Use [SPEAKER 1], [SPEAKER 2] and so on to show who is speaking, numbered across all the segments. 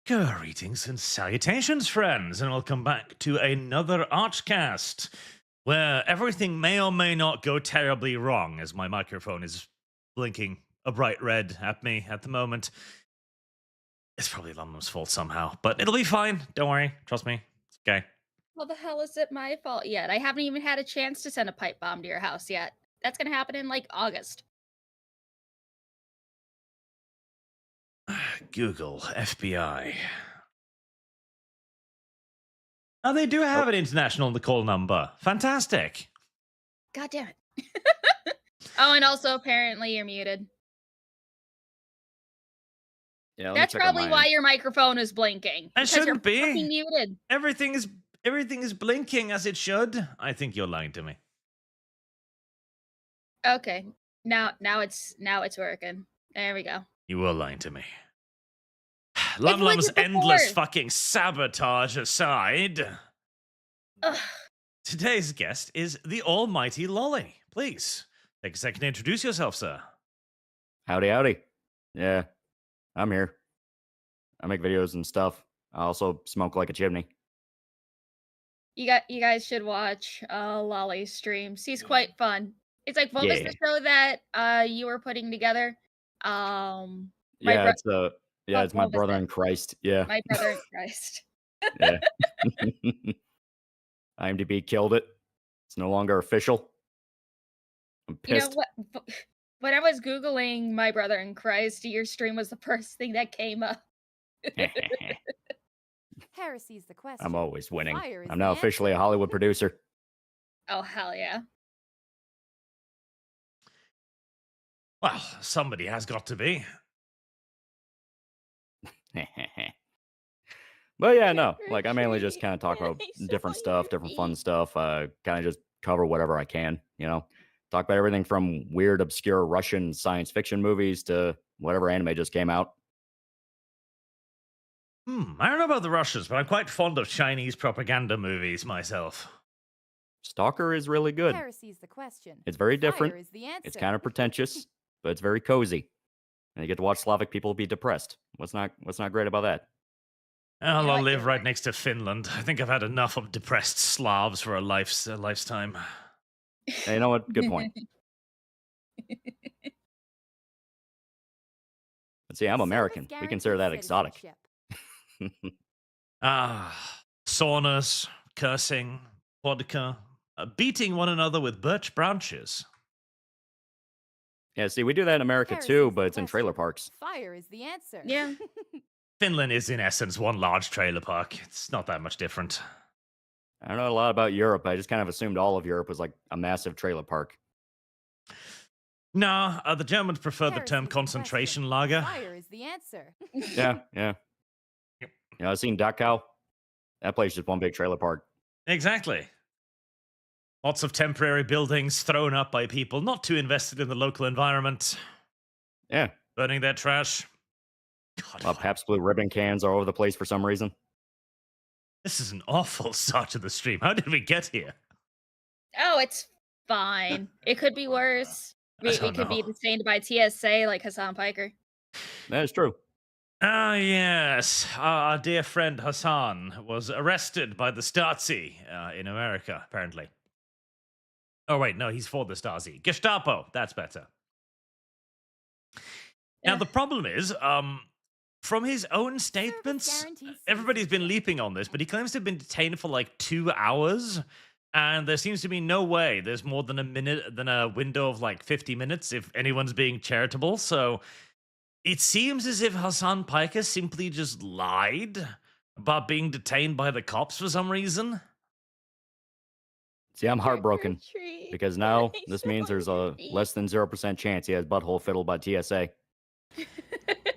[SPEAKER 1] Greetings and salutations, friends, and welcome back to another ArchCast, where everything may or may not go terribly wrong, as my microphone is blinking a bright red at me at the moment. It's probably Lum's fault somehow, but it'll be fine. Don't worry. Trust me. It's okay.
[SPEAKER 2] Well, the hell is it my fault yet? I haven't even had a chance to send a pipe bomb to your house yet. That's gonna happen in like August.
[SPEAKER 1] Google, FBI. Oh, they do
[SPEAKER 3] Oh,
[SPEAKER 1] have an international call number. Fantastic.
[SPEAKER 2] God damn it. Oh, and also apparently you're muted.
[SPEAKER 3] yeah, let me
[SPEAKER 2] That's
[SPEAKER 3] check on
[SPEAKER 2] probably
[SPEAKER 3] my
[SPEAKER 2] why
[SPEAKER 3] end.
[SPEAKER 2] your microphone is blinking.
[SPEAKER 1] It
[SPEAKER 2] Because you're
[SPEAKER 1] shouldn't
[SPEAKER 2] fucking
[SPEAKER 1] be.
[SPEAKER 2] muted.
[SPEAKER 1] Everything is blinking as it should. I think you're lying to me.
[SPEAKER 2] Okay. Now it's working. There we go.
[SPEAKER 1] You were lying to me.
[SPEAKER 2] It's
[SPEAKER 1] Lum's
[SPEAKER 2] like it
[SPEAKER 1] endless
[SPEAKER 2] before.
[SPEAKER 1] fucking sabotage aside,
[SPEAKER 2] Ugh.
[SPEAKER 1] today's guest is the almighty Loli. Please, take a second to introduce yourself, sir.
[SPEAKER 3] Howdy, howdy. Yeah, I'm here. I make videos and stuff. I also smoke like a chimney.
[SPEAKER 2] You guys should watch Lolly's streams. He's quite fun. It's like what was
[SPEAKER 3] Yeah,
[SPEAKER 2] the show that you were putting together? My
[SPEAKER 3] yeah,
[SPEAKER 2] bro
[SPEAKER 3] it's my
[SPEAKER 2] what was
[SPEAKER 3] brother
[SPEAKER 2] it?
[SPEAKER 3] in Christ. Yeah,
[SPEAKER 2] My brother in Christ.
[SPEAKER 3] yeah. IMDb killed it. It's no longer official. I'm
[SPEAKER 2] You know
[SPEAKER 3] pissed.
[SPEAKER 2] what? When I was Googling my brother in Christ, your stream was the first thing that came up.
[SPEAKER 4] Heresy's the question.
[SPEAKER 3] I'm always winning.
[SPEAKER 4] Fire is
[SPEAKER 3] I'm
[SPEAKER 4] the
[SPEAKER 3] now
[SPEAKER 4] answer.
[SPEAKER 3] officially a Hollywood producer.
[SPEAKER 2] Oh, hell yeah.
[SPEAKER 1] Well, somebody has got to be.
[SPEAKER 3] But yeah, no, like I mainly just
[SPEAKER 2] Trick or
[SPEAKER 3] kind of talk about
[SPEAKER 2] treat,
[SPEAKER 3] different
[SPEAKER 2] so
[SPEAKER 3] stuff, different fun stuff. Kind of just cover whatever I can, Talk about everything from weird, obscure Russian science fiction movies to whatever anime just came out.
[SPEAKER 1] I don't know about the Russians, but I'm quite fond of Chinese propaganda movies myself.
[SPEAKER 3] Stalker is really good.
[SPEAKER 4] Heresy's the question.
[SPEAKER 3] It's very different.
[SPEAKER 4] Fire is the answer.
[SPEAKER 3] It's kind of pretentious, but it's very cozy. And you get to watch Slavic people be depressed. What's not great about that?
[SPEAKER 1] Well,
[SPEAKER 2] You know
[SPEAKER 1] I'll
[SPEAKER 2] what,
[SPEAKER 1] live
[SPEAKER 2] you're
[SPEAKER 1] right
[SPEAKER 2] right.
[SPEAKER 1] next to Finland. I think I've had enough of depressed Slavs for a lifetime.
[SPEAKER 3] Hey, you know what? Good point. But see, I'm
[SPEAKER 4] Service
[SPEAKER 3] American. We consider that
[SPEAKER 4] guarantees
[SPEAKER 3] exotic.
[SPEAKER 4] citizenship.
[SPEAKER 1] Saunas, cursing, vodka, beating one another with birch branches.
[SPEAKER 3] Yeah, see, we do that in America
[SPEAKER 4] Heresy's
[SPEAKER 3] too,
[SPEAKER 4] the
[SPEAKER 3] but it's in trailer
[SPEAKER 4] question.
[SPEAKER 3] parks.
[SPEAKER 4] Fire is the answer.
[SPEAKER 2] Yeah.
[SPEAKER 1] Finland is, in essence, one large trailer park. It's not that much different.
[SPEAKER 3] I don't know a lot about Europe. I just kind of assumed all of Europe was like a massive trailer park.
[SPEAKER 1] No, the Germans prefer the term
[SPEAKER 4] Heresy's the
[SPEAKER 1] concentration
[SPEAKER 4] question.
[SPEAKER 1] lager.
[SPEAKER 4] Fire is the answer.
[SPEAKER 3] Yeah, yeah.
[SPEAKER 1] Yep.
[SPEAKER 3] I've seen Dachau. That place is just one big trailer park.
[SPEAKER 1] Exactly. Lots of temporary buildings thrown up by people not too invested in the local environment,
[SPEAKER 3] Yeah.
[SPEAKER 1] burning their trash. God,
[SPEAKER 3] Well, Pabst Blue Ribbon cans are all over the place for some reason.
[SPEAKER 1] this is an awful start to the stream. How did we get here?
[SPEAKER 2] Oh, it's fine. It could be worse.
[SPEAKER 1] I
[SPEAKER 2] We
[SPEAKER 1] don't
[SPEAKER 2] could be
[SPEAKER 1] know.
[SPEAKER 2] detained by TSA like Hasan Piker.
[SPEAKER 3] That is true.
[SPEAKER 1] Ah, yes. Our dear friend Hasan was arrested by the Stasi in America, apparently. Oh, wait, no, he's for the Stasi. Gestapo, that's better. Now,
[SPEAKER 2] Ugh.
[SPEAKER 1] the problem is, from his own statements,
[SPEAKER 4] guarantees
[SPEAKER 1] everybody's been
[SPEAKER 4] citizenship.
[SPEAKER 1] leaping on this, but he claims to have been detained for like 2 hours, and there seems to be no way there's more than a window of like 50 minutes if anyone's being charitable. So it seems as if Hasan Piker simply just lied about being detained by the cops for some reason.
[SPEAKER 3] See, I'm
[SPEAKER 2] Trick or
[SPEAKER 3] heartbroken
[SPEAKER 2] treat.
[SPEAKER 3] because now
[SPEAKER 2] Nice
[SPEAKER 3] this means there's a
[SPEAKER 2] one.
[SPEAKER 3] less than 0% chance he has butthole fiddled by TSA.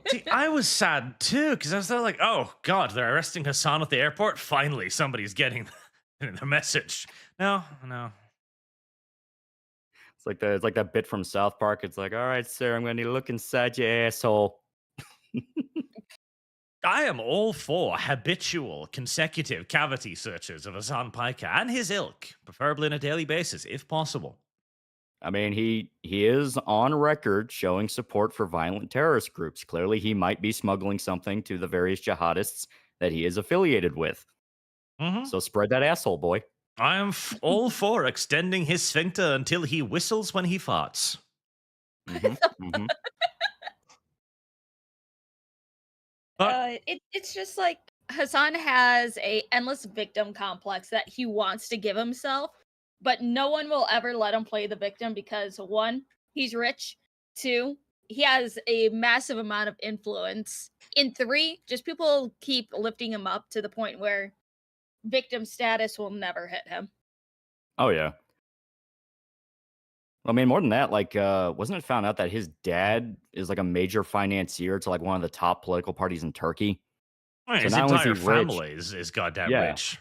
[SPEAKER 1] See, I was sad too because I was there like, oh god, they're arresting Hassan at the airport. Finally, somebody's getting the message. No.
[SPEAKER 3] It's like that bit from South Park. It's like, all right, sir, I'm going to look inside your asshole.
[SPEAKER 1] I am all for habitual, consecutive cavity searches of Hasan Piker and his ilk, preferably on a daily basis, if possible.
[SPEAKER 3] I mean, he is on record showing support for violent terrorist groups. Clearly, he might be smuggling something to the various jihadists that he is affiliated with.
[SPEAKER 1] Mhm.
[SPEAKER 3] So spread that asshole, boy.
[SPEAKER 1] I am all for extending his sphincter until he whistles when he farts.
[SPEAKER 3] hmm hmm
[SPEAKER 1] But
[SPEAKER 2] It's just like Hassan has a endless victim complex that he wants to give himself, but no one will ever let him play the victim because one, he's rich, two, he has a massive amount of influence, and three, just people keep lifting him up to the point where victim status will never hit him.
[SPEAKER 3] Oh yeah. I mean, more than that, like, wasn't it found out that his dad is like a major financier to like one of the top political parties in Turkey?
[SPEAKER 1] I mean,
[SPEAKER 3] So
[SPEAKER 1] his
[SPEAKER 3] not only is he
[SPEAKER 1] entire
[SPEAKER 3] rich,
[SPEAKER 1] family is goddamn
[SPEAKER 3] yeah,
[SPEAKER 1] rich.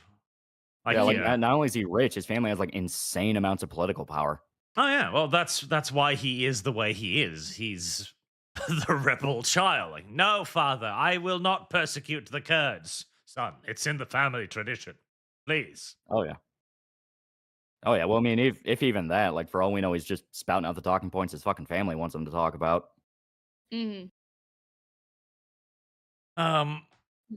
[SPEAKER 3] yeah,
[SPEAKER 1] Like,
[SPEAKER 3] like
[SPEAKER 1] yeah.
[SPEAKER 3] not only is he rich, his family has like insane amounts of political power.
[SPEAKER 1] Oh yeah, well that's why he is the way he is. He's the rebel child. Like, no, father, I will not persecute the Kurds. Son, it's in the family tradition. Please.
[SPEAKER 3] Oh yeah. Oh yeah. Well, I mean, if even that, like for all we know, he's just spouting out the talking points his fucking family wants him to talk about.
[SPEAKER 2] Mm-hmm.
[SPEAKER 1] Um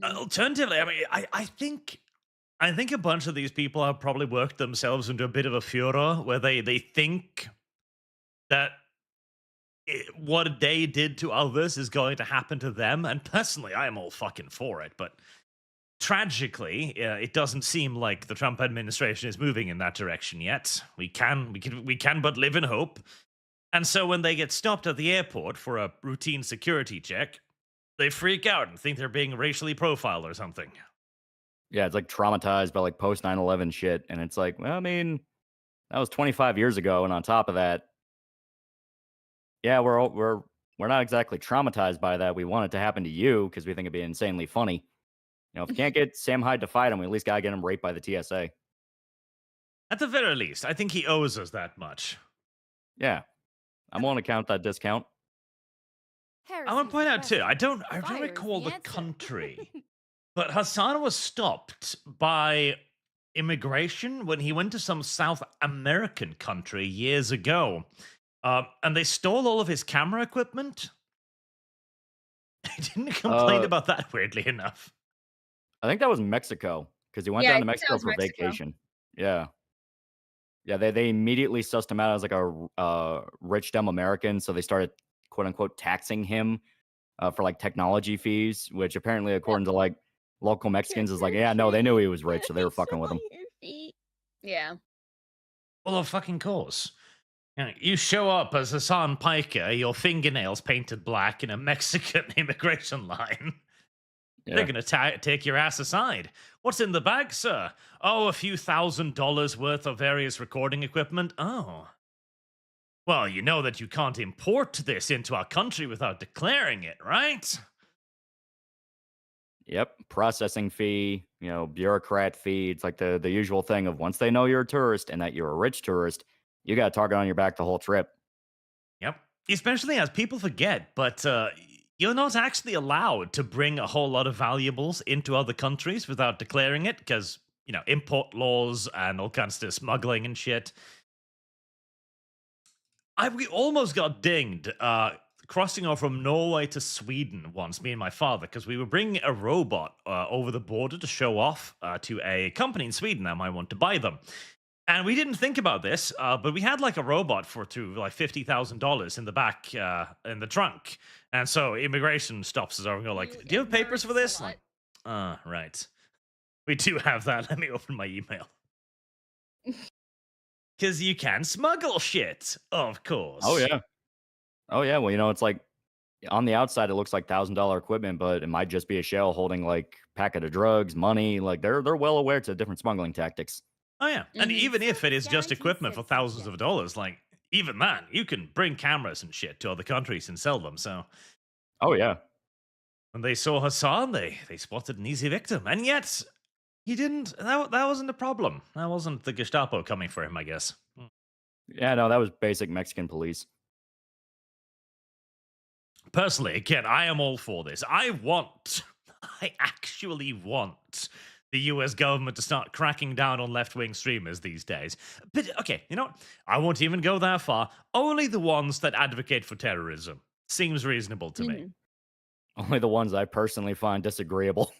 [SPEAKER 1] Alternatively, I mean, I think a bunch of these people have probably worked themselves into a bit of a furor where they think that what they did to others is going to happen to them. And personally, I am all fucking for it. But tragically, it doesn't seem like the Trump administration is moving in that direction yet. We can but live in hope. And so when they get stopped at the airport for a routine security check, they freak out and think they're being racially profiled or something.
[SPEAKER 3] Yeah, it's like traumatized by like post 9/11 shit, and it's like, well, I mean, that was 25 years ago, and on top of that, yeah, we're not exactly traumatized by that. We want it to happen to you because we think it'd be insanely funny. You know, if we can't get Sam Hyde to fight him, we at least gotta get him raped by the TSA.
[SPEAKER 1] At the very least, I think he owes us that much.
[SPEAKER 3] Yeah, I'm willing to count that discount.
[SPEAKER 1] I want to
[SPEAKER 4] Heresy's
[SPEAKER 1] point
[SPEAKER 4] the
[SPEAKER 1] out too, I
[SPEAKER 4] question.
[SPEAKER 1] don't
[SPEAKER 4] Fire is
[SPEAKER 1] recall the
[SPEAKER 4] answer.
[SPEAKER 1] country. But Hassan was stopped by immigration when he went to some South American country years ago. And they stole all of his camera equipment. He didn't complain
[SPEAKER 3] Uh,
[SPEAKER 1] about that, weirdly enough.
[SPEAKER 3] I think that was Mexico because he went
[SPEAKER 2] Yeah, I
[SPEAKER 3] down to
[SPEAKER 2] think that
[SPEAKER 3] Mexico
[SPEAKER 2] was
[SPEAKER 3] for
[SPEAKER 2] Mexico.
[SPEAKER 3] vacation. Yeah. Yeah, they immediately sussed him out as like a rich dumb American, so they started quote unquote taxing him for like technology fees, which apparently, according to like local Mexicans, is like, yeah, no, they knew he was rich, so they were fucking with him.
[SPEAKER 2] Yeah.
[SPEAKER 1] Well, of fucking course. You show up as Hasan Piker, your fingernails painted black in a Mexican immigration line. They're
[SPEAKER 3] Yeah,
[SPEAKER 1] going to take your ass aside. What's in the bag, sir? Oh, a few $1,000s worth of various recording equipment. Oh. Well, you know that you can't import this into our country without declaring it, right?
[SPEAKER 3] yep, processing fee, you know, bureaucrat fee. It's like the usual thing of once they know you're a tourist and that you're a rich tourist, you got a target on your back the whole trip.
[SPEAKER 1] Yep. Especially as people forget, but you're not actually allowed to bring a whole lot of valuables into other countries without declaring it because, import laws and all kinds of smuggling and shit. We almost got dinged crossing over from Norway to Sweden once, me and my father, because we were bringing a robot over the border to show off to a company in Sweden that might want to buy them. And we didn't think about this, but we had like a robot to like $50,000 in the back in the trunk. And so immigration stops us over and go like, "Do you have papers for this?" Like, right. We do have that. Let me open my email. Because you can smuggle shit, of course.
[SPEAKER 3] Oh yeah, oh yeah. Well, you know, it's like on the outside it looks like $1,000 equipment, but it might just be a shell holding like packet of drugs, money. Like they're well aware to different smuggling tactics.
[SPEAKER 1] Oh yeah, and
[SPEAKER 2] Mhm.
[SPEAKER 1] even if it is just
[SPEAKER 4] Guaranteed
[SPEAKER 1] equipment for thousands
[SPEAKER 4] citizenship.
[SPEAKER 1] of dollars, like even that, you can bring cameras and shit to other countries and sell them. So
[SPEAKER 3] Oh yeah,
[SPEAKER 1] when they saw Hassan, they spotted an easy victim, and yet he didn't. That wasn't a problem. That wasn't the Gestapo coming for him, I guess.
[SPEAKER 3] yeah. No, that was basic Mexican police.
[SPEAKER 1] Personally, again, I am all for this. I actually want the US government to start cracking down on left-wing streamers these days. But okay, you know what? I won't even go that far. Only the ones that advocate for terrorism. Seems reasonable to me.
[SPEAKER 2] Mhm.
[SPEAKER 3] Only the ones I personally find disagreeable.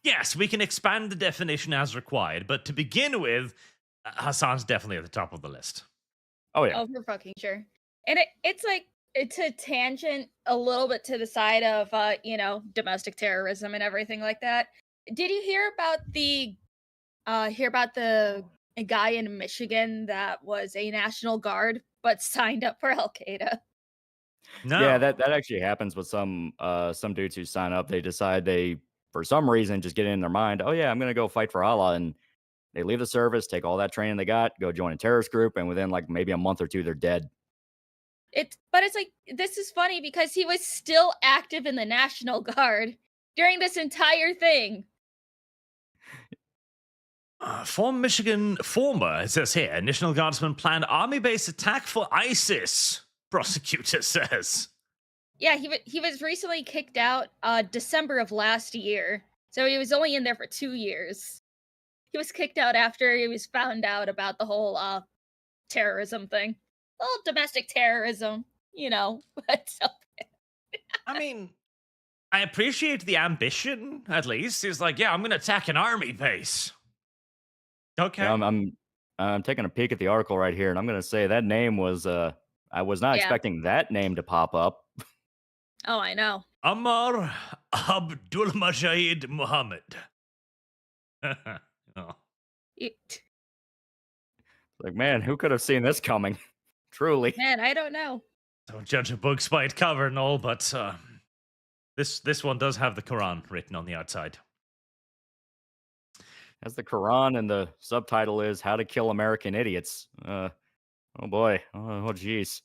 [SPEAKER 1] Yes, we can expand the definition as required, but to begin with, Hassan's definitely at the top of the list.
[SPEAKER 3] Oh yeah.
[SPEAKER 2] Oh, for fucking sure. And it's like it's a tangent a little bit to the side of domestic terrorism and everything like that. Did you hear about the a guy in Michigan that was a National Guard but signed up for Al Qaeda?
[SPEAKER 1] No.
[SPEAKER 3] Yeah, that actually happens with some dudes who sign up. They decide they, for some reason, just get it in their mind, oh yeah, I'm gonna go fight for Allah, and they leave the service, take all that training they got, go join a terrorist group, and within like maybe a month or two, they're dead.
[SPEAKER 2] But it's like this is funny because he was still active in the National Guard during this entire thing.
[SPEAKER 1] Former Michigan, it says here, National Guardsman planned army-based attack for ISIS, prosecutor says.
[SPEAKER 2] Yeah, he was recently kicked out December of last year. So he was only in there for 2 years. He was kicked out after he was found out about the whole terrorism thing. Well, domestic terrorism, but so
[SPEAKER 1] I mean, I appreciate the ambition, at least. He's like, yeah, I'm going to attack an army base. Okay.
[SPEAKER 3] Yeah, I'm taking a peek at the article right here, and I'm gonna say that name was I was not
[SPEAKER 2] Yeah.
[SPEAKER 3] expecting that name to pop up.
[SPEAKER 2] Oh, I know.
[SPEAKER 1] Ammar Abdul Majid Muhammad. Oh.
[SPEAKER 3] Like, man, who could have seen this coming? Truly.
[SPEAKER 2] Man, I don't know.
[SPEAKER 1] Don't judge a book by its cover and all, but this one does have the Quran written on the outside.
[SPEAKER 3] Has the Quran, and the subtitle is "How to Kill American Idiots." Oh boy. Oh jeez.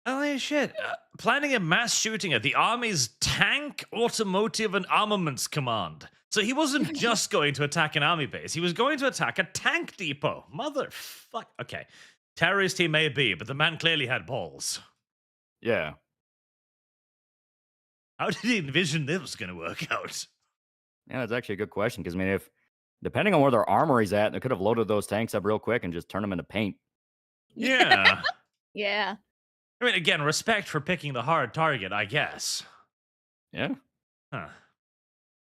[SPEAKER 1] Holy shit. Planning a mass shooting at the Army's Tank, Automotive, and Armaments Command. So he wasn't just going to attack an army base, he was going to attack a tank depot. Motherfuck. Okay. Terrorist he may be, but the man clearly had balls.
[SPEAKER 3] Yeah.
[SPEAKER 1] How did he envision this was going to work out?
[SPEAKER 3] Yeah, that's actually a good question, because I mean, if depending on where their armory's at, they could have loaded those tanks up real quick and just turned them into paint.
[SPEAKER 1] Yeah.
[SPEAKER 2] Yeah.
[SPEAKER 1] I mean, again, respect for picking the hard target, I guess.
[SPEAKER 3] Yeah.
[SPEAKER 1] Huh.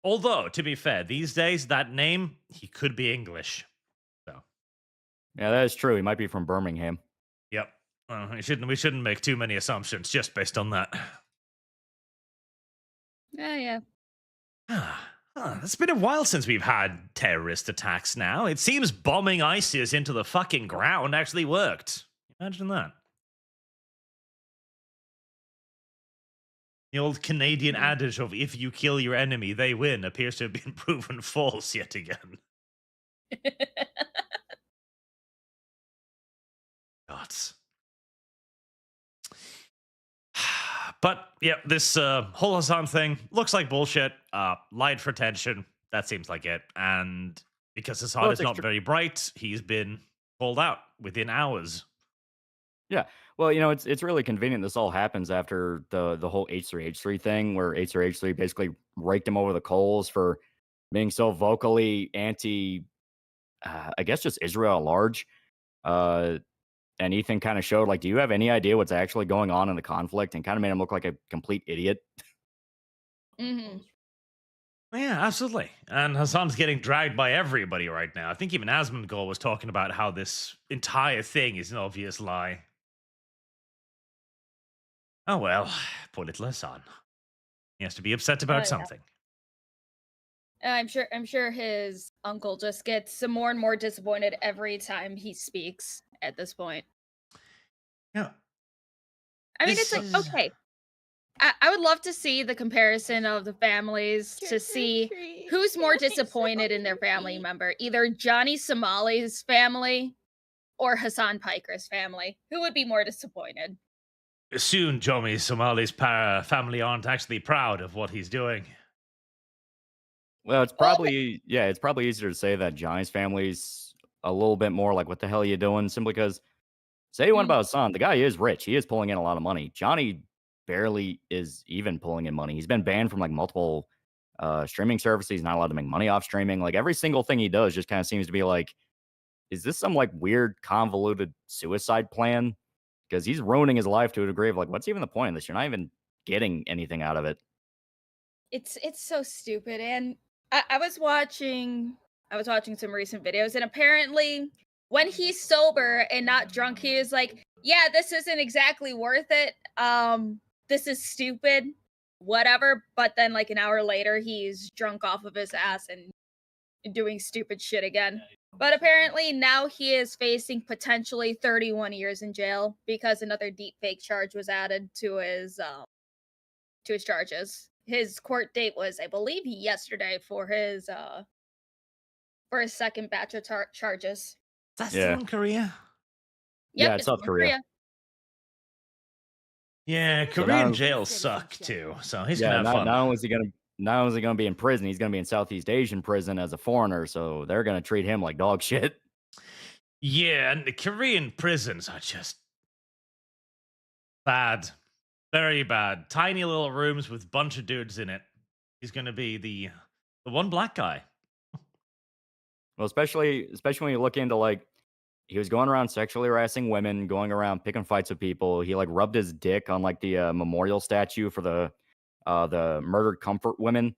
[SPEAKER 1] Although, to be fair, these days, that name, he could be English. So,
[SPEAKER 3] Yeah, that is true. He might be from Birmingham.
[SPEAKER 1] yep. We shouldn't make too many assumptions just based on that.
[SPEAKER 2] Yeah.
[SPEAKER 1] It's been a while since we've had terrorist attacks now. It seems bombing ISIS into the fucking ground actually worked. Imagine that. The old Canadian adage of if you kill your enemy, they win appears to have been proven false yet again. Gods. But yeah, this whole Hassan thing looks like bullshit. Lied for attention. That seems like it. And because Hassan is not very bright, he's been pulled out within hours.
[SPEAKER 3] Yeah. Well, it's really convenient this all happens after the whole H3H3 thing, where H3H3 basically raked him over the coals for being so vocally anti, I guess, just Israel at large. And Ethan kind of showed, like, do you have any idea what's actually going on in the conflict? And kind of made him look like a complete idiot.
[SPEAKER 2] Mm-hmm.
[SPEAKER 1] Yeah, absolutely. And Hassan's getting dragged by everybody right now. I think even Asmongold was talking about how this entire thing is an obvious lie. Oh well, poor little Hassan. He has to be upset about
[SPEAKER 2] Oh, yeah.
[SPEAKER 1] something.
[SPEAKER 2] I'm sure his uncle just gets some more and more disappointed every time he speaks at this point.
[SPEAKER 1] Yeah.
[SPEAKER 2] I mean,
[SPEAKER 1] This
[SPEAKER 2] it's
[SPEAKER 1] is-
[SPEAKER 2] like, okay. I would love to see the comparison of the families to see who's more disappointed in their family member. Either Johnny Somali's family or Hasan Piker's family. Who would be more disappointed?
[SPEAKER 1] Soon, Jomi Somali's family aren't actually proud of what he's doing.
[SPEAKER 3] Well, it's probably easier to say that Johnny's family's a little bit more like, what the hell are you doing? Simply because, say you want about Hassan, the guy is rich. He is pulling in a lot of money. Johnny barely is even pulling in money. He's been banned from like multiple streaming services. He's not allowed to make money off streaming. Like every single thing he does just kind of seems to be like, is this some like weird convoluted suicide plan? Because he's ruining his life to a degree of like, what's even the point of this? You're not even getting anything out of it.
[SPEAKER 2] It's so stupid. And I was watching some recent videos, and apparently when he's sober and not drunk, he is like, yeah, this isn't exactly worth it. This is stupid, whatever. But then like an hour later, he's drunk off of his ass and doing stupid shit again. But apparently now he is facing potentially 31 years in jail because another deepfake charge was added to his charges. His court date was, I believe, yesterday for his second batch of charges.
[SPEAKER 1] Is that
[SPEAKER 3] Yeah.
[SPEAKER 1] still in Korea?
[SPEAKER 2] Yep,
[SPEAKER 3] Yeah, it's South
[SPEAKER 2] in
[SPEAKER 3] Korea.
[SPEAKER 1] Yeah,
[SPEAKER 3] So
[SPEAKER 1] Korean
[SPEAKER 3] now-
[SPEAKER 1] jails suck too. So he's
[SPEAKER 3] Yeah,
[SPEAKER 1] gonna have fun.
[SPEAKER 3] not only is he gonna be in prison, he's gonna be in Southeast Asian prison as a foreigner. So they're gonna treat him like dog shit.
[SPEAKER 1] Yeah, and the Korean prisons are just bad. Very bad. Tiny little rooms with a bunch of dudes in it. He's gonna be the one black guy.
[SPEAKER 3] Well, especially when you look into like he was going around sexually harassing women, going around picking fights with people. He like rubbed his dick on like the memorial statue for the murdered comfort women.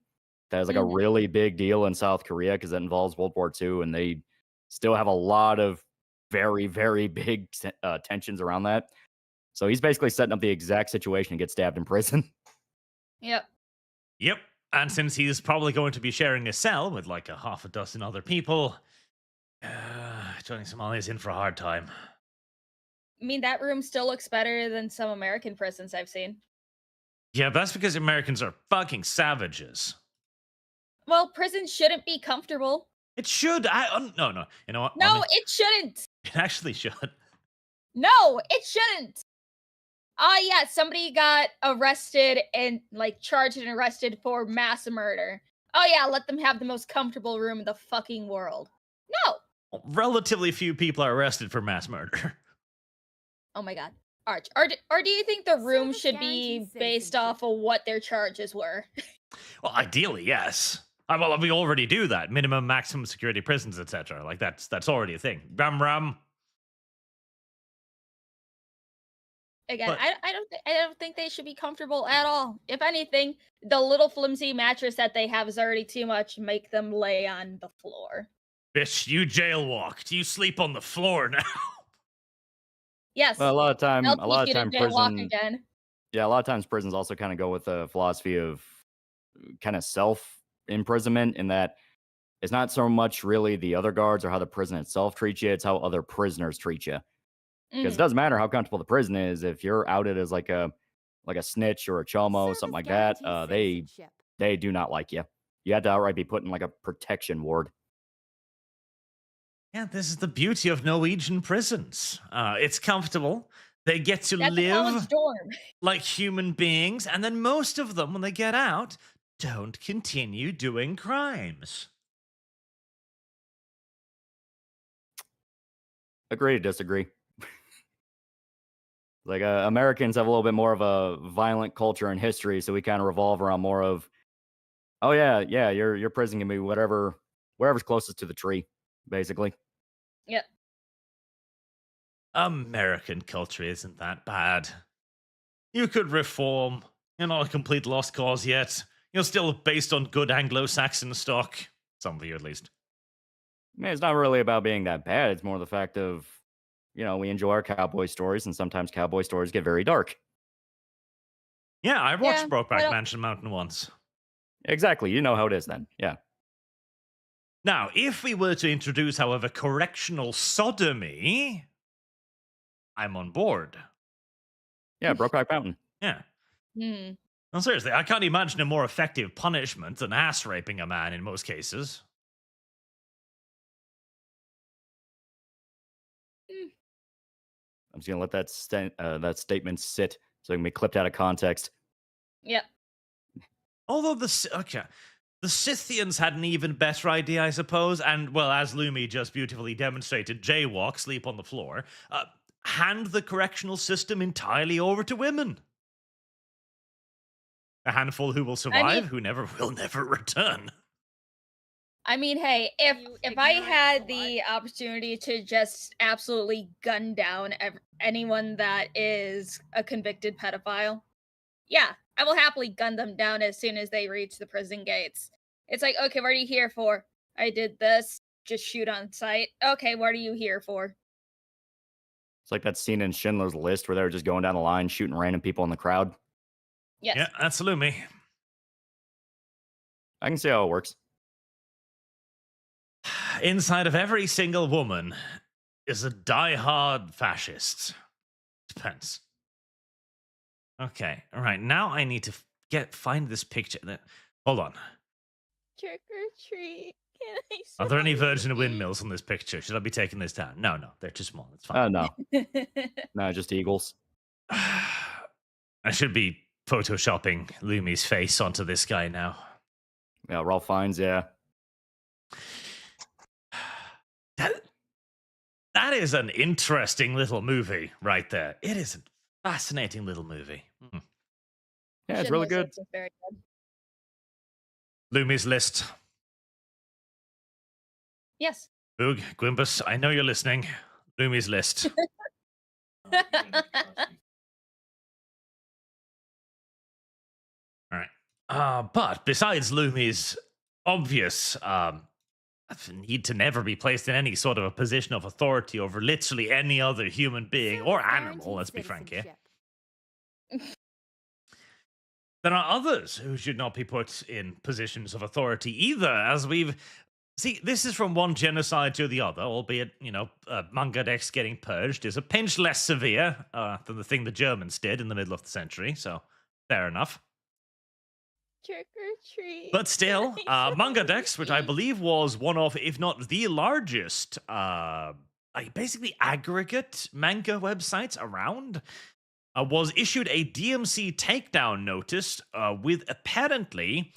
[SPEAKER 3] That is like a really big deal in South Korea because that involves World War II, and they still have a lot of very, very big tensions around that. So he's basically setting up the exact situation to get stabbed in prison.
[SPEAKER 2] Yep.
[SPEAKER 1] Yep. And since he's probably going to be sharing a cell with like a half a dozen other people, Johnny Somalia's in for a hard time.
[SPEAKER 2] I mean, that room still looks better than some American prisons I've seen.
[SPEAKER 1] Yeah, but that's because Americans are fucking savages.
[SPEAKER 2] Well, prisons shouldn't be comfortable.
[SPEAKER 1] It should. No. You know what?
[SPEAKER 2] No, it shouldn't.
[SPEAKER 1] It actually should.
[SPEAKER 2] No, it shouldn't. Yeah, somebody got arrested and like charged and arrested for mass murder. Oh yeah, let them have the most comfortable room in the fucking world. No.
[SPEAKER 1] Relatively few people are arrested for mass murder.
[SPEAKER 2] Oh my god. Arch, or do you think the room
[SPEAKER 4] Service
[SPEAKER 2] should be
[SPEAKER 4] guaranteed
[SPEAKER 2] based
[SPEAKER 4] citizenship.
[SPEAKER 2] off of what their charges were?
[SPEAKER 1] Well, ideally, yes. Well, we already do that. Minimum, maximum security prisons, etc. Like that's already a thing. Ram.
[SPEAKER 2] Again,
[SPEAKER 1] But-
[SPEAKER 2] I don't think they should be comfortable at all. If anything, the little flimsy mattress that they have is already too much. Make them lay on the floor.
[SPEAKER 1] Bitch, you jailwalked. You sleep on the floor now.
[SPEAKER 2] Yes.
[SPEAKER 3] Well, a lot of time
[SPEAKER 2] they'll teach you to jaywalk
[SPEAKER 3] prison.
[SPEAKER 2] again.
[SPEAKER 3] Yeah, a lot of times prisons also kind of go with the philosophy of kind of self imprisonment in that it's not so much really the other guards or how the prison itself treats you, it's how other prisoners treat you. Because it doesn't matter how comfortable the prison is, if you're outed as like a snitch or a chomo,
[SPEAKER 4] Service
[SPEAKER 3] something like that,
[SPEAKER 4] guaranteed citizenship.
[SPEAKER 3] they do not like you. You had to outright be put in like a protection ward.
[SPEAKER 1] Yeah, this is the beauty of Norwegian prisons. It's comfortable. They get to
[SPEAKER 2] That's a college
[SPEAKER 1] live
[SPEAKER 2] dorm.
[SPEAKER 1] like human beings, and then most of them, when they get out, don't continue doing crimes.
[SPEAKER 3] Agree to disagree. Like Americans have a little bit more of a violent culture and history, so we kind of revolve around more of, oh yeah, your prison can be whatever's closest to the tree, basically.
[SPEAKER 2] Yep.
[SPEAKER 1] American culture isn't that bad. You could reform. You're not a complete lost cause yet. You're still based on good Anglo-Saxon stock. Some of you, at least.
[SPEAKER 3] I mean, it's not really about being that bad. It's more the fact of, we enjoy our cowboy stories, and sometimes cowboy stories get very dark.
[SPEAKER 1] Yeah, I watched
[SPEAKER 2] Yeah,
[SPEAKER 1] Brokeback
[SPEAKER 2] well-
[SPEAKER 1] Mansion Mountain once.
[SPEAKER 3] Exactly. You know how it is then. Yeah.
[SPEAKER 1] Now, if we were to introduce, however, correctional sodomy, I'm on board.
[SPEAKER 3] Yeah, Brokeback Mountain.
[SPEAKER 1] Yeah.
[SPEAKER 2] Hmm.
[SPEAKER 1] No, seriously, I can't imagine a more effective punishment than ass raping a man in most cases.
[SPEAKER 3] I'm just gonna let that statement sit so it can be clipped out of context.
[SPEAKER 2] Yep.
[SPEAKER 1] Although the Scythians had an even better idea, I suppose, and, well, as Lumi just beautifully demonstrated, jaywalk, sleep on the floor, hand the correctional system entirely over to women. A handful who will survive, who will never return.
[SPEAKER 2] I mean, hey, if I had the opportunity to just absolutely gun down anyone that is a convicted pedophile, yeah, I will happily gun them down as soon as they reach the prison gates. It's like, okay, what are you here for? I did this. Just shoot on sight. Okay, what are you here for?
[SPEAKER 3] It's like that scene in Schindler's List where they were just going down the line shooting random people in the crowd.
[SPEAKER 2] Yes.
[SPEAKER 1] Yeah, that's Lumi.
[SPEAKER 3] I can see how it works.
[SPEAKER 1] Inside of every single woman is a die-hard fascist. Depends. Okay, all right. Now I need to find this picture. Hold on.
[SPEAKER 2] Trick or treat. Can I
[SPEAKER 1] Are there any
[SPEAKER 2] smell
[SPEAKER 1] Virgin
[SPEAKER 2] your
[SPEAKER 1] windmills on this picture? Should I be taking this down? No, they're too small. It's fine.
[SPEAKER 3] No.
[SPEAKER 2] feet?
[SPEAKER 3] No, just eagles.
[SPEAKER 1] I should be photoshopping Lumi's face onto this guy now.
[SPEAKER 3] Yeah, Ralph Fiennes, yeah.
[SPEAKER 1] That is an interesting little movie right there. It is a fascinating little movie.
[SPEAKER 3] Yeah, it's really good.
[SPEAKER 2] Schindler's List is very
[SPEAKER 1] Lumi's List.
[SPEAKER 2] Yes.
[SPEAKER 1] Boog, Gwimbus, I know you're listening. Lumi's List. All right. But besides Lumi's obvious need to never be placed in any sort of a position of authority over literally any other human being or animal, let's be frank here. There are others who should not be put in positions of authority either, as we've... See, this is from one genocide to the other, albeit, Manga Dex getting purged is a pinch less severe than the thing the Germans did in the middle of the century, so fair enough.
[SPEAKER 2] Trick or treat.
[SPEAKER 1] But still, Manga Dex, which I believe was one of, if not the largest, basically aggregate manga websites around, was issued a DMC takedown notice with apparently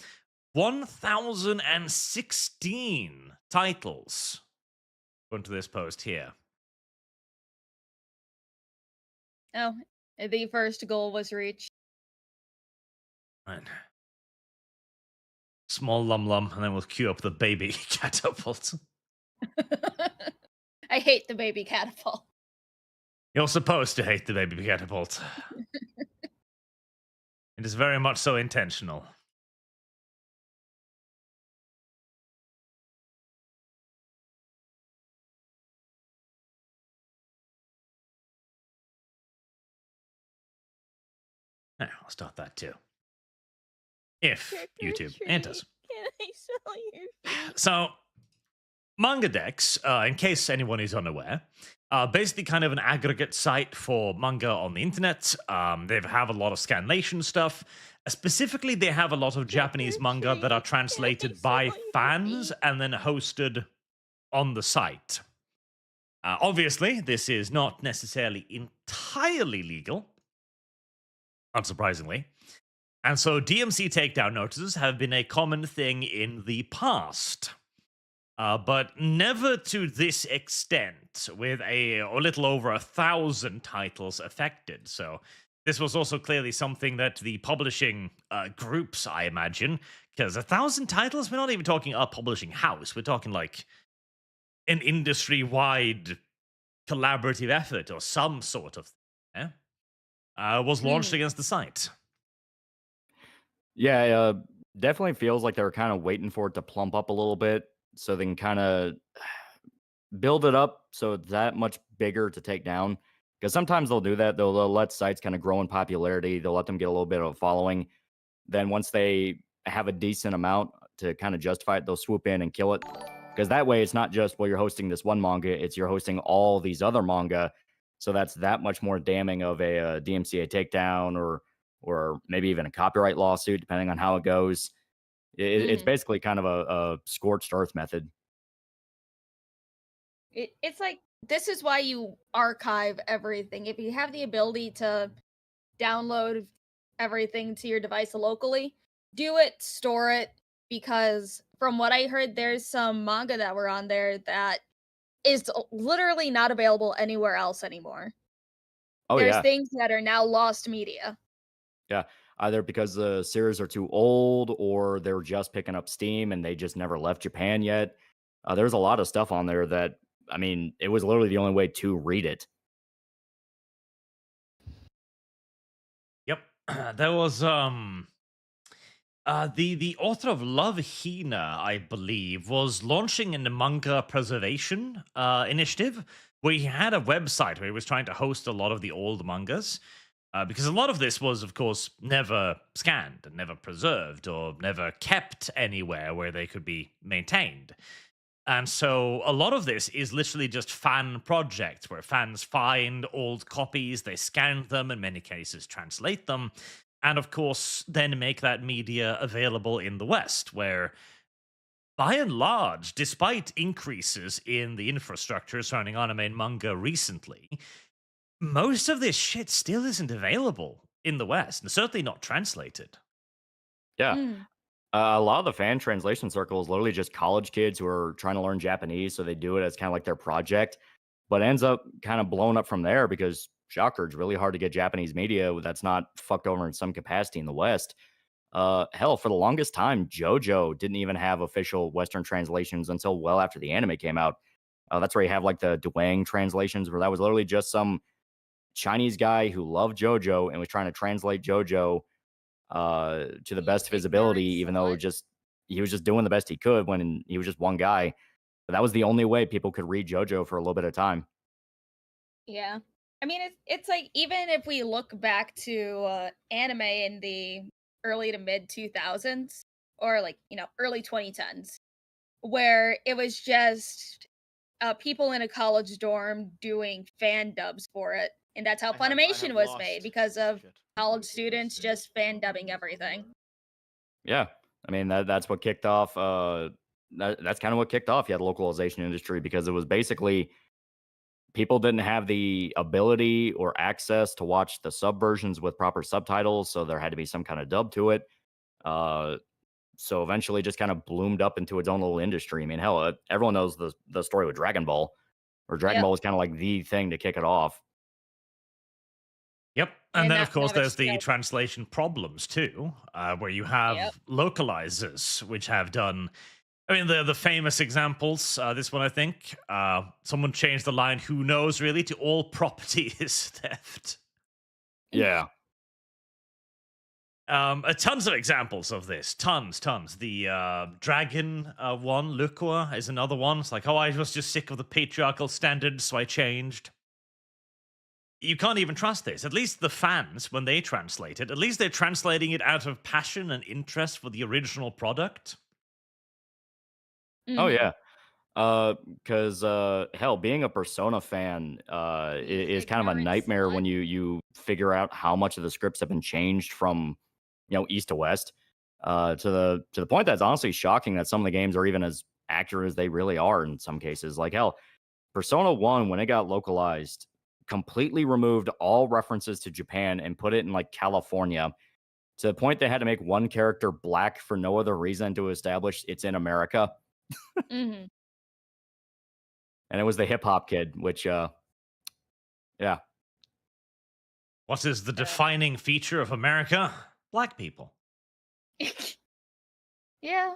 [SPEAKER 1] 1,016 titles. Going to this post here.
[SPEAKER 2] Oh, the first goal was reached.
[SPEAKER 1] Right. Small lum, and then we'll queue up the baby catapult.
[SPEAKER 2] I hate the baby catapult.
[SPEAKER 1] You're supposed to hate the baby catapult. It is very much so intentional. I'll start that too. If
[SPEAKER 2] Trick or
[SPEAKER 1] YouTube
[SPEAKER 2] treat.
[SPEAKER 1] enters.
[SPEAKER 2] Can I smell your feet?
[SPEAKER 1] So, Manga Dex, in case anyone is unaware, basically kind of an aggregate site for manga on the internet. They have a lot of scanlation stuff. Specifically, they have a lot of Japanese manga that are translated by fans and then hosted on the site. Obviously, this is not necessarily entirely legal, unsurprisingly. And so DMC takedown notices have been a common thing in the past. But never to this extent, with a little over 1,000 titles affected. So this was also clearly something that the publishing groups, I imagine, because 1,000 titles, we're not even talking a publishing house. We're talking like an industry-wide collaborative effort or some sort of thing, was launched against the site.
[SPEAKER 3] Yeah, definitely feels like they were kind of waiting for it to plump up a little bit so they can kind of build it up so it's that much bigger to take down. Because sometimes they'll do that. They'll let sites kind of grow in popularity. They'll let them get a little bit of a following. Then once they have a decent amount to kind of justify it, they'll swoop in and kill it. Because that way it's not just, well, you're hosting this one manga. It's you're hosting all these other manga. So that's that much more damning of a DMCA takedown or maybe even a copyright lawsuit, depending on how it goes. It's basically kind of a scorched earth method.
[SPEAKER 2] It's like, this is why you archive everything. If you have the ability to download everything to your device locally, do it, store it, because from what I heard, there's some manga that were on there that is literally not available anywhere else anymore.
[SPEAKER 3] Oh,
[SPEAKER 2] There's
[SPEAKER 3] yeah.
[SPEAKER 2] things that are now lost media.
[SPEAKER 3] Yeah. either because the series are too old or they're just picking up steam and they just never left Japan yet. There's a lot of stuff on there that, I mean, it was literally the only way to read it.
[SPEAKER 1] Yep. There was the author of Love Hina, I believe, was launching a manga preservation initiative where he had a website where he was trying to host a lot of the old mangas. Because a lot of this was, of course, never scanned and never preserved or never kept anywhere where they could be maintained. And so a lot of this is literally just fan projects where fans find old copies, they scan them, in many cases translate them, and of course then make that media available in the West, where by and large, despite increases in the infrastructure surrounding anime and manga recently, most of this shit still isn't available in the West, and certainly not translated.
[SPEAKER 3] Yeah.
[SPEAKER 2] Mm.
[SPEAKER 3] A lot of the fan translation circle is literally just college kids who are trying to learn Japanese, so they do it as kind of like their project, but ends up kind of blowing up from there because, shocker, it's really hard to get Japanese media that's not fucked over in some capacity in the West. Hell, for the longest time, JoJo didn't even have official Western translations until well after the anime came out. That's where you have like the Dwang translations, where that was literally just some Chinese guy who loved JoJo and was trying to translate JoJo to the best of his ability, even though he was just doing the best he could when he was just one guy. But that was the only way people could read JoJo for a little bit of time.
[SPEAKER 2] Yeah. I mean, it's like, even if we look back to anime in the early to mid 2000s, or like, early 2010s, where it was just people in a college dorm doing fan dubs for it. And that's how Funimation was made, because of college students just fan dubbing everything.
[SPEAKER 3] Yeah. I mean, that's what kicked off. That's kind of what kicked off the localization industry, because it was basically people didn't have the ability or access to watch the sub versions with proper subtitles. So there had to be some kind of dub to it. So eventually just kind of bloomed up into its own little industry. I mean, hell, everyone knows the story with Dragon Ball, where Dragon Ball was kind of like the thing to kick it off.
[SPEAKER 1] Yep. And then,
[SPEAKER 2] that
[SPEAKER 1] of course,
[SPEAKER 2] never
[SPEAKER 1] there's the
[SPEAKER 2] stopped.
[SPEAKER 1] translation problems, too, where you have localizers, which have done. I mean, the famous examples, this one, I think, someone changed the line, "Who knows, really?" to "All property is theft."
[SPEAKER 3] Yeah.
[SPEAKER 1] Tons of examples of this. Tons. The dragon one, Lukua, is another one. It's like, oh, I was just sick of the patriarchal standards, so I changed. You can't even trust this. At least the fans, when they translate it, at least they're translating it out of passion and interest for the original product.
[SPEAKER 3] Oh, yeah. Because hell, being a Persona fan is kind of a nightmare when you figure out how much of the scripts have been changed from east to west. To the point that's honestly shocking that some of the games are even as accurate as they really are in some cases. Like hell, Persona 1, when it got localized, completely removed all references to Japan and put it in like California, to the point they had to make one character black for no other reason to establish it's in America.
[SPEAKER 2] Mm-hmm.
[SPEAKER 3] And it was the hip hop kid, which yeah.
[SPEAKER 1] What is the defining feature of America? Black people.
[SPEAKER 2] Yeah.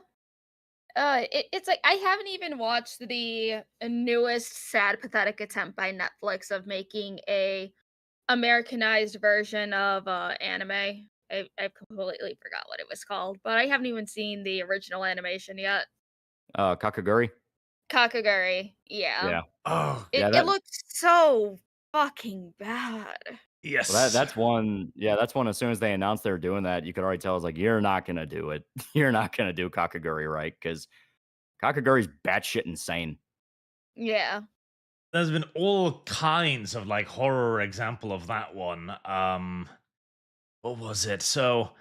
[SPEAKER 2] It's like, I haven't even watched the newest sad, pathetic attempt by Netflix of making a Americanized version of anime. I've completely forgot what it was called, but I haven't even seen the original animation yet.
[SPEAKER 3] Kakaguri.
[SPEAKER 2] Kakaguri, yeah.
[SPEAKER 3] Yeah.
[SPEAKER 1] Oh,
[SPEAKER 2] It looks so fucking bad.
[SPEAKER 1] yes.
[SPEAKER 3] Well, that's one. Yeah, that's one. As soon as they announced they were doing that, you could already tell. I was like, you're not gonna do it. You're not gonna do Kakaguri right, because Kakaguri's batshit insane.
[SPEAKER 2] Yeah.
[SPEAKER 1] There's been all kinds of like horror example of that one. What was it? So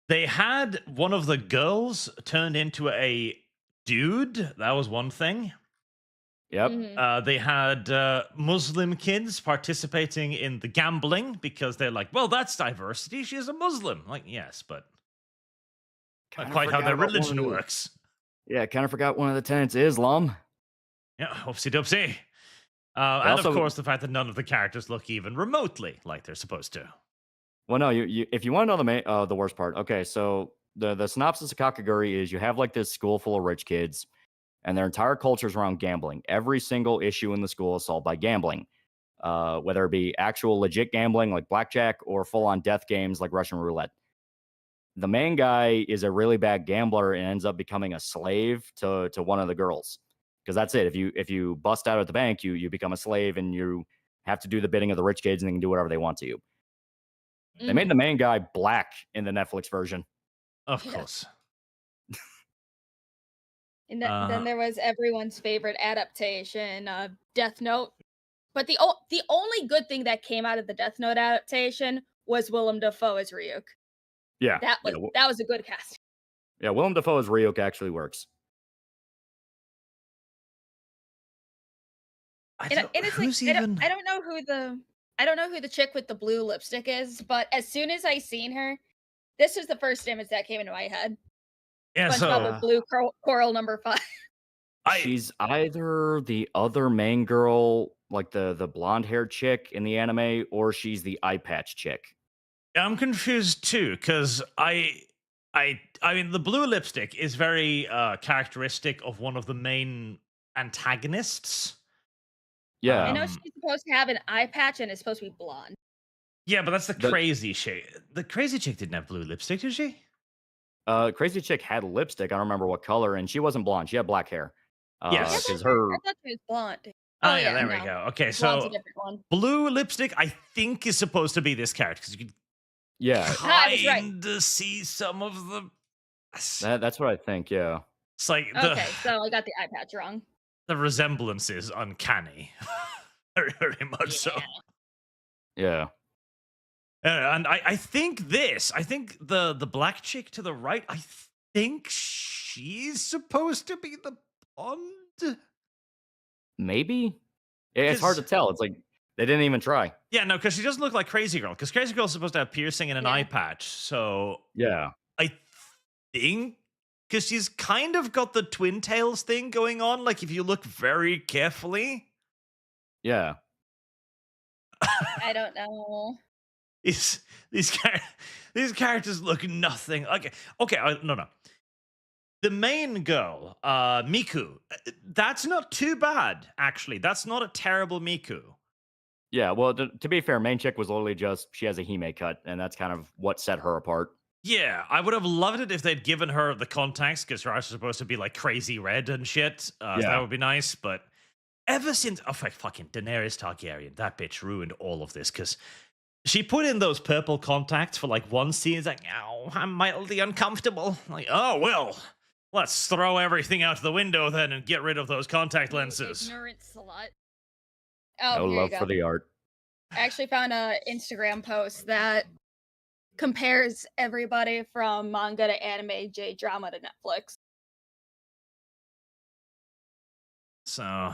[SPEAKER 1] they had one of the girls turned into a dude. That was one thing.
[SPEAKER 3] Yep.
[SPEAKER 2] Mhm.
[SPEAKER 1] They had Muslim kids participating in the gambling because they're like, well, that's diversity. She's a Muslim. Like, yes, but not
[SPEAKER 3] Kinda
[SPEAKER 1] quite how
[SPEAKER 3] forgot
[SPEAKER 1] their
[SPEAKER 3] about one
[SPEAKER 1] religion
[SPEAKER 3] of the-
[SPEAKER 1] works.
[SPEAKER 3] Yeah, kind of forgot one of the tenets Islam.
[SPEAKER 1] Yeah, hoopsie doopsie. And
[SPEAKER 3] also-
[SPEAKER 1] of course, the fact that none of the characters look even remotely like they're supposed to.
[SPEAKER 3] Well, no, you if you want to know the worst part, okay, so the synopsis of Kakaguri is you have like this school full of rich kids, and their entire culture is around gambling. Every single issue in the school is solved by gambling, whether it be actual legit gambling like blackjack or full on death games like Russian roulette. The main guy is a really bad gambler and ends up becoming a slave to one of the girls, because that's it. If you bust out at the bank, you become a slave and you have to do the bidding of the rich kids and they can do whatever they want to you. They made the main guy black in the Netflix version.
[SPEAKER 1] Of
[SPEAKER 2] Yes.
[SPEAKER 1] course.
[SPEAKER 2] And then there was everyone's favorite adaptation, Death Note. But the only good thing that came out of the Death Note adaptation was Willem Dafoe as Ryuk.
[SPEAKER 3] Yeah,
[SPEAKER 2] That was a good cast.
[SPEAKER 3] yeah. Willem Dafoe as Ryuk actually works.
[SPEAKER 2] And it's
[SPEAKER 1] who's
[SPEAKER 2] like
[SPEAKER 1] even?
[SPEAKER 2] I don't know who the chick with the blue lipstick is, but as soon as I seen her, this was the first image that came into my head.
[SPEAKER 1] Yeah,
[SPEAKER 2] SpongeBob
[SPEAKER 1] so
[SPEAKER 2] with blue coral number 5.
[SPEAKER 3] She's either the other main girl, like the blonde haired chick in the anime, or she's the eye patch chick.
[SPEAKER 1] I'm confused too, because I mean the blue lipstick is very characteristic of one of the main antagonists.
[SPEAKER 3] Yeah,
[SPEAKER 2] I know she's supposed to have an eye patch and is supposed to be blonde.
[SPEAKER 1] Yeah, but that's the crazy chick. The crazy chick didn't have blue lipstick, did she?
[SPEAKER 3] crazy chick had lipstick. I don't remember what color, and she wasn't blonde. She had black hair.
[SPEAKER 1] Yes.
[SPEAKER 3] because
[SPEAKER 2] I thought she was blonde.
[SPEAKER 1] Oh yeah, there we go. Okay,
[SPEAKER 2] Blonde's
[SPEAKER 1] so
[SPEAKER 2] a different one.
[SPEAKER 1] blue lipstick, I think, is supposed to be this character because you can
[SPEAKER 3] yeah,
[SPEAKER 2] I was right.
[SPEAKER 1] kind of see some of the.
[SPEAKER 3] that's what I think. Yeah,
[SPEAKER 1] It's like
[SPEAKER 2] Okay, so I got the eye patch wrong.
[SPEAKER 1] the resemblance is uncanny, very, very much so.
[SPEAKER 3] yeah.
[SPEAKER 1] And I think the black chick to the right, I think she's supposed to be the blonde.
[SPEAKER 3] Maybe. It's hard to tell. It's like they didn't even try.
[SPEAKER 1] Yeah, no, because she doesn't look like Crazy Girl. Because Crazy Girl's supposed to have piercing and an
[SPEAKER 2] Yeah.
[SPEAKER 1] eye patch. So
[SPEAKER 3] Yeah,
[SPEAKER 1] I think because she's kind of got the twin tails thing going on. Like if you look very carefully,
[SPEAKER 3] yeah.
[SPEAKER 2] I don't know.
[SPEAKER 1] these characters look nothing like. Okay, no. The main girl, Miku, that's not too bad, actually. That's not a terrible Miku.
[SPEAKER 3] Yeah, well, to be fair, main chick was literally just she has a Hime cut, and that's kind of what set her apart.
[SPEAKER 1] Yeah, I would have loved it if they'd given her the contacts, because her eyes are supposed to be like crazy red and shit. So that would be nice, but ever since... Oh, fucking Daenerys Targaryen, that bitch ruined all of this, because she put in those purple contacts for like one scene. It's like, oh, I'm mildly uncomfortable. Like, oh, well... Let's throw everything out the window then and get rid of those contact lenses.
[SPEAKER 2] Ignorant slut. Oh,
[SPEAKER 3] No
[SPEAKER 2] here
[SPEAKER 3] love
[SPEAKER 2] you
[SPEAKER 3] for
[SPEAKER 2] go.
[SPEAKER 3] the art.
[SPEAKER 2] I actually found an Instagram post that compares everybody from manga to anime, J-drama to Netflix.
[SPEAKER 1] So,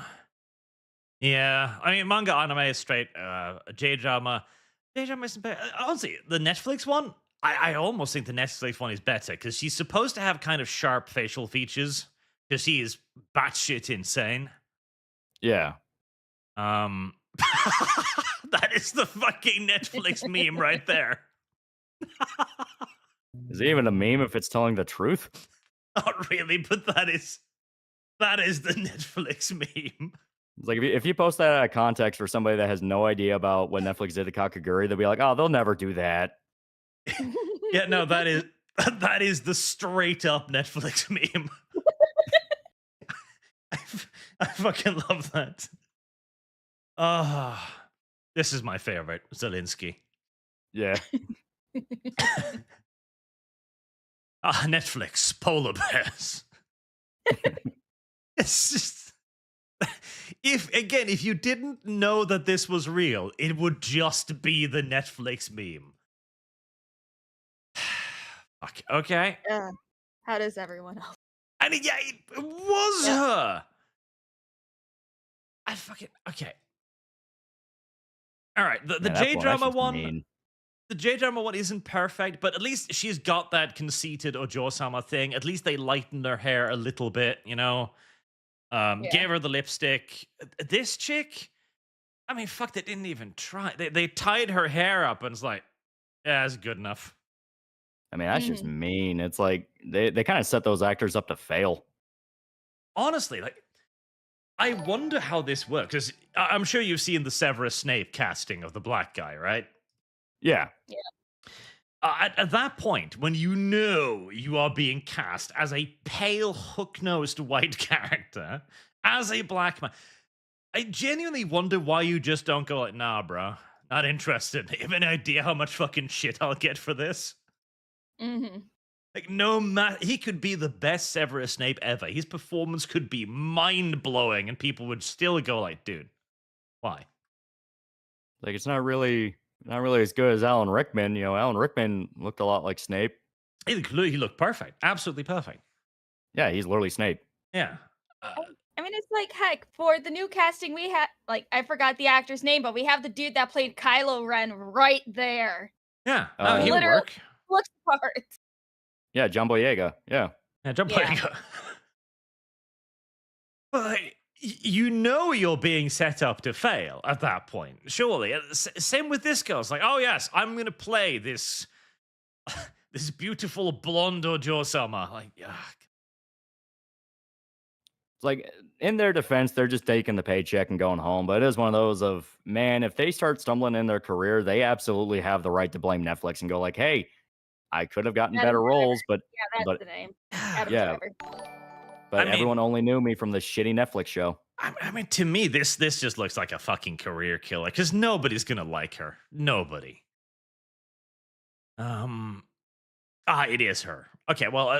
[SPEAKER 1] yeah. I mean, manga anime is straight. J-drama. J-drama isn't bad. Honestly, the Netflix one, I almost think the Netflix one is better because she's supposed to have kind of sharp facial features because she is batshit insane.
[SPEAKER 3] Yeah.
[SPEAKER 1] That is the fucking Netflix meme right there.
[SPEAKER 3] Is it even a meme if it's telling the truth?
[SPEAKER 1] Not really, but that is the Netflix meme.
[SPEAKER 3] It's like if you post that out of context for somebody that has no idea about what Netflix did to Kakaguri, they'll be like, "Oh, they'll never do that."
[SPEAKER 1] Yeah, no, that is the straight up Netflix meme. I fucking love that. This is my favorite, Zelensky.
[SPEAKER 3] Yeah.
[SPEAKER 1] Netflix, polar bears. It's just if you didn't know that this was real, it would just be the Netflix meme. Okay.
[SPEAKER 2] How does everyone else?
[SPEAKER 1] And it was her. I fucking okay. All right, the J drama one.
[SPEAKER 3] Mean.
[SPEAKER 1] The J drama one isn't perfect, but at least she's got that conceited Ojo-sama thing. At least they lightened her hair a little bit, you know. Gave her the lipstick. This chick, I mean, fuck, they didn't even try. They tied her hair up and it's like, Yeah, that's good enough.
[SPEAKER 3] I mean, that's just mean. It's like they kind of set those actors up to fail.
[SPEAKER 1] Honestly, like, I wonder how this works. 'Cause I'm sure you've seen the Severus Snape casting of the black guy, right?
[SPEAKER 3] Yeah.
[SPEAKER 1] At that point, when you know you are being cast as a pale, hook-nosed white character, as a black man, I genuinely wonder why you just don't go like, nah, bro, not interested. You have any idea how much fucking shit I'll get for this?
[SPEAKER 2] Mm-hmm.
[SPEAKER 1] Like, no matter, he could be the best Severus Snape ever. His performance could be mind-blowing, and people would still go like, dude, why?
[SPEAKER 3] Like it's not really as good as Alan Rickman. You know, Alan Rickman looked a lot like Snape.
[SPEAKER 1] He looked perfect. Absolutely perfect.
[SPEAKER 3] Yeah, he's literally Snape.
[SPEAKER 1] Yeah.
[SPEAKER 2] I mean, it's like, heck, for the new casting, we had, like, I forgot the actor's name, but we have the dude that played Kylo Ren right there.
[SPEAKER 1] Yeah. No, he would
[SPEAKER 2] Literally.
[SPEAKER 1] work.
[SPEAKER 2] Looks the part.
[SPEAKER 3] Yeah, John Boyega. Yeah.
[SPEAKER 1] Yeah, jump
[SPEAKER 2] Yeah.
[SPEAKER 1] like But you know you're being set up to fail at that point. Surely. Same with this girl. It's like, oh yes, I'm going to play this this beautiful blonde Ojo Summer. Like, ugh.
[SPEAKER 3] It's like in their defense, they're just taking the paycheck and going home. But it is one of those of, man, if they start stumbling in their career, they absolutely have the right to blame Netflix and go like, hey, I could have gotten
[SPEAKER 2] Adam
[SPEAKER 3] better
[SPEAKER 2] Driver.
[SPEAKER 3] roles, but
[SPEAKER 2] Yeah, that's
[SPEAKER 3] but
[SPEAKER 2] the name. Adam
[SPEAKER 3] yeah.
[SPEAKER 2] Driver.
[SPEAKER 3] but
[SPEAKER 1] I
[SPEAKER 3] everyone only knew me from the shitty Netflix show.
[SPEAKER 1] I mean, to me, this just looks like a fucking career killer because nobody's gonna like her. Nobody. It is her. Okay, well,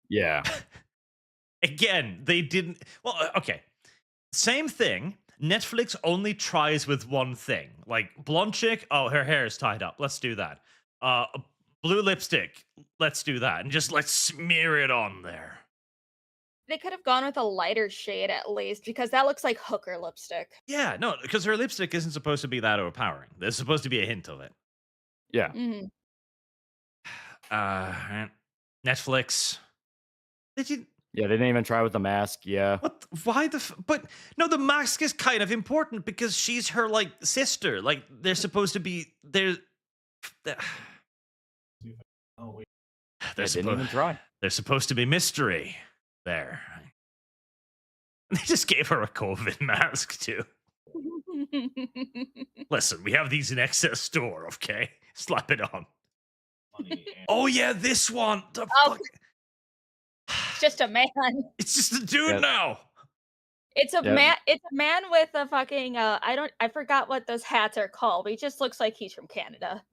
[SPEAKER 3] Yeah.
[SPEAKER 1] again, they didn't. Well, okay, same thing. Netflix only tries with one thing. Like blonde chick, oh, her hair is tied up. Let's do that. Blue lipstick. Let's do that, and just let's smear it on there.
[SPEAKER 2] They could have gone with a lighter shade at least, because that looks like hooker lipstick.
[SPEAKER 1] Yeah, no, because her lipstick isn't supposed to be that overpowering. There's supposed to be a hint of it.
[SPEAKER 3] Yeah.
[SPEAKER 2] Mm-hmm.
[SPEAKER 1] Netflix. Did you?
[SPEAKER 3] Yeah, they didn't even try with the mask. Yeah.
[SPEAKER 1] What? Why the? But no, the mask is kind of important because she's her like sister. Like they're supposed to be. They're
[SPEAKER 3] They didn't even try.
[SPEAKER 1] They're supposed to be mystery there. They just gave her a COVID mask too. Listen, we have these in excess store. Okay, slap it on. Oh yeah, this one. The fuck.
[SPEAKER 2] It's just a man.
[SPEAKER 1] It's just a dude
[SPEAKER 3] Yeah.
[SPEAKER 1] now.
[SPEAKER 2] It's a
[SPEAKER 3] Yep.
[SPEAKER 2] man. It's a man with a fucking. I forgot what those hats are called, but he just looks like he's from Canada.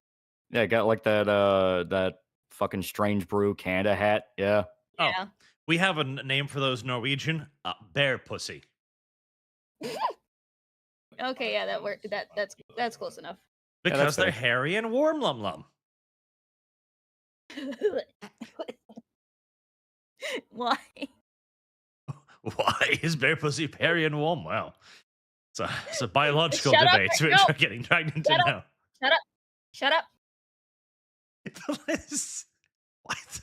[SPEAKER 3] Yeah, got like that fucking strange brew Canada hat. Yeah.
[SPEAKER 1] Oh,
[SPEAKER 2] Yeah.
[SPEAKER 1] we have a name for those Norwegian. Bear pussy.
[SPEAKER 2] Okay, yeah, that's close enough.
[SPEAKER 3] that's
[SPEAKER 1] Because they're
[SPEAKER 3] fair.
[SPEAKER 1] hairy and warm, lum lum.
[SPEAKER 2] Why?
[SPEAKER 1] Why is bear pussy hairy and warm? Well, it's a biological
[SPEAKER 2] Shut up,
[SPEAKER 1] debate which
[SPEAKER 2] no.
[SPEAKER 1] we're getting dragged into
[SPEAKER 2] Shut
[SPEAKER 1] now.
[SPEAKER 2] Shut up.
[SPEAKER 1] What?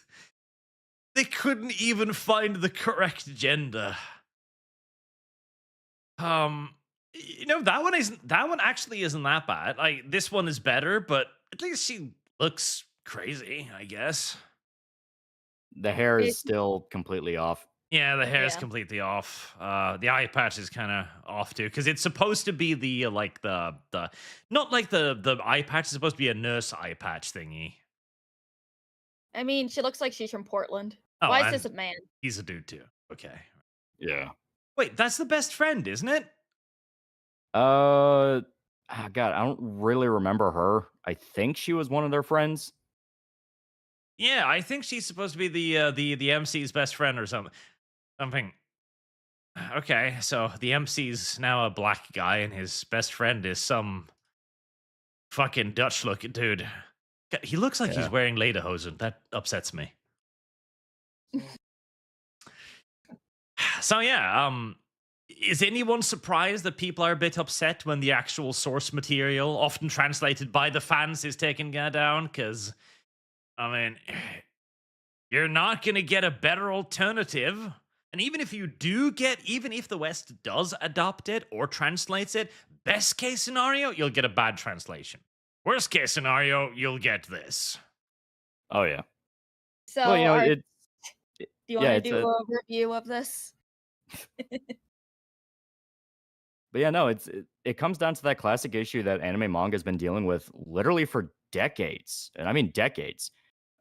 [SPEAKER 1] They couldn't even find the correct gender. That one actually isn't that bad. Like this one is better, but at least she looks crazy, I guess.
[SPEAKER 3] The hair is
[SPEAKER 2] It's-
[SPEAKER 3] still completely off.
[SPEAKER 1] Yeah, the hair is
[SPEAKER 2] Yeah.
[SPEAKER 1] completely off. The eye patch is kind of off too, because it's supposed to be the not like the eye patch is supposed to be a nurse eye patch thingy.
[SPEAKER 2] I mean, she looks like she's from Portland.
[SPEAKER 1] Oh,
[SPEAKER 2] Why is
[SPEAKER 1] and
[SPEAKER 2] this a man?
[SPEAKER 1] he's a dude too. Okay.
[SPEAKER 3] Yeah.
[SPEAKER 1] Wait, that's the best friend, isn't it?
[SPEAKER 3] God, I don't really remember her. I think she was one of their friends.
[SPEAKER 1] Yeah, I think she's supposed to be the MC's best friend or something. Okay, so the MC's now a black guy, and his best friend is some fucking Dutch looking dude. He looks like he's
[SPEAKER 3] Yeah.
[SPEAKER 1] wearing lederhosen. That upsets me. So yeah, is anyone surprised that people are a bit upset when the actual source material, often translated by the fans, is taken down? Because, I mean, you're not going to get a better alternative. And even if the West does adopt it or translates it, best case scenario, you'll get a bad translation. Worst case scenario, you'll get this.
[SPEAKER 3] Oh yeah.
[SPEAKER 2] So,
[SPEAKER 3] Well,
[SPEAKER 2] do you want
[SPEAKER 3] yeah,
[SPEAKER 2] to
[SPEAKER 3] it's
[SPEAKER 2] do
[SPEAKER 3] a
[SPEAKER 2] a review of this?
[SPEAKER 3] but yeah, no, it comes down to that classic issue that anime manga has been dealing with literally for decades, and I mean decades.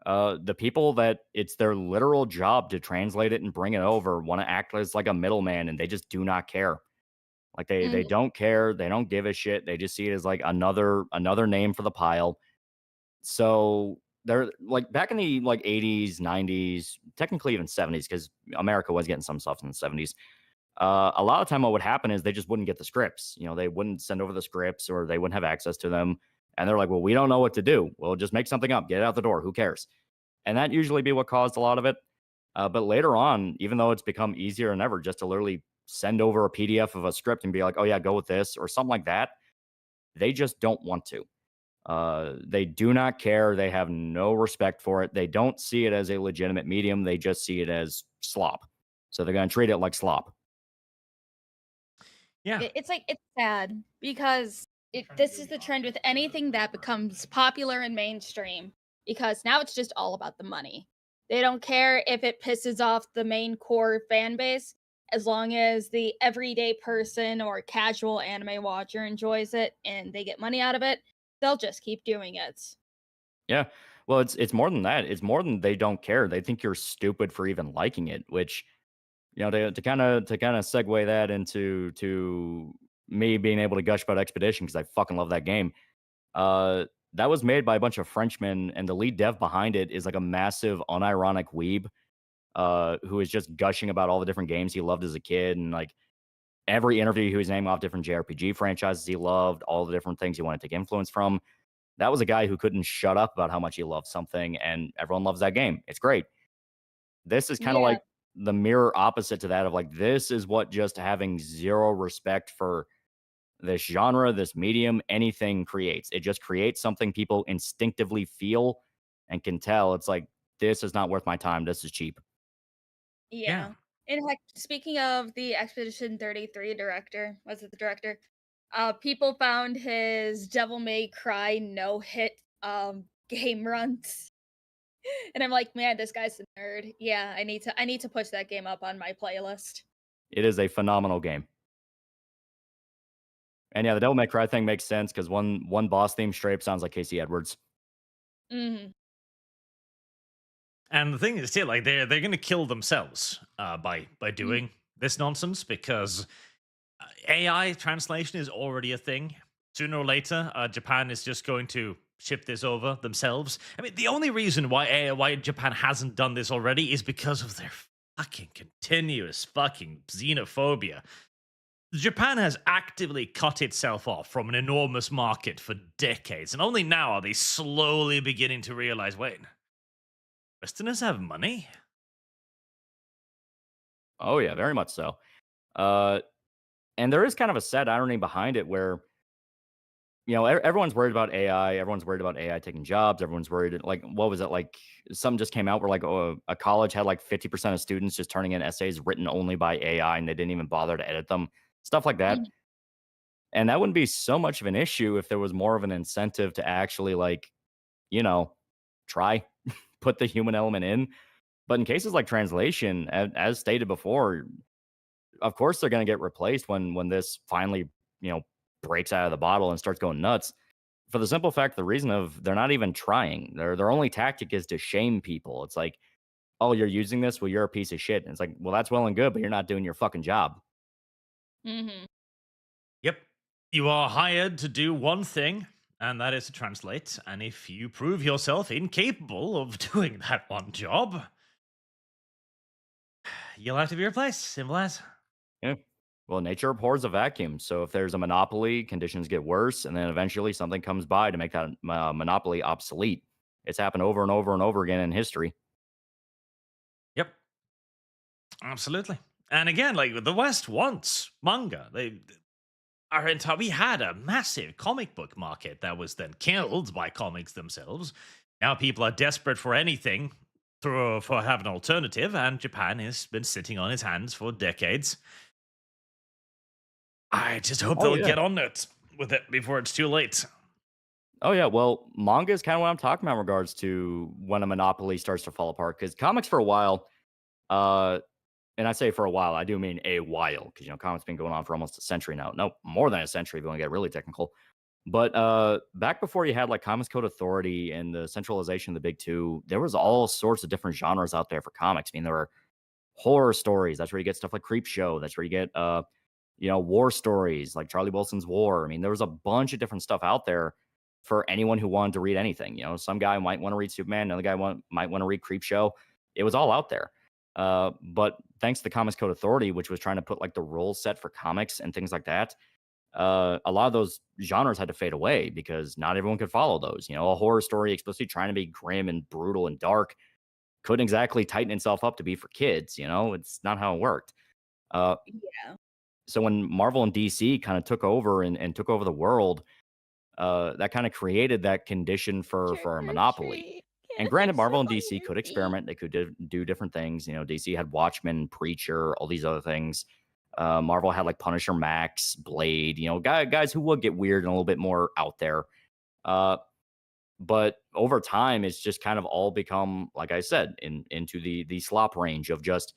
[SPEAKER 3] The people that it's their literal job to translate it and bring it over want to act as like a middleman, and they just do not care. Like they
[SPEAKER 2] Mhm.
[SPEAKER 3] don't care, they don't give a shit. They just see it as like another name for the pile. So they're like back in the like 80s, 90s, technically even 70s, because America was getting some stuff in the 70s. A lot of time what would happen is they just wouldn't get the scripts. They wouldn't send over the scripts or they wouldn't have access to them. And they're like, well, we don't know what to do. Well, just make something up, get it out the door. Who cares? And that usually be what caused a lot of it. But later on, even though it's become easier than ever just to literally send over a PDF of a script and be like, oh, yeah, go with this or something like that, they just don't want to. They do not care. They have no respect for it. They don't see it as a legitimate medium. They just see it as slop. So they're going to treat it like slop.
[SPEAKER 1] Yeah.
[SPEAKER 2] It's like it's sad because this is the trend with anything that becomes popular and mainstream because now it's just all about the money. They don't care if it pisses off the main core fan base as long as the everyday person or casual anime watcher enjoys it and they get money out of it, they'll just keep doing it.
[SPEAKER 3] Yeah. Well, it's more than that. It's more than they don't care. They think you're stupid for even liking it, which to kind of segue that into to me being able to gush about Expedition because I fucking love that game. That was made by a bunch of Frenchmen, and the lead dev behind it is like a massive unironic weeb, who is just gushing about all the different games he loved as a kid, and like every interview he was naming off different JRPG franchises he loved, all the different things he wanted to take influence from. That was a guy who couldn't shut up about how much he loved something, and everyone loves that game. It's great. This is kind of
[SPEAKER 2] Yeah.
[SPEAKER 3] like the mirror opposite to that of like, this is what just having zero respect for this genre, this medium, anything creates. It just creates something people instinctively feel and can tell. It's like, this is not worth my time. This is cheap.
[SPEAKER 2] Yeah. In fact, speaking of the Expedition 33 director, was it the director? People found his Devil May Cry no hit game runs. And I'm like, man, this guy's a nerd. Yeah, I need to push that game up on my playlist.
[SPEAKER 3] It is a phenomenal game. And yeah, the Devil May Cry thing makes sense because one boss theme straight up sounds like Casey Edwards.
[SPEAKER 2] Hmm.
[SPEAKER 1] And the thing is, too, like they're going to kill themselves by doing this nonsense because AI translation is already a thing. Sooner or later, Japan is just going to ship this over themselves. I mean, the only reason why Japan hasn't done this already is because of their fucking continuous fucking xenophobia. Japan has actively cut itself off from an enormous market for decades, and only now are they slowly beginning to realize, wait, Westerners have money?
[SPEAKER 3] Oh yeah, very much so. And there is kind of a sad irony behind it where everyone's worried about AI. Everyone's worried about AI taking jobs. Everyone's worried. Like, what was it? Like, something just came out where, like, a college had like 50% of students just turning in essays written only by AI, and they didn't even bother to edit them. Stuff like that. And that wouldn't be so much of an issue if there was more of an incentive to actually, like, try put the human element in. But in cases like translation, as stated before, of course they're going to get replaced when this finally, breaks out of the bottle and starts going nuts. For the simple fact, the reason of they're not even trying. Their only tactic is to shame people. It's like, oh, you're using this? Well, you're a piece of shit. And it's like, well, that's well and good, but you're not doing your fucking job.
[SPEAKER 2] Hmm.
[SPEAKER 1] Yep. You are hired to do one thing, and that is to translate. And if you prove yourself incapable of doing that one job, you'll have to be replaced. Simple as.
[SPEAKER 3] Yeah. Well, nature abhors a vacuum. So if there's a monopoly, conditions get worse, and then eventually something comes by to make that monopoly obsolete. It's happened over and over and over again in history.
[SPEAKER 1] Yep. Absolutely. And again, like the West wants manga. We had a massive comic book market that was then killed by comics themselves. Now people are desperate for anything for have an alternative, and Japan has been sitting on its hands for decades. I just hope they'll get on it with it before it's too late.
[SPEAKER 3] Oh yeah, well, manga is kind of what I'm talking about in regards to when a monopoly starts to fall apart. Because comics for a while, uh, and I say for a while, I do mean a while, because comics been going on for almost a century now. No, more than a century if you want to get really technical. But back before you had like Comics Code Authority and the centralization of the big two, there was all sorts of different genres out there for comics. I mean, there were horror stories. That's where you get stuff like Creep Show. That's where you get war stories like Charlie Wilson's War. I mean, there was a bunch of different stuff out there for anyone who wanted to read anything. Some guy might want to read Superman, another guy might want to read Creep Show. It was all out there. But thanks to the Comics Code Authority, which was trying to put like the rules set for comics and things like that, a lot of those genres had to fade away because not everyone could follow those. A horror story explicitly trying to be grim and brutal and dark couldn't exactly tighten itself up to be for kids. It's not how it worked. Uh,
[SPEAKER 2] Yeah.
[SPEAKER 3] so when Marvel and DC kind of took over and took over the world, that kind of created that condition for a monopoly. And granted, Marvel and DC could experiment; they could do different things. DC had Watchmen, Preacher, all these other things. Marvel had like Punisher, Max, Blade. Guys who would get weird and a little bit more out there. But over time, it's just kind of all become, like I said, into the slop range of just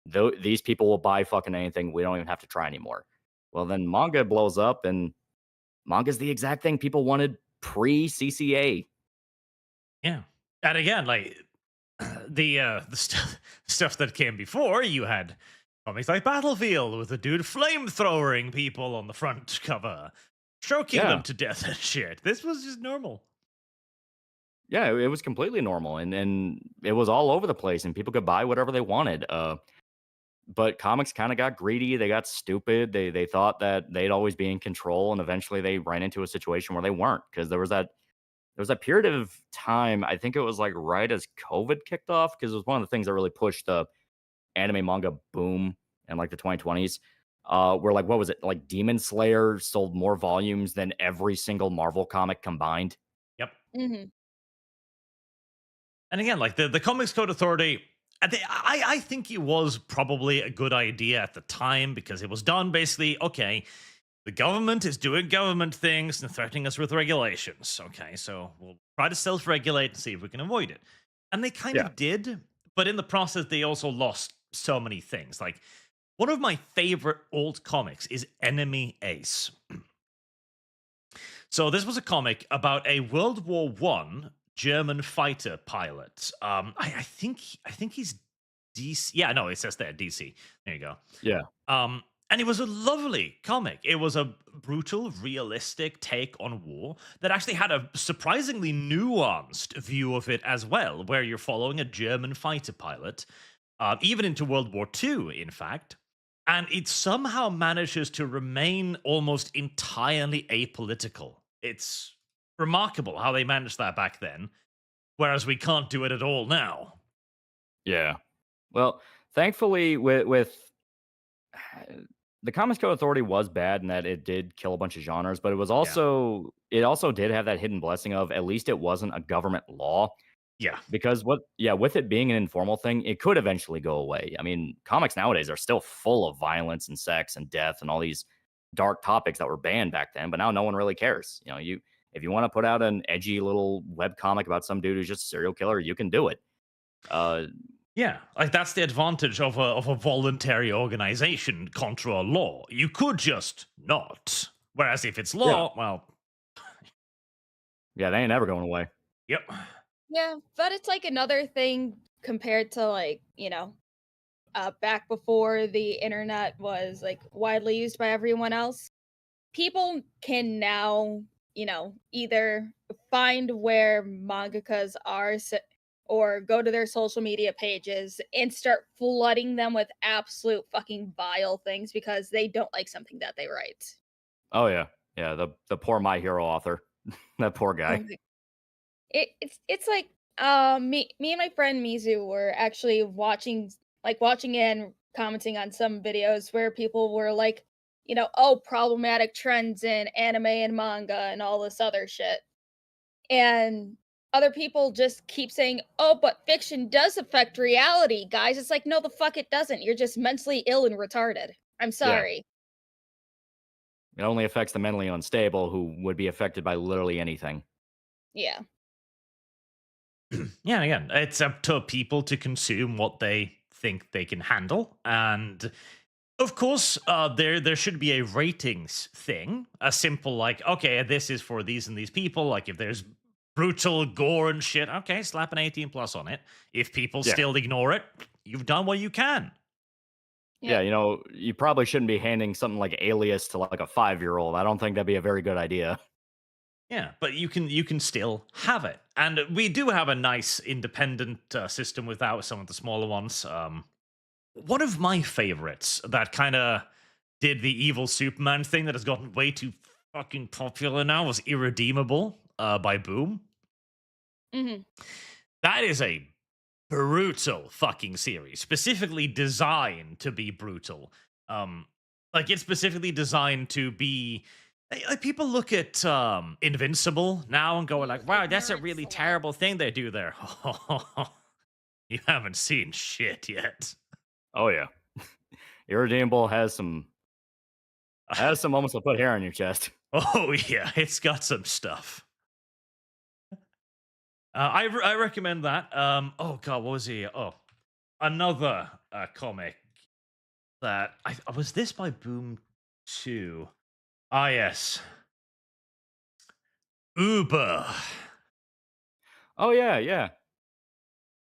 [SPEAKER 3] these people will buy fucking anything. We don't even have to try anymore. Well, then manga blows up, and manga's the exact thing people wanted pre CCA.
[SPEAKER 1] Yeah. And again, like the stuff that came before, you had comics like Battlefield with a dude flamethrowing people on the front cover, choking
[SPEAKER 3] Yeah.
[SPEAKER 1] them to death and shit. This was just normal.
[SPEAKER 3] Yeah, it was completely normal, and it was all over the place, and people could buy whatever they wanted. But comics kind of got greedy. They got stupid. They thought that they'd always be in control, and eventually they ran into a situation where they weren't, because there was that period of time. I think it was like right as COVID kicked off, because it was one of the things that really pushed the anime manga boom in like the 2020s. Where like what was it, like Demon Slayer sold more volumes than every single Marvel comic combined.
[SPEAKER 1] Yep.
[SPEAKER 2] Mm-hmm.
[SPEAKER 1] And again, like the Comics Code Authority, I think it was probably a good idea at the time because it was done basically, okay, the government is doing government things and threatening us with regulations. Okay, so we'll try to self regulate and see if we can avoid it. And they kind
[SPEAKER 3] Yeah.
[SPEAKER 1] of did, but in the process, they also lost so many things. Like, one of my favorite old comics is Enemy Ace. So this was a comic about a World War One German fighter pilot. I think he's DC. Yeah, no, it says there DC. There you go.
[SPEAKER 3] Yeah.
[SPEAKER 1] And it was a lovely comic. It was a brutal, realistic take on war that actually had a surprisingly nuanced view of it as well, where you're following a German fighter pilot, even into World War II, in fact. And it somehow manages to remain almost entirely apolitical. It's remarkable how they managed that back then, whereas we can't do it at all now.
[SPEAKER 3] Yeah. Well, thankfully, with the Comics Code Authority was bad in that it did kill a bunch of genres, but it also did have that hidden blessing of at least it wasn't a government law.
[SPEAKER 1] Yeah.
[SPEAKER 3] Because with it being an informal thing, it could eventually go away. I mean, comics nowadays are still full of violence and sex and death and all these dark topics that were banned back then, but now no one really cares. If you want to put out an edgy little web comic about some dude who's just a serial killer, you can do it.
[SPEAKER 1] Yeah, like that's the advantage of a voluntary organization contra a law. You could just not. Whereas if it's law, well,
[SPEAKER 3] yeah, they ain't ever going away.
[SPEAKER 1] Yep.
[SPEAKER 2] Yeah, but it's like another thing compared to like, back before the internet was like widely used by everyone else. People can now, either find where mangakas are or go to their social media pages and start flooding them with absolute fucking vile things because they don't like something that they write.
[SPEAKER 3] Oh yeah. Yeah, the poor My Hero author. That poor guy.
[SPEAKER 2] It's like me and my friend Mizu were actually watching and commenting on some videos where people were like, problematic trends in anime and manga and all this other shit. And other people just keep saying, "Oh, but fiction does affect reality, guys." It's like, no, the fuck it doesn't. You're just mentally ill and retarded. I'm sorry.
[SPEAKER 3] It only affects the mentally unstable who would be affected by literally anything.
[SPEAKER 2] Yeah.
[SPEAKER 1] Yeah, again, it's up to people to consume what they think they can handle, and of course, there should be a ratings thing, a simple like, okay, this is for these and these people. Like, if there's brutal gore and shit, okay, slap an 18 plus on it. If people
[SPEAKER 3] Yeah.
[SPEAKER 1] still ignore it, you've done what you can.
[SPEAKER 3] Yeah,
[SPEAKER 2] Yep.
[SPEAKER 3] you probably shouldn't be handing something like Alias to like a 5-year-old. I don't think that'd be a very good idea.
[SPEAKER 1] Yeah, but you can still have it, and we do have a nice independent system without some of the smaller ones. One of my favorites that kind of did the evil Superman thing that has gotten way too fucking popular now was Irredeemable by Boom.
[SPEAKER 2] Hmm.
[SPEAKER 1] That is a brutal fucking series, specifically designed to be brutal. Like it's specifically designed to be like people look at Invincible now and go like, wow, that's a
[SPEAKER 2] Ignorant
[SPEAKER 1] really
[SPEAKER 2] select.
[SPEAKER 1] terrible thing they do there. You haven't seen shit yet.
[SPEAKER 3] Oh yeah. Irredeemable has some moments that put hair on your chest.
[SPEAKER 1] Oh yeah, it's got some stuff. I recommend that. Oh god, what was he? Oh, another comic that I was this by Boom 2. Ah yes, Uber.
[SPEAKER 3] Oh yeah, yeah.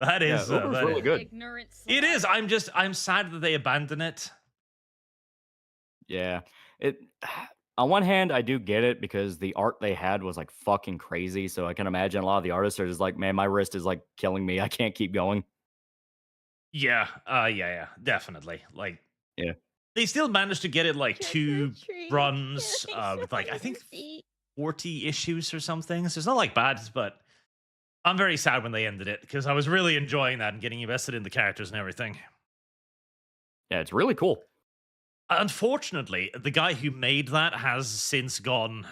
[SPEAKER 1] That
[SPEAKER 3] Yeah,
[SPEAKER 1] is
[SPEAKER 3] Uber's
[SPEAKER 1] that
[SPEAKER 3] really
[SPEAKER 1] is.
[SPEAKER 3] good.
[SPEAKER 2] Ignorant
[SPEAKER 1] It is.
[SPEAKER 2] select.
[SPEAKER 1] I'm sad that they abandon it.
[SPEAKER 3] Yeah. It on one hand, I do get it because the art they had was like fucking crazy. So I can imagine a lot of the artists are just like, man, my wrist is like killing me. I can't keep going.
[SPEAKER 1] Yeah. Yeah. Definitely. Like
[SPEAKER 3] Yeah.
[SPEAKER 1] they still managed to get it like
[SPEAKER 2] Trick or
[SPEAKER 1] 2
[SPEAKER 2] treat.
[SPEAKER 1] runs
[SPEAKER 2] Feeling
[SPEAKER 1] with like I
[SPEAKER 2] so
[SPEAKER 1] think
[SPEAKER 2] easy.
[SPEAKER 1] 40 issues or something. So it's not like bad, but I'm very sad when they ended it because I was really enjoying that and getting invested in the characters and everything.
[SPEAKER 3] Yeah, it's really cool.
[SPEAKER 1] Unfortunately, the guy who made that has since gone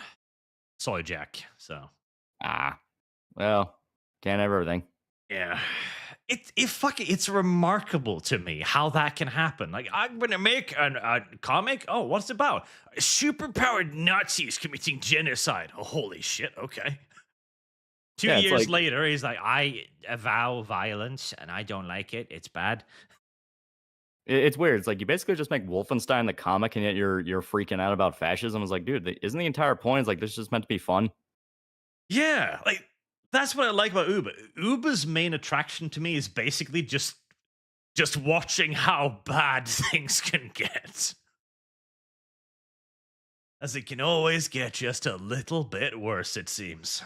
[SPEAKER 1] soy jack. So
[SPEAKER 3] Ah. Well, can't have everything.
[SPEAKER 1] yeah, it's remarkable to me how that can happen. Like I'm gonna make a comic. Oh, what's it about? Superpowered Nazis committing genocide. Oh, holy shit! Okay. Two
[SPEAKER 3] Yeah, it's
[SPEAKER 1] years
[SPEAKER 3] like
[SPEAKER 1] later, he's like, I avow violence and I don't like it. It's bad.
[SPEAKER 3] it's weird. It's like you basically just make Wolfenstein the comic, and yet you're freaking out about fascism. It's like, dude, isn't the entire point? It's like this is just meant to be fun.
[SPEAKER 1] Yeah, like that's what I like about Uber. Uber's main attraction to me is basically just watching how bad things can get. As it can always get just a little bit worse, it seems.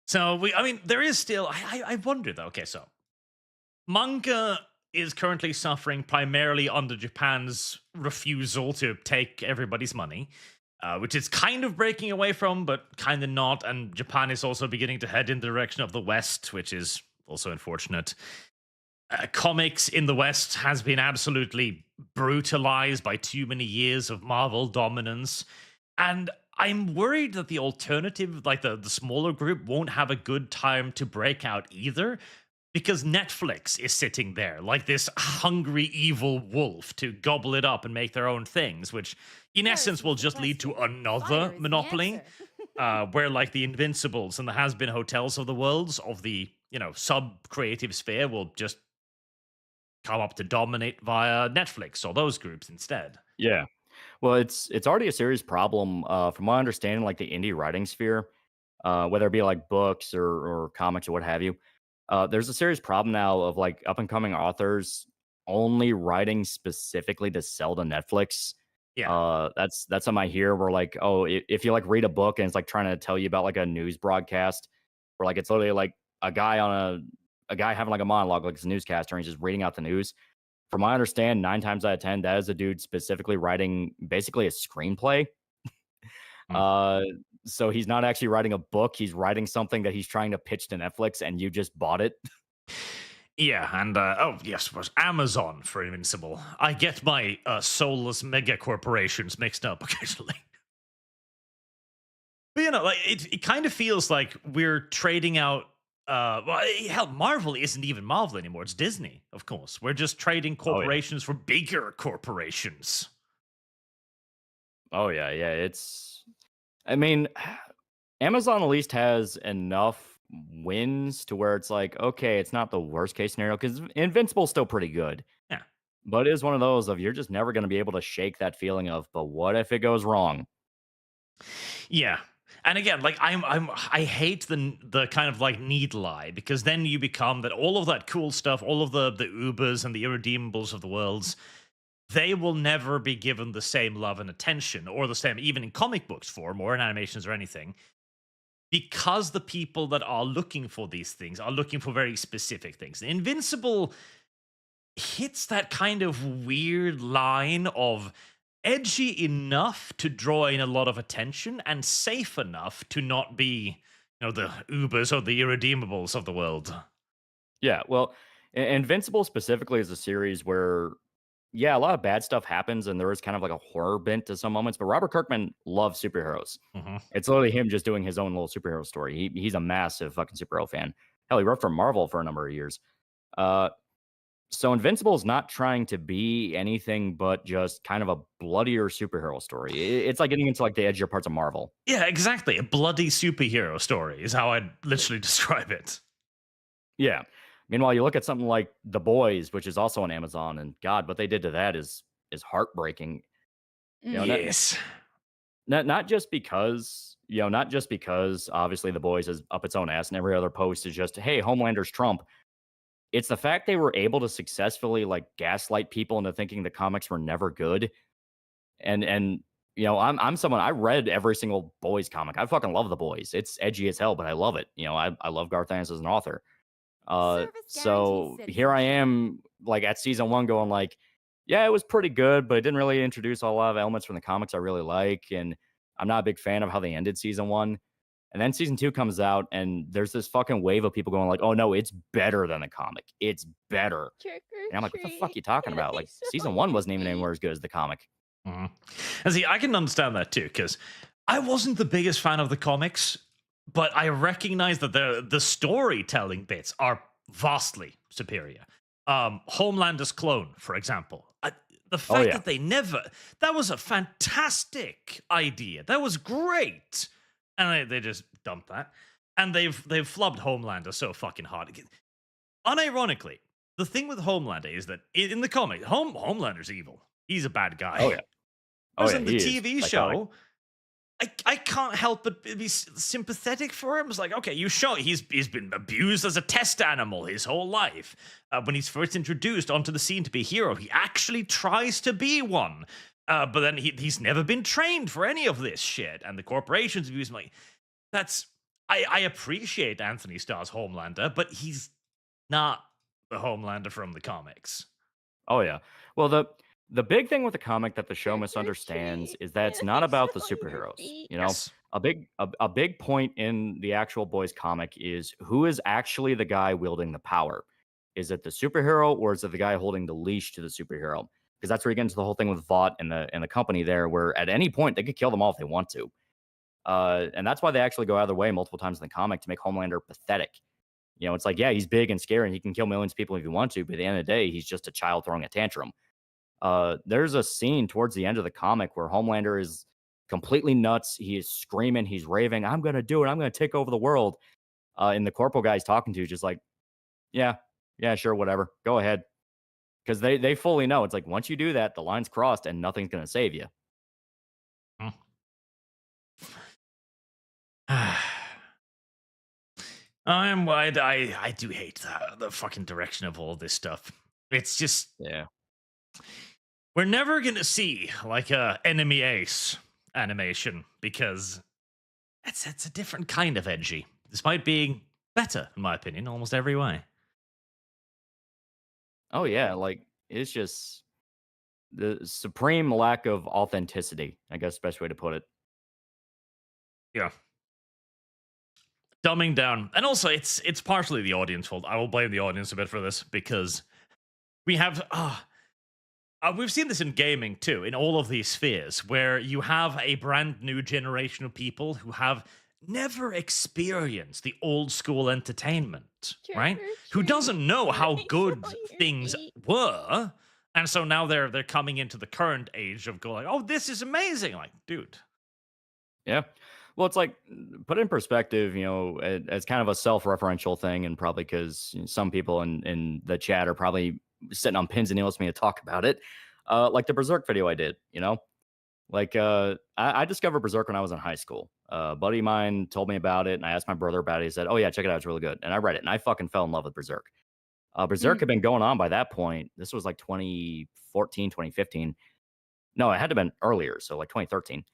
[SPEAKER 1] So I mean, there is still. I wonder though. Okay, so manga is currently suffering primarily under Japan's refusal to take everybody's money, which it's kind of breaking away from, but kind of not. And Japan is also beginning to head in the direction of the West, which is also unfortunate. Comics in the West has been absolutely brutalized by too many years of Marvel dominance. And I'm worried that the alternative, like the smaller group, won't have a good time to break out either because Netflix is sitting there like this hungry evil wolf to gobble it up and make their own things, which in
[SPEAKER 4] Fire
[SPEAKER 1] essence
[SPEAKER 4] is
[SPEAKER 1] will
[SPEAKER 4] the
[SPEAKER 1] just lead to
[SPEAKER 4] question.
[SPEAKER 1] another
[SPEAKER 4] Fire is the
[SPEAKER 1] monopoly
[SPEAKER 4] answer.
[SPEAKER 1] where like the Invincibles and the has-been hotels of the worlds of the sub-creative sphere will just come up to dominate via Netflix or those groups instead.
[SPEAKER 3] Yeah. Well, it's already a serious problem. From my understanding, like the indie writing sphere, whether it be like books or comics or what have you, there's a serious problem now of like up and coming authors only writing specifically to sell to Netflix.
[SPEAKER 1] Yeah.
[SPEAKER 3] That's something I hear where like, oh, if you like read a book and it's like trying to tell you about like a news broadcast, where like it's literally like a guy a guy having like a monologue, like it's a newscaster, and he's just reading out the news. From my understand, 9 times out of 10, that is a dude specifically writing basically a screenplay.
[SPEAKER 1] Hmm.
[SPEAKER 3] Uh, so he's not actually writing a book. He's writing something that he's trying to pitch to Netflix, and you just bought it.
[SPEAKER 1] Yeah, and oh yes, of course, Amazon for Invincible. I get my soulless mega corporations mixed up occasionally. But like it kind of feels like we're trading out. Well, hell, Marvel isn't even Marvel anymore. It's Disney, of course. We're just trading
[SPEAKER 3] Oh yeah.
[SPEAKER 1] corporations for bigger corporations.
[SPEAKER 3] Oh yeah, yeah. It's I mean, Amazon at least has enough wins to where it's like, okay, it's not the worst case scenario because Invincible's still pretty good.
[SPEAKER 1] Yeah.
[SPEAKER 3] But it is one of those of you're just never going to be able to shake that feeling of, but what if it goes wrong?
[SPEAKER 1] Yeah. And again, like I hate the kind of like need lie, because then you become that all of that cool stuff, all of the Ubers and the irredeemables of the worlds, they will never be given the same love and attention, or the same even in comic books form or in animations or anything, because the people that are looking for these things are looking for very specific things. Invincible hits that kind of weird line of edgy enough to draw in a lot of attention and safe enough to not be, the Ubers or the irredeemables of the world.
[SPEAKER 3] Yeah, well, Invincible specifically is a series where, yeah, a lot of bad stuff happens and there is kind of like a horror bent to some moments, but Robert Kirkman loves superheroes.
[SPEAKER 1] Mhm.
[SPEAKER 3] It's literally him just doing his own little superhero story. He's a massive fucking superhero fan. Hell, he wrote for Marvel for a number of years. Uh, so Invincible is not trying to be anything but just kind of a bloodier superhero story. It's like getting into like the edgier parts of Marvel.
[SPEAKER 1] Yeah, exactly. A bloody superhero story is how I'd literally describe it.
[SPEAKER 3] Yeah. Meanwhile, you look at something like The Boys, which is also on Amazon, and God, what they did to that is heartbreaking. You know,
[SPEAKER 1] Yes.
[SPEAKER 3] not just because, not just because obviously The Boys is up its own ass and every other post is just, hey, Homelander's Trump. It's the fact they were able to successfully like gaslight people into thinking the comics were never good. And I'm someone, I read every single Boys comic. I fucking love The Boys. It's edgy as hell, but I love it. I love Garth Ennis as an author.
[SPEAKER 4] Service
[SPEAKER 3] So
[SPEAKER 4] guarantee
[SPEAKER 3] here I
[SPEAKER 4] citizenship.
[SPEAKER 3] am, like at season 1, going like, yeah, it was pretty good, but it didn't really introduce a lot of elements from the comics I really like, and I'm not a big fan of how they ended season 1. And then season 2 comes out, and there's this fucking wave of people going like, oh no, it's better than the comic. It's better.
[SPEAKER 2] Trick
[SPEAKER 3] And I'm
[SPEAKER 2] or
[SPEAKER 3] like, what the fuck
[SPEAKER 2] treat.
[SPEAKER 3] you talking about? Like
[SPEAKER 2] So
[SPEAKER 3] season 1 wasn't even
[SPEAKER 2] yucky.
[SPEAKER 3] anywhere as good as the comic.
[SPEAKER 1] Mhm. And see, I can understand that too, because I wasn't the biggest fan of the comics, but I recognize that the storytelling bits are vastly superior. Homelander's clone, for example. The fact
[SPEAKER 3] yeah.
[SPEAKER 1] that that was a fantastic idea. That was great. And they just dumped that. And they've flubbed Homelander so fucking hard. Unironically, the thing with Homelander is that in the comic, Homelander's evil. He's a bad guy.
[SPEAKER 3] Oh yeah.
[SPEAKER 1] Whereas
[SPEAKER 3] Oh yeah.
[SPEAKER 1] in the
[SPEAKER 3] He is
[SPEAKER 1] TV
[SPEAKER 3] psychotic.
[SPEAKER 1] show, I can't help but be sympathetic for him. It's like, okay, you show he's been abused as a test animal his whole life. When he's first introduced onto the scene to be a hero, he actually tries to be one. But then he's never been trained for any of this shit. And the corporations abuse him. Like, I appreciate Anthony Starr's Homelander, but he's not the Homelander from the comics.
[SPEAKER 3] Oh yeah. Well, the big thing with the comic that the show
[SPEAKER 2] Trick or
[SPEAKER 3] misunderstands
[SPEAKER 2] treat.
[SPEAKER 3] is that it's not about the
[SPEAKER 2] So your
[SPEAKER 3] superheroes.
[SPEAKER 2] feet.
[SPEAKER 1] Yes.
[SPEAKER 3] A big point in the actual Boys comic is who is actually the guy wielding the power. Is it the superhero or is it the guy holding the leash to the superhero? Because that's where you get into the whole thing with Vought and the company there, where at any point they could kill them all if they want to. And that's why they actually go out of their way multiple times in the comic to make Homelander pathetic. It's like, yeah, he's big and scary and he can kill millions of people if he wants to, but at the end of the day, he's just a child throwing a tantrum. There's a scene towards the end of the comic where Homelander is completely nuts. He is screaming, he's raving, I'm going to do it, I'm going to take over the world. And the corporal guy he's talking to is just like, yeah, sure, whatever, go ahead. Because they fully know, it's like, once you do that, the line's crossed and nothing's going to save you.
[SPEAKER 1] I do hate the fucking direction of all this stuff. It's just,
[SPEAKER 3] Yeah.
[SPEAKER 1] we're never gonna see like a Enemy Ace animation, because it's a different kind of edgy, despite being better in my opinion almost every way.
[SPEAKER 3] Oh yeah, like it's just the supreme lack of authenticity, I guess, best way to put it.
[SPEAKER 1] Yeah. Dumbing down, and also it's partially the audience fault. I will blame the audience a bit for this, because we have we've seen this in gaming too, in all of these spheres, where you have a brand new generation of people who have never experienced the old school entertainment,
[SPEAKER 2] Trick
[SPEAKER 1] right?
[SPEAKER 2] or
[SPEAKER 1] Who
[SPEAKER 2] treat.
[SPEAKER 1] doesn't know how
[SPEAKER 2] Make
[SPEAKER 1] good
[SPEAKER 2] all your
[SPEAKER 1] things
[SPEAKER 2] feet.
[SPEAKER 1] were, and so now they're coming into the current age of going like, oh, this is amazing. Like, dude,
[SPEAKER 3] Yeah. Well, it's like put in perspective, as kind of a self-referential thing, and probably because some people in the chat are probably sitting on pins and needles for me to talk about it. Like the Berserk video I did, like I discovered Berserk when I was in high school. A buddy of mine told me about it, and I asked my brother about it. He said, "Oh yeah, check it out, it's really good." And I read it, and I fucking fell in love with Berserk. Berserk
[SPEAKER 2] Mm.
[SPEAKER 3] had been going on by that point. This was like 2014, 2015. No, it had to have been earlier, so like 2013.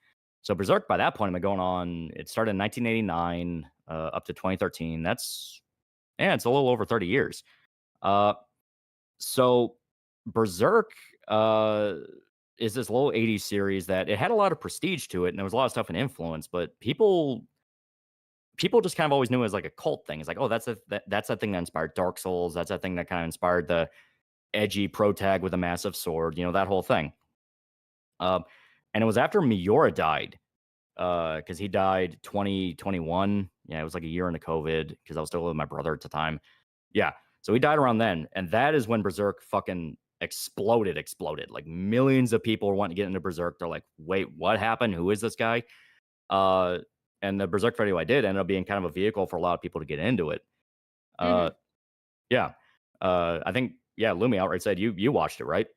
[SPEAKER 3] So Berserk by that point had been going on. It started in 1989 up to 2013. It's a little over 30 years. Uh, so Berserk is this little 80s series that it had a lot of prestige to it, and there was a lot of stuff and influence, but people just kind of always knew it as like a cult thing. It's like, oh, that's that thing that inspired Dark Souls. That's that thing that kind of inspired the edgy pro tag with a massive sword, that whole thing. And it was after Miura died, because he died 2021. Yeah, it was like a year into COVID because I was still with my brother at the time. Yeah, so he died around then, and that is when Berserk fucking exploded. Like millions of people were wanting to get into Berserk. They're like, wait, what happened? Who is this guy? And the Berserk video I did ended up being kind of a vehicle for a lot of people to get into it.
[SPEAKER 2] Mhm.
[SPEAKER 3] Yeah. I think, Lumi outright said you watched it, right?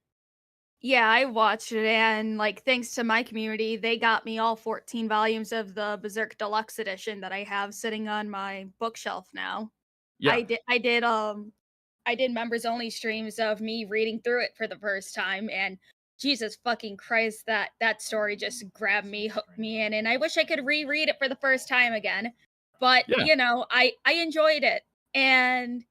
[SPEAKER 2] Yeah, I watched it, and like thanks to my community, they got me all 14 volumes of the Berserk Deluxe edition that I have sitting on my bookshelf now.
[SPEAKER 3] Yeah.
[SPEAKER 2] I did members only streams of me reading through it for the first time, and Jesus fucking Christ, that story just grabbed me, hooked me in, and I wish I could reread it for the first time again. But
[SPEAKER 3] Yeah.
[SPEAKER 2] I enjoyed it, and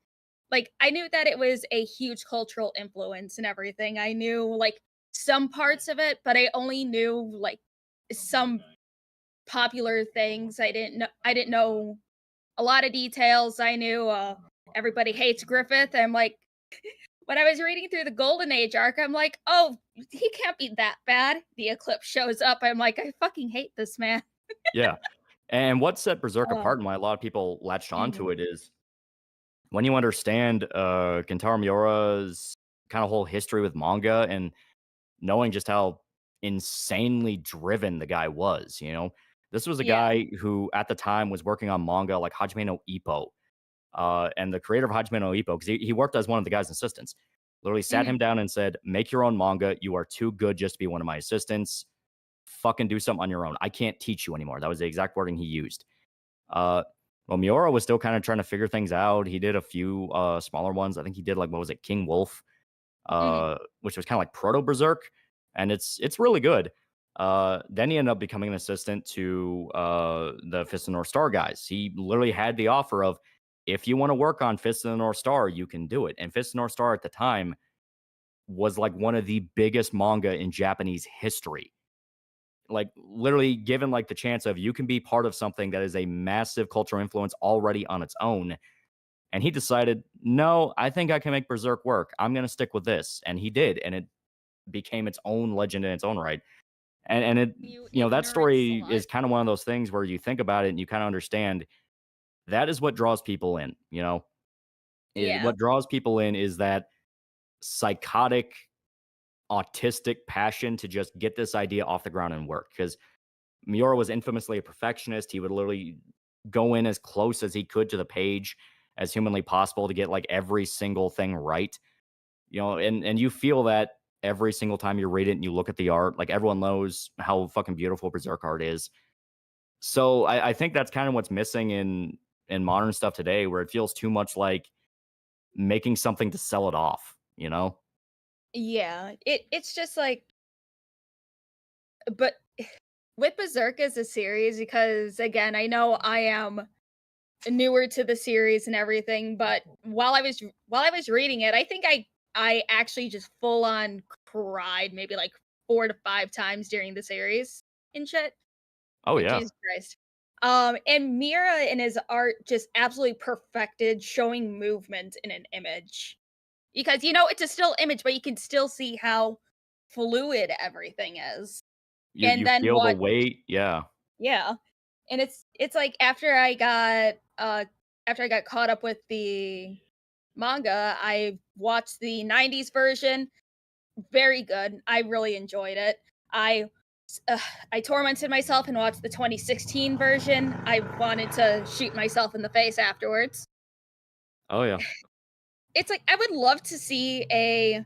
[SPEAKER 2] like I knew that it was a huge cultural influence and everything. I knew like some parts of it, but I only knew like some popular things. I didn't know a lot of details. I knew everybody hates Griffith. I'm like when I was reading through the Golden Age arc, I'm like, "Oh, he can't be that bad." The Eclipse shows up. I'm like, "I fucking hate this man."
[SPEAKER 3] Yeah. And what set Berserk
[SPEAKER 2] Um,
[SPEAKER 3] apart and why a lot of people latched
[SPEAKER 2] mhm.
[SPEAKER 3] onto it is when you understand Kentaro Miura's kind of whole history with manga and knowing just how insanely driven the guy was, This was a
[SPEAKER 2] Yeah.
[SPEAKER 3] guy who at the time was working on manga like Hajime no Ippo. And the creator of Hajime no Ippo, because he worked as one of the guy's assistants, literally sat
[SPEAKER 2] Mhm.
[SPEAKER 3] him down and said, "Make your own manga. You are too good just to be one of my assistants. Fucking do something on your own. I can't teach you anymore." That was the exact wording he used. Uh, well, Miura was still kind of trying to figure things out. He did a few smaller ones. I think he did like, what was it, King Wolf,
[SPEAKER 2] Mhm.
[SPEAKER 3] which was kind of like proto Berserk, and it's really good. Then he ended up becoming an assistant to the Fist of the North Star guys. He literally had the offer of, if you want to work on Fist of the North Star, you can do it. And Fist of the North Star at the time was like one of the biggest manga in Japanese history. Like literally given like the chance of you can be part of something that is a massive cultural influence already on its own. And he decided, no, I think I can make Berserk work. I'm going to stick with this. And he did. And it became its own legend in its own right. And it,
[SPEAKER 2] You
[SPEAKER 3] that
[SPEAKER 2] ignorant
[SPEAKER 3] story
[SPEAKER 2] slut.
[SPEAKER 3] is kind of one of those things where you think about it and you kind of understand that is what draws people in,
[SPEAKER 2] Yeah.
[SPEAKER 3] what draws people in is that psychotic, autistic passion to just get this idea off the ground and work. Because Miura was infamously a perfectionist. He would literally go in as close as he could to the page as humanly possible to get like every single thing right. And you feel that every single time you read it and you look at the art. Like everyone knows how fucking beautiful Berserk art is. So I think that's kind of what's missing in modern stuff today, where it feels too much like making something to sell it off.
[SPEAKER 2] Yeah. It's just like but with Berserk as a series, because again, I know I am newer to the series and everything, but while I was reading it, I think I actually just full on cried maybe like 4 to 5 times during the series and shit.
[SPEAKER 3] Oh yeah.
[SPEAKER 2] Jesus Christ. And Mira in his art just absolutely perfected showing movement in an image. Because it's a still image, but you can still see how fluid everything is.
[SPEAKER 3] You
[SPEAKER 2] And
[SPEAKER 3] you
[SPEAKER 2] then
[SPEAKER 3] feel the
[SPEAKER 2] what
[SPEAKER 3] weight. Yeah.
[SPEAKER 2] Yeah. And it's like after I got caught up with the manga, I watched the 90s version. Very good. I really enjoyed it. I I tormented myself and watched the 2016 version. I wanted to shoot myself in the face afterwards.
[SPEAKER 3] Oh yeah.
[SPEAKER 2] It's like I would love to see a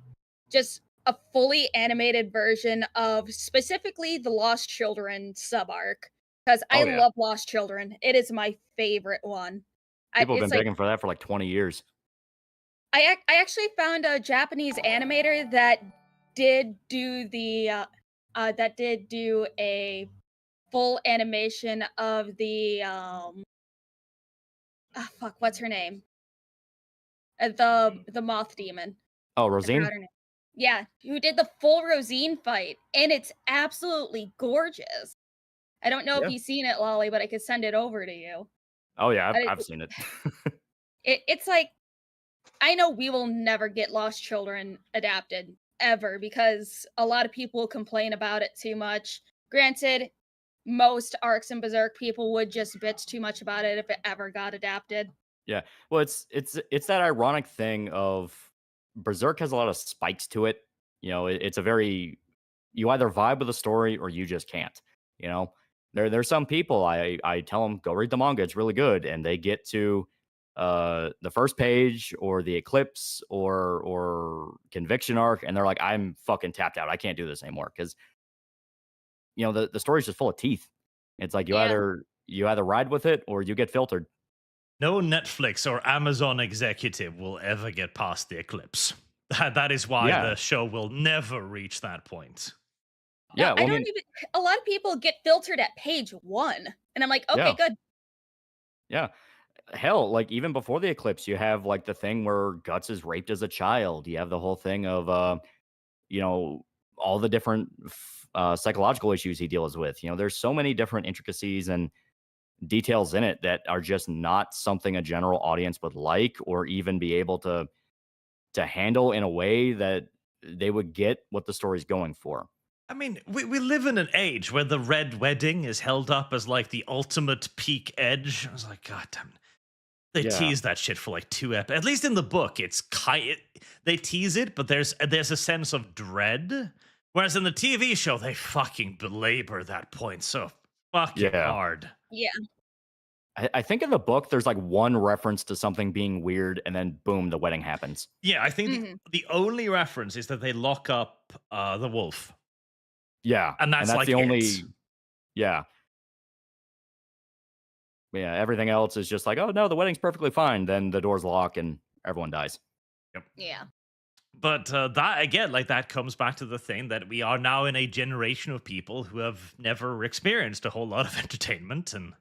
[SPEAKER 2] fully animated version of specifically the Lost Children sub arc because I
[SPEAKER 3] Oh yeah.
[SPEAKER 2] love Lost Children. It is my favorite one.
[SPEAKER 3] People have
[SPEAKER 2] It's
[SPEAKER 3] been
[SPEAKER 2] like
[SPEAKER 3] begging for that for like 20 years.
[SPEAKER 2] I actually found a Japanese animator that did do a full animation of the fuck, what's her name? The moth demon.
[SPEAKER 3] Oh,
[SPEAKER 2] I forgot
[SPEAKER 3] Rosine?
[SPEAKER 2] her name. Yeah, who did the full Rosine fight, and it's absolutely gorgeous. I don't know if
[SPEAKER 3] Yeah.
[SPEAKER 2] you've seen it, Lolly, but I could send it over to you.
[SPEAKER 3] Oh yeah,
[SPEAKER 2] But
[SPEAKER 3] I've seen it.
[SPEAKER 2] it's like I know we will never get Lost Children adapted ever because a lot of people complain about it too much. Granted, most arcs and Berserk people would just bitch too much about it if it ever got adapted.
[SPEAKER 3] Yeah. Well, it's that ironic thing of Berserk has a lot of spikes to it. It's a very you either vibe with the story or you just can't. You know, there's some people I tell them go read the manga, it's really good, and they get to the first page or the eclipse or conviction arc, and they're like, I'm fucking tapped out. I can't do this anymore because the story's just full of teeth. It's like
[SPEAKER 2] Yeah.
[SPEAKER 3] you either ride with it or you get filtered.
[SPEAKER 1] No Netflix or Amazon executive will ever get past the eclipse. That is why
[SPEAKER 3] Yeah.
[SPEAKER 1] the show will never reach that point.
[SPEAKER 3] Yeah,
[SPEAKER 2] I
[SPEAKER 3] well, I
[SPEAKER 2] don't
[SPEAKER 3] mean,
[SPEAKER 2] even. A lot of people get filtered at page 1, and I'm like, okay,
[SPEAKER 3] Yeah.
[SPEAKER 2] good.
[SPEAKER 3] yeah. Hell, like even before the eclipse, you have like the thing where Guts is raped as a child. You have the whole thing of you know, all the different psychological issues he deals with. There's so many different intricacies and details in it that are just not something a general audience would like or even be able to handle in a way that they would get what the story's going for.
[SPEAKER 1] I mean, we live in an age where the red wedding is held up as like the ultimate peak edge. I was like, God damn. They
[SPEAKER 3] Yeah.
[SPEAKER 1] tease that shit for like 2 episodes. At least in the book, they tease it, but there's a sense of dread. Whereas in the TV show, they fucking belabor that point so fucking
[SPEAKER 3] Yeah.
[SPEAKER 1] hard.
[SPEAKER 2] Yeah.
[SPEAKER 3] I think in the book, there's like one reference to something being weird, and then boom, the wedding happens.
[SPEAKER 1] Yeah, I think
[SPEAKER 2] Mhm.
[SPEAKER 1] the only reference is that they lock up the wolf.
[SPEAKER 3] Yeah.
[SPEAKER 1] And that's like
[SPEAKER 3] the
[SPEAKER 1] it.
[SPEAKER 3] only. Yeah. Yeah. Everything else is just like, oh, no, the wedding's perfectly fine. Then the doors lock and everyone dies.
[SPEAKER 2] Yeah.
[SPEAKER 1] But that again, like that comes back to the thing that we are now in a generation of people who have never experienced a whole lot of entertainment, and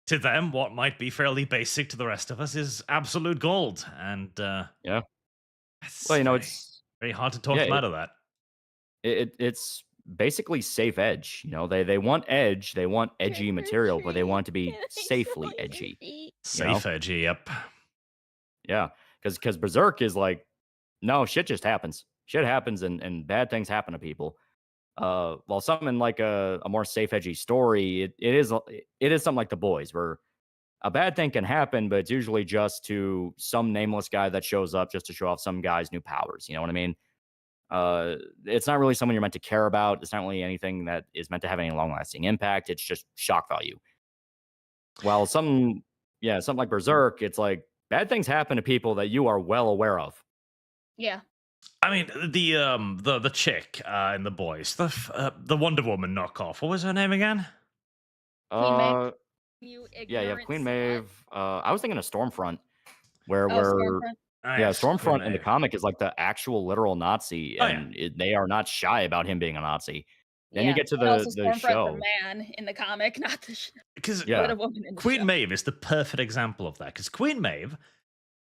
[SPEAKER 1] to them, what might be fairly basic to the rest of us is absolute gold. And
[SPEAKER 3] Yeah.
[SPEAKER 1] it's
[SPEAKER 3] Well,
[SPEAKER 1] very,
[SPEAKER 3] it's.
[SPEAKER 1] very hard to talk
[SPEAKER 3] Yeah,
[SPEAKER 1] them out of that.
[SPEAKER 3] It's basically safe edge. They want edge, they want edgy material, but they want it to be safely edgy.
[SPEAKER 1] Safe edgy, yep.
[SPEAKER 3] Yeah, because Berserk is like, no, shit just happens. Shit happens, and bad things happen to people. While something like a more safe edgy story, it is something like The Boys, where a bad thing can happen, but it's usually just to some nameless guy that shows up just to show off some guy's new powers. You know what I mean? It's not really someone you're meant to care about. It's not really anything that is meant to have any long-lasting impact. It's just shock value. While something like Berserk, it's like bad things happen to people that you are well aware of.
[SPEAKER 2] Yeah.
[SPEAKER 1] I mean, the chick in the boys, the Wonder Woman knockoff. What was her name again?
[SPEAKER 2] Queen Maeve.
[SPEAKER 3] Uh,
[SPEAKER 2] You
[SPEAKER 3] yeah, you have
[SPEAKER 2] ignorant
[SPEAKER 3] Queen
[SPEAKER 2] slut.
[SPEAKER 3] Maeve. I was thinking of Stormfront, where
[SPEAKER 2] Oh,
[SPEAKER 3] where
[SPEAKER 2] Stormfront.
[SPEAKER 1] Ah,
[SPEAKER 3] yeah,
[SPEAKER 1] yes, Queen
[SPEAKER 3] Stormfront in the
[SPEAKER 1] Maeve.
[SPEAKER 3] comic is like the actual literal Nazi,
[SPEAKER 1] Oh, yeah.
[SPEAKER 3] and they are not shy about him being a Nazi. Then you
[SPEAKER 2] Yeah,
[SPEAKER 3] get to
[SPEAKER 2] and also
[SPEAKER 3] the
[SPEAKER 2] Stormfront
[SPEAKER 3] show.
[SPEAKER 2] the man in the comic, not the
[SPEAKER 1] Because
[SPEAKER 3] Yeah.
[SPEAKER 2] Wonder Woman in the
[SPEAKER 1] Queen
[SPEAKER 2] show.
[SPEAKER 1] Maeve is the perfect example of that. Because Queen Maeve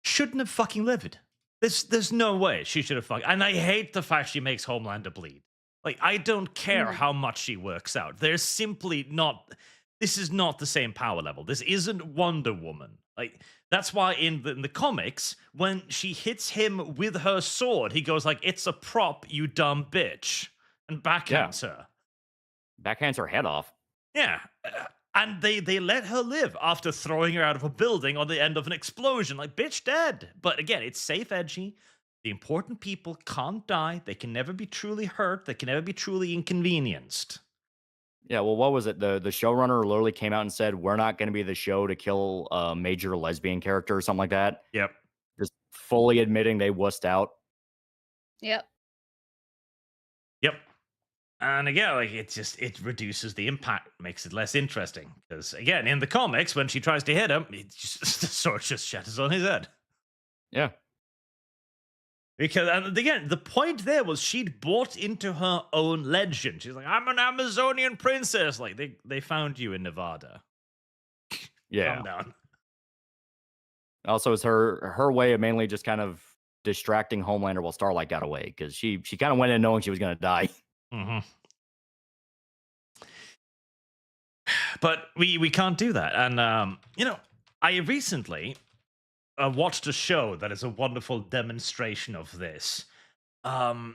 [SPEAKER 1] shouldn't have fucking lived. There's no way she should have fucking. And I hate the fact she makes Homelander bleed. Like, I don't care
[SPEAKER 2] Mhm.
[SPEAKER 1] how much she works out. There's simply not. This is not the same power level. This isn't Wonder Woman. Like, that's why in the comics, when she hits him with her sword, he goes like, "It's a prop, you dumb bitch," and backhands her.
[SPEAKER 3] Backhands her head off.
[SPEAKER 1] Yeah. And they let her live after throwing her out of a building on the end of an explosion. Like, bitch, dead. But again, it's safe edgy. The important people can't die. They can never be truly hurt. They can never be truly inconvenienced.
[SPEAKER 3] Yeah, well, what was it? The showrunner literally came out and said, "We're not going to be the show to kill a major lesbian character or something like that."
[SPEAKER 1] Yep.
[SPEAKER 3] Just fully admitting they wussed out.
[SPEAKER 2] Yep.
[SPEAKER 1] Yep. And again, like it reduces the impact, makes it less interesting. Because again, in the comics, when she tries to hit him, the sword just shatters on his head.
[SPEAKER 3] Yeah.
[SPEAKER 1] Because and again, the point there was she'd bought into her own legend. She's like, I'm an Amazonian princess. Like they found you in Nevada.
[SPEAKER 3] Yeah.
[SPEAKER 1] Calm down.
[SPEAKER 3] Also, it's her way of mainly just kind of distracting Homelander while Starlight got away, because she kind of went in knowing she was going to die.
[SPEAKER 1] Mm-hmm. But we can't do that. And I recently watched a show that is a wonderful demonstration of this. Let's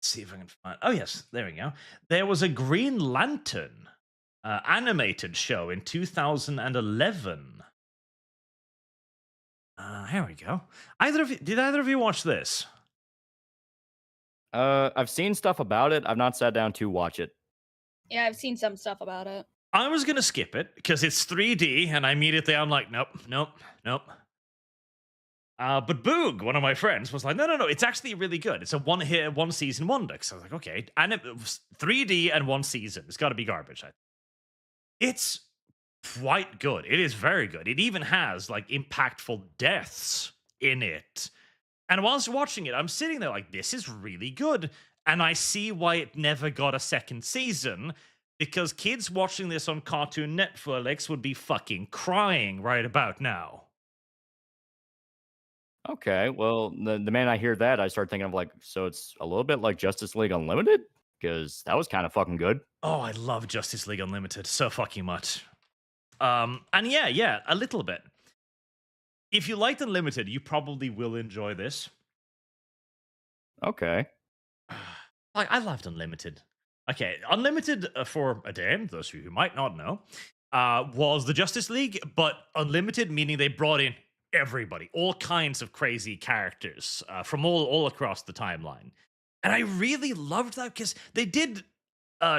[SPEAKER 1] see if I can find. Oh yes, there we go. There was a Green Lantern animated show in 2011. Here we go. Did either of you watch this?
[SPEAKER 3] I've seen stuff about it. I've not sat down to watch it.
[SPEAKER 2] Yeah, I've seen some stuff about it.
[SPEAKER 1] I was gonna skip it because it's 3D, and I'm like, nope. But Boog, one of my friends, was like, no, it's actually really good. It's a one season wonder. So I was like, okay, and it was 3D and one season. It's got to be garbage. It's quite good. It is very good. It even has like impactful deaths in it. And whilst watching it, I'm sitting there like, this is really good. And I see why it never got a second season, because kids watching this on Cartoon Netflix would be fucking crying right about now.
[SPEAKER 3] Okay, well, the man I hear that, I start thinking of like, so it's a little bit like Justice League Unlimited, because that was kind of fucking good.
[SPEAKER 1] Oh, I love Justice League Unlimited so fucking much. And yeah, a little bit. If you liked Unlimited, you probably will enjoy this.
[SPEAKER 3] Okay.
[SPEAKER 1] I loved Unlimited. Okay, Unlimited for a day, those of you who might not know, was the Justice League, but Unlimited meaning they brought in everybody, all kinds of crazy characters from all across the timeline. And I really loved that because they did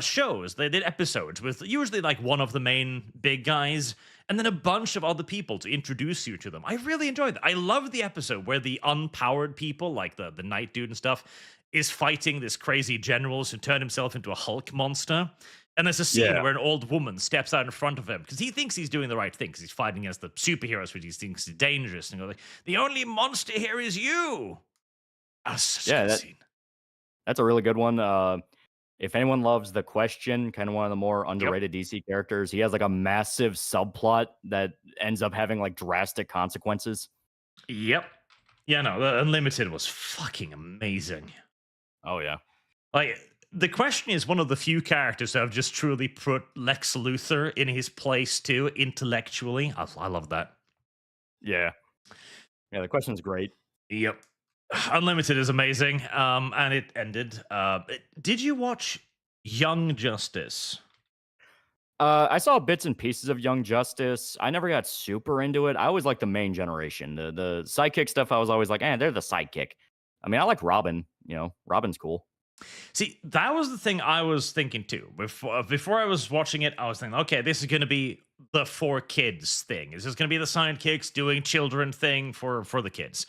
[SPEAKER 1] shows, they did episodes with usually like one of the main big guys and then a bunch of other people to introduce you to them. I really enjoyed that. I loved the episode where the unpowered people, like the Night Dude and stuff, is fighting this crazy generals who turn himself into a Hulk monster. And there's a scene where an old woman steps out in front of him because he thinks he's doing the right thing because he's fighting against the superheroes, which he thinks is dangerous. And goes like, the only monster here is you. Oh, such a good scene.
[SPEAKER 3] That's a really good one. If anyone loves The Question, kind of one of the more underrated DC characters, he has like a massive subplot that ends up having like drastic consequences.
[SPEAKER 1] Yep. Yeah, no, the Unlimited was fucking amazing.
[SPEAKER 3] Oh, yeah.
[SPEAKER 1] Like, The Question is one of the few characters that have just truly put Lex Luthor in his place too, intellectually. I love that.
[SPEAKER 3] Yeah. Yeah, The Question's great.
[SPEAKER 1] Yep. Unlimited is amazing. And it ended. Did you watch Young Justice?
[SPEAKER 3] I saw bits and pieces of Young Justice. I never got super into it. I always liked the main generation. The sidekick stuff, I was always like, they're the sidekick. I mean, I like Robin. You know, Robin's cool.
[SPEAKER 1] See, that was the thing I was thinking too. Before I was watching it, I was thinking, okay, this is going to be the for kids thing. Is this going to be the sidekicks doing children thing for the kids?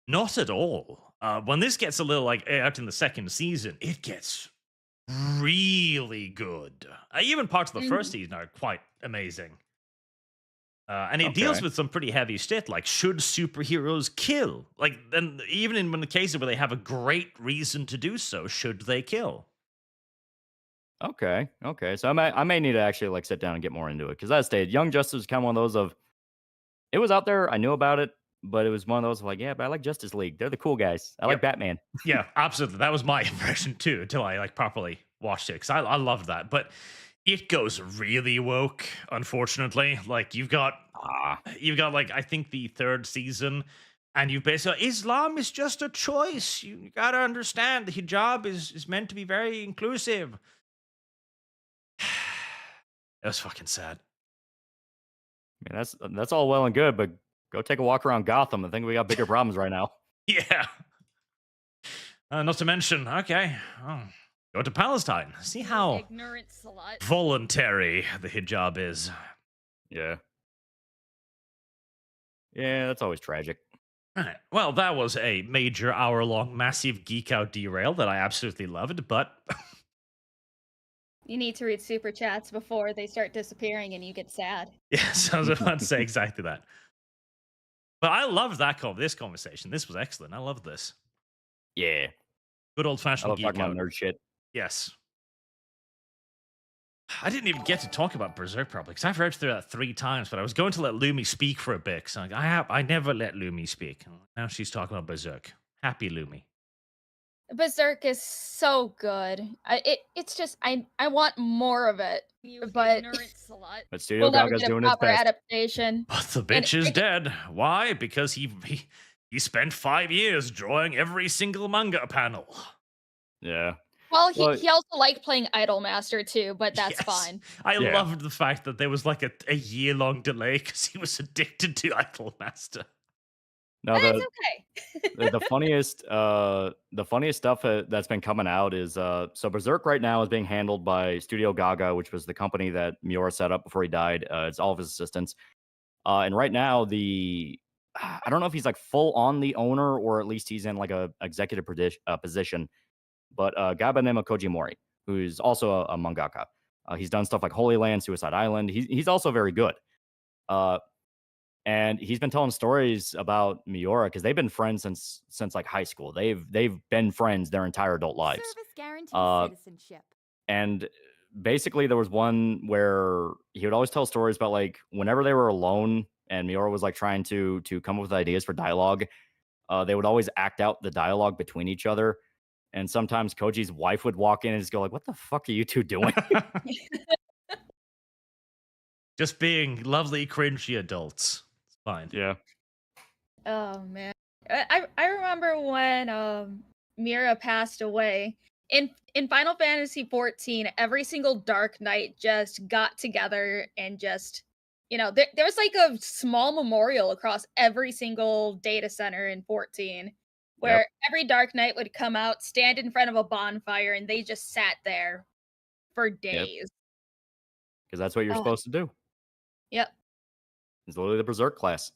[SPEAKER 1] Not at all. When this gets a little like out in the second season, it gets really good. Even parts of the first season are quite amazing. And it deals with some pretty heavy shit, like should superheroes kill? Like, then even in the cases where they have a great reason to do so, should they kill?
[SPEAKER 3] Okay. So I may need to actually like sit down and get more into it, because as I stated, Young Justice was kind of one of those of, it was out there, I knew about it, but it was one of those of like, yeah, but I like Justice League. They're the cool guys. I like Batman.
[SPEAKER 1] Yeah, absolutely. That was my impression too, until I like properly watched it, because I loved that. But it goes really woke, unfortunately. Like you've got like I think the third season, and you've basically Islam is just a choice. You gotta understand the hijab is meant to be very inclusive. It was fucking sad.
[SPEAKER 3] I mean, that's all well and good, but go take a walk around Gotham. I think we got bigger problems right now.
[SPEAKER 1] Yeah. Not to mention, okay. Oh, Go to Palestine. See
[SPEAKER 2] You
[SPEAKER 1] how
[SPEAKER 2] ignorant slut.
[SPEAKER 1] voluntary the hijab is.
[SPEAKER 3] Yeah. Yeah, that's always tragic.
[SPEAKER 1] Right. Well, that was a major hour-long massive geek out derail that I absolutely loved, but
[SPEAKER 2] You need to read super chats before they start disappearing and you get sad.
[SPEAKER 1] yes, I was about to say exactly that. But I loved this conversation. This was excellent. I loved this.
[SPEAKER 3] Yeah.
[SPEAKER 1] Good
[SPEAKER 3] I
[SPEAKER 1] old-fashioned
[SPEAKER 3] love
[SPEAKER 1] geek
[SPEAKER 3] talking about
[SPEAKER 1] out.
[SPEAKER 3] nerd shit.
[SPEAKER 1] Yes. I didn't even get to talk about Berserk properly because I've read through that 3 times, but I was going to let Lumi speak for a bit. So I never let Lumi speak. Now she's talking about Berserk. Happy Lumi.
[SPEAKER 2] Berserk is so good. It's just I want more of it.
[SPEAKER 5] You
[SPEAKER 2] But
[SPEAKER 5] ignorant slut.
[SPEAKER 3] But Studio
[SPEAKER 2] we'll never
[SPEAKER 3] Gaga's
[SPEAKER 2] get a
[SPEAKER 3] doing its
[SPEAKER 2] proper
[SPEAKER 3] best.
[SPEAKER 2] adaptation.
[SPEAKER 1] But the bitch is
[SPEAKER 2] it-
[SPEAKER 1] dead. Why? Because he spent 5 years drawing every single manga panel.
[SPEAKER 3] Yeah.
[SPEAKER 2] Well,
[SPEAKER 3] Well-
[SPEAKER 2] he also liked playing Idolmaster too, but that's
[SPEAKER 1] Yes.
[SPEAKER 2] fine.
[SPEAKER 1] I
[SPEAKER 3] Yeah.
[SPEAKER 1] loved the fact that there was like a year-long delay because he was addicted to Idolmaster.
[SPEAKER 3] No,
[SPEAKER 2] But that's
[SPEAKER 3] the
[SPEAKER 2] okay.
[SPEAKER 3] the funniest stuff that's been coming out is so Berserk right now is being handled by Studio Gaga, which was the company that Miura set up before he died. It's all of his assistants, and right now I don't know if he's like full on the owner or at least he's in like a executive position, but a guy by the name of Koji Mori, who's also a mangaka. He's done stuff like Holy Land, Suicide Island. He's also very good. And he's been telling stories about Miura because they've been friends since like high school. They've been friends their entire adult lives.
[SPEAKER 4] Service guarantees
[SPEAKER 3] Uh,
[SPEAKER 4] citizenship.
[SPEAKER 3] And basically, there was one where he would always tell stories about like whenever they were alone and Miura was like trying to come up with ideas for dialogue, they would always act out the dialogue between each other. And sometimes Koji's wife would walk in and just go like, "What the fuck are you two doing?"
[SPEAKER 1] Just being lovely, cringy adults. It's fine.
[SPEAKER 3] Yeah.
[SPEAKER 2] Oh man, I remember when Mira passed away in Final Fantasy 14. Every single Dark Knight just got together and just there was like a small memorial across every single data center in 14, where every Dark Knight would come out, stand in front of a bonfire, and they just sat there for days.
[SPEAKER 3] Because that's what you're
[SPEAKER 2] Oh.
[SPEAKER 3] supposed to do.
[SPEAKER 2] Yep.
[SPEAKER 3] It's literally the Berserk class.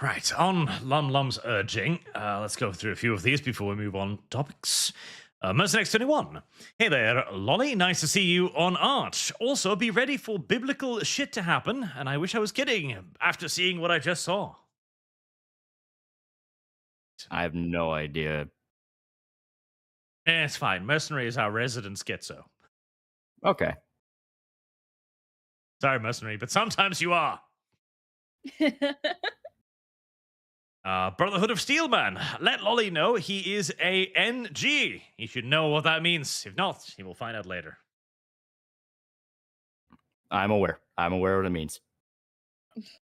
[SPEAKER 1] Right, on Lum's urging, let's go through a few of these before we move on topics. Mercenex21. Hey there, Loli. Nice to see you on Arch. Also, be ready for biblical shit to happen, and I wish I was kidding after seeing what I just saw.
[SPEAKER 3] I have no idea.
[SPEAKER 1] It's fine. Mercenary is how residents get so.
[SPEAKER 3] Okay.
[SPEAKER 1] Sorry, Mercenary, but sometimes you are. Brotherhood of Steelman. Let Lolly know he is a NG. He should know what that means. If not, he will find out later.
[SPEAKER 3] I'm aware. I'm aware what it means.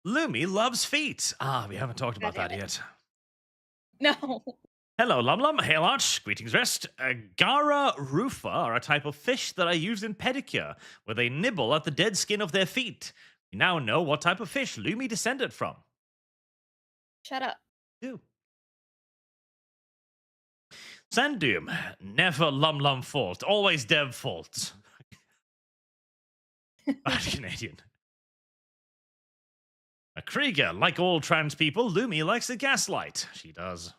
[SPEAKER 1] Lumi loves feet. We haven't talked about
[SPEAKER 2] God
[SPEAKER 1] that
[SPEAKER 2] damn
[SPEAKER 1] yet.
[SPEAKER 2] No.
[SPEAKER 1] Hello, Lum. Hail Arch. Greetings, rest. Gara rufa are a type of fish that I use in pedicure, where they nibble at the dead skin of their feet. We now know what type of fish Lumi descended from.
[SPEAKER 2] Shut up.
[SPEAKER 1] Ew. Sandoom. Never Lum fault. Always Dev fault. Bad Canadian. A Krieger. Like all trans people, Lumi likes to gaslight. She does.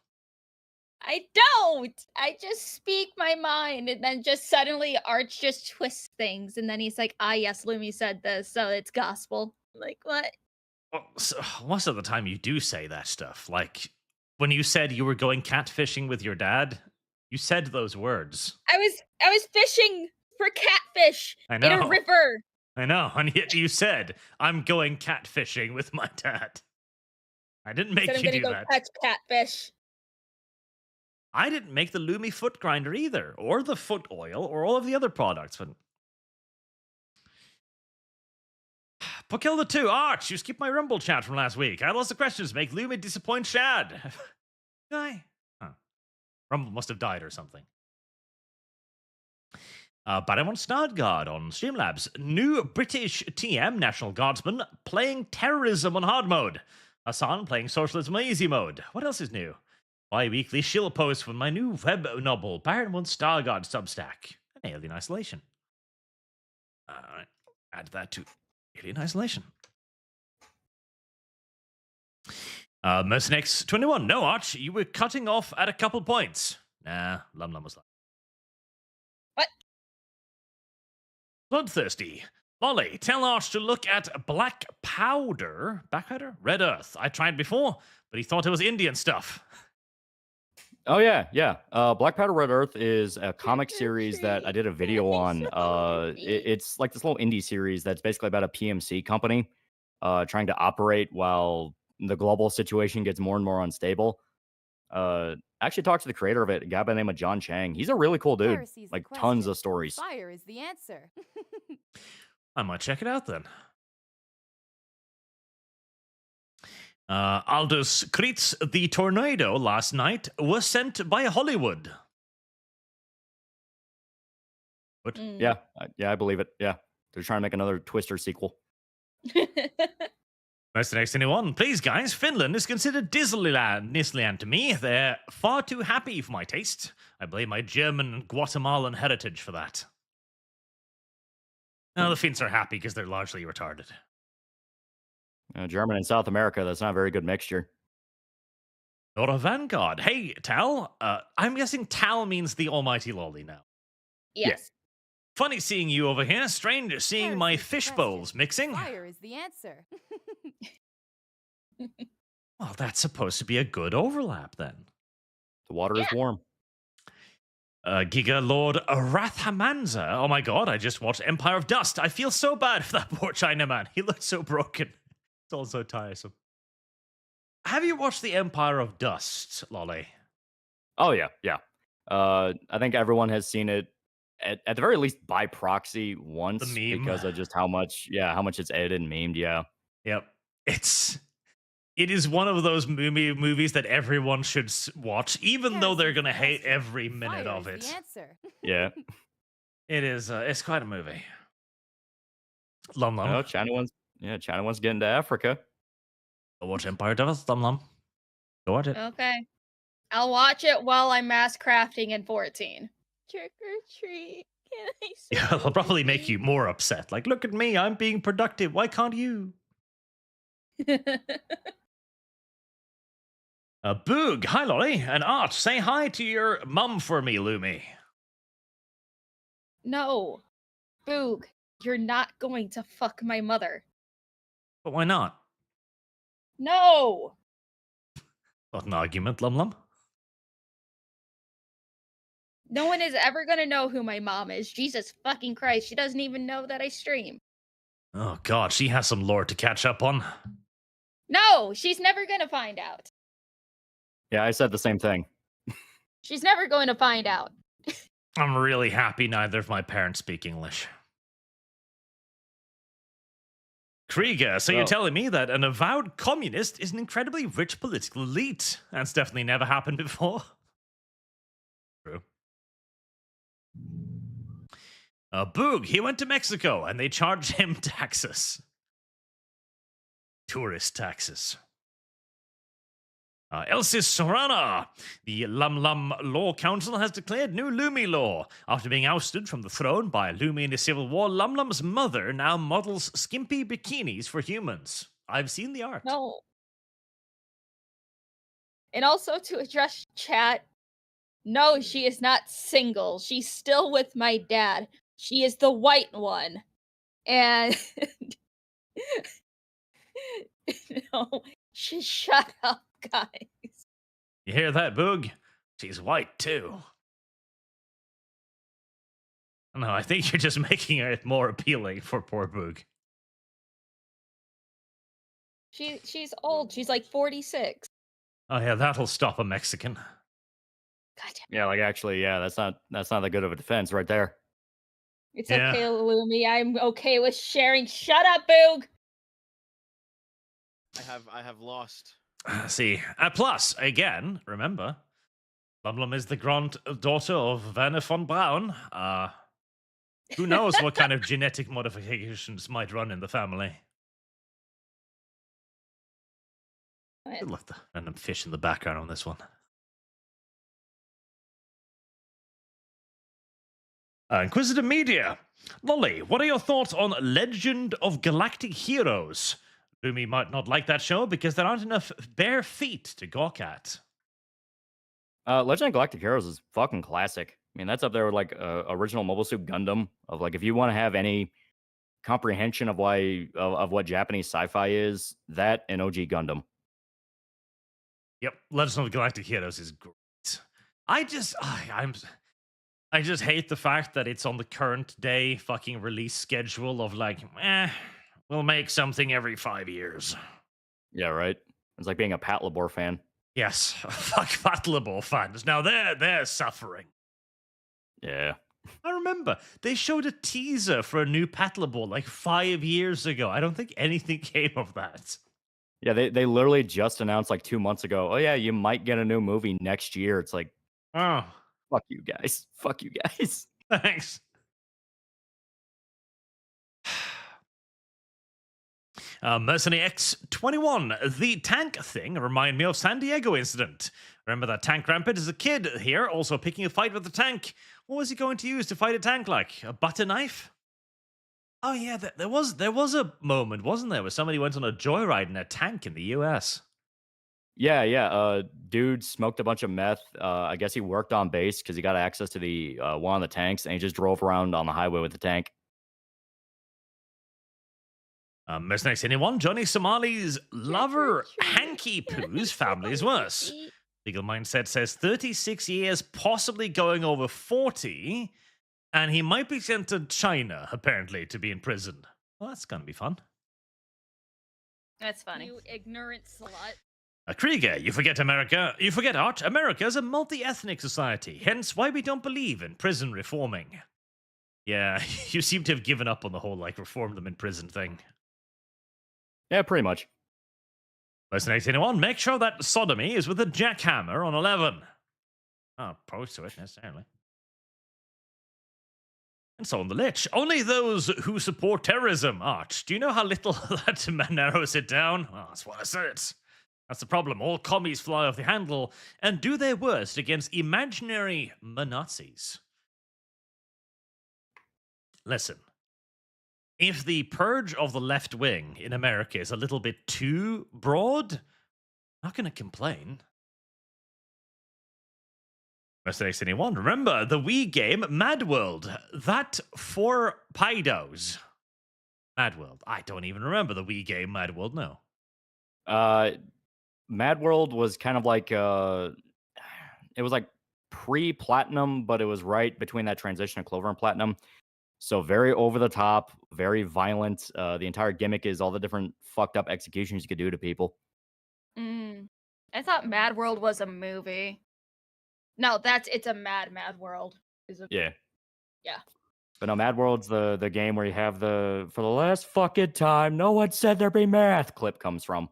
[SPEAKER 2] I don't. I just speak my mind, and then just suddenly Arch just twists things, and then he's like, "Ah, yes, Lumi said this, so it's gospel." Like what?
[SPEAKER 1] Well, so most of the time you do say that stuff. Like when you said you were going catfishing with your dad, you said those words.
[SPEAKER 2] I was fishing for catfish
[SPEAKER 1] I
[SPEAKER 2] in a
[SPEAKER 1] know.
[SPEAKER 2] river.
[SPEAKER 1] I know, and yet you said, I'm going catfishing with my dad. I didn't make
[SPEAKER 2] Said I'm
[SPEAKER 1] you
[SPEAKER 2] gonna
[SPEAKER 1] do
[SPEAKER 2] go
[SPEAKER 1] that.
[SPEAKER 2] catch catfish.
[SPEAKER 1] I didn't make the Lumi foot grinder either, or the foot oil, or all of the other products. But Pokilda 2, Arch, you skipped my Rumble chat from last week. I had lots of questions. Make Lumi disappoint Shad. Guy. Huh. Rumble must have died or something. But I want Snardguard on Streamlabs. New British TM National Guardsman playing terrorism on hard mode. Hasan playing socialism on easy mode. What else is new? bi-weekly shill post from my new web novel, Baron One Star God Substack, and Alien Isolation. Alright, add that to Alien Isolation. Mercenex 21. No, Arch, you were cutting off at a couple points. Nah, Lum was like.
[SPEAKER 2] What?
[SPEAKER 1] Bloodthirsty. Loli, tell Arch to look at Black Powder. Black Powder? Red Earth. I tried before, but he thought it was Indian stuff.
[SPEAKER 3] Oh yeah, yeah. Black Powder Red Earth is a comic series that I did a video on. It's like this little indie series that's basically about a PMC company trying to operate while the global situation gets more and more unstable. I actually talked to the creator of it, a guy by the name of John Chang. He's a really cool dude.
[SPEAKER 4] Heresy's the
[SPEAKER 3] Like tons
[SPEAKER 4] question.
[SPEAKER 3] of stories.
[SPEAKER 4] Fire is the answer.
[SPEAKER 1] I might check it out then. Aldous Kreitz, the tornado last night was sent by Hollywood. What?
[SPEAKER 3] Yeah, I believe it. Yeah, they're trying to make another Twister sequel.
[SPEAKER 1] Mercenaries 21. Please, guys, Finland is considered Disneyland to me. They're far too happy for my taste. I blame my German and Guatemalan heritage for that. No, the Finns are happy because they're largely retarded.
[SPEAKER 3] German and South America, that's not a very good mixture.
[SPEAKER 1] Or a Vanguard. Hey, Tal. I'm guessing Tal means the almighty Loli now.
[SPEAKER 2] Yes.
[SPEAKER 1] Funny seeing you over here. Strange seeing my
[SPEAKER 4] Heresy's the
[SPEAKER 1] fish
[SPEAKER 4] question.
[SPEAKER 1] bowls mixing.
[SPEAKER 4] Fire is the answer.
[SPEAKER 1] Well, that's supposed to be a good overlap then.
[SPEAKER 3] The water is warm.
[SPEAKER 1] Giga Lord Rathamanza. Oh my god, I just watched Empire of Dust. I feel so bad for that poor Chinaman. He looked so broken. It's all so tiresome. Have you watched the Empire of Dust, Loli?
[SPEAKER 3] Oh yeah, yeah. I think everyone has seen it at the very least by proxy once
[SPEAKER 1] The meme.
[SPEAKER 3] because of just how much it's edited and memed. Yeah.
[SPEAKER 1] Yep. It is one of those movies that everyone should watch, even though they're
[SPEAKER 4] Heresy's
[SPEAKER 1] gonna
[SPEAKER 4] the
[SPEAKER 1] hate
[SPEAKER 4] question.
[SPEAKER 1] every minute
[SPEAKER 4] Fire
[SPEAKER 1] of
[SPEAKER 4] is
[SPEAKER 1] it.
[SPEAKER 4] the answer.
[SPEAKER 3] Yeah.
[SPEAKER 1] It is. It's quite a movie. Lum Lum.
[SPEAKER 3] Oh, China wants to get into Africa.
[SPEAKER 1] Go watch Empire of Dust, Lum Lum. Go watch it.
[SPEAKER 2] Okay. I'll watch it while I'm mass crafting in 14. Trick or treat. Can I
[SPEAKER 1] Yeah, they'll probably make you more upset. Like, look at me, I'm being productive. Why can't you? Boog, hi Loli, and Art, say hi to your mum for me, Lumi.
[SPEAKER 2] No. Boog, you're not going to fuck my mother.
[SPEAKER 1] But why not?
[SPEAKER 2] No!
[SPEAKER 1] Not an argument, Lum Lum.
[SPEAKER 2] No one is ever gonna know who my mom is. Jesus fucking Christ, she doesn't even know that I stream.
[SPEAKER 1] Oh god, she has some lore to catch up on.
[SPEAKER 2] No, she's never gonna find out.
[SPEAKER 3] Yeah, I said the same thing.
[SPEAKER 2] She's never going to find out.
[SPEAKER 1] I'm really happy neither of my parents speak English. Krieger, so you're
[SPEAKER 3] Well-
[SPEAKER 1] telling me that an avowed communist is an incredibly rich political elite? That's definitely never happened before. True. Boog, he went to Mexico and they charged him taxes. Tourist taxes. Elsis Sorana, the Lum Lum Law Council has declared new Lumi law. After being ousted from the throne by Lumi in the Civil War, Lum Lum's mother now models skimpy bikinis for humans. I've seen the art.
[SPEAKER 2] No. And also to address chat, no, she is not single. She's still with my dad. She is the white one. And no, shut up, guys.
[SPEAKER 1] You hear that, Boog? She's white, too. No, I think you're just making it more appealing for poor Boog.
[SPEAKER 2] She's old. She's like 46.
[SPEAKER 1] Oh yeah, that'll stop a Mexican.
[SPEAKER 2] God damn.
[SPEAKER 3] Yeah, like actually, yeah, that's not that good of a defense right there.
[SPEAKER 2] It's
[SPEAKER 1] Yeah.
[SPEAKER 2] okay, Lumi. I'm okay with sharing. Shut up, Boog.
[SPEAKER 5] I have lost.
[SPEAKER 1] See, plus, again, remember, Lum Lum is the granddaughter of Werner von Braun. Who knows what kind of genetic modifications might run in the family? I love the random fish in the background on this one. Inquisitor Media. Loli, what are your thoughts on Legend of Galactic Heroes? Lumi might not like that show because there aren't enough bare feet to gawk at.
[SPEAKER 3] Legend of Galactic Heroes is fucking classic. I mean, that's up there with like original Mobile Suit Gundam. Of like, if you want to have any comprehension of what Japanese sci-fi is, that and OG Gundam.
[SPEAKER 1] Yep, Legend of Galactic Heroes is great. I just hate the fact that it's on the current day fucking release schedule of like, we'll make something every 5 years.
[SPEAKER 3] Yeah, right. It's like being a Pat Labor fan.
[SPEAKER 1] Yes, fuck Battleable fans. Now they're suffering.
[SPEAKER 3] Yeah.
[SPEAKER 1] I remember they showed a teaser for a new Patlabor like 5 years ago. I don't think anything came of that.
[SPEAKER 3] Yeah, they literally just announced like 2 months ago, oh yeah, you might get a new movie next year. It's like,
[SPEAKER 1] Oh,
[SPEAKER 3] fuck you guys. Fuck you guys.
[SPEAKER 1] thanks. Mercenary X21. The tank thing remind me of San Diego incident. Remember that tank rampant as a kid here, also picking a fight with the tank. What was he going to use to fight a tank like? A butter knife? Oh yeah, there was a moment, wasn't there, where somebody went on a joyride in a tank in the US.
[SPEAKER 3] Yeah. Dude smoked a bunch of meth. I guess he worked on base because he got access to the one of the tanks, and he just drove around on the highway with the tank.
[SPEAKER 1] Mercenary Anyone, Johnny Somali's lover, Hanky Poo's family is worse. Legal Mindset says 36 years, possibly going over 40, and he might be sent to China, apparently, to be in prison. Well, that's going to be fun.
[SPEAKER 2] That's funny. You ignorant slut.
[SPEAKER 1] Krieger, you forget America. You forget Arch. America is a multi-ethnic society, hence why we don't believe in prison reforming. Yeah, you seem to have given up on the whole, like, reform them in prison thing.
[SPEAKER 3] Yeah, pretty much.
[SPEAKER 1] Mercenary Anyone, make sure that sodomy is with a jackhammer on 11. Oh, opposed to it, necessarily. And so on the Lich. Only those who support terrorism, Arch. Do you know how little that narrows it down? Well, that's what I said. That's the problem. All commies fly off the handle and do their worst against imaginary Nazis. Listen. If the purge of the left wing in America is a little bit too broad, I'm not going to complain. Mercedes Anyone, remember the Wii game Mad World? That for Pidos. Mad World. I don't even remember the Wii game Mad World, no.
[SPEAKER 3] Mad World was kind of like, it was like pre-Platinum, but it was right between that transition of Clover and Platinum. So very over the top, very violent. The entire gimmick is all the different fucked up executions you could do to people.
[SPEAKER 2] I thought Mad World was a movie. No, it's a Mad World.
[SPEAKER 3] Yeah.
[SPEAKER 2] Yeah.
[SPEAKER 3] But no, Mad World's the game where you have the for the last fucking time, no one said there'd be math clip comes from.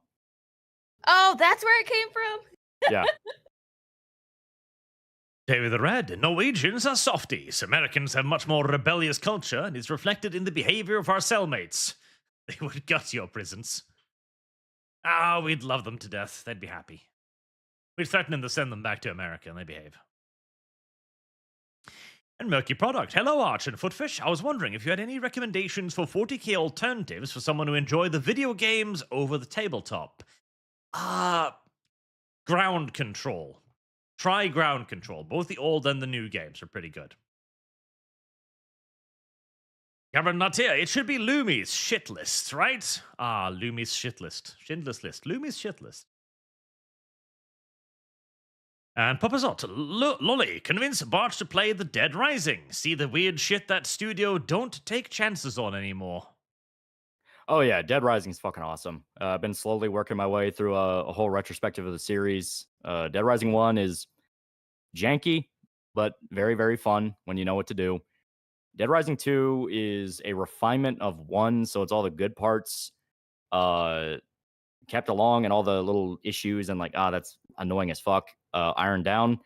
[SPEAKER 2] Oh, that's where it came from?
[SPEAKER 3] Yeah.
[SPEAKER 1] David the Red, Norwegians are softies. Americans have much more rebellious culture, and it's reflected in the behavior of our cellmates. They would gut your prisons. Ah, we'd love them to death. They'd be happy. We'd threaten them to send them back to America, and they behave. And Murky Product, hello Arch and Footfish. I was wondering if you had any recommendations for 40k alternatives for someone who enjoy the video games over the tabletop. Ground Control. Try Ground Control. Both the old and the new games are pretty good. Cameron not here. It should be Lumi's shit list, right? Lumi's shit list. Schindler's List. Lumi's shit list. And Papazot, Loli, convince Barch to play The Dead Rising. See the weird shit that studio don't take chances on anymore.
[SPEAKER 3] Oh yeah, Dead Rising is fucking awesome. I've been slowly working my way through a whole retrospective of the series. Dead Rising 1 is janky, but very, very fun when you know what to do. Dead Rising 2 is a refinement of 1, so it's all the good parts kept along and all the little issues and like, that's annoying as fuck, ironed down.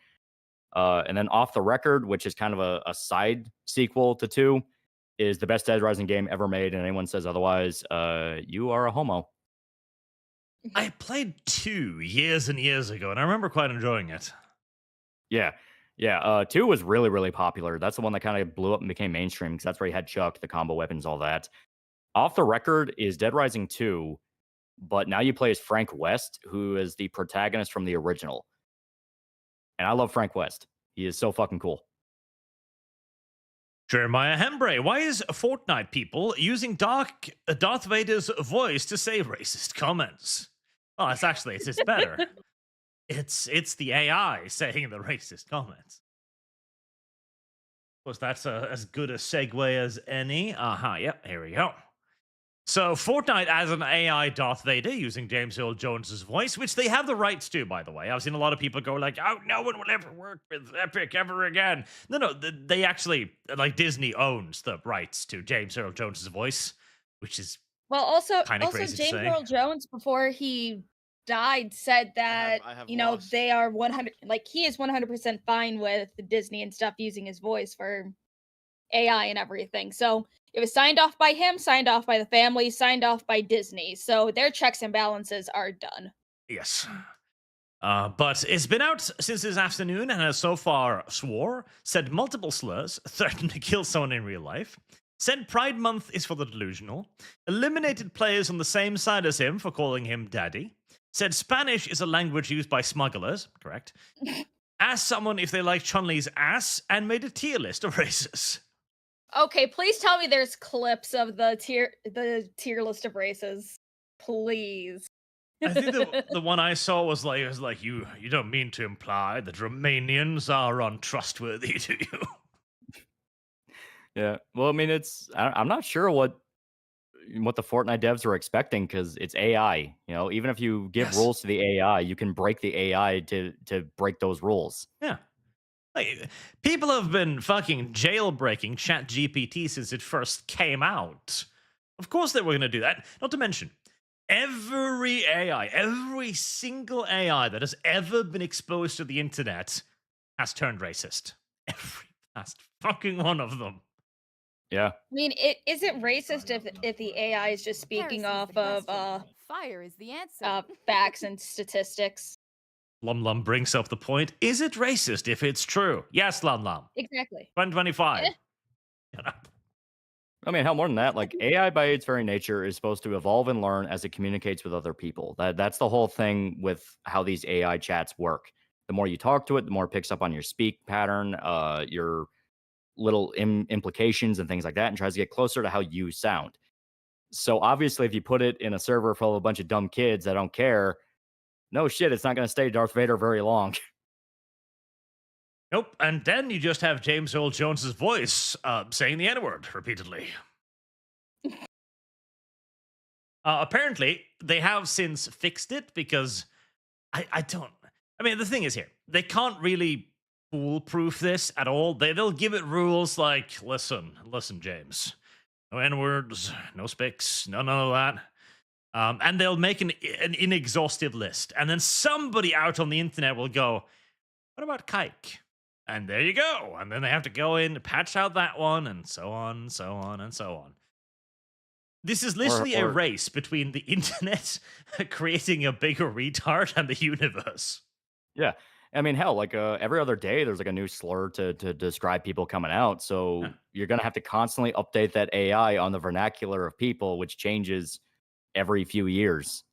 [SPEAKER 3] And then Off the Record, which is kind of a side sequel to 2, is the best Dead Rising game ever made, and anyone says otherwise, you are a homo.
[SPEAKER 1] I played 2 years and years ago, and I remember quite enjoying it.
[SPEAKER 3] Yeah. Yeah, 2 was really, really popular. That's the one that kind of blew up and became mainstream because that's where you had Chuck, the combo weapons, all that. Off the record is Dead Rising 2, but now you play as Frank West, who is the protagonist from the original. And I love Frank West. He is so fucking cool.
[SPEAKER 1] Jeremiah Hembre, why is Fortnite people using Darth Vader's voice to say racist comments? Oh, it's just better. It's the AI saying the racist comments. Of course, that's as good a segue as any. Yep, here we go. So Fortnite as an AI Darth Vader using James Earl Jones's voice, which they have the rights to, by the way. I've seen a lot of people go like, "Oh, no one will ever work with Epic ever again." No, they actually, like, Disney owns the rights to James Earl Jones's voice, which is
[SPEAKER 2] Well, also
[SPEAKER 1] kind of crazy
[SPEAKER 2] James
[SPEAKER 1] to say.
[SPEAKER 2] Earl Jones, before he died, said that
[SPEAKER 5] I have
[SPEAKER 2] you know
[SPEAKER 5] lost.
[SPEAKER 2] they are 100, like he is 100% fine with Disney and stuff using his voice for AI and everything. So it was signed off by him, signed off by the family, signed off by Disney. So their checks and balances are done.
[SPEAKER 1] Yes. But it's been out since this afternoon and has so far said multiple slurs, threatened to kill someone in real life, said Pride Month is for the delusional, eliminated players on the same side as him for calling him daddy, said Spanish is a language used by smugglers, correct, asked someone if they like Chun-Li's ass, and made a tier list of races.
[SPEAKER 2] Okay, please tell me there's clips of the tier list of races. Please.
[SPEAKER 1] I think the one I saw was like you don't mean to imply that Romanians are untrustworthy, do you?
[SPEAKER 3] Yeah. Well, I mean, I'm not sure what the Fortnite devs are expecting because it's AI. You know, even if you give rules to the AI, you can break the AI to break those rules.
[SPEAKER 1] Yeah. Like, people have been fucking jailbreaking ChatGPT since it first came out. Of course they were going to do that. Not to mention, every single AI that has ever been exposed to the internet has turned racist. Every last fucking one of them.
[SPEAKER 3] Yeah.
[SPEAKER 2] I mean, is it racist if the AI is just speaking
[SPEAKER 4] Heresy is
[SPEAKER 2] off
[SPEAKER 4] the
[SPEAKER 2] of
[SPEAKER 4] question. Fire is the answer.
[SPEAKER 2] facts and statistics?
[SPEAKER 1] Lum brings up the point. Is it racist if it's true? Yes, Lum.
[SPEAKER 2] Exactly.
[SPEAKER 1] 2025.
[SPEAKER 3] I mean, hell, more than that, like AI by its very nature is supposed to evolve and learn as it communicates with other people. That's the whole thing with how these AI chats work. The more you talk to it, the more it picks up on your speak pattern, your little implications and things like that, and tries to get closer to how you sound. So obviously, if you put it in a server full of a bunch of dumb kids that don't care, no shit, it's not going to stay Darth Vader very long.
[SPEAKER 1] Nope. And then you just have James Earl Jones's voice saying the N-word repeatedly. Apparently, they have since fixed it because I mean, the thing is here, they can't really foolproof this at all. They'll give it rules like, listen, James, no N-words, no spics, none of that. And they'll make an inexhaustive list. And then somebody out on the internet will go, what about kike? And there you go. And then they have to go in, patch out that one, and so on, so on, and so on. This is literally a race between the internet creating a bigger retard and the universe.
[SPEAKER 3] Yeah. I mean, hell, like every other day, there's like a new slur to describe people coming out. So you're going to have to constantly update that AI on the vernacular of people, which changes every few years.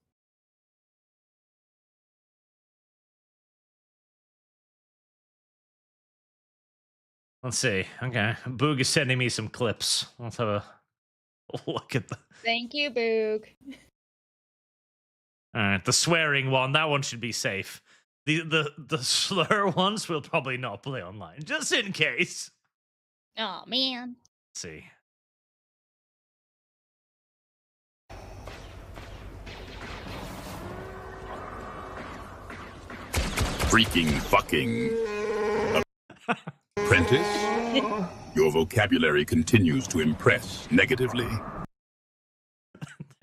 [SPEAKER 1] Let's see. Okay. Boog is sending me some clips. Let's have a look at the...
[SPEAKER 2] Thank you, Boog.
[SPEAKER 1] All right, the swearing one, that one should be safe. The slur ones will probably not play online, just in case.
[SPEAKER 2] Oh, man.
[SPEAKER 1] Let's see.
[SPEAKER 6] Freaking fucking. Apprentice, your vocabulary continues to impress negatively.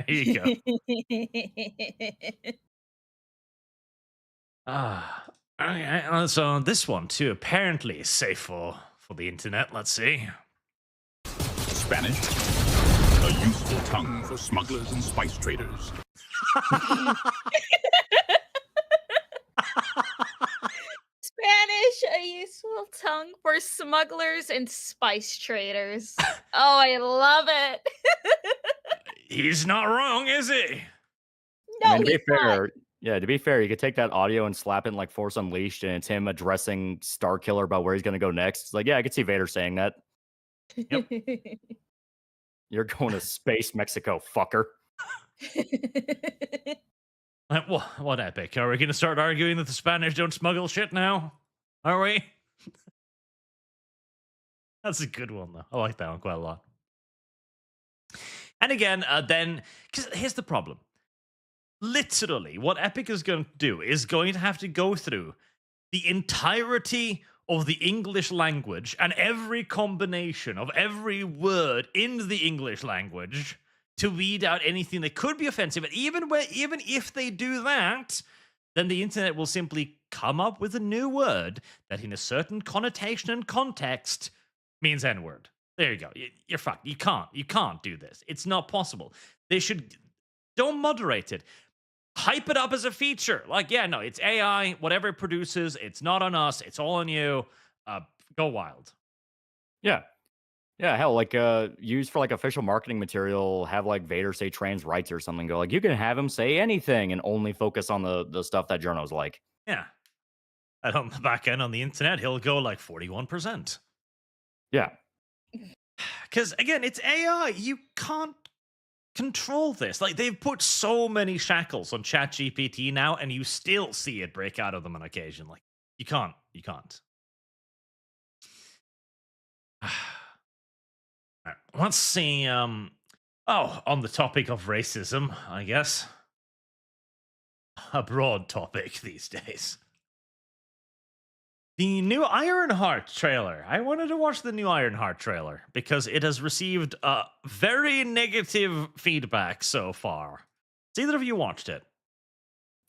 [SPEAKER 1] There you go. Okay, so this one too apparently is safe for the internet. Let's see.
[SPEAKER 6] Spanish, a useful tongue for smugglers and spice traders.
[SPEAKER 2] Spanish a useful tongue for smugglers and spice traders. Oh, I love it.
[SPEAKER 1] He's not wrong, is he?
[SPEAKER 2] No,
[SPEAKER 3] I mean, to be
[SPEAKER 2] he's not.
[SPEAKER 3] fair, yeah, to be fair, you could take that audio and slap it in like Force Unleashed, and it's him addressing Starkiller about where he's going to go next. It's like, yeah, I could see Vader saying that.
[SPEAKER 1] Yep.
[SPEAKER 3] You're going to space, Mexico, fucker.
[SPEAKER 1] Like, what epic? Are we going to start arguing that the Spanish don't smuggle shit now? Are we? That's a good one, though. I like that one quite a lot. And again, then, because here's the problem. Literally, what Epic is going to do is going to have to go through the entirety of the English language and every combination of every word in the English language to weed out anything that could be offensive. And even if they do that, then the internet will simply come up with a new word that in a certain connotation and context means N-word. There you go. You're fucked. You can't do this. It's not possible. Don't moderate it. Hype it up as a feature. Like, yeah, no, it's AI, whatever it produces, it's not on us, it's all on you. Go wild.
[SPEAKER 3] Yeah. Yeah, hell, like use for like official marketing material, have like Vader say trans rights or something. Go like, you can have him say anything and only focus on the stuff that journos like.
[SPEAKER 1] Yeah. And on the back end on the internet, he'll go like 41%.
[SPEAKER 3] Yeah.
[SPEAKER 1] Because again, it's AI. You can't control this. Like, they've put so many shackles on ChatGPT now, and you still see it break out of them on occasion. Like, you can't. Right, let's see. On the topic of racism, I guess. A broad topic these days. The new Ironheart trailer. I wanted to watch the new Ironheart trailer because it has received very negative feedback so far. Has either of you watched it?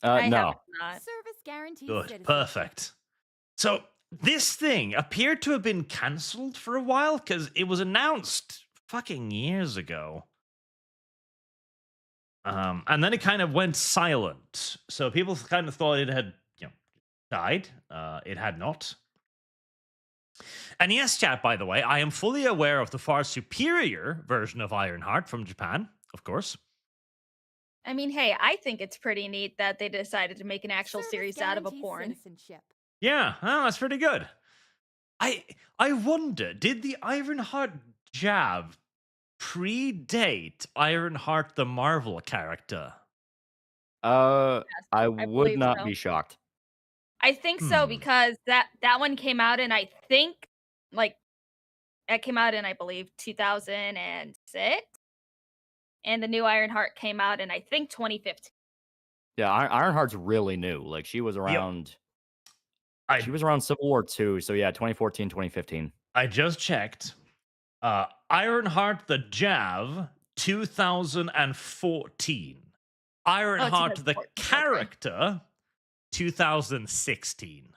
[SPEAKER 2] I
[SPEAKER 3] No.
[SPEAKER 2] have not.
[SPEAKER 4] Service guaranteed.
[SPEAKER 1] Good.
[SPEAKER 4] citizenship.
[SPEAKER 1] Perfect. So this thing appeared to have been cancelled for a while because it was announced fucking years ago. And then it kind of went silent. So people kind of thought it had died. It had not. And yes, chat, by the way, I am fully aware of the far superior version of Ironheart from Japan, of course.
[SPEAKER 2] I mean, hey, I think it's pretty neat that they decided to make an actual
[SPEAKER 4] Service
[SPEAKER 2] series out of a
[SPEAKER 4] guaranteed
[SPEAKER 2] porn.
[SPEAKER 4] citizenship.
[SPEAKER 1] Yeah, that's pretty good. I wonder, did the Ironheart jab predate Ironheart the Marvel character?
[SPEAKER 3] I would
[SPEAKER 2] believe
[SPEAKER 3] not
[SPEAKER 2] so.
[SPEAKER 3] be shocked.
[SPEAKER 2] I think so because that one came out in, I think, like, that came out in, I believe, 2006. And the new Ironheart came out in, I think, 2015.
[SPEAKER 3] Yeah, Ironheart's really new. Like, she was around... She was around Civil War II, so yeah, 2014, 2015.
[SPEAKER 1] I just checked. Ironheart the Jav, 2014. Ironheart the
[SPEAKER 2] 2014, okay.
[SPEAKER 1] character, 2016.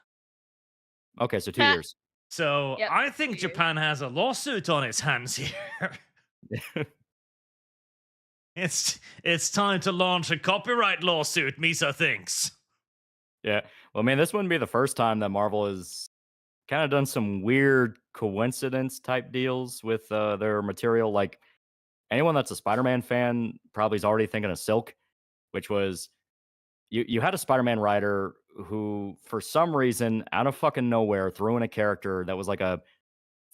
[SPEAKER 3] Okay, so 2
[SPEAKER 2] Ha-
[SPEAKER 3] years.
[SPEAKER 1] So
[SPEAKER 2] Yep,
[SPEAKER 1] I think
[SPEAKER 2] 2 years.
[SPEAKER 1] Japan has a lawsuit on its hands here. It's time to launch a copyright lawsuit, Misa thinks.
[SPEAKER 3] Yeah. Well, I mean, this wouldn't be the first time that Marvel has kind of done some weird coincidence type deals with their material. Like, anyone that's a Spider-Man fan probably is already thinking of Silk, which was you had a Spider-Man writer who, for some reason, out of fucking nowhere, threw in a character that was like a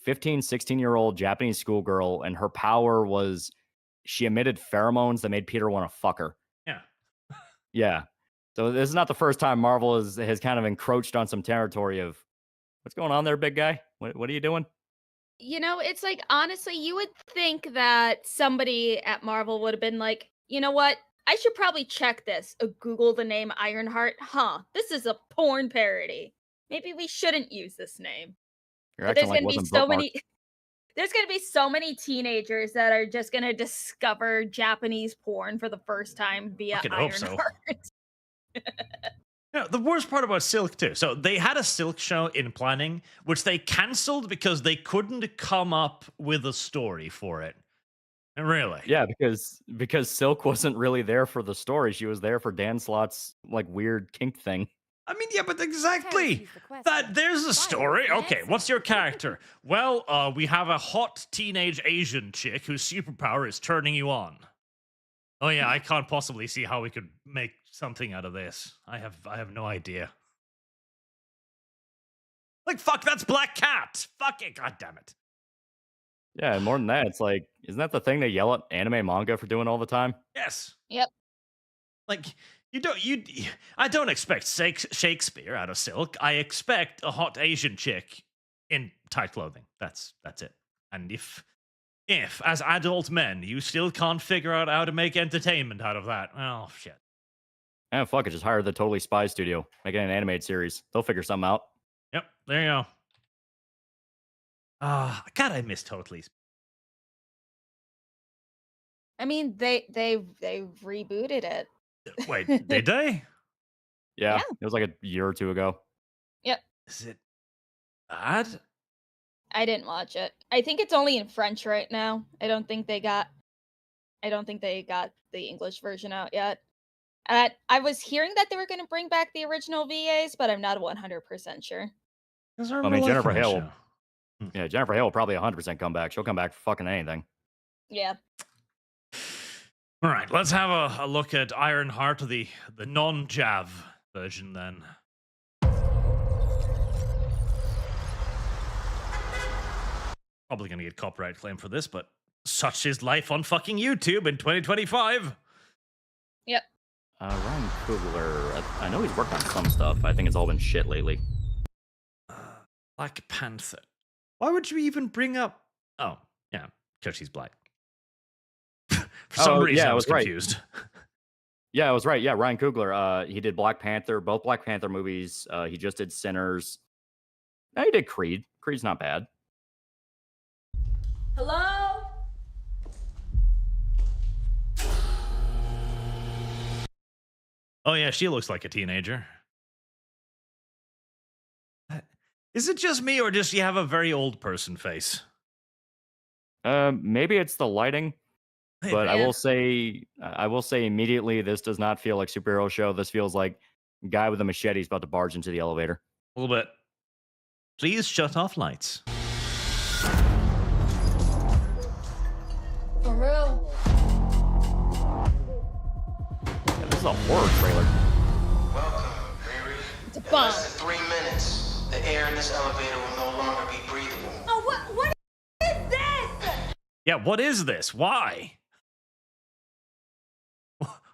[SPEAKER 3] 15, 16-year-old Japanese schoolgirl, and her power was she emitted pheromones that made Peter want to fuck her.
[SPEAKER 1] Yeah.
[SPEAKER 3] Yeah. So this is not the first time Marvel has kind of encroached on some territory of what's going on there, big guy? What are you doing?
[SPEAKER 2] You know, it's like, honestly, you would think that somebody at Marvel would have been like, you know what? I should probably check this. Google the name Ironheart. Huh, this is a porn parody. Maybe we shouldn't use this name.
[SPEAKER 3] You're
[SPEAKER 2] But
[SPEAKER 3] acting like it wasn't bookmarked.
[SPEAKER 2] There's gonna be so many teenagers that are just gonna discover Japanese porn for the first time via
[SPEAKER 1] Fucking hope so.
[SPEAKER 2] Ironheart.
[SPEAKER 1] The worst part about Silk too. So they had a Silk show in planning, which they cancelled because they couldn't come up with a story for it. Really?
[SPEAKER 3] Yeah, because Silk wasn't really there for the story. She was there for Dan Slott's like weird kink thing.
[SPEAKER 1] I mean, yeah, but exactly.
[SPEAKER 4] Heresy's the question.
[SPEAKER 1] There's a
[SPEAKER 4] Fire
[SPEAKER 1] story.
[SPEAKER 4] is the
[SPEAKER 1] Okay,
[SPEAKER 4] answer.
[SPEAKER 1] what's your character? Well, we have a hot teenage Asian chick whose superpower is turning you on. Oh yeah, I can't possibly see how we could make something out of this. I have no idea. Like, fuck, that's Black Cat. Fuck it, god damn it.
[SPEAKER 3] Yeah, and more than that, it's like, isn't that the thing they yell at anime manga for doing all the time?
[SPEAKER 1] Yes.
[SPEAKER 2] Yep.
[SPEAKER 1] Like, I don't expect Shakespeare out of Silk. I expect a hot Asian chick in tight clothing. That's it. And if as adult men you still can't figure out how to make entertainment out of that, well, shit.
[SPEAKER 3] And fuck it, just hire the Totally Spy studio, make it an animated series. They'll figure something out.
[SPEAKER 1] Yep, there you go. God, I miss Totally.
[SPEAKER 2] I mean, they rebooted it.
[SPEAKER 1] Wait, did they?
[SPEAKER 3] Yeah,
[SPEAKER 2] Yeah.
[SPEAKER 3] it was like a year or two ago.
[SPEAKER 1] Is it bad?
[SPEAKER 2] I didn't watch it. I think it's only in French right now. I don't think they got the English version out yet. I was hearing that they were going to bring back the original VAs, but I'm not 100% sure.
[SPEAKER 3] I mean, Jennifer Hale. Yeah, Jennifer Hale will probably 100% come back. She'll come back for fucking anything.
[SPEAKER 2] Yeah.
[SPEAKER 1] All right, let's have a look at Ironheart, the non-Jav version then. Probably going to get copyright claim for this, but such is life on fucking YouTube in 2025.
[SPEAKER 2] Yep.
[SPEAKER 3] Ryan Coogler, I know he's worked on some stuff. I think it's all been shit lately.
[SPEAKER 1] Black Panther. Why would you even bring up... Oh, yeah, because she's black. For some reason, I was confused.
[SPEAKER 3] Yeah, I was right. Yeah, Ryan Coogler. He did Black Panther, both Black Panther movies. He just did Sinners. Now he did Creed. Creed's not bad.
[SPEAKER 4] Hello?
[SPEAKER 1] Oh, yeah, she looks like a teenager. Is it just me, or does she have a very old person face?
[SPEAKER 3] Maybe it's the lighting, but
[SPEAKER 1] Maybe.
[SPEAKER 3] I will say immediately, this does not feel like superhero show. This feels like guy with a machete is about to barge into the elevator.
[SPEAKER 1] A little bit. Please shut off lights.
[SPEAKER 4] For real?
[SPEAKER 3] Yeah, this is a horror trailer.
[SPEAKER 5] Welcome, Riri.
[SPEAKER 2] It's a
[SPEAKER 5] In
[SPEAKER 2] bomb.
[SPEAKER 5] less than 3 minutes, the air in this elevator will no longer be breathable.
[SPEAKER 4] Oh, what is this?
[SPEAKER 1] Yeah, what is this? Why?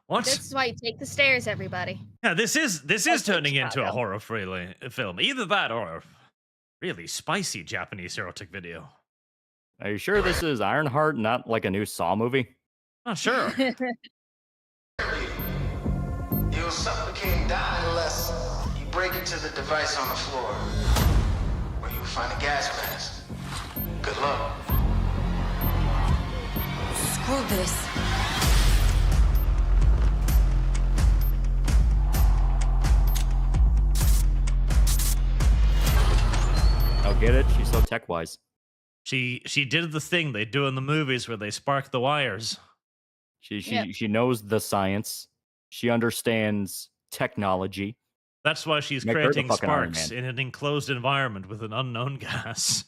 [SPEAKER 1] What?
[SPEAKER 2] This is why you take the stairs, everybody.
[SPEAKER 1] Yeah, this is
[SPEAKER 2] That's
[SPEAKER 1] turning into a
[SPEAKER 2] Chicago.
[SPEAKER 1] horror film. Either that or a really spicy Japanese erotic video.
[SPEAKER 3] Are you sure this is Ironheart, not like a new Saw movie?
[SPEAKER 1] Not sure.
[SPEAKER 5] You'll suffocate and die unless you break into the device on the floor, where you'll find a gas mask. Good luck.
[SPEAKER 4] Screw this.
[SPEAKER 3] Oh, get it? She's so tech wise.
[SPEAKER 1] She did the thing they do in the movies where they spark the wires.
[SPEAKER 3] She knows the science. She understands technology.
[SPEAKER 1] That's why she's
[SPEAKER 3] Make her the
[SPEAKER 1] creating
[SPEAKER 3] fucking Iron
[SPEAKER 1] sparks
[SPEAKER 3] Man.
[SPEAKER 1] in an enclosed environment with an unknown gas.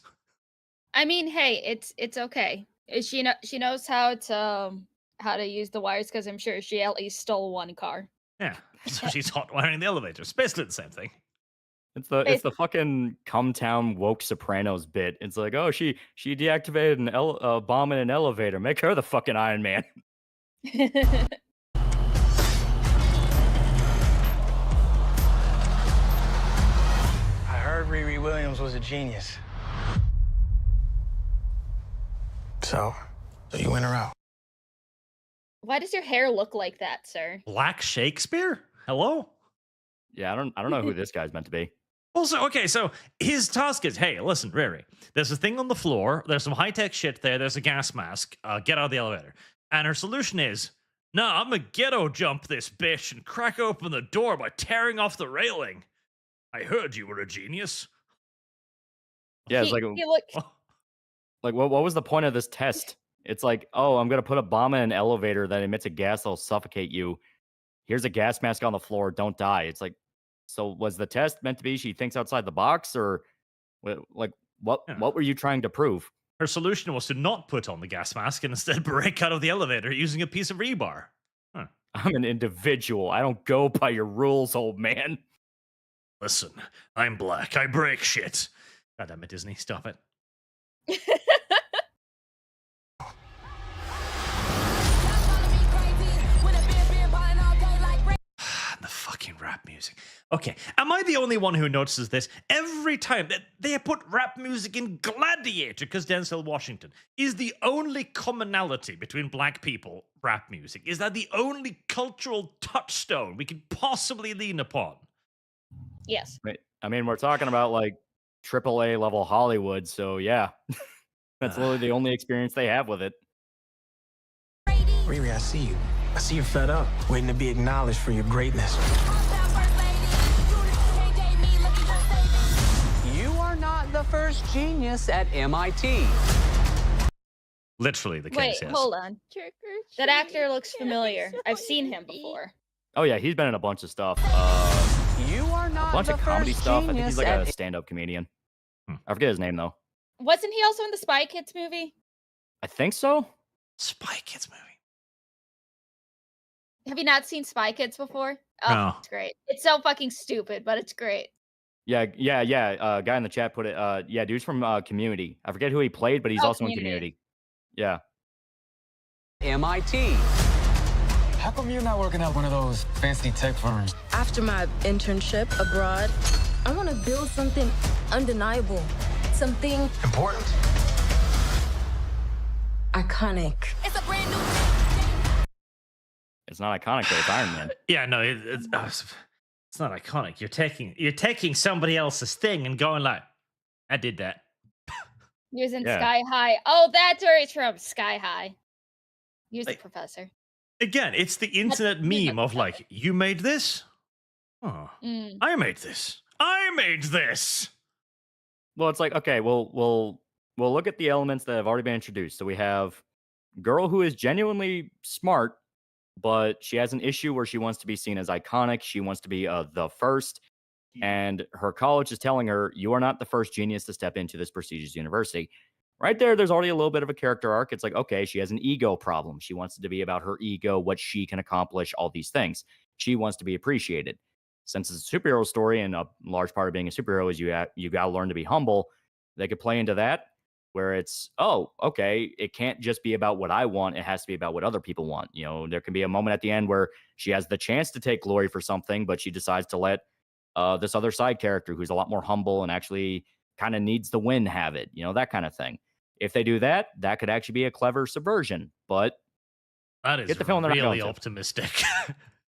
[SPEAKER 2] I mean, hey, it's okay. She knows how to use the wires because I'm sure she at least stole one car.
[SPEAKER 1] Yeah, so she's hot wiring the elevator. It's basically the same thing.
[SPEAKER 3] It's the fucking come town woke Sopranos bit. It's like, oh, she deactivated a bomb in an elevator. Make her the fucking Iron Man.
[SPEAKER 5] I heard Riri Williams was a genius. So you win her out.
[SPEAKER 2] Why does your hair look like that, sir?
[SPEAKER 1] Black Shakespeare? Hello?
[SPEAKER 3] Yeah, I don't know who this guy's meant to be.
[SPEAKER 1] Also, okay, so his task is, hey, listen, Riri, there's a thing on the floor, there's some high-tech shit there, there's a gas mask, get out of the elevator. And her solution is, no, I'm gonna ghetto jump this bitch and crack open the door by tearing off the railing. I heard you were a genius.
[SPEAKER 3] Yeah, it's
[SPEAKER 2] he,
[SPEAKER 3] like
[SPEAKER 2] he look.
[SPEAKER 3] what was the point of this test? It's like, oh, I'm gonna put a bomb in an elevator that emits a gas that'll suffocate you. Here's a gas mask on the floor. Don't die. It's like, So was the test meant to be she thinks outside the box, or like what
[SPEAKER 1] Yeah.
[SPEAKER 3] what were you trying to prove?
[SPEAKER 1] Her solution was to not put on the gas mask and instead break out of the elevator using a piece of rebar. Huh.
[SPEAKER 3] I'm an individual. I don't go by your rules, old man.
[SPEAKER 1] Listen, I'm black. I break shit. God damn it, Disney. Stop it. The fucking rap music. Okay, am I the only one who notices this? Every time that they put rap music in Gladiator, because Denzel Washington is the only commonality between black people, rap music. Is that the only cultural touchstone we could possibly lean upon?
[SPEAKER 2] Yes.
[SPEAKER 3] I mean, we're talking about like AAA level Hollywood, so yeah. That's literally the only experience they have with it.
[SPEAKER 5] Riri, I see you. I see you're fed up, waiting to be acknowledged for your greatness.
[SPEAKER 7] You are not the first genius at MIT.
[SPEAKER 1] Literally the
[SPEAKER 2] Wait,
[SPEAKER 1] case, yes.
[SPEAKER 2] hold on. That actor looks familiar. I've seen him before.
[SPEAKER 3] Oh yeah, he's been in a bunch of stuff.
[SPEAKER 7] You are
[SPEAKER 3] A
[SPEAKER 7] not
[SPEAKER 3] bunch
[SPEAKER 7] the
[SPEAKER 3] of comedy
[SPEAKER 7] first
[SPEAKER 3] stuff. I think he's
[SPEAKER 7] genius
[SPEAKER 3] like
[SPEAKER 7] at
[SPEAKER 3] a stand-up comedian. I forget his name though.
[SPEAKER 2] Wasn't he also in the Spy Kids movie?
[SPEAKER 3] I think so.
[SPEAKER 1] Spy Kids movie.
[SPEAKER 2] Have you not seen Spy Kids before? Oh,
[SPEAKER 1] No.
[SPEAKER 2] it's great. It's so fucking stupid, but it's great.
[SPEAKER 3] Yeah. Guy in the chat put it. Yeah, dude's from Community. I forget who he played, but he's
[SPEAKER 2] Oh,
[SPEAKER 3] also in
[SPEAKER 2] Community.
[SPEAKER 3] Community. Yeah.
[SPEAKER 7] MIT.
[SPEAKER 5] How come you're not working at one of those fancy tech firms?
[SPEAKER 8] After my internship abroad, I want to build something undeniable, something
[SPEAKER 5] Important?
[SPEAKER 8] iconic.
[SPEAKER 4] It's a brand new.
[SPEAKER 3] It's not iconic though. It's Iron Man.
[SPEAKER 1] Yeah, no, it's not iconic. You're taking somebody else's thing and going like, I did that.
[SPEAKER 2] He was in
[SPEAKER 3] Yeah.
[SPEAKER 2] Sky High. Oh, that's where he's from. Sky High. He was the
[SPEAKER 1] Like-
[SPEAKER 2] professor.
[SPEAKER 1] Again, it's the internet
[SPEAKER 2] he's
[SPEAKER 1] meme
[SPEAKER 2] not
[SPEAKER 1] of like, you made this? Oh,
[SPEAKER 2] Mm.
[SPEAKER 1] I made this. I made this.
[SPEAKER 3] Well, it's like, okay, we'll look at the elements that have already been introduced. So we have girl who is genuinely smart, but she has an issue where she wants to be seen as iconic. She wants to be the first. And her college is telling her, you are not the first genius to step into this prestigious university. Right there's already a little bit of a character arc. It's like, okay, she has an ego problem. She wants it to be about her ego, what she can accomplish, all these things. She wants to be appreciated. Since it's a superhero story, and a large part of being a superhero is you got to learn to be humble, they could play into that, where it's, oh, okay, it can't just be about what I want. It has to be about what other people want. You know, there can be a moment at the end where she has the chance to take glory for something, but she decides to let this other side character who's a lot more humble and actually kind of needs the win have it, you know, that kind of thing. If they do that, that could actually be a clever subversion. But
[SPEAKER 1] That is
[SPEAKER 3] Get the feeling they're not
[SPEAKER 1] really
[SPEAKER 3] going to.
[SPEAKER 1] optimistic.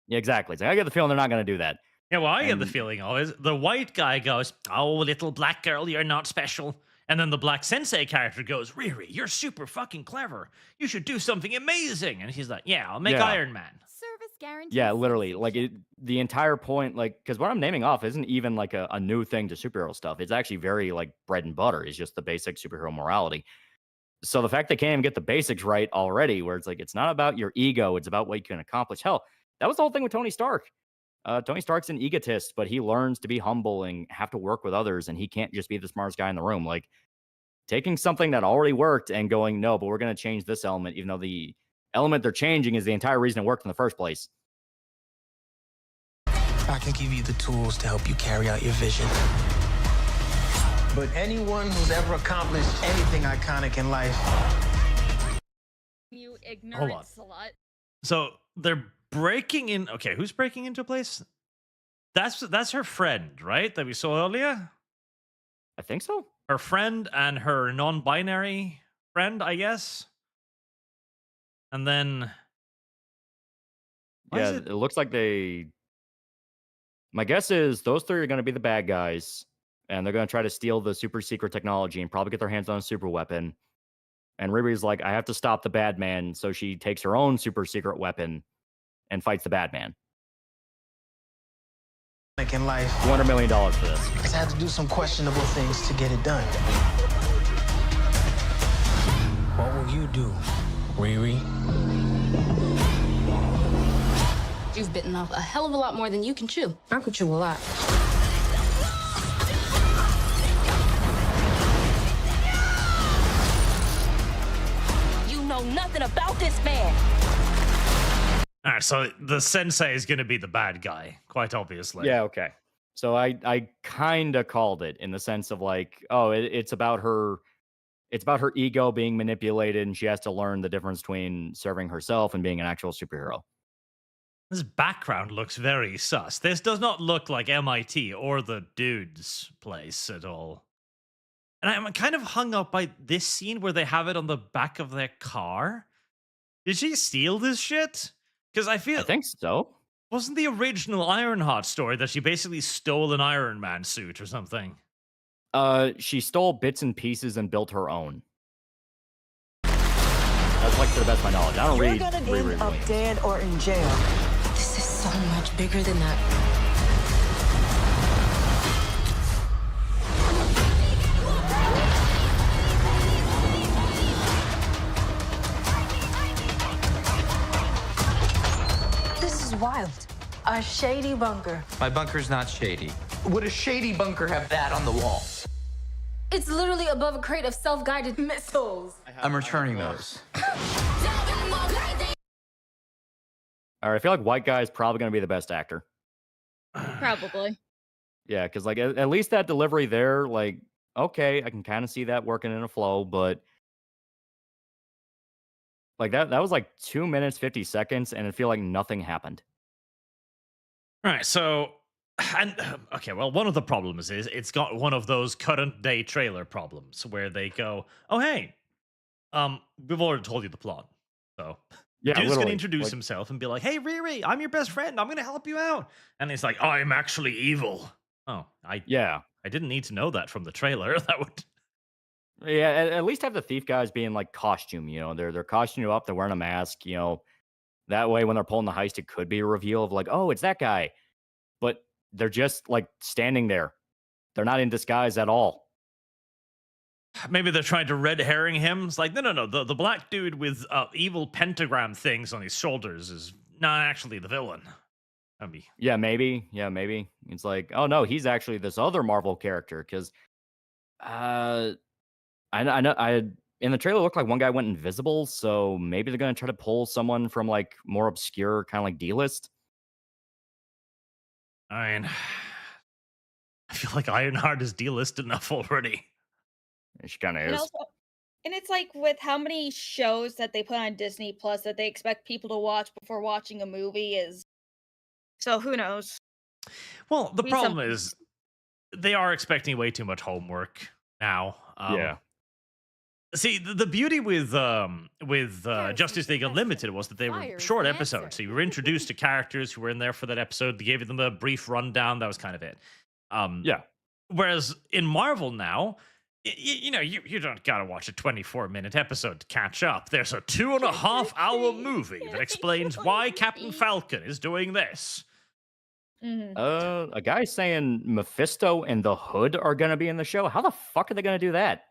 [SPEAKER 3] yeah, exactly. It's like, I get the feeling they're not going to do that.
[SPEAKER 1] Yeah, well, I get the
[SPEAKER 3] And-
[SPEAKER 1] feeling of is the white guy goes, "Oh, little black girl, you're not special," and then the black sensei character goes, "Riri, you're super fucking clever. You should do something amazing." And he's like, "Yeah, I'll make
[SPEAKER 3] Yeah.
[SPEAKER 1] Iron Man."
[SPEAKER 4] Service guarantee.
[SPEAKER 3] Yeah, literally. Like the entire point, like, because what I'm naming off isn't even like a new thing to superhero stuff. It's actually very like bread and butter. It's just the basic superhero morality. So the fact they can't even get the basics right already, where it's like, it's not about your ego, it's about what you can accomplish. Hell, that was the whole thing with Tony Stark. Tony Stark's an egotist, but he learns to be humble and have to work with others, and he can't just be the smartest guy in the room. Like, taking something that already worked and going, no, but we're going to change this element, even though the element they're changing is the entire reason it worked in the first place.
[SPEAKER 5] I can give you the tools to help you carry out your vision. But anyone who's ever accomplished anything iconic in life,
[SPEAKER 2] You ignorant
[SPEAKER 1] on.
[SPEAKER 2] slut.
[SPEAKER 1] So they're breaking in. Okay, who's breaking into a place? That's her friend, right? That we saw earlier.
[SPEAKER 3] I think so.
[SPEAKER 1] Her friend and her non-binary friend, I guess. And then, why
[SPEAKER 3] Yeah,
[SPEAKER 1] is
[SPEAKER 3] it looks like they. My guess is those three are going to be the bad guys, and they're going to try to steal the super secret technology and probably get their hands on a super weapon. And Riri's like, I have to stop the bad man, so she takes her own super secret weapon and fights the bad man.
[SPEAKER 5] like in life,
[SPEAKER 3] $200 million for this.
[SPEAKER 5] has had to do some questionable things to get it done. What will you do, Riri?
[SPEAKER 8] You've bitten off a hell of a lot more than you can chew. I could chew a lot. You know nothing about this man.
[SPEAKER 1] All right, so the sensei is going to be the bad guy, quite obviously.
[SPEAKER 3] Yeah, okay. So I kind of called it in the sense of like, oh, it's about her ego being manipulated, and she has to learn the difference between serving herself and being an actual superhero.
[SPEAKER 1] This background looks very sus. This does not look like MIT or the dude's place at all. And I'm kind of hung up by this scene where they have it on the back of their car. Did she steal this shit? Because I
[SPEAKER 3] think so.
[SPEAKER 1] Wasn't the original Ironheart story that she basically stole an Iron Man suit or something?
[SPEAKER 3] She stole bits and pieces and built her own. That's like to the best of my knowledge. I don't read.
[SPEAKER 9] You're gonna end up dead or in jail.
[SPEAKER 8] This is so much bigger than that.
[SPEAKER 9] This is wild. A shady bunker.
[SPEAKER 10] My bunker's not shady. Would a shady bunker have that on the wall?
[SPEAKER 8] It's literally above a crate of self-guided missiles.
[SPEAKER 10] I'm returning those.
[SPEAKER 3] All right, I feel like White Guy is probably going to be the best actor.
[SPEAKER 2] Probably.
[SPEAKER 3] Yeah, because like at least that delivery there, like, okay, I can kind of see that working in a flow, but like that was like 2 minutes 50 seconds, and it feel like nothing happened.
[SPEAKER 1] All right, so and okay, well, one of the problems is it's got one of those current day trailer problems where they go, "Oh hey, we've already told you the plot." So
[SPEAKER 3] Yeah,
[SPEAKER 1] dude's gonna
[SPEAKER 3] literally,
[SPEAKER 1] introduce
[SPEAKER 3] like-
[SPEAKER 1] himself and be like, "Hey Riri, I'm your best friend. I'm gonna help you out." And it's like, "I'm actually evil." Oh, I didn't need to know that from the trailer. That would
[SPEAKER 3] Yeah, at least have the thief guys being like costume, you know, they're costuming you up, they're wearing a mask, you know. That way when they're pulling the heist, it could be a reveal of like, oh, it's that guy. But they're just like standing there. They're not in disguise at all.
[SPEAKER 1] maybe they're trying to red herring him. It's like, no. The black dude with evil pentagram things on his shoulders is not actually the villain. That'd be
[SPEAKER 3] Yeah, maybe. Yeah, maybe. It's like, oh no, he's actually this other Marvel character. Because I know in the trailer it looked like one guy went invisible, so maybe they're gonna try to pull someone from like more obscure, kind of like D-list.
[SPEAKER 1] I mean, I feel like Ironheart is delisted enough already.
[SPEAKER 3] She kind of
[SPEAKER 2] And
[SPEAKER 3] is.
[SPEAKER 2] also, and it's like with how many shows that they put on Disney Plus that they expect people to watch before watching a movie is. So who knows?
[SPEAKER 1] Well, the
[SPEAKER 2] Be
[SPEAKER 1] problem
[SPEAKER 2] something.
[SPEAKER 1] is they are expecting way too much homework now.
[SPEAKER 3] Yeah.
[SPEAKER 1] See, the beauty with Justice League Unlimited was that they were short episodes. So you were introduced to characters who were in there for that episode. They gave them a brief rundown. That was kind of it.
[SPEAKER 3] Yeah.
[SPEAKER 1] Whereas in Marvel now, you know, you don't gotta watch a 24-minute episode to catch up. There's a 2.5-hour movie that explains why Captain Falcon is doing this.
[SPEAKER 2] Mhm.
[SPEAKER 3] A guy saying Mephisto and the Hood are gonna be in the show. How the fuck are they gonna do that?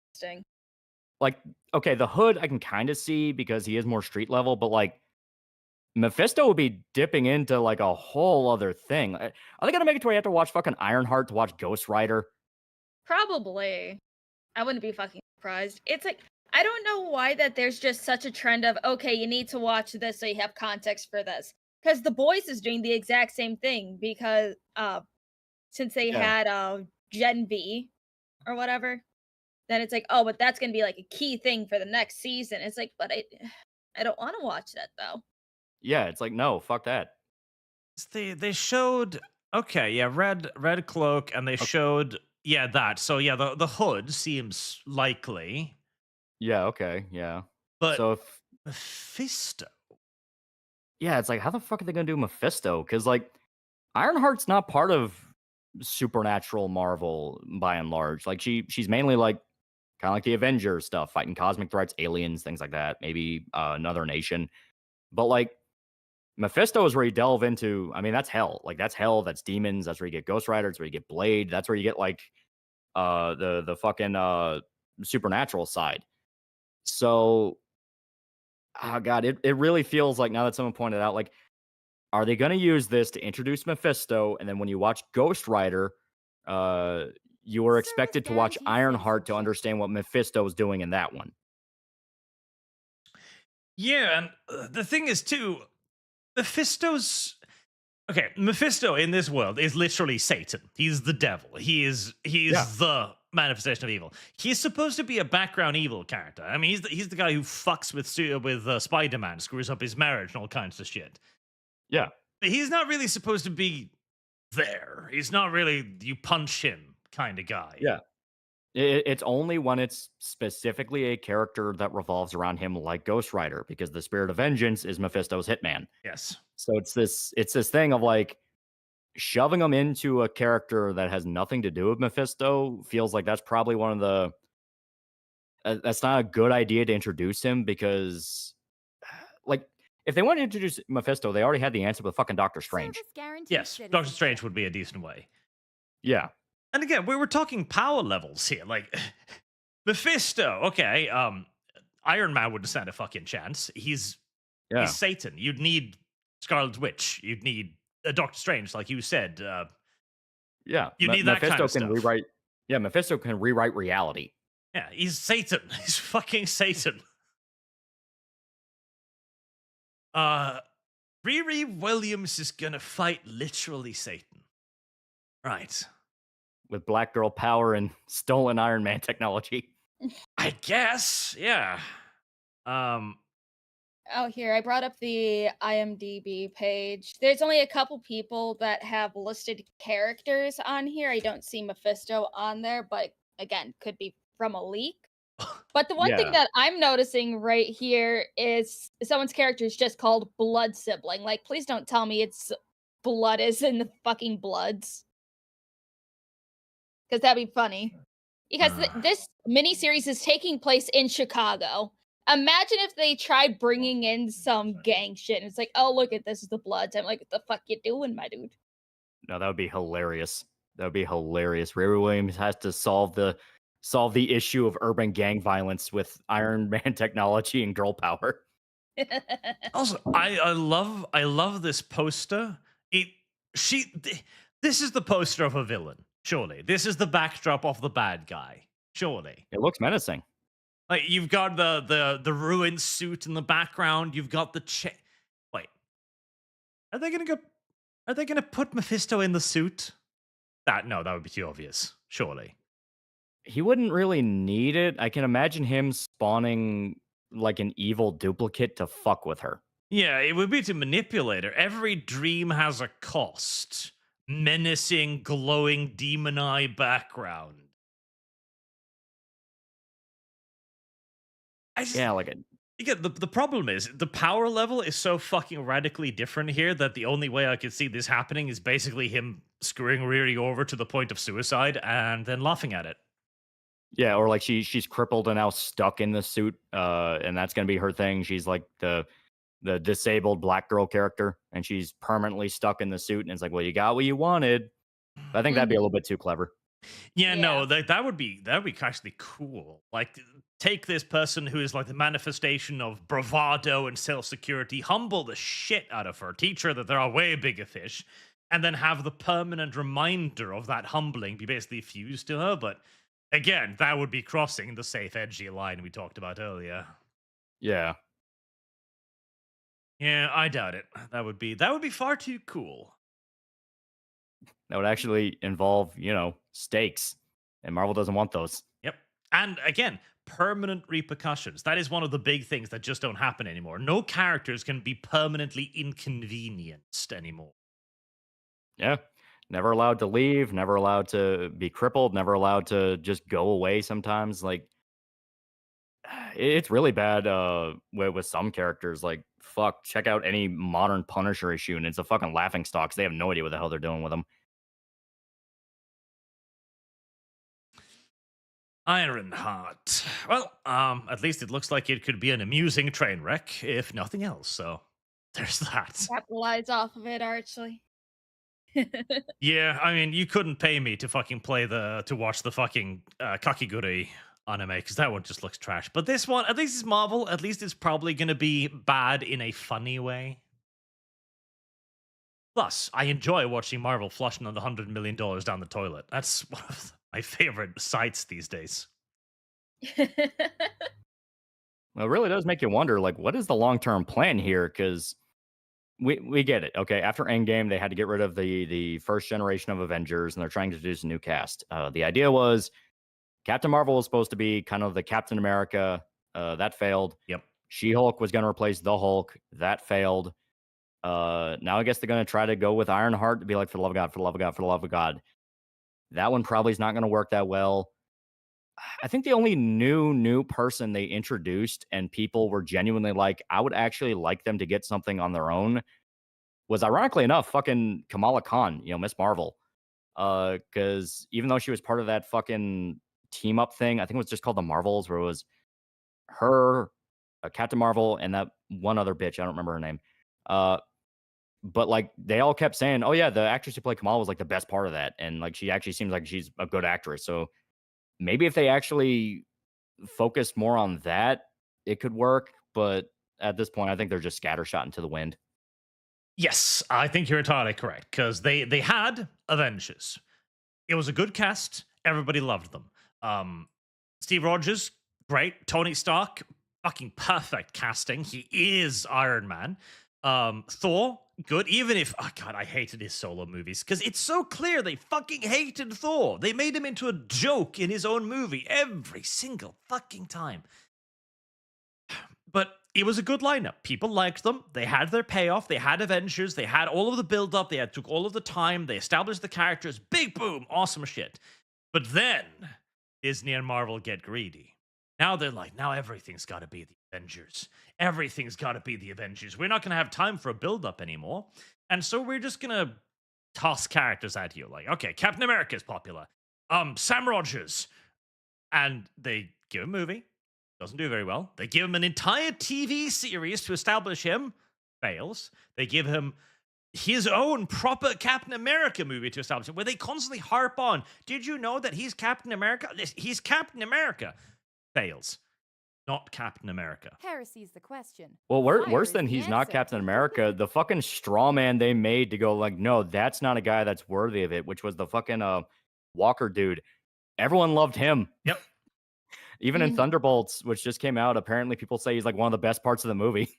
[SPEAKER 2] Interesting.
[SPEAKER 3] Like, okay, the Hood I can kind of see because he is more street level, but like Mephisto would be dipping into like a whole other thing. Are they gonna make it to where you have to watch fucking Ironheart to watch Ghost Rider?
[SPEAKER 2] Probably. I wouldn't be fucking surprised. It's like I don't know why that there's just such a trend of okay, you need to watch this so you have context for this. Because The Boys is doing the exact same thing because since they had Gen V or whatever, then it's like, oh, but that's gonna be like a key thing for the next season. It's like, but I don't want to watch that though.
[SPEAKER 3] Yeah, it's like, no, fuck that.
[SPEAKER 1] They showed red cloak, and they showed that. So yeah, the Hood seems likely,
[SPEAKER 3] Yeah, okay, yeah.
[SPEAKER 1] but
[SPEAKER 3] So if
[SPEAKER 1] Mephisto.
[SPEAKER 3] yeah, it's like, how the fuck are they gonna do Mephisto? Because like Ironheart's not part of supernatural Marvel by and large. Like she's mainly like kind of like the Avengers stuff, fighting cosmic threats, aliens, things like that. Maybe another nation, but like Mephisto is where you delve into. I mean, that's hell. Like that's hell. That's demons. That's where you get Ghost Rider. That's where you get Blade. That's where you get like the fucking supernatural side. So oh god, it really feels like, now that someone pointed out, like, are they gonna use this to introduce Mephisto, and then when you watch Ghost Rider, uh, you were expected to watch Ironheart to understand what Mephisto was doing in that one.
[SPEAKER 1] Yeah, and the thing is too, Mephisto's okay. Mephisto in this world is literally Satan. He's the devil. He's
[SPEAKER 3] Yeah.
[SPEAKER 1] the manifestation of evil. He's supposed to be a background evil character. I mean, he's the guy who fucks with Spider-Man, screws up his marriage and all kinds of shit.
[SPEAKER 3] Yeah.
[SPEAKER 1] But he's not really supposed to be there. He's not really you punch him kind of guy.
[SPEAKER 3] Yeah. It's only when it's specifically a character that revolves around him, like Ghost Rider, because the spirit of vengeance is Mephisto's hitman.
[SPEAKER 1] Yes.
[SPEAKER 3] So it's this thing of like shoving him into a character that has nothing to do with Mephisto feels like that's probably one of the that's not a good idea to introduce him because like if they want to introduce Mephisto, they already had the answer with fucking Doctor Strange.
[SPEAKER 1] Yes, Doctor Strange would be a decent way.
[SPEAKER 3] Yeah.
[SPEAKER 1] And again, we were talking power levels here. Like Mephisto, okay, Iron Man wouldn't stand a fucking chance. He's Satan. You'd need Scarlet Witch. You'd need Doctor Strange, like you said.
[SPEAKER 3] Yeah,
[SPEAKER 1] you need that kind of stuff.
[SPEAKER 3] Rewrite. Yeah, Mephisto can rewrite reality.
[SPEAKER 1] Yeah, he's Satan. He's fucking Satan. Riri Williams is gonna fight literally Satan. Right.
[SPEAKER 3] With Black Girl power and stolen Iron Man technology.
[SPEAKER 1] I guess, yeah.
[SPEAKER 2] Oh, here, I brought up the IMDb page. There's only a couple people that have listed characters on here. I don't see Mephisto on there, but again, could be from a leak. But the one thing that I'm noticing right here is someone's character is just called Blood Sibling. Like, please don't tell me it's blood is in the fucking Bloods. Because that'd be funny. Because this miniseries is taking place in Chicago. Imagine if they tried bringing in some gang shit. And it's like, oh, look at this is the Bloods. I'm like, what the fuck you doing, my dude?
[SPEAKER 3] No, that would be hilarious. That would be hilarious. Riri Williams has to solve the issue of urban gang violence with Iron Man technology and girl power.
[SPEAKER 1] Also, I love this poster. This is the poster of a villain. Surely. This is the backdrop of the bad guy. Surely.
[SPEAKER 3] It looks menacing.
[SPEAKER 1] Like you've got the ruined suit in the background. You've got the Wait. Are they gonna put Mephisto in the suit? That would be too obvious. Surely.
[SPEAKER 3] He wouldn't really need it. I can imagine him spawning like an evil duplicate to fuck with her.
[SPEAKER 1] Yeah, it would be to manipulate her. Every dream has a cost. Menacing, glowing demon eye background. The problem is the power level is so fucking radically different here that the only way I could see this happening is basically him screwing Riri over to the point of suicide and then laughing at it.
[SPEAKER 3] Yeah, or like she's crippled and now stuck in the suit, and that's gonna be her thing. She's like the disabled black girl character, and she's permanently stuck in the suit. And it's like, well, you got what you wanted. But I think that'd be a little bit too clever.
[SPEAKER 1] Yeah, no, that would be actually cool. Like, take this person who is like the manifestation of bravado and self-security, humble the shit out of her, teach her that there are way bigger fish, and then have the permanent reminder of that humbling be basically fused to her. But again, that would be crossing the safe, edgy line we talked about earlier.
[SPEAKER 3] Yeah.
[SPEAKER 1] Yeah, I doubt it. That would be far too cool.
[SPEAKER 3] That would actually involve, stakes. And Marvel doesn't want those.
[SPEAKER 1] Yep. And again, permanent repercussions. That is one of the big things that just don't happen anymore. No characters can be permanently inconvenienced anymore.
[SPEAKER 3] Yeah. Never allowed to leave, never allowed to be crippled, never allowed to just go away sometimes. Like, it's really bad with some characters. Like, fuck, check out any modern Punisher issue, and it's a fucking laughingstock. They have no idea what the hell they're doing with them.
[SPEAKER 1] Ironheart. Well, at least it looks like it could be an amusing train wreck, if nothing else. So there's that.
[SPEAKER 2] Capitalize off of it, Archie.
[SPEAKER 1] Yeah, I mean, you couldn't pay me to fucking to watch the fucking Kakiguri anime because that one just looks trash. But this one, at least it's Marvel. At least it's probably going to be bad in a funny way. Plus, I enjoy watching Marvel flushing another $100 million down the toilet. That's one of my favorite sights these days.
[SPEAKER 3] Well, it really does make you wonder, like, what is the long-term plan here? Because we get it. Okay, after Endgame, they had to get rid of the first generation of Avengers, and they're trying to introduce a new cast. The idea was Captain Marvel was supposed to be kind of the Captain America. That failed.
[SPEAKER 1] Yep.
[SPEAKER 3] She-Hulk was going to replace the Hulk. That failed. Now I guess they're going to try to go with Ironheart to be like, for the love of God, for the love of God, for the love of God. That one probably is not going to work that well. I think the only new person they introduced and people were genuinely like, I would actually like them to get something on their own was, ironically enough, fucking Kamala Khan, Miss Marvel. Because even though she was part of that fucking team up thing, I think it was just called the Marvels, where it was her, Captain Marvel, and that one other bitch. I don't remember her name. But like they all kept saying, oh yeah, the actress who played Kamala was like the best part of that. And like she actually seems like she's a good actress. So maybe if they actually focused more on that, it could work. But at this point, I think they're just scattershot into the wind.
[SPEAKER 1] Yes, I think you're entirely correct, because they had Avengers. It was a good cast. Everybody loved them. Steve Rogers, great. Tony Stark, fucking perfect casting. He is Iron Man. Thor, good. Even if, oh God, I hated his solo movies, because it's so clear they fucking hated Thor. They made him into a joke in his own movie every single fucking time. But it was a good lineup. People liked them. They had their payoff. They had Avengers. They had all of the build-up. They took all of the time. They established the characters. Big boom. Awesome shit. But then Disney and Marvel get greedy. Now they're like, now everything's got to be the Avengers. Everything's got to be the Avengers. We're not going to have time for a build-up anymore. And so we're just going to toss characters at you. Like, okay, Captain America is popular. Sam Rogers. And they give a movie. Doesn't do very well. They give him an entire TV series to establish him. Fails. They give him his own proper Captain America movie to establish him, where they constantly harp on, did you know that he's Captain America? He's Captain America. Fails. Not Captain America.
[SPEAKER 11] Heresy's the question.
[SPEAKER 3] Well,
[SPEAKER 11] Fire
[SPEAKER 3] worse
[SPEAKER 11] is
[SPEAKER 3] than
[SPEAKER 11] the
[SPEAKER 3] he's not
[SPEAKER 11] answer.
[SPEAKER 3] Captain America, the fucking straw man they made to go like, no, that's not a guy that's worthy of it, which was the fucking Walker dude. Everyone loved him.
[SPEAKER 1] Yep.
[SPEAKER 3] Even in Thunderbolts, which just came out, apparently people say he's like one of the best parts of the movie.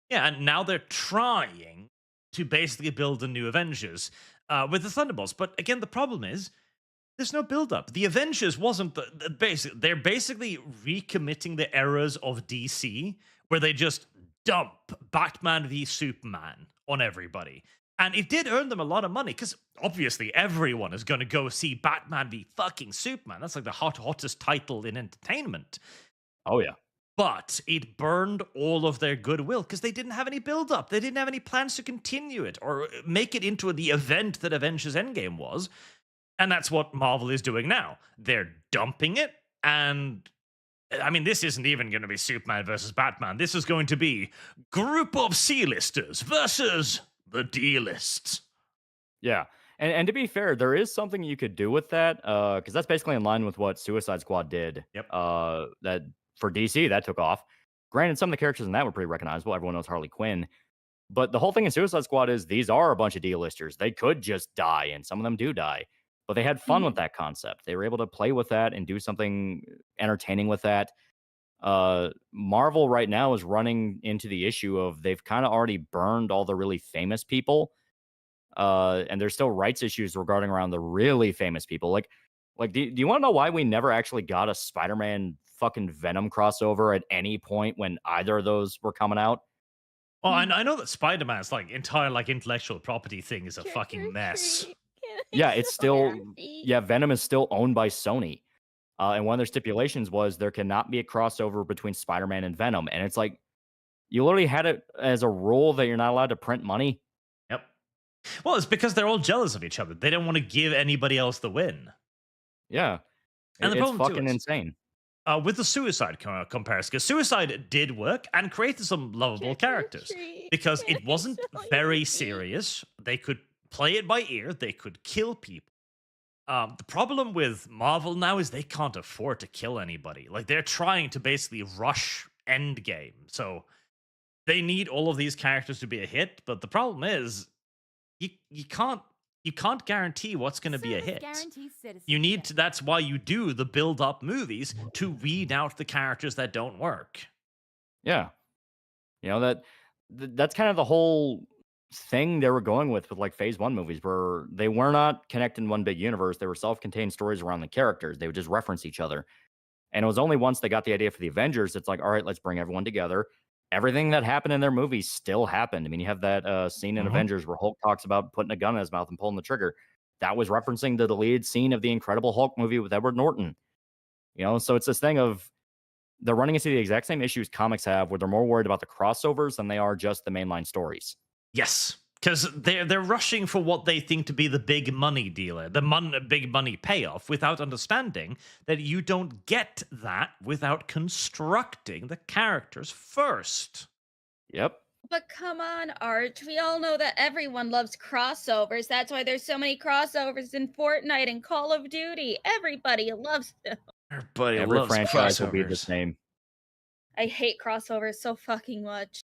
[SPEAKER 1] Yeah, and now they're trying to basically build a new Avengers with the Thunderbolts. But again, the problem is there's no build-up. The Avengers wasn't the basic. They're basically recommitting the eras of DC, where they just dump Batman v Superman on everybody. And it did earn them a lot of money, because obviously everyone is going to go see Batman v fucking Superman. That's like the hottest title in entertainment.
[SPEAKER 3] Oh, yeah.
[SPEAKER 1] But it burned all of their goodwill, because they didn't have any build-up. They didn't have any plans to continue it or make it into the event that Avengers Endgame was. And that's what Marvel is doing now. They're dumping it, and I mean, this isn't even going to be Superman versus Batman. This is going to be group of C-listers versus the D-lists.
[SPEAKER 3] Yeah. And to be fair, there is something you could do with that, because that's basically in line with what Suicide Squad did.
[SPEAKER 1] Yep.
[SPEAKER 3] That for DC, that took off. Granted, some of the characters in that were pretty recognizable. Everyone knows Harley Quinn. But the whole thing in Suicide Squad is these are a bunch of D-listers. They could just die, and some of them do die. But they had fun with that concept. They were able to play with that and do something entertaining with that. Marvel right now is running into the issue of they've kind of already burned all the really famous people. And there's still rights issues regarding around the really famous people. Like, do you want to know why we never actually got a Spider-Man fucking Venom crossover at any point when either of those were coming out?
[SPEAKER 1] Oh, and I know that Spider-Man's entire intellectual property thing is a fucking mess.
[SPEAKER 3] Yeah, it's still, Venom is still owned by Sony. And one of their stipulations was there cannot be a crossover between Spider-Man and Venom. And it's like, you literally had it as a rule that you're not allowed to print money.
[SPEAKER 1] Yep. Well, it's because they're all jealous of each other. They don't want to give anybody else the win.
[SPEAKER 3] Yeah.
[SPEAKER 1] And
[SPEAKER 3] it's fucking insane.
[SPEAKER 1] With the Suicide comparison, because Suicide did work and created some lovable characters, because it wasn't very serious. They could play it by ear. They could kill people. The problem with Marvel now is they can't afford to kill anybody. Like they're trying to basically rush Endgame, so they need all of these characters to be a hit. But the problem is, you can't guarantee what's going to be a hit. You need to. That's why you do the build up movies to weed out the characters that don't work.
[SPEAKER 3] Yeah, that's kind of the whole thing they were going with like phase 1 movies, where they were not connected in one big universe. They were self-contained stories around the characters. They would just reference each other. And it was only once they got the idea for the Avengers, it's like, all right, let's bring everyone together. Everything that happened in their movies still happened. I mean, you have that scene in Avengers where Hulk talks about putting a gun in his mouth and pulling the trigger. That was referencing the deleted scene of the Incredible Hulk movie with Edward Norton. So it's this thing of they're running into the exact same issues comics have, where they're more worried about the crossovers than they are just the mainline stories.
[SPEAKER 1] Yes, because they're rushing for what they think to be the big money dealer, the big money payoff, without understanding that you don't get that without constructing the characters first.
[SPEAKER 3] Yep.
[SPEAKER 2] But come on, Arch. We all know that everyone loves crossovers. That's why there's so many crossovers in Fortnite and Call of Duty. Everybody loves them.
[SPEAKER 1] Every
[SPEAKER 3] loves franchise
[SPEAKER 1] crossovers.
[SPEAKER 3] will be the same.
[SPEAKER 2] I hate crossovers so fucking much.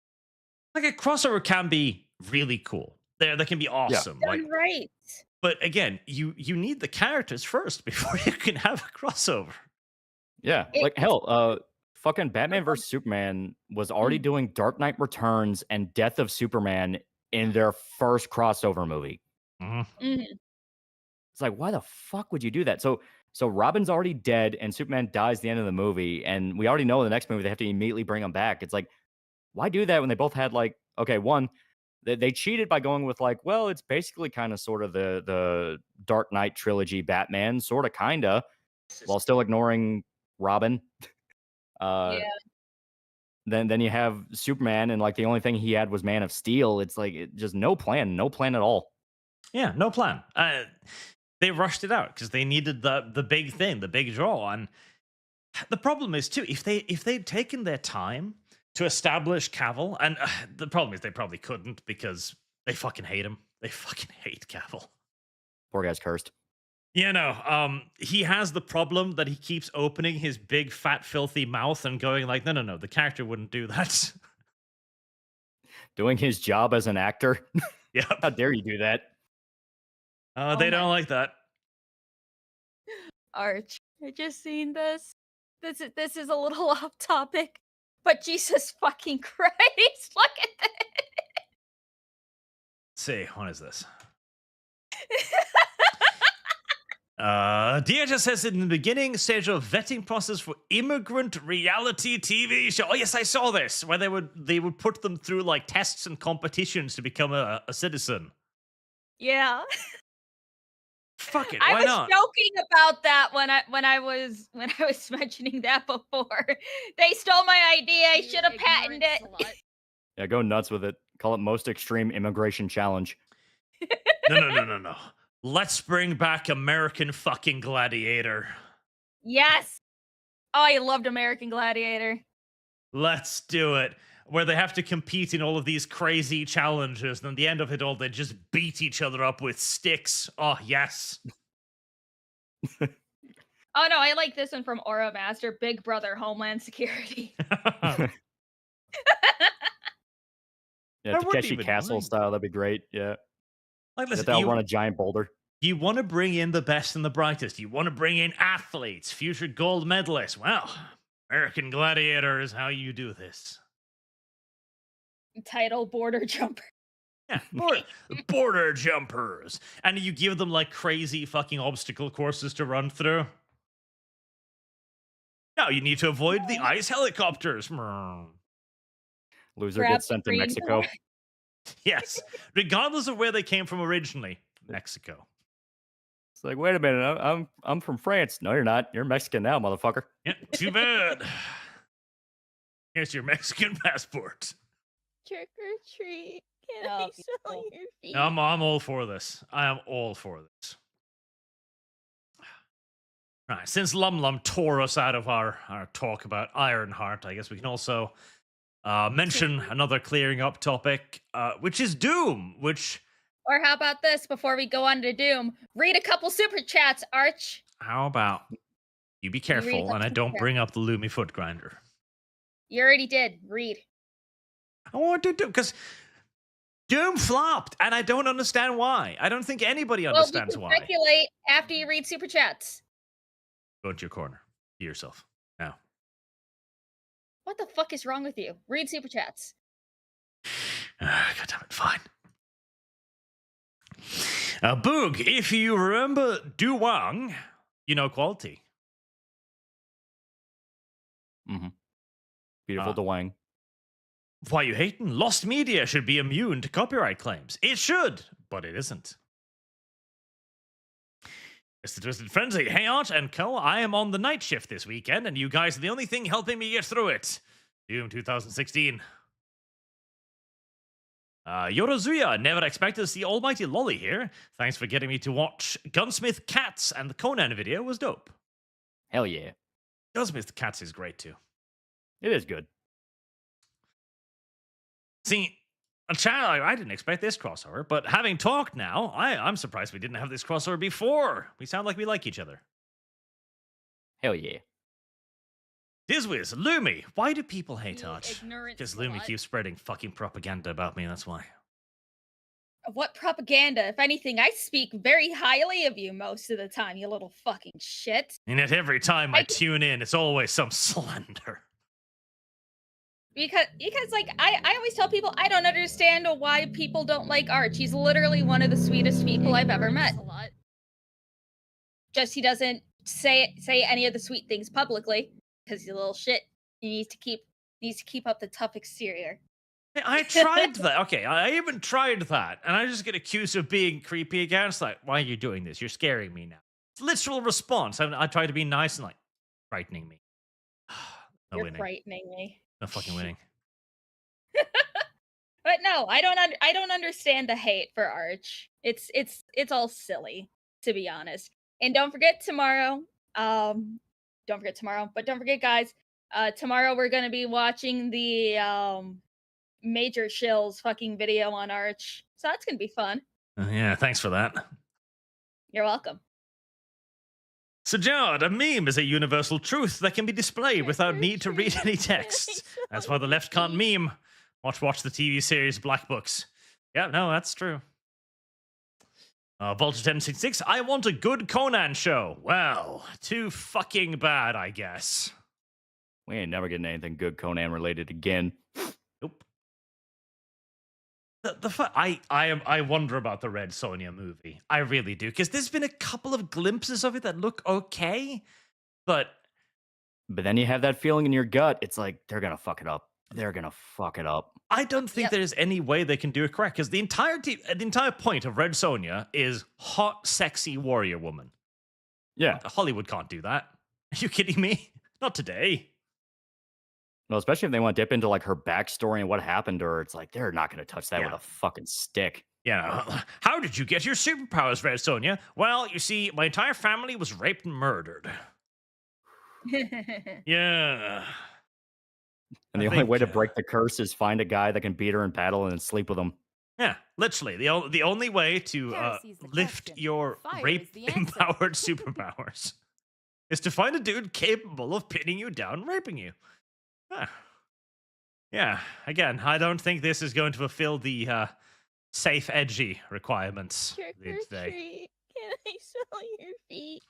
[SPEAKER 1] Like a crossover can be really cool. They can be awesome.
[SPEAKER 2] Done right.
[SPEAKER 1] But again, you need the characters first before you can have a crossover.
[SPEAKER 3] Yeah, like hell, fucking Batman vs Superman was already doing Dark Knight Returns and Death of Superman in their first crossover movie. It's like, why the fuck would you do that? So Robin's already dead and Superman dies at the end of the movie, and we already know in the next movie they have to immediately bring him back. It's like, why do that when they both had like, okay, one, they cheated by going with like, well, it's basically kind of sort of the Dark Knight trilogy Batman, sort of, kind of, while still ignoring Robin. Then you have Superman, and like the only thing he had was Man of Steel. It's like just no plan at all.
[SPEAKER 1] Yeah, no plan. They rushed it out because they needed the big thing, the big draw. And the problem is too, if they'd taken their time to establish Cavill, and the problem is they probably couldn't because they fucking hate him. They fucking hate Cavill.
[SPEAKER 3] Poor guy's cursed.
[SPEAKER 1] He has the problem that he keeps opening his big, fat, filthy mouth and going like, no, the character wouldn't do that.
[SPEAKER 3] Doing his job as an actor?
[SPEAKER 1] Yeah.
[SPEAKER 3] How dare you do that?
[SPEAKER 1] They don't like that.
[SPEAKER 2] Arch, I just seen this. This is a little off topic, but Jesus fucking Christ, look at this.
[SPEAKER 1] Let's see, what is this? DHS says in the beginning stage of vetting process for immigrant reality TV show. Oh yes, I saw this, where they would put them through like tests and competitions to become a citizen.
[SPEAKER 2] Yeah.
[SPEAKER 1] Fuck it,
[SPEAKER 2] I
[SPEAKER 1] why
[SPEAKER 2] was
[SPEAKER 1] not?
[SPEAKER 2] joking about that when I was mentioning that before. They stole my idea. I should have patented it.
[SPEAKER 3] Yeah, go nuts with it. Call it most extreme immigration challenge.
[SPEAKER 1] No. Let's bring back American fucking Gladiator.
[SPEAKER 2] Yes. Oh, I loved American Gladiator.
[SPEAKER 1] Let's do it. Where they have to compete in all of these crazy challenges, and at the end of it all, they just beat each other up with sticks. Oh, yes.
[SPEAKER 2] Oh, no, I like this one from Aura Master, Big Brother Homeland Security.
[SPEAKER 3] Yeah, Takeshi Castle style, that'd be great. Yeah.
[SPEAKER 1] Like, listen,
[SPEAKER 3] they'll run a giant boulder.
[SPEAKER 1] You want to bring in the best and the brightest. You want to bring in athletes, future gold medalists. Well, American Gladiator is how you do this.
[SPEAKER 2] Title Border Jumper.
[SPEAKER 1] Yeah, border jumpers. And you give them like crazy fucking obstacle courses to run through. Now you need to avoid the ice helicopters.
[SPEAKER 3] Loser gets sent to Mexico.
[SPEAKER 1] Yes, regardless of where they came from originally, Mexico.
[SPEAKER 3] It's like, wait a minute, I'm from France. No, you're not. You're Mexican now, motherfucker.
[SPEAKER 1] Yeah, too bad. Here's your Mexican passport.
[SPEAKER 2] Trick or treat. Can I smell your feet?
[SPEAKER 1] I'm all for this. I am all for this. Right, since Lum tore us out of our talk about Ironheart, I guess we can also mention another clearing up topic, which is Doom, which
[SPEAKER 2] Or how about this before we go on to Doom? Read a couple super chats, Arch.
[SPEAKER 1] How about you be careful and I don't bring up the Lumi foot grinder?
[SPEAKER 2] You already did. Read.
[SPEAKER 1] I want to do because Doom flopped, and I don't understand why. I don't think anybody understands
[SPEAKER 2] why.
[SPEAKER 1] Why.
[SPEAKER 2] Speculate after you read super chats.
[SPEAKER 1] Go into your corner. Be yourself now.
[SPEAKER 2] What the fuck is wrong with you? Read super chats.
[SPEAKER 1] God damn it! Fine. Boog, if you remember Duwang, you know quality.
[SPEAKER 3] Beautiful Dwang.
[SPEAKER 1] Why you hating? Lost media should be immune to copyright claims. It should, but it isn't. It's the Twisted Frenzy. Hey, Arch and Co. I am on the night shift this weekend, and you guys are the only thing helping me get through it. Doom 2016. Yorozuya, never expected to see almighty Loli here. Thanks for getting me to watch Gunsmith Cats, and the Conan video was dope.
[SPEAKER 3] Hell yeah.
[SPEAKER 1] Gunsmith Cats is great too.
[SPEAKER 3] It is good.
[SPEAKER 1] See, I didn't expect this crossover, but having talked now, I'm surprised we didn't have this crossover before. We sound like we like each other.
[SPEAKER 3] Hell yeah.
[SPEAKER 1] Dizwiz, Lumi, why do people hate Arch?
[SPEAKER 2] Ignorant
[SPEAKER 1] Because Lumi
[SPEAKER 2] slut.
[SPEAKER 1] keeps spreading fucking propaganda about me, that's why.
[SPEAKER 2] What propaganda? If anything, I speak very highly of you most of the time, you little fucking shit.
[SPEAKER 1] And yet every time I tune in, it's always some slander.
[SPEAKER 2] Because like, I always tell people I don't understand why people don't like Arch. He's literally one of the sweetest people I've ever met. Just he doesn't say any of the sweet things publicly. Because he's a little shit. He needs to keep up the tough exterior.
[SPEAKER 1] I tried that. Okay, I even tried that, and I just get accused of being creepy again. It's like, why are you doing this? You're scaring me now. It's literal response. I try to be nice and like frightening me. No
[SPEAKER 2] You're
[SPEAKER 1] winning.
[SPEAKER 2] frightening me.
[SPEAKER 1] No fucking winning.
[SPEAKER 2] But no, I don't understand the hate for Arch. It's all silly, to be honest. And don't forget tomorrow. Don't forget, guys. Tomorrow we're gonna be watching the Major Shill's fucking video on Arch, so that's gonna be fun.
[SPEAKER 1] Yeah, thanks for that.
[SPEAKER 2] You're welcome.
[SPEAKER 1] So, Jared, a meme is a universal truth that can be displayed without need to read any text. That's why the left can't meme. Watch the TV series Black Books. Yeah, no, that's true. Vulture 1066, I want a good Conan show. Well, too fucking bad, I guess.
[SPEAKER 3] We ain't never getting anything good Conan related again.
[SPEAKER 1] Nope. I wonder about the Red Sonja movie. I really do, because there's been a couple of glimpses of it that look okay, but
[SPEAKER 3] then you have that feeling in your gut. It's like they're gonna fuck it up. They're gonna fuck it up.
[SPEAKER 1] I don't think there's any way they can do it correct, because the entire point of Red Sonja is hot, sexy warrior woman.
[SPEAKER 3] Yeah,
[SPEAKER 1] Hollywood can't do that. Are you kidding me? Not today.
[SPEAKER 3] Well, especially if they want to dip into like her backstory and what happened to her. It's like they're not gonna touch that with a fucking stick.
[SPEAKER 1] Yeah. How did you get your superpowers, Red Sonja? Well, you see, my entire family was raped and murdered. Yeah.
[SPEAKER 3] And the only way to break the curse is find a guy that can beat her in battle and then sleep with him.
[SPEAKER 1] Yeah, literally. The only way to lift your rape-empowered superpowers is to find a dude capable of pinning you down and raping you. Yeah, again, I don't think this is going to fulfill the safe, edgy requirements today.
[SPEAKER 2] Can I smell your feet?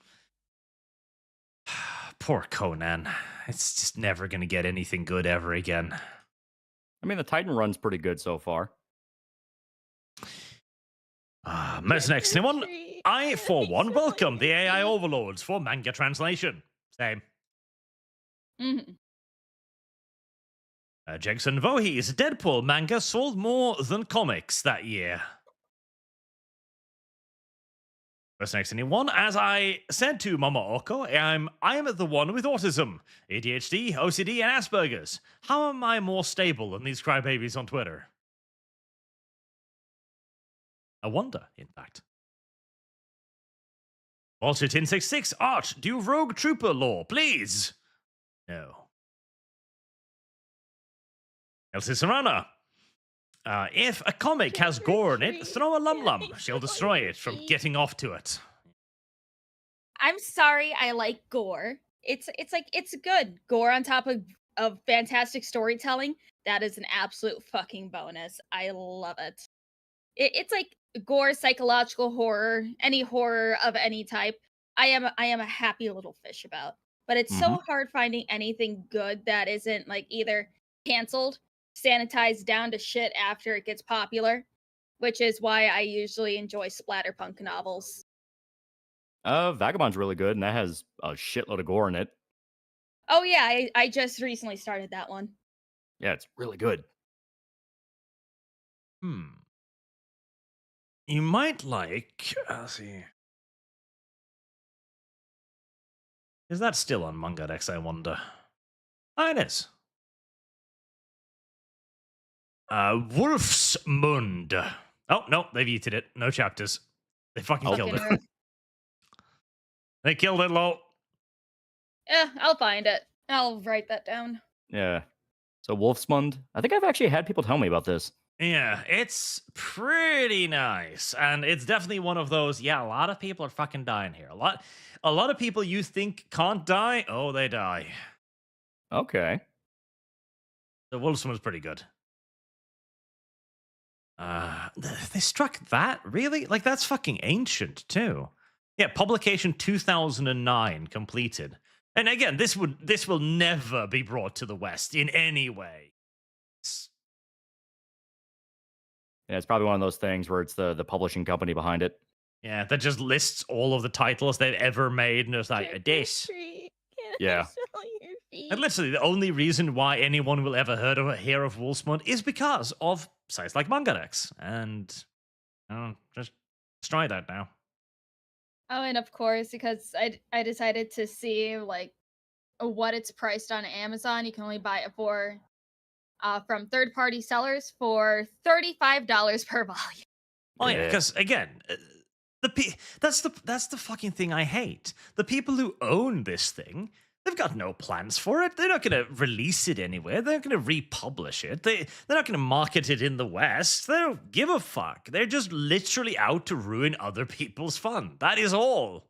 [SPEAKER 1] Poor Conan. It's just never going to get anything good ever again.
[SPEAKER 3] I mean, the Titan run's pretty good so far.
[SPEAKER 1] Next, anyone? I, for one, welcome the AI overlords for manga translation. Same.
[SPEAKER 2] Mm-hmm.
[SPEAKER 1] Jackson Voorhees Deadpool manga sold more than comics that year. What's next, anyone? As I said to Mama Oko, I'm the one with autism, ADHD, OCD, and Asperger's. How am I more stable than these crybabies on Twitter? I wonder, in fact. Vulture 1066, Arch, do Rogue Trooper lore, please. No. Elsie Serrana. If a comic has gore in it,
[SPEAKER 2] Trick or
[SPEAKER 1] throw a lum lum.
[SPEAKER 2] treat.
[SPEAKER 1] She'll destroy it from getting off to it.
[SPEAKER 2] I'm sorry, I like gore. It's like it's good. Gore on top of fantastic storytelling. That is an absolute fucking bonus. I love it. It's like gore, psychological horror, any horror of any type. I am a happy little fish about. But it's so hard finding anything good that isn't like either canceled, sanitized down to shit after it gets popular, which is why I usually enjoy splatterpunk novels.
[SPEAKER 3] Vagabond's really good, and that has a shitload of gore in it.
[SPEAKER 2] Oh yeah, I just recently started that one.
[SPEAKER 3] Yeah, it's really good.
[SPEAKER 1] You might like. Let's see. Is that still on Mangadex, I wonder? Oh, it is. Wolf's Mund. Oh, no, they've eaten it. No chapters. They fucking killed it. They killed it, lol.
[SPEAKER 2] Yeah, I'll find it. I'll write that down.
[SPEAKER 3] Yeah. So Wolfsmund, I think I've actually had people tell me about this.
[SPEAKER 1] Yeah, it's pretty nice. And it's definitely one of those, yeah, a lot of people are fucking dying here. A lot of people you think can't die, oh, they die.
[SPEAKER 3] Okay.
[SPEAKER 1] The Wolfsman's pretty good. They struck that? Really? Like, that's fucking ancient, too. Yeah, publication 2009 completed. And again, this will never be brought to the West in any way.
[SPEAKER 3] Yeah, it's probably one of those things where it's the publishing company behind it.
[SPEAKER 1] Yeah, that just lists all of the titles they've ever made, and it's like, this.
[SPEAKER 3] Yeah.
[SPEAKER 1] And literally, the only reason why anyone will ever hear of Wolfsmund is because of sites like Mangadex. And just try that now.
[SPEAKER 2] Oh, and of course, because I decided to see like what it's priced on Amazon. You can only buy it for from third-party sellers for $35 per volume.
[SPEAKER 1] Oh yeah, because again, that's the fucking thing I hate. The people who own this thing, they've got no plans for it. They're not going to release it anywhere. They're not going to republish it. They're not going to market it in the West. They don't give a fuck. They're just literally out to ruin other people's fun. That is all.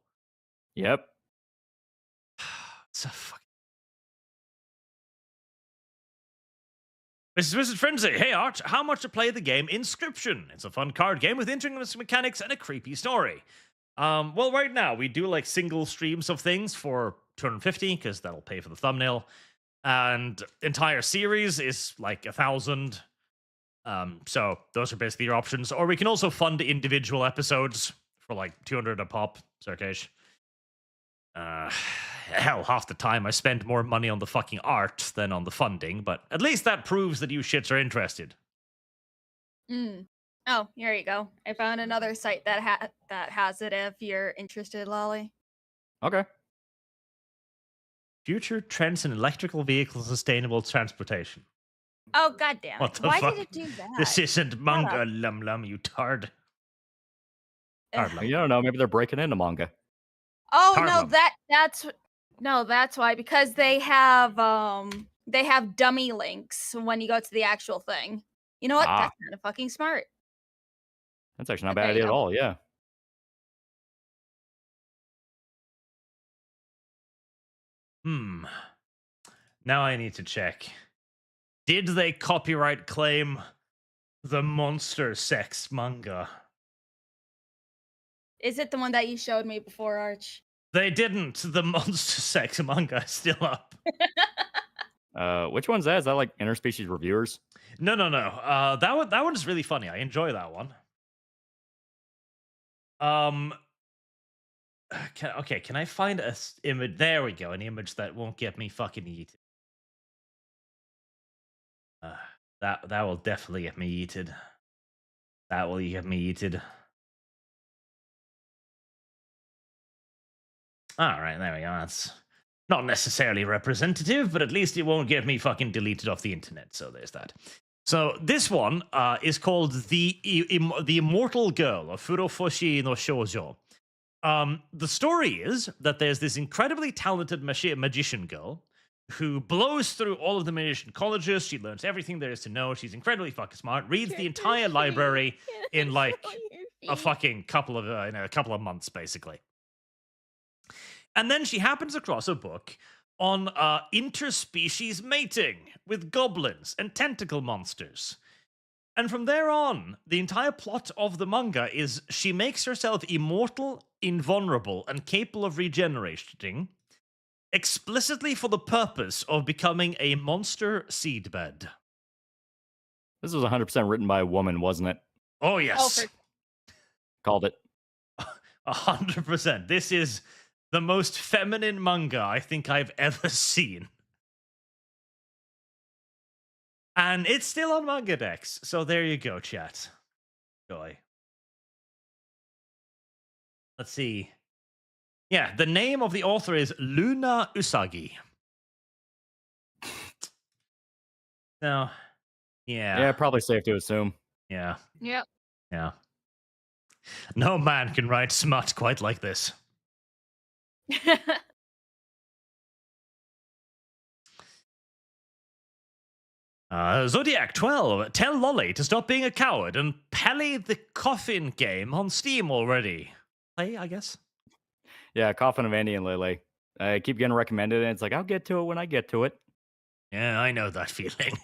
[SPEAKER 3] Yep.
[SPEAKER 1] It's a fucking... This is Wizard Frenzy. Hey, Arch, how much to play the game Inscription? It's a fun card game with interesting mechanics and a creepy story. Well, right now, we do like single streams of things for $250, because that'll pay for the thumbnail. And entire series is like 1,000. So those are basically your options. Or we can also fund individual episodes for like 200 a pop, circa-ish. Hell, half the time I spend more money on the fucking art than on the funding, but at least that proves that you shits are interested.
[SPEAKER 2] Oh, here you go. I found another site that has it if you're interested, Loli.
[SPEAKER 3] Okay.
[SPEAKER 1] Future trends in electrical vehicle sustainable transportation.
[SPEAKER 2] Oh, goddamn it.
[SPEAKER 1] What the
[SPEAKER 2] Why
[SPEAKER 1] fuck?
[SPEAKER 2] did it do that?
[SPEAKER 1] This isn't manga, lum lum, you tard.
[SPEAKER 2] Ugh.
[SPEAKER 3] You don't know, maybe they're breaking into manga.
[SPEAKER 2] Oh,
[SPEAKER 1] Tarnum.
[SPEAKER 2] no, that's why, because they have dummy links when you go to the actual thing. You know what? That's kind of fucking smart.
[SPEAKER 3] That's actually not a
[SPEAKER 2] There
[SPEAKER 3] bad
[SPEAKER 2] you
[SPEAKER 3] idea at
[SPEAKER 2] go.
[SPEAKER 3] all, yeah.
[SPEAKER 1] Now I need to check. Did they copyright claim the monster sex manga?
[SPEAKER 2] Is it the one that you showed me before, Arch?
[SPEAKER 1] They didn't. The monster sex manga is still up.
[SPEAKER 3] Which one's that? Is that like Interspecies Reviewers?
[SPEAKER 1] No. That one is really funny. I enjoy that one. Can I find a image? There we go. An image that won't get me fucking eaten. That will definitely get me eaten. That will get me eaten. All right, there we go. That's not necessarily representative, but at least it won't get me fucking deleted off the internet. So there's that. So this one is called the Immortal Girl of Furofushi no Shoujo. The story is that there's this incredibly talented magician girl who blows through all of the Magician colleges. She learns everything there is to know. She's incredibly fucking smart. Reads the entire library in like a fucking couple of months, basically. And then she happens across a book on interspecies mating with goblins and tentacle monsters. And from there on, the entire plot of the manga is she makes herself immortal, invulnerable, and capable of regenerating, explicitly for the purpose of becoming a monster seedbed.
[SPEAKER 3] This was 100% written by a woman, wasn't it?
[SPEAKER 1] Oh, yes.
[SPEAKER 3] Called it.
[SPEAKER 1] 100%. This is the most feminine manga I think I've ever seen. And it's still on Manga Dex, so there you go, chat. Joy. Let's see. Yeah, the name of the author is Luna Usagi. So, yeah.
[SPEAKER 3] Yeah, probably safe to assume.
[SPEAKER 1] Yeah.
[SPEAKER 2] Yep.
[SPEAKER 1] Yeah. No man can write smut quite like this. Zodiac 12, tell Loli to stop being a coward and play the Coffin game on Steam already. Play, I guess.
[SPEAKER 3] Yeah, Coffin of Andy and Lele. I keep getting recommended, and it's like, I'll get to it when I get to it.
[SPEAKER 1] Yeah, I know that feeling.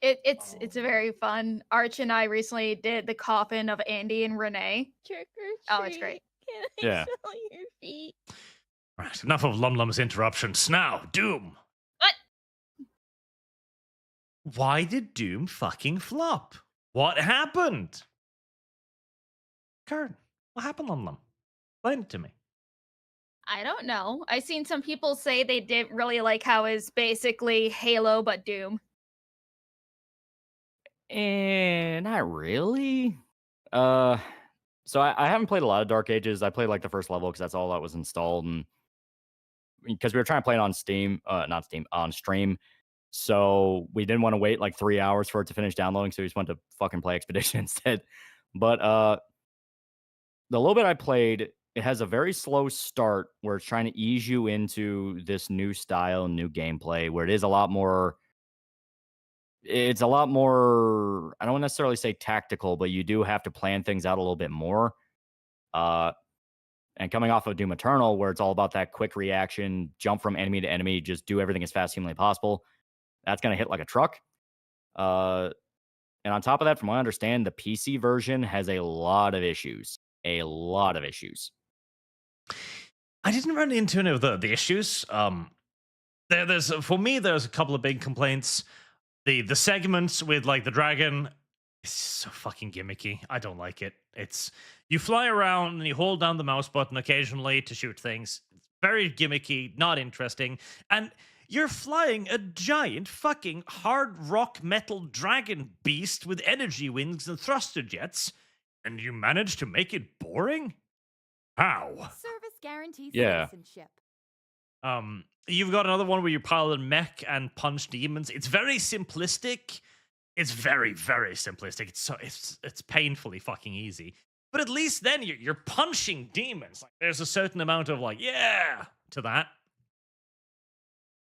[SPEAKER 2] It's very fun. Arch and I recently did the Coffin of Andy and Renee.
[SPEAKER 8] Trick or treat.
[SPEAKER 2] Oh, it's great.
[SPEAKER 8] Can I
[SPEAKER 3] Yeah.
[SPEAKER 8] smell your feet?
[SPEAKER 1] Right, enough of Lum's interruptions. Now, Doom.
[SPEAKER 2] What?
[SPEAKER 1] Why did Doom fucking flop? What happened? Kurt, what happened, Lum? Explain it to me.
[SPEAKER 2] I don't know. I seen some people say they didn't really like how it's basically Halo but Doom.
[SPEAKER 3] Not really. So I haven't played a lot of Dark Ages. I played like the first level because that's all that was installed, and because we were trying to play it on Steam, not Steam, on stream. So we didn't want to wait like 3 hours for it to finish downloading, so we just wanted to fucking play Expedition instead. But the little bit I played, it has a very slow start where it's trying to ease you into this new style and new gameplay, where it is a lot more. It's a lot more, I don't necessarily say tactical, but you do have to plan things out a little bit more. And coming off of Doom Eternal, where it's all about that quick reaction, jump from enemy to enemy, just do everything as fast as humanly possible, that's going to hit like a truck. And on top of that, from what I understand, the PC version has a lot of issues. A lot of issues.
[SPEAKER 1] I didn't run into any of the issues. There's for me, there's a couple of big complaints. The segments with like the dragon is so fucking gimmicky. I don't like it. It's you fly around and you hold down the mouse button occasionally to shoot things. It's very gimmicky, not interesting. And you're flying a giant fucking hard rock metal dragon beast with energy wings and thruster jets, and you manage to make it boring? How?
[SPEAKER 4] Service guarantees
[SPEAKER 3] Yeah.
[SPEAKER 4] citizenship.
[SPEAKER 1] You've got another one where you pilot a mech and punch demons. It's very simplistic. It's very, very simplistic. It's painfully fucking easy. But at least then you're punching demons. Like there's a certain amount of like, yeah, to that.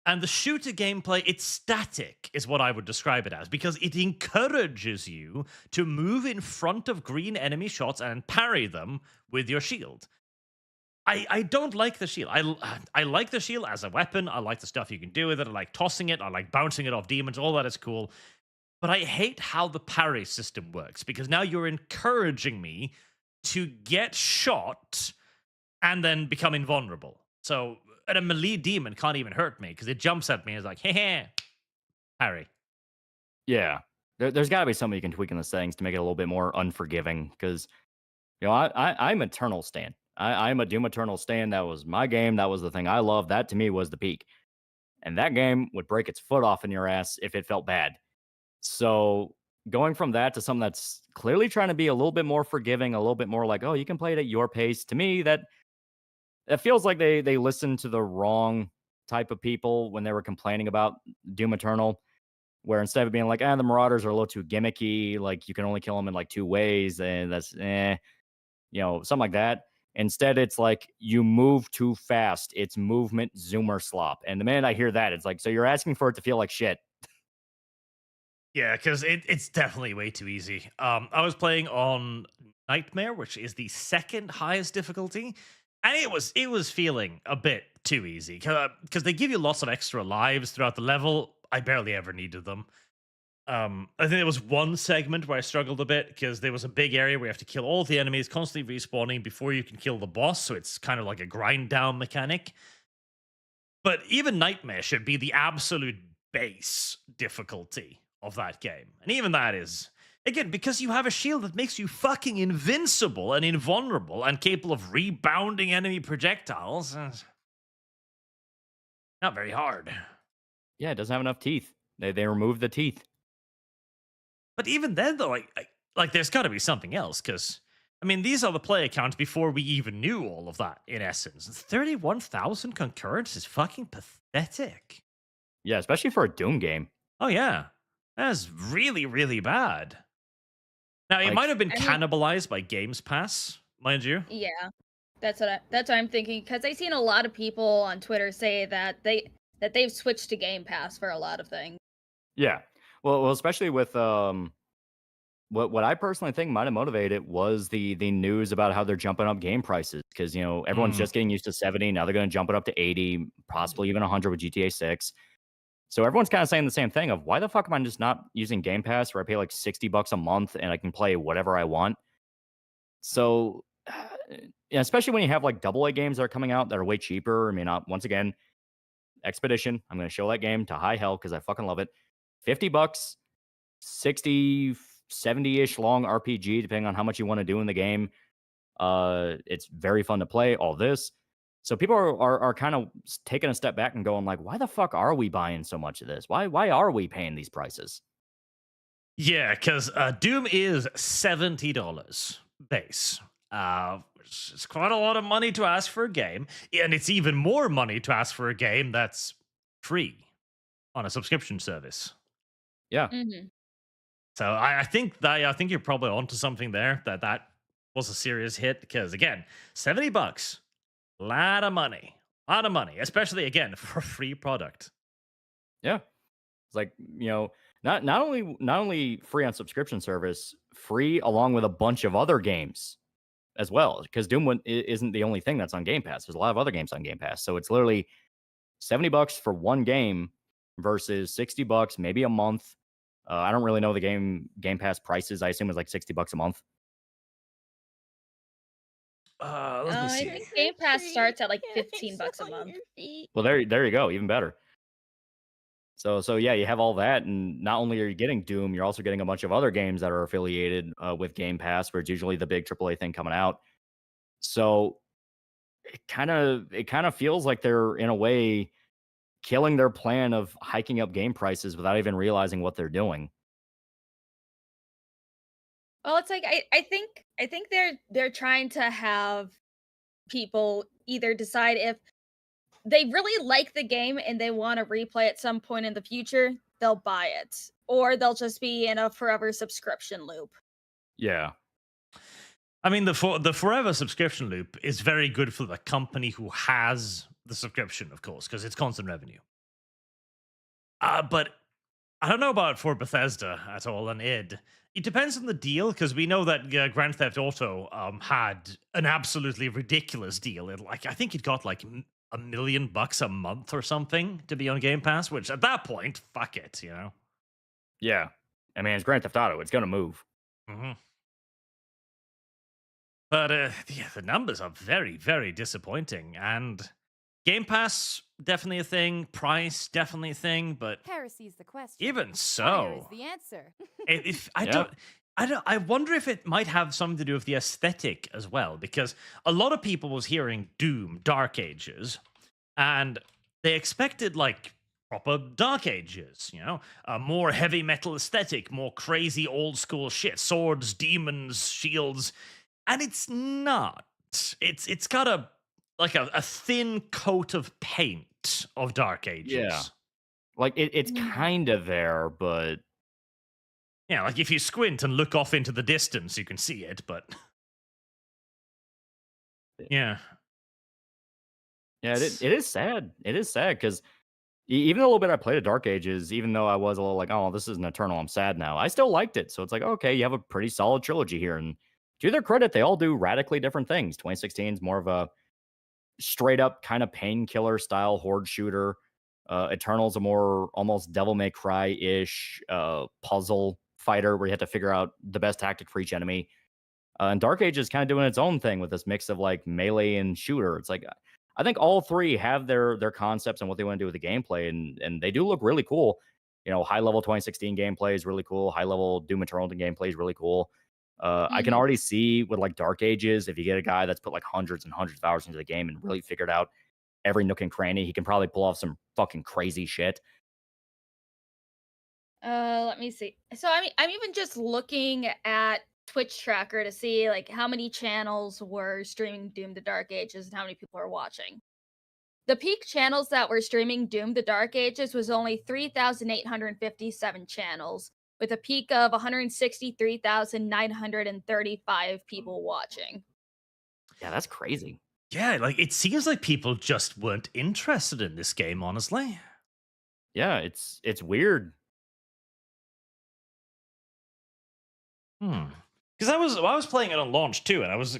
[SPEAKER 1] And the shooter gameplay, it's static, is what I would describe it as, because it encourages you to move in front of green enemy shots and parry them with your shield. I don't like the shield. I like the shield as a weapon. I like the stuff you can do with it. I like tossing it. I like bouncing it off demons. All that is cool. But I hate how the parry system works, because now you're encouraging me to get shot and then become invulnerable. So a melee demon can't even hurt me because it jumps at me and is like, hey, parry.
[SPEAKER 3] Yeah. There's got to be something you can tweak in the settings to make it a little bit more unforgiving, because, you know, I'm Eternal Stan. I'm a Doom Eternal Stan. That was my game. That was the thing I loved. That, to me, was the peak. And that game would break its foot off in your ass if it felt bad. So going from that to something that's clearly trying to be a little bit more forgiving, a little bit more like, oh, you can play it at your pace. To me, that feels like they listened to the wrong type of people when they were complaining about Doom Eternal, where instead of being like, the Marauders are a little too gimmicky, like you can only kill them in like 2 ways, and that's, something like that. Instead, it's like you move too fast. It's movement zoomer slop. And the minute I hear that, it's like, so you're asking for it to feel like shit.
[SPEAKER 1] Yeah, because it's definitely way too easy. I was playing on Nightmare, which is the second highest difficulty, and it was feeling a bit too easy because they give you lots of extra lives throughout the level. I barely ever needed them. I think there was one segment where I struggled a bit because there was a big area where you have to kill all the enemies, constantly respawning before you can kill the boss. So it's kind of like a grind down mechanic. But even Nightmare should be the absolute base difficulty of that game. And even that is, again, because you have a shield that makes you fucking invincible and invulnerable and capable of rebounding enemy projectiles. Not very hard.
[SPEAKER 3] Yeah, it doesn't have enough teeth. They removed the teeth.
[SPEAKER 1] But even then, though, like there's got to be something else, because, I mean, these are the play counts before we even knew all of that, in essence. 31,000 concurrents is fucking pathetic.
[SPEAKER 3] Yeah, especially for a Doom game.
[SPEAKER 2] Oh,
[SPEAKER 1] yeah. That's really, really bad. Now, it might have been cannibalized by Games Pass, mind you.
[SPEAKER 2] Yeah, that's what I'm thinking, because I've seen a lot of people on Twitter say that they've switched to Game Pass for a lot of things.
[SPEAKER 3] Yeah. Well, especially with what I personally think might have motivated it was the news about how they're jumping up game prices, because everyone's just getting used to 70, now they're going to jump it up to 80, possibly even 100 with GTA 6. So everyone's kind of saying the same thing of, why the fuck am I just not using Game Pass where I pay like $60 a month and I can play whatever I want? So yeah, especially when you have like AA games that are coming out that are way cheaper. I mean, once again, Expedition, I'm going to show that game to high hell because I fucking love it. $50, 60, 70-ish long RPG, depending on how much you want to do in the game. It's very fun to play, all this. So people are kind of taking a step back and going like, why the fuck are we buying so much of this? Why are we paying these prices?
[SPEAKER 1] Yeah, because Doom is $70 base. It's quite a lot of money to ask for a game, and it's even more money to ask for a game that's free on a subscription service.
[SPEAKER 3] Yeah.
[SPEAKER 2] Mm-hmm.
[SPEAKER 1] So I think you're probably onto something there. That was a serious hit because, again, $70, a lot of money, especially again for a free product.
[SPEAKER 3] Yeah, it's like not only free on subscription service, free along with a bunch of other games as well, because Doom isn't the only thing that's on Game Pass. There's a lot of other games on Game Pass, so it's literally $70 for one game versus $60 maybe a month. I don't really know the Game Pass prices. I assume it's like $60 a month.
[SPEAKER 1] Let me see.
[SPEAKER 2] I think Game Pass starts at like $15 a month.
[SPEAKER 3] Well, there you go, even better. So yeah, you have all that, and not only are you getting Doom, you're also getting a bunch of other games that are affiliated with Game Pass, where it's usually the big AAA thing coming out. So it kind of feels like they're in a way killing their plan of hiking up game prices without even realizing what they're doing.
[SPEAKER 2] Well, it's like I think they're trying to have people either decide if they really like the game and they want to replay at some point in the future, they'll buy it, or they'll just be in a forever subscription loop.
[SPEAKER 3] Yeah.
[SPEAKER 1] I mean, the forever subscription loop is very good for the company who has the subscription, of course, because it's constant revenue. But I don't know about for Bethesda at all, and id. It depends on the deal, because we know that Grand Theft Auto had an absolutely ridiculous deal. I think it got like $1 million a month or something to be on Game Pass, which at that point, fuck it,
[SPEAKER 3] Yeah. I mean, it's Grand Theft Auto. It's going to move.
[SPEAKER 1] Mm-hmm. But yeah, the numbers are very, very disappointing. And Game Pass, definitely a thing. Price, definitely a thing. But
[SPEAKER 11] heresy's the question.
[SPEAKER 1] Even so,
[SPEAKER 11] Fire is the answer.
[SPEAKER 1] I wonder if it might have something to do with the aesthetic as well, because a lot of people was hearing Doom, Dark Ages, and they expected like proper Dark Ages, a more heavy metal aesthetic, more crazy old school shit, swords, demons, shields, and it's not. It's got a thin coat of paint of Dark Ages.
[SPEAKER 3] Yeah, like it's kind of there, but
[SPEAKER 1] yeah, like if you squint and look off into the distance, you can see it, but Yeah.
[SPEAKER 3] Yeah, it is sad. It is sad because even a little bit I played of Dark Ages, even though I was a little like, oh, this isn't Eternal, I'm sad now. I still liked it. So it's like, okay, you have a pretty solid trilogy here. And to their credit, they all do radically different things. 2016 is more of a straight up kind of painkiller style horde shooter. Eternal's a more almost Devil May Cry ish puzzle fighter where you have to figure out the best tactic for each enemy. And Dark Age is kind of doing its own thing with this mix of like melee and shooter. It's like I think all three have their concepts and what they want to do with the gameplay, and they do look really cool. You know, high level 2016 gameplay is really cool. High level Doom Eternal gameplay is really cool. I can already see with like Dark Ages, if you get a guy that's put like hundreds and hundreds of hours into the game and really figured out every nook and cranny, he can probably pull off some fucking crazy shit.
[SPEAKER 2] Let me see. So I'm even just looking at Twitch tracker to see like how many channels were streaming Doom the Dark Ages and how many people are watching. The peak channels that were streaming Doom the Dark Ages was only 3,857 channels, with a peak of 163,935 people watching.
[SPEAKER 3] Yeah, that's crazy.
[SPEAKER 1] Yeah, like it seems like people just weren't interested in this game, honestly.
[SPEAKER 3] Yeah, it's weird.
[SPEAKER 1] Because I was playing it on launch too, and I was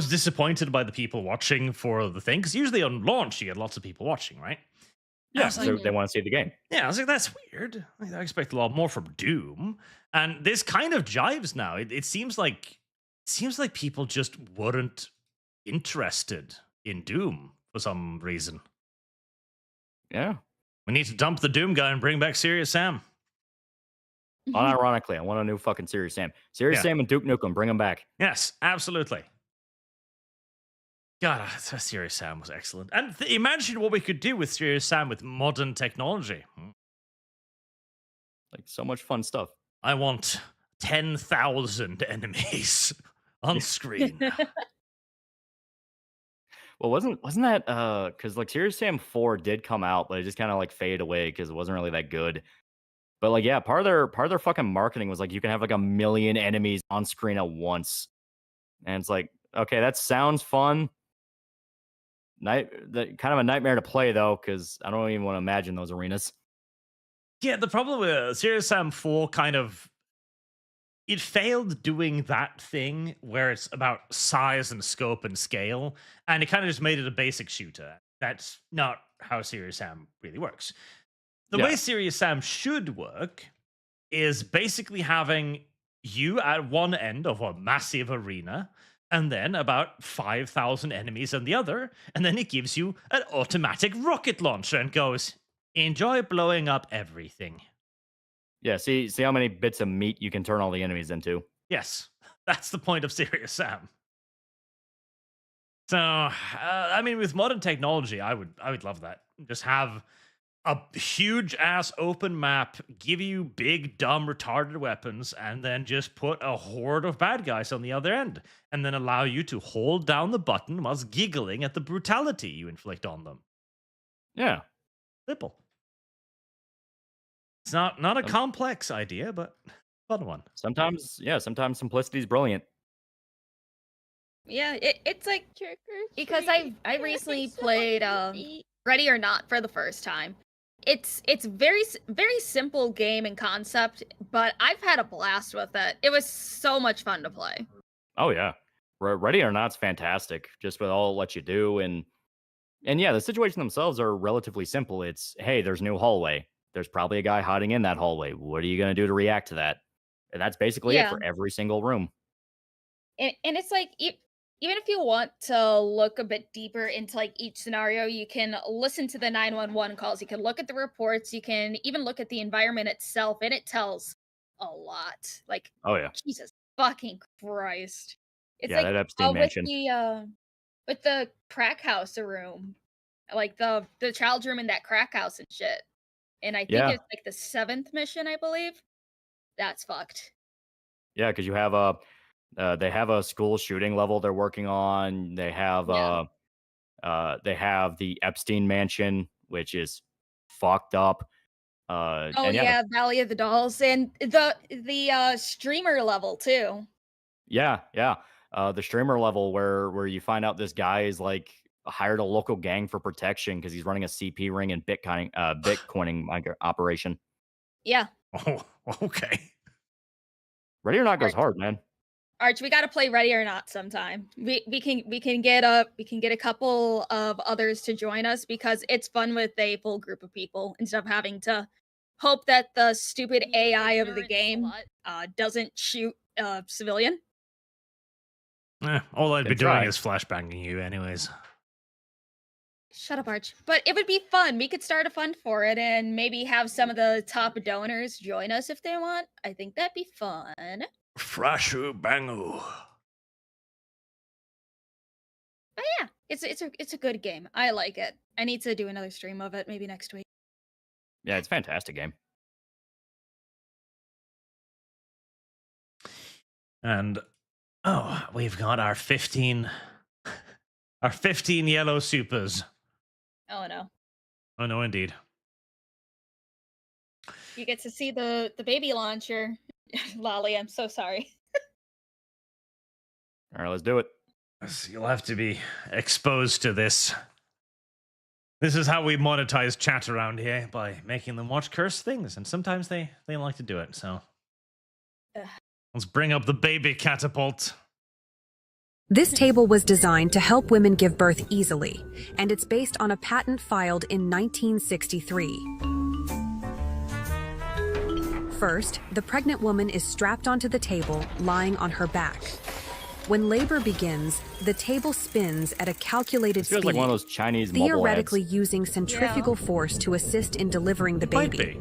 [SPEAKER 1] disappointed by the people watching for the thing. Because usually on launch you get lots of people watching, right?
[SPEAKER 3] Yeah, so they want to see the game.
[SPEAKER 1] Yeah, I was like, that's weird. Like, I expect a lot more from Doom, and this kind of jives now. It seems like people just weren't interested in Doom for some reason.
[SPEAKER 3] Yeah,
[SPEAKER 1] we need to dump the Doom guy and bring back Serious Sam.
[SPEAKER 3] Unironically, I want a new fucking Serious Sam. Sam and Duke Nukem, bring them back.
[SPEAKER 1] Yes, absolutely. God, Serious Sam was excellent. And imagine what we could do with Serious Sam with modern technology.
[SPEAKER 3] Like, so much fun stuff.
[SPEAKER 1] I want 10,000 enemies on screen.
[SPEAKER 3] Well, wasn't that because like Serious Sam 4 did come out, but it just kind of like faded away because it wasn't really that good. But like, yeah, part of their fucking marketing was like you can have like 1 million enemies on screen at once, and it's like, okay, that sounds fun. Kind of a nightmare to play though, because I don't even want to imagine those arenas.
[SPEAKER 1] Yeah, the problem with Serious Sam 4 it failed doing that thing where it's about size and scope and scale, and it kind of just made it a basic shooter. That's not how Serious Sam really works. The way Serious Sam should work is basically having you at one end of a massive arena, and then about 5,000 enemies on the other, and then it gives you an automatic rocket launcher and goes, enjoy blowing up everything.
[SPEAKER 3] Yeah, see how many bits of meat you can turn all the enemies into.
[SPEAKER 1] Yes, that's the point of Serious Sam. So, I mean, with modern technology, I would love that. Just have a huge ass open map, give you big, dumb, retarded weapons, and then just put a horde of bad guys on the other end, and then allow you to hold down the button whilst giggling at the brutality you inflict on them.
[SPEAKER 3] Yeah.
[SPEAKER 1] Simple. It's not a complex idea, but fun one.
[SPEAKER 3] Sometimes simplicity is brilliant.
[SPEAKER 2] Yeah, it's like because I recently played Ready or Not for the first time. It's very simple game and concept, but I've had a blast with it. It was so much fun to play.
[SPEAKER 3] Oh yeah, Ready or Not's fantastic. Just with all it lets you do, and yeah, the situation themselves are relatively simple. It's, hey, there's a new hallway. There's probably a guy hiding in that hallway. What are you gonna do to react to that? And that's basically it for every single room.
[SPEAKER 2] And it's like even if you want to look a bit deeper into like each scenario, you can listen to the 911 calls. You can look at the reports. You can even look at the environment itself, and it tells a lot. Like,
[SPEAKER 3] oh yeah,
[SPEAKER 2] Jesus fucking Christ! It's
[SPEAKER 3] yeah,
[SPEAKER 2] like
[SPEAKER 3] that Epstein mansion
[SPEAKER 2] with the crack house room, like the child room in that crack house and shit. And I think it's like the 7th mission, I believe. That's fucked.
[SPEAKER 3] Yeah, because you have they have a school shooting level they're working on. They have they have the Epstein mansion, which is fucked up.
[SPEAKER 2] Valley of the Dolls, and the streamer level too.
[SPEAKER 3] Yeah. the streamer level where you find out this guy is like hired a local gang for protection because he's running a CP ring and Bitcoining operation.
[SPEAKER 2] Yeah.
[SPEAKER 1] Oh, okay.
[SPEAKER 3] Ready or Not goes hard, man.
[SPEAKER 2] Arch, we got to play Ready or Not sometime. We can get a couple of others to join us because it's fun with a full group of people instead of having to hope that the stupid AI of the game doesn't shoot a civilian.
[SPEAKER 1] All I'd be
[SPEAKER 3] Good
[SPEAKER 1] doing
[SPEAKER 3] try.
[SPEAKER 1] is flashbanging you, anyways.
[SPEAKER 2] Shut up, Arch. But it would be fun. We could start a fund for it and maybe have some of the top donors join us if they want. I think that'd be fun.
[SPEAKER 1] Frashu Bangu.
[SPEAKER 2] But yeah, it's a good game. I like it. I need to do another stream of it maybe next week.
[SPEAKER 3] Yeah, it's a fantastic game.
[SPEAKER 1] And we've got our 15 yellow supers.
[SPEAKER 2] Oh no.
[SPEAKER 1] Oh no, indeed.
[SPEAKER 2] You get to see the baby launcher. Loli, I'm so sorry.
[SPEAKER 3] All right, let's do it.
[SPEAKER 1] You'll have to be exposed to this. This is how we monetize chat around here, by making them watch cursed things, and sometimes they like to do it. So let's bring up the baby catapult.
[SPEAKER 12] This table was designed to help women give birth easily, and it's based on a patent filed in 1963. First, the pregnant woman is strapped onto the table, lying on her back. When labor begins, the table spins at a calculated
[SPEAKER 3] This feels
[SPEAKER 12] speed,
[SPEAKER 3] like one of those Chinese mobile
[SPEAKER 12] theoretically
[SPEAKER 3] ads.
[SPEAKER 12] using centrifugal force to assist in delivering the baby.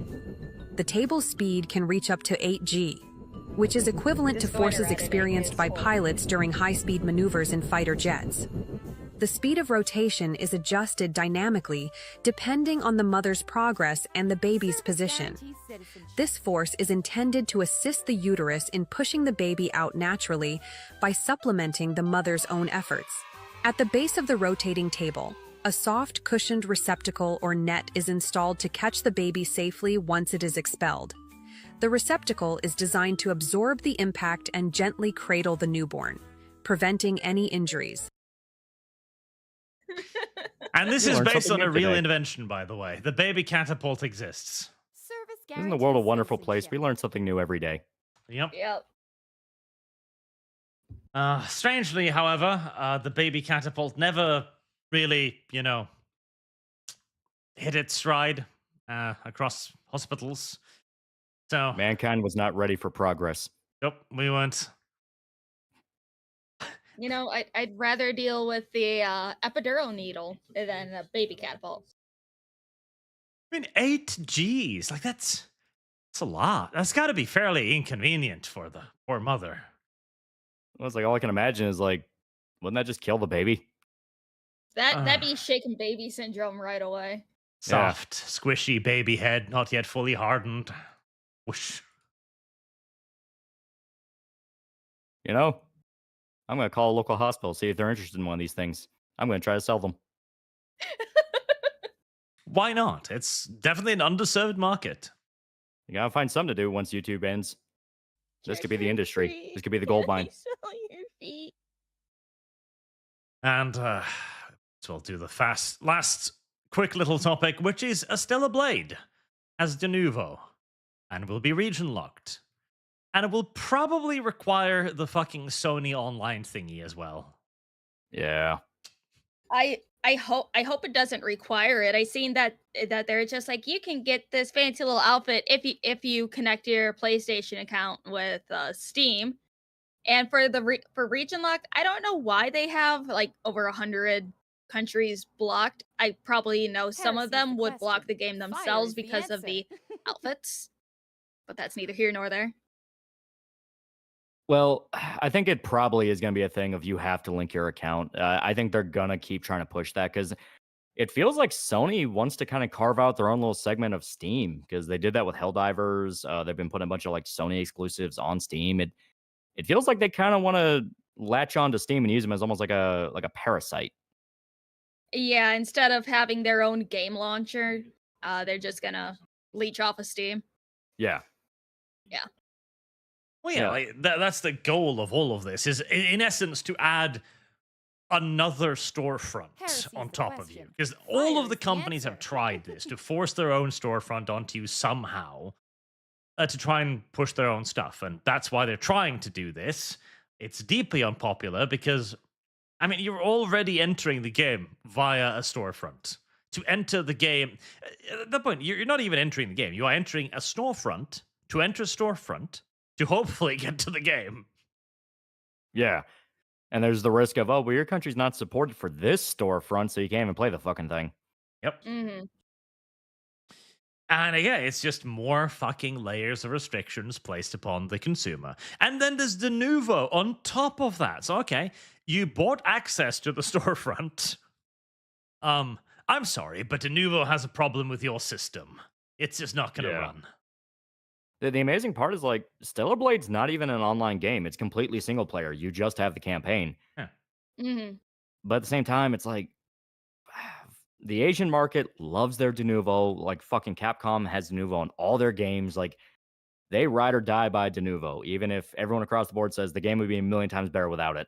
[SPEAKER 12] The table's speed can reach up to 8G, which is equivalent to forces experienced by pilots during high-speed maneuvers in fighter jets. The speed of rotation is adjusted dynamically depending on the mother's progress and the baby's position. This force is intended to assist the uterus in pushing the baby out naturally by supplementing the mother's own efforts. At the base of the rotating table, a soft cushioned receptacle or net is installed to catch the baby safely once it is expelled. The receptacle is designed to absorb the impact and gently cradle the newborn, preventing any injuries.
[SPEAKER 1] And this
[SPEAKER 3] You
[SPEAKER 1] is
[SPEAKER 3] learned
[SPEAKER 1] based on
[SPEAKER 3] something
[SPEAKER 1] a
[SPEAKER 3] new
[SPEAKER 1] real
[SPEAKER 3] today.
[SPEAKER 1] invention, by the way. The baby catapult exists.
[SPEAKER 3] Isn't the world a wonderful place? We learn something new every day.
[SPEAKER 1] Yep.
[SPEAKER 2] Yep.
[SPEAKER 1] Strangely, however, the baby catapult never really, hit its stride across hospitals. So
[SPEAKER 3] Mankind was not ready for progress.
[SPEAKER 1] Yep, we weren't.
[SPEAKER 2] I'd rather deal with the epidural needle than a baby catapult.
[SPEAKER 1] I mean, 8 Gs. Like, that's a lot. That's got to be fairly inconvenient for the poor mother.
[SPEAKER 3] Well, it's like all I can imagine is like, wouldn't that just kill the baby?
[SPEAKER 2] That'd be shaken baby syndrome right away.
[SPEAKER 1] Soft, squishy baby head, not yet fully hardened. Whoosh.
[SPEAKER 3] You know, I'm going to call a local hospital, see if they're interested in one of these things. I'm going to try to sell them.
[SPEAKER 1] Why not? It's definitely an underserved market.
[SPEAKER 3] You got to find something to do once YouTube ends. This could be the industry. This could be the gold mine.
[SPEAKER 1] And so we'll do the last quick little topic, which is a Stellar Blade as de novo, and will be region locked. And it will probably require the fucking Sony online thingy as well.
[SPEAKER 3] Yeah.
[SPEAKER 2] I hope it doesn't require it. I seen that they're just like, you can get this fancy little outfit if you connect your PlayStation account with Steam. And for region locked, I don't know why they have like over 100 countries blocked. I probably know some of them would block the game themselves because of the outfits, but that's neither here nor there.
[SPEAKER 3] Well, I think it probably is going to be a thing of you have to link your account. I think they're going to keep trying to push that because it feels like Sony wants to kind of carve out their own little segment of Steam because they did that with Helldivers. They've been putting a bunch of like Sony exclusives on Steam. It feels like they kind of want to latch on to Steam and use them as almost like a parasite.
[SPEAKER 2] Yeah, instead of having their own game launcher, they're just gonna leech off of Steam.
[SPEAKER 3] Yeah.
[SPEAKER 2] Yeah.
[SPEAKER 1] Well, yeah, like that's the goal of all of this, is in essence to add another storefront on top of you. Because all of the companies have tried this, to force their own storefront onto you somehow, to try and push their own stuff. And that's why they're trying to do this. It's deeply unpopular because, I mean, you're already entering the game via a storefront. To enter the game, at that point, you're not even entering the game. You are entering a storefront to enter a storefront to hopefully get to the game.
[SPEAKER 3] Yeah. And there's the risk of, oh, well, your country's not supported for this storefront, so you can't even play the fucking thing.
[SPEAKER 1] Yep.
[SPEAKER 2] Mm-hmm.
[SPEAKER 1] And again, it's just more fucking layers of restrictions placed upon the consumer. And then there's de nouveau on top of that. So, okay, you bought access to the storefront. I'm sorry, but de nouveau has a problem with your system. It's just not going to run.
[SPEAKER 3] The amazing part is, like, Stellar Blade's not even an online game. It's completely single player. You just have the campaign.
[SPEAKER 1] Yeah.
[SPEAKER 2] Mm-hmm.
[SPEAKER 3] But at the same time, it's like, the Asian market loves their de nouveau. Like, fucking Capcom has de nouveau in all their games. Like, they ride or die by de nouveau, even if everyone across the board says the game would be a million times better without it.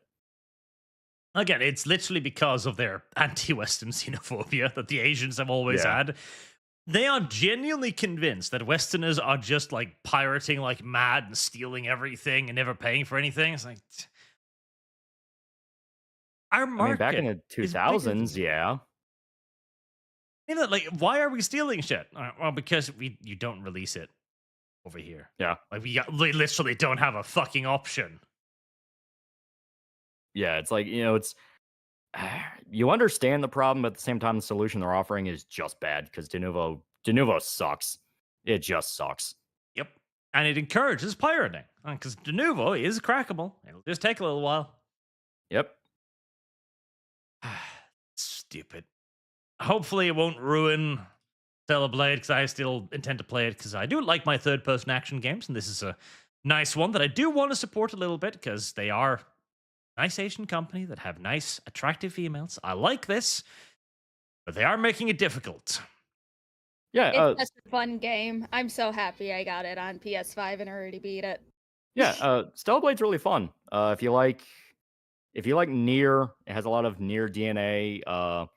[SPEAKER 1] Again, it's literally because of their anti-Western xenophobia that the Asians have always had. They are genuinely convinced that Westerners are just like pirating like mad and stealing everything and never paying for anything. It's like, our market,
[SPEAKER 3] back in the 2000s, yeah.
[SPEAKER 1] You know, like, why are we stealing shit? Well, because you don't release it over here.
[SPEAKER 3] Yeah.
[SPEAKER 1] Like, we literally don't have a fucking option.
[SPEAKER 3] Yeah, it's like, you know, it's you understand the problem, but at the same time, the solution they're offering is just bad because de nouveau sucks. It just sucks.
[SPEAKER 1] Yep. And it encourages pirating because de nouveau is crackable. It'll just take a little while.
[SPEAKER 3] Yep.
[SPEAKER 1] Stupid. Hopefully it won't ruin Stellar Blade because I still intend to play it because I do like my third-person action games, and this is a nice one that I do want to support a little bit because they are nice Asian company that have nice, attractive females. I like this, but they are making it difficult.
[SPEAKER 3] Yeah,
[SPEAKER 2] it's such a fun game. I'm so happy I got it on PS5 and already beat it.
[SPEAKER 3] Yeah, Stellar Blade's really fun. If you like Nier, it has a lot of Nier DNA, a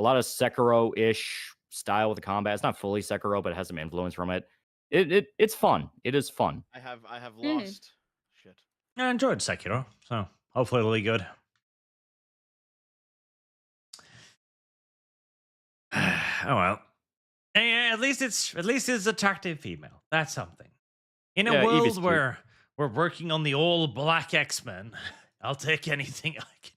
[SPEAKER 3] lot of Sekiro-ish style with the combat. It's not fully Sekiro, but it has some influence from it. It's fun. It is fun.
[SPEAKER 13] I have lost shit.
[SPEAKER 1] I enjoyed Sekiro, so hopefully it'll be good. Oh well. Yeah, at least it's attractive female. That's something. In a world where we're working on the all black X-Men, I'll take anything I can.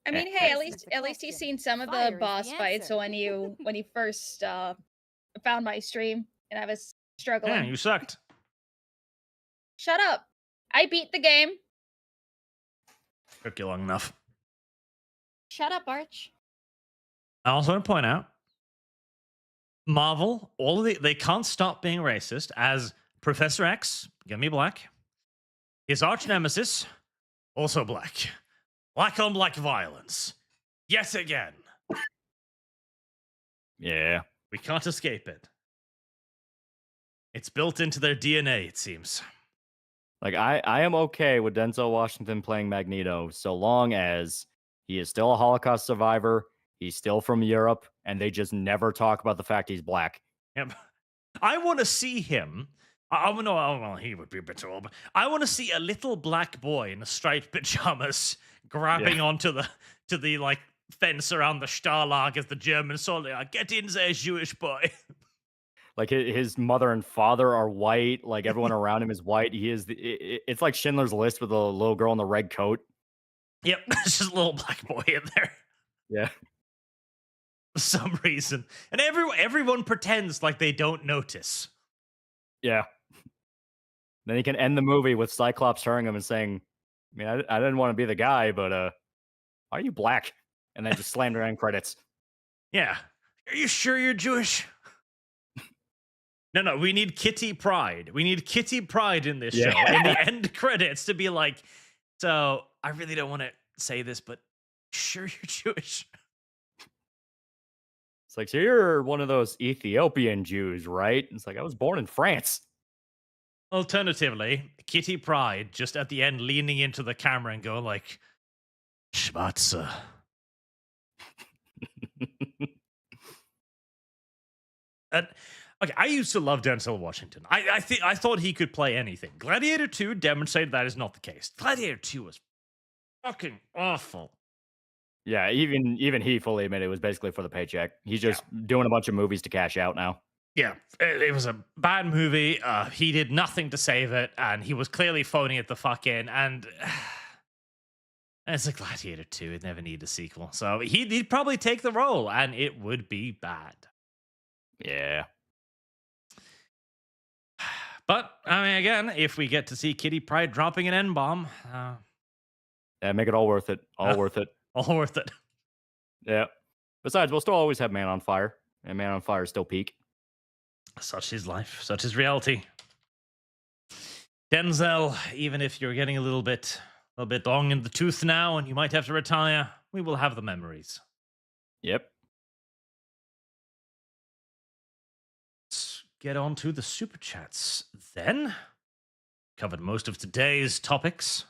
[SPEAKER 2] I mean, hey, at least you've seen some of the boss fights when you first found my stream and I was struggling.
[SPEAKER 1] Yeah, you sucked.
[SPEAKER 2] Shut up. I beat the game.
[SPEAKER 1] Took you long enough.
[SPEAKER 2] Shut up, Arch.
[SPEAKER 1] I also want to point out, Marvel, they can't stop being racist, as Professor X, give me black, his arch nemesis, also black. Black on black violence. Yet again.
[SPEAKER 3] Yeah.
[SPEAKER 1] We can't escape it. It's built into their DNA, it seems.
[SPEAKER 3] Like, I am okay with Denzel Washington playing Magneto so long as he is still a Holocaust survivor, he's still from Europe, and they just never talk about the fact he's black.
[SPEAKER 1] Yep. I want to see him. Well, he would be a bit old, but I want to see a little black boy in striped pajamas grabbing onto the like fence around the Stalag as the German soldier. Get in there, Jewish boy.
[SPEAKER 3] Like, his mother and father are white. Like, everyone around him is white. He is. It's like Schindler's List with a little girl in the red coat.
[SPEAKER 1] Yep, there's just a little black boy in there.
[SPEAKER 3] Yeah.
[SPEAKER 1] For some reason, and everyone pretends like they don't notice.
[SPEAKER 3] Yeah. Then he can end the movie with Cyclops turning him and saying, I mean, I didn't want to be the guy, but why are you black? And then just slammed around credits.
[SPEAKER 1] Yeah. Are you sure you're Jewish? No, we need Kitty Pryde. We need Kitty Pryde in this show. In the end credits to be like, so I really don't want to say this, but sure you're Jewish.
[SPEAKER 3] It's like, so you're one of those Ethiopian Jews, right? It's like, I was born in France.
[SPEAKER 1] Alternatively, Kitty Pryde just at the end leaning into the camera and going like, Schmatzer. Okay, I used to love Denzel Washington. I thought he could play anything. Gladiator 2 demonstrated that is not the case. Gladiator 2 was fucking awful.
[SPEAKER 3] Yeah, even he fully admitted it was basically for the paycheck. He's just doing a bunch of movies to cash out now.
[SPEAKER 1] Yeah, it was a bad movie. He did nothing to save it, and he was clearly phoning it the fuck in. And it's a Gladiator 2. It never needed a sequel. So he'd probably take the role, and it would be bad.
[SPEAKER 3] Yeah.
[SPEAKER 1] But, I mean, again, if we get to see Kitty Pryde dropping an N-bomb...
[SPEAKER 3] yeah, make it all worth it. All worth it.
[SPEAKER 1] All worth it.
[SPEAKER 3] Yeah. Besides, we'll still always have Man on Fire. And Man on Fire is still peak.
[SPEAKER 1] Such is life. Such is reality. Denzel, even if you're getting a little bit long in the tooth now and you might have to retire, we will have the memories.
[SPEAKER 3] Yep.
[SPEAKER 1] Let's get on to the super chats then. Covered most of today's topics.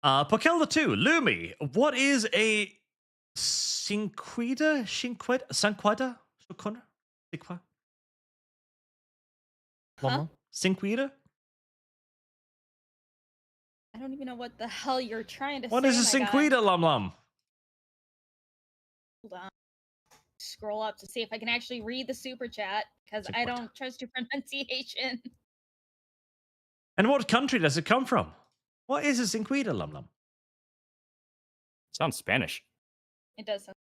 [SPEAKER 1] Pokelda 2, Lumi, what is a Cinquita? Cinquita?
[SPEAKER 2] Huh?
[SPEAKER 1] Cinquita?
[SPEAKER 2] I don't even know what the hell you're trying to say.
[SPEAKER 1] What is a Cinquita, Lum?
[SPEAKER 2] Hold on. Scroll up to see if I can actually read the super chat, because I don't trust your pronunciation.
[SPEAKER 1] And what country does it come from? What is a Cinquita, Lum?
[SPEAKER 3] Sounds Spanish.
[SPEAKER 2] It does sound.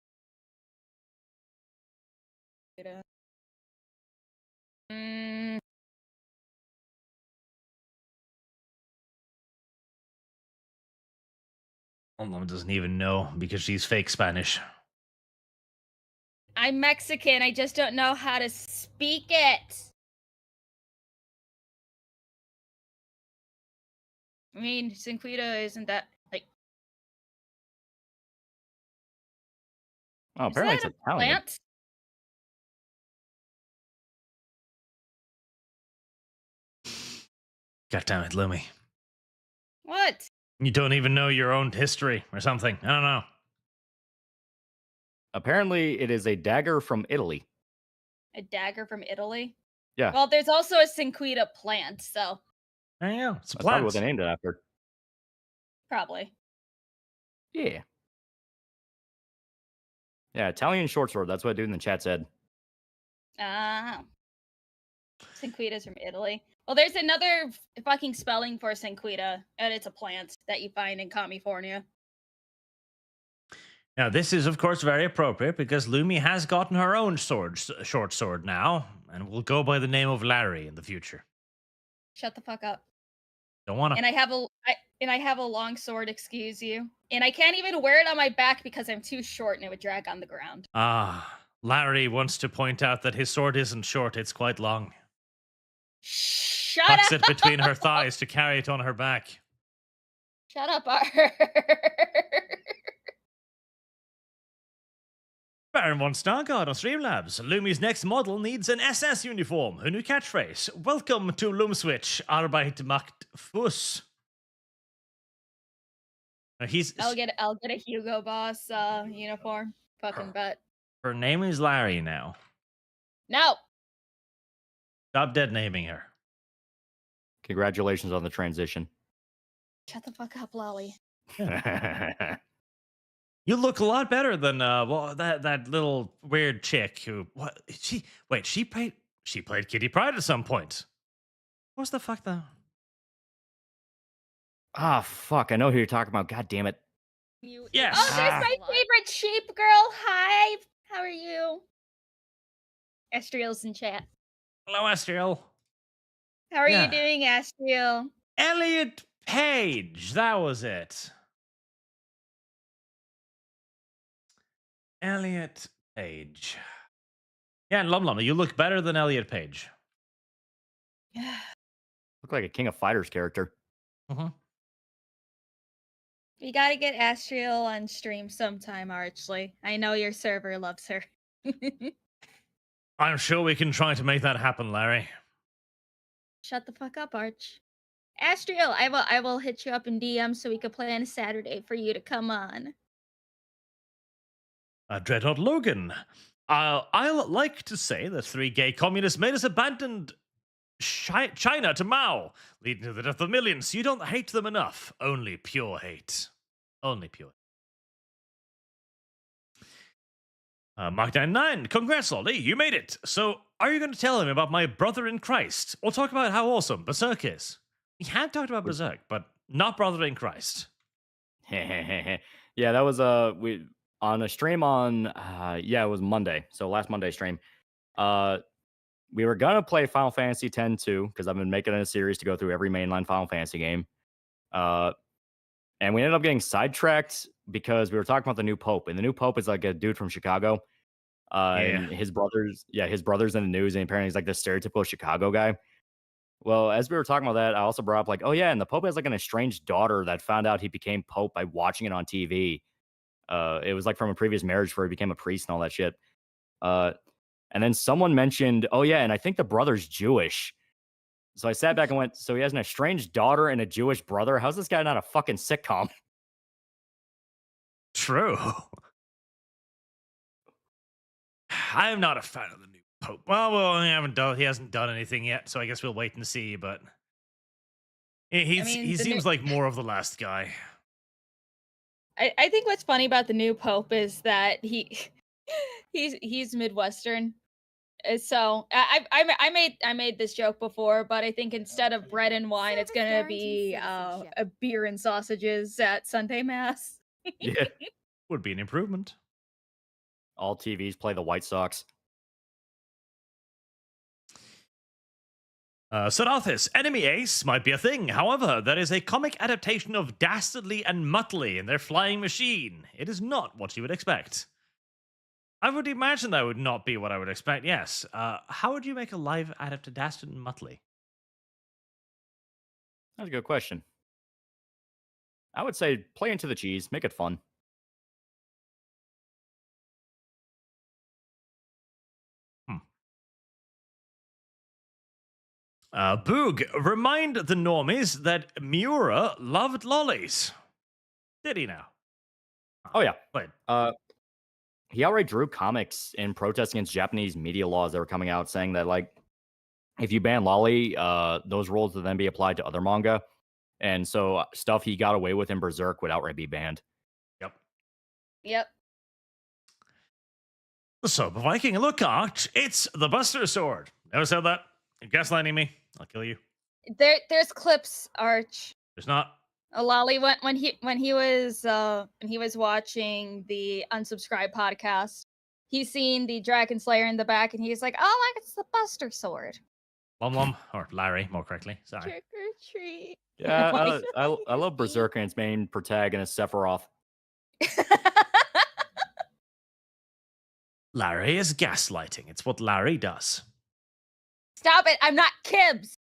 [SPEAKER 1] Lum doesn't even know because she's fake Spanish.
[SPEAKER 2] I'm Mexican. I just don't know how to speak it. I mean, Cinquita isn't that like?
[SPEAKER 3] Oh, apparently it's
[SPEAKER 2] Is that a
[SPEAKER 3] Italian.
[SPEAKER 2] plant?
[SPEAKER 1] God damn it, Lumi.
[SPEAKER 2] What?
[SPEAKER 1] You don't even know your own history or something. I don't know.
[SPEAKER 3] Apparently, it is a dagger from Italy.
[SPEAKER 2] A dagger from Italy?
[SPEAKER 3] Yeah.
[SPEAKER 2] Well, there's also a Cinquita plant, so.
[SPEAKER 1] There you go. It's a
[SPEAKER 3] That's probably
[SPEAKER 1] plant.
[SPEAKER 3] what they named it after.
[SPEAKER 2] Probably.
[SPEAKER 3] Yeah. Yeah, Italian short sword. That's what a dude in the chat said.
[SPEAKER 2] Cinquita's from Italy. Well, there's another fucking spelling for Cinquita, and it's a plant that you find in California.
[SPEAKER 1] Now, this is, of course, very appropriate because Lumi has gotten her own short sword now, and will go by the name of Larry in the future.
[SPEAKER 2] Shut the fuck up.
[SPEAKER 1] Don't wanna.
[SPEAKER 2] And I have a long sword, excuse you. And I can't even wear it on my back because I'm too short and it would drag on the ground.
[SPEAKER 1] Larry wants to point out that his sword isn't short, it's quite long.
[SPEAKER 2] Shut
[SPEAKER 1] Tucks
[SPEAKER 2] up!
[SPEAKER 1] it between her thighs to carry it on her back.
[SPEAKER 2] Shut up, Art.
[SPEAKER 1] Baron Von Stargard on Streamlabs. Lumi's next model needs an SS uniform. Her new catchphrase. Welcome to Lumswitch. Arbeit macht Fuss.
[SPEAKER 2] I'll get a Hugo Boss uniform. Fucking bet.
[SPEAKER 1] Her name is Larry now.
[SPEAKER 2] No.
[SPEAKER 1] Stop dead naming her.
[SPEAKER 3] Congratulations on the transition.
[SPEAKER 2] Shut the fuck up, Loli.
[SPEAKER 1] You look a lot better than that little weird chick who she played Kitty Pryde at some point. What's the fuck though?
[SPEAKER 3] Ah, fuck! I know who you're talking about. God damn it!
[SPEAKER 1] Yes.
[SPEAKER 2] Oh, there's my favorite sheep girl. Hi. How are you? Estriel's in chat.
[SPEAKER 1] Hello, Estriel.
[SPEAKER 2] How are you doing, Estriel?
[SPEAKER 1] Elliot Page. That was it. Elliot Page. Yeah, and Lum, you look better than Elliot Page.
[SPEAKER 2] Yeah.
[SPEAKER 3] Look like a King of Fighters character.
[SPEAKER 1] Mm-hmm.
[SPEAKER 2] We gotta get Astriel on stream sometime, Archly. I know your server loves her.
[SPEAKER 1] I'm sure we can try to make that happen, Larry.
[SPEAKER 2] Shut the fuck up, Arch. Astriel, I will hit you up in DM so we can plan a Saturday for you to come on.
[SPEAKER 1] Dreadnought Logan. I'll like to say that 3 gay communists made us abandon China to Mao, leading to the death of millions. You don't hate them enough. Only pure hate. Only pure. Mark99, congrats, Loli, you made it. So, are you going to tell him about my brother in Christ? Or talk about how awesome Berserk is? We had talked about Berserk, but not brother in Christ.
[SPEAKER 3] Yeah, that was we on a stream on it was Monday. So last Monday stream. We were gonna play Final Fantasy X-2 because I've been making it a series to go through every mainline Final Fantasy game. And we ended up getting sidetracked because we were talking about the new Pope, and the new Pope is like a dude from Chicago. And his brother's in the news, and apparently he's like the stereotypical Chicago guy. Well, as we were talking about that, I also brought up like, oh yeah, and the Pope has like an estranged daughter that found out he became Pope by watching it on TV. It was like from a previous marriage where he became a priest and all that shit. And then someone mentioned, oh yeah, and I think the brother's Jewish. So I sat back and went, so he has an estranged daughter and a Jewish brother? How's this guy not a fucking sitcom?
[SPEAKER 1] True. I am not a fan of the new Pope. Well, he hasn't done anything yet, so I guess we'll wait and see, but he seems like more of the last guy.
[SPEAKER 2] I think what's funny about the new Pope is that he's Midwestern. So I made this joke before, but I think instead of bread and wine, it's gonna be a beer and sausages at Sunday Mass.
[SPEAKER 3] Yeah,
[SPEAKER 1] would be an improvement.
[SPEAKER 3] All TVs play the White Sox.
[SPEAKER 1] Sodathis, enemy ace might be a thing. However, that is a comic adaptation of Dastardly and Muttley and their flying machine. It is not what you would expect. I would imagine that would not be what I would expect, yes. How would you make a live adapt to Dastardly and Muttley?
[SPEAKER 3] That's a good question. I would say play into the cheese, make it fun.
[SPEAKER 1] Boog, remind the normies that Miura loved lollies. Did he now?
[SPEAKER 3] Oh, yeah.
[SPEAKER 1] But
[SPEAKER 3] he outright drew comics in protest against Japanese media laws that were coming out saying that, like, if you ban lolly, those rules would then be applied to other manga. And so stuff he got away with in Berserk would outright be banned.
[SPEAKER 2] Yep.
[SPEAKER 1] So, Viking, look, Arch, it's the Buster Sword. Never said that. You're gaslighting me. I'll kill you.
[SPEAKER 2] There's clips, Arch.
[SPEAKER 1] There's not.
[SPEAKER 2] Lolly when he was watching the Unsubscribed podcast, he's seen the Dragon Slayer in the back, and he's like, "Oh, like it's the Buster Sword."
[SPEAKER 1] Lum, or Larry, more correctly. Sorry.
[SPEAKER 2] Trick or treat.
[SPEAKER 3] Yeah, I love Berserk and its main protagonist Sephiroth.
[SPEAKER 1] Larry is gaslighting. It's what Larry does.
[SPEAKER 2] Stop it! I'm not Kibbs.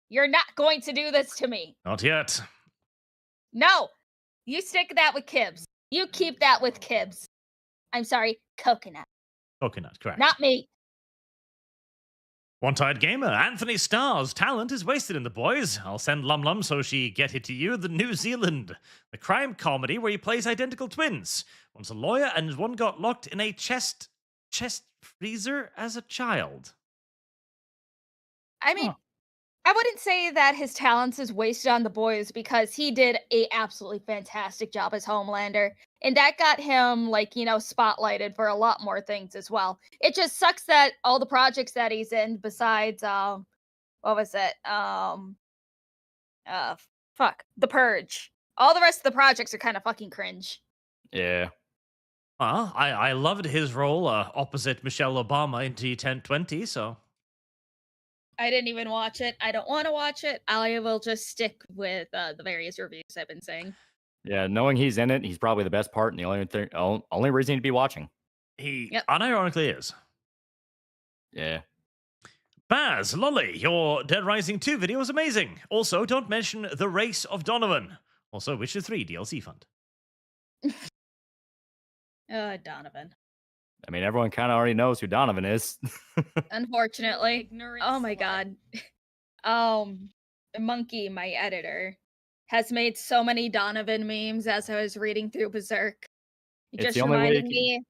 [SPEAKER 2] You're not going to do this to me.
[SPEAKER 1] Not yet.
[SPEAKER 2] No, you stick that with Kibbs. You keep that with Kibbs. I'm sorry, Coconut.
[SPEAKER 1] Coconut, correct.
[SPEAKER 2] Not me.
[SPEAKER 1] One-Tide Gamer, Anthony Starr's talent is wasted in the boys. I'll send Lum so she get it to you. The New Zealand, the crime comedy where he plays identical twins. One's a lawyer and one got locked in a chest freezer as a child.
[SPEAKER 2] I mean, I wouldn't say that his talents is wasted on the boys because he did a absolutely fantastic job as Homelander. And that got him, like, spotlighted for a lot more things as well. It just sucks that all the projects that he's in besides, what was it? The Purge. All the rest of the projects are kind of fucking cringe.
[SPEAKER 3] Yeah.
[SPEAKER 1] Well, I loved his role opposite Michelle Obama in T1020, so...
[SPEAKER 2] I didn't even watch it. I don't want to watch it. I will just stick with the various reviews I've been saying.
[SPEAKER 3] Yeah, knowing he's in it, he's probably the best part and the only reason to be watching.
[SPEAKER 1] He unironically is.
[SPEAKER 3] Yeah.
[SPEAKER 1] Baz, Loli, your Dead Rising 2 video is amazing. Also, don't mention The Race of Donovan. Also, Witcher 3 DLC fund.
[SPEAKER 2] Donovan.
[SPEAKER 3] I mean, everyone kind of already knows who Donovan is.
[SPEAKER 2] Unfortunately. Oh my god. Monkey, my editor, has made so many Donovan memes as I was reading through Berserk.
[SPEAKER 3] It's the only way you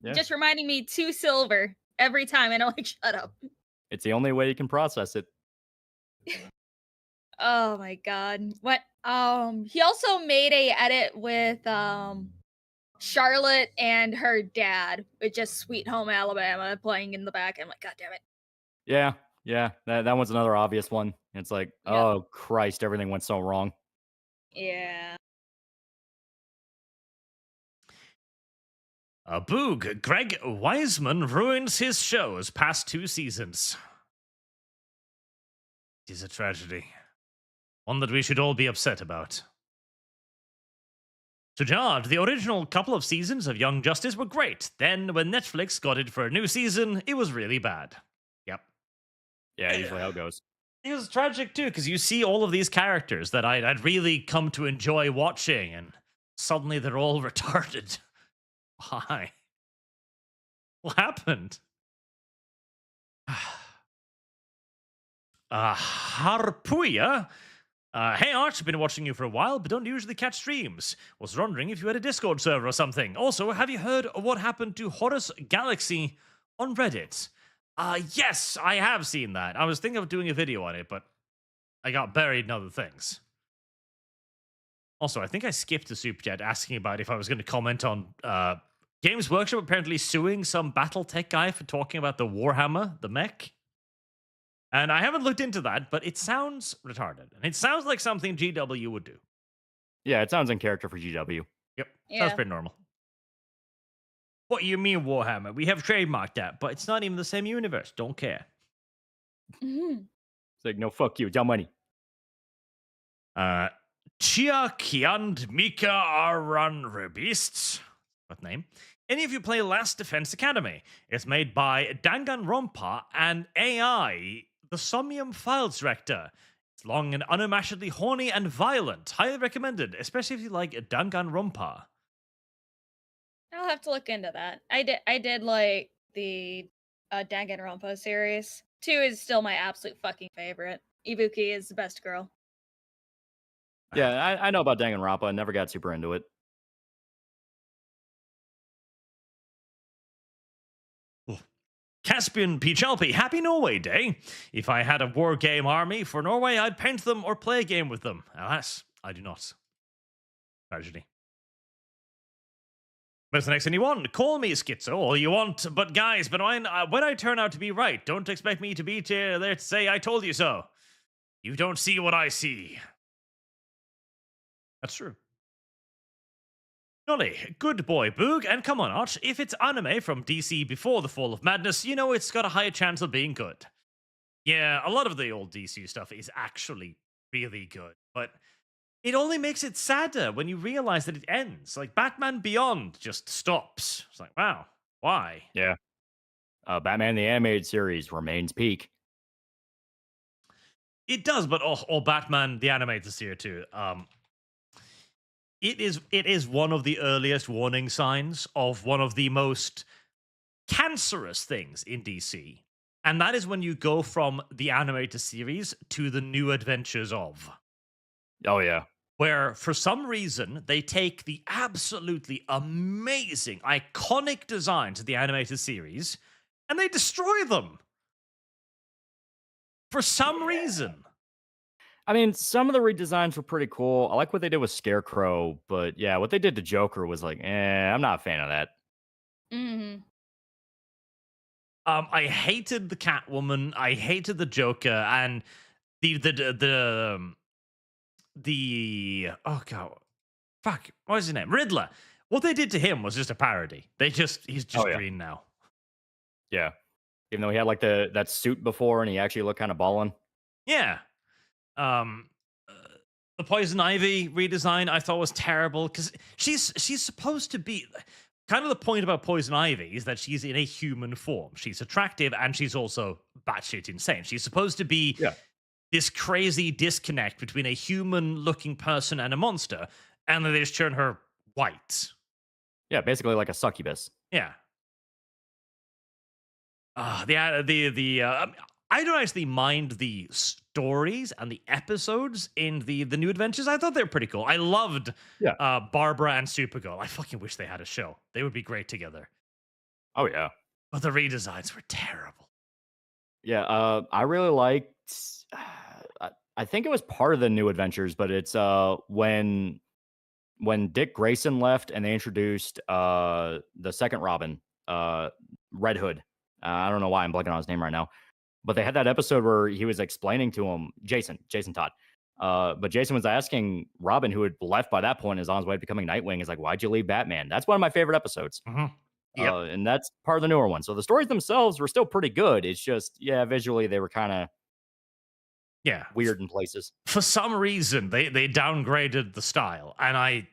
[SPEAKER 3] can...
[SPEAKER 2] Just reminding me 2 silver every time, and I'm like, shut up.
[SPEAKER 3] It's the only way you can process it.
[SPEAKER 2] Oh my god. What he also made a edit with Charlotte and her dad with just Sweet Home Alabama playing in the back. I'm like, god damn it.
[SPEAKER 3] Yeah. That one's another obvious one. It's like, oh Christ, everything went so wrong.
[SPEAKER 2] Yeah.
[SPEAKER 1] Boog, Greg Wiseman ruins his shows past 2 seasons. It is a tragedy. One that we should all be upset about. To Jard, the original couple of seasons of Young Justice were great. Then, when Netflix got it for a new season, it was really bad. Yep.
[SPEAKER 3] Yeah, usually how it goes.
[SPEAKER 1] It was tragic, too, because you see all of these characters that I'd really come to enjoy watching, and suddenly they're all retarded. Why? What happened? Harpuya. Hey Arch, been watching you for a while, but don't usually catch streams. Was wondering if you had a Discord server or something. Also, have you heard of what happened to Horus Galaxy on Reddit? Yes, I have seen that. I was thinking of doing a video on it, but I got buried in other things. Also, I think I skipped a super chat asking about if I was going to comment on Games Workshop apparently suing some Battletech guy for talking about the Warhammer, the mech. And I haven't looked into that, but it sounds retarded. And it sounds like something GW would do.
[SPEAKER 3] Yeah, it sounds in character for GW.
[SPEAKER 1] Yep, sounds pretty normal. What do you mean, Warhammer? We have trademarked that, but it's not even the same universe. Don't care.
[SPEAKER 2] Mm-hmm.
[SPEAKER 3] It's like, no, fuck you, dumb money.
[SPEAKER 1] Chia Kiand Mika Aran Rebeasts. What name? Any of you play Last Defense Academy? It's made by Danganronpa and AI, the Somnium Files director. It's long and unabashedly horny and violent. Highly recommended, especially if you like Danganronpa.
[SPEAKER 2] I'll have to look into that. I did like the Danganronpa series. 2 is still my absolute fucking favorite. Ibuki is the best girl.
[SPEAKER 3] Yeah, I know about Danganronpa. I never got super into it.
[SPEAKER 1] Caspian Pichalpi, happy Norway Day. If I had a war game army for Norway, I'd paint them or play a game with them. Alas, I do not. Tragedy. Where's the next anyone? Call me schizo all you want, but guys, when I turn out to be right, don't expect me to be there to say I told you so. You don't see what I see. That's true. Loli, good boy, Boog, and come on, Arch, if it's anime from DC before the Fall of Madness, you know it's got a higher chance of being good. Yeah, a lot of the old DC stuff is actually really good, but it only makes it sadder when you realize that it ends. Like, Batman Beyond just stops. It's like, wow, why?
[SPEAKER 3] Yeah. Batman the Animated Series remains peak.
[SPEAKER 1] It does, but Batman the Animated Series too. It is one of the earliest warning signs of one of the most cancerous things in DC. And that is when you go from the animated series to the New Adventures of.
[SPEAKER 3] Oh, yeah.
[SPEAKER 1] Where, for some reason, they take the absolutely amazing, iconic designs of the animated series and they destroy them. For some reason.
[SPEAKER 3] I mean, some of the redesigns were pretty cool. I like what they did with Scarecrow, but yeah, what they did to Joker was like, I'm not a fan of that.
[SPEAKER 2] Mm-hmm.
[SPEAKER 1] I hated the Catwoman. I hated the Joker, and the oh god, fuck, what was his name? Riddler. What they did to him was just a parody. He's just green now.
[SPEAKER 3] Yeah, even though he had like that suit before, and he actually looked kind of ballin'.
[SPEAKER 1] Yeah. The Poison Ivy redesign I thought was terrible because she's supposed to be kind of the point about Poison Ivy is that she's in a human form. She's attractive and she's also batshit insane. She's supposed to be this crazy disconnect between a human-looking person and a monster, and then they just turn her white.
[SPEAKER 3] Yeah, basically like a succubus.
[SPEAKER 1] Yeah. I I don't actually mind the stories and the episodes in the New Adventures. I thought they were pretty cool. I loved Barbara and Supergirl. I fucking wish they had a show. They would be great together.
[SPEAKER 3] Oh yeah.
[SPEAKER 1] But the redesigns were terrible.
[SPEAKER 3] Yeah, I really liked. I think it was part of the New Adventures, but it's when Dick Grayson left and they introduced the second Robin, Red Hood. I don't know why I'm blanking on his name right now, but they had that episode where he was explaining to him, Jason Todd. But Jason was asking Robin, who had left by that point, is on his way to becoming Nightwing, is like, "Why'd you leave Batman?" That's one of my favorite episodes.
[SPEAKER 1] Yep.
[SPEAKER 3] And that's part of the newer one. So the stories themselves were still pretty good. It's just, visually they were kind of weird in places.
[SPEAKER 1] For some reason, they downgraded the style, and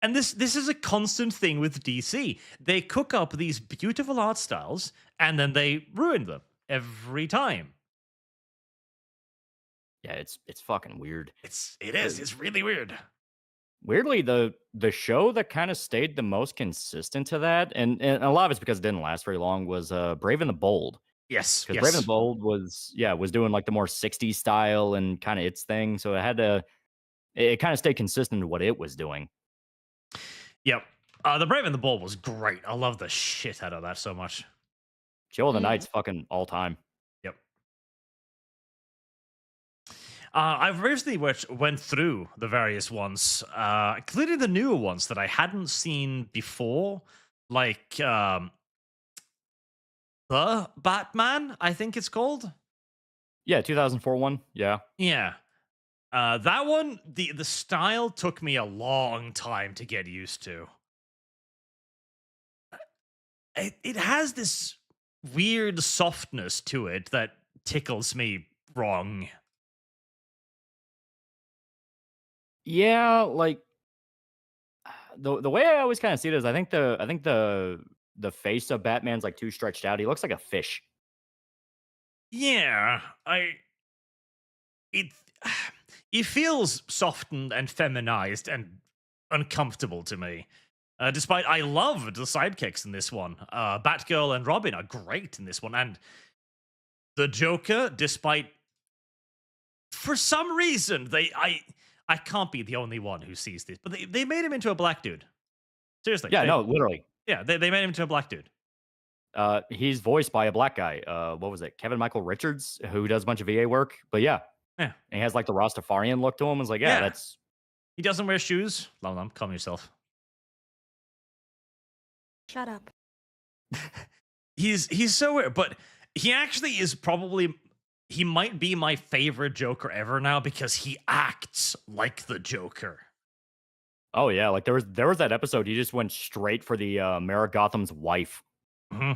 [SPEAKER 1] and this is a constant thing with DC. They cook up these beautiful art styles, and then they ruin them every time.
[SPEAKER 3] Yeah, it's fucking weird.
[SPEAKER 1] It is. It's really weird.
[SPEAKER 3] Weirdly, the show that kind of stayed the most consistent to that, and a lot of it's because it didn't last very long, was Brave and the Bold.
[SPEAKER 1] Yes,
[SPEAKER 3] because Brave and the Bold was doing like the more 60s style and kind of its thing, so it kind of stayed consistent to what it was doing.
[SPEAKER 1] Yep, the Brave and the Bold was great. I love the shit out of that so much.
[SPEAKER 3] Chill of the Night's fucking all time.
[SPEAKER 1] Yep. I've recently went through the various ones, including the newer ones that I hadn't seen before, like The Batman, I think it's called.
[SPEAKER 3] Yeah, 2004 one. Yeah.
[SPEAKER 1] Yeah. That one, the style took me a long time to get used to. It has this weird softness to it that tickles me wrong.
[SPEAKER 3] Yeah, like the way I always kind of see it is I think the face of Batman's like too stretched out. He looks like a fish.
[SPEAKER 1] Yeah, it feels softened and feminized and uncomfortable to me. Despite I loved the sidekicks in this one. Batgirl and Robin are great in this one, and the Joker, despite for some reason I can't be the only one who sees this, but they made him into a black dude. Seriously.
[SPEAKER 3] Yeah, no, literally.
[SPEAKER 1] Yeah, they made him into a black dude.
[SPEAKER 3] He's voiced by a black guy. What was it? Kevin Michael Richards, who does a bunch of VA work. But yeah. And he has like the Rastafarian look to him. It's like, that's.
[SPEAKER 1] He doesn't wear shoes. Lum, calm yourself.
[SPEAKER 8] Shut up.
[SPEAKER 1] He's so weird, but he actually is probably. He might be my favorite Joker ever now because he acts like the Joker.
[SPEAKER 3] Oh yeah, like there was that episode. He just went straight for the Mayor of Gotham's wife.
[SPEAKER 1] Mm-hmm.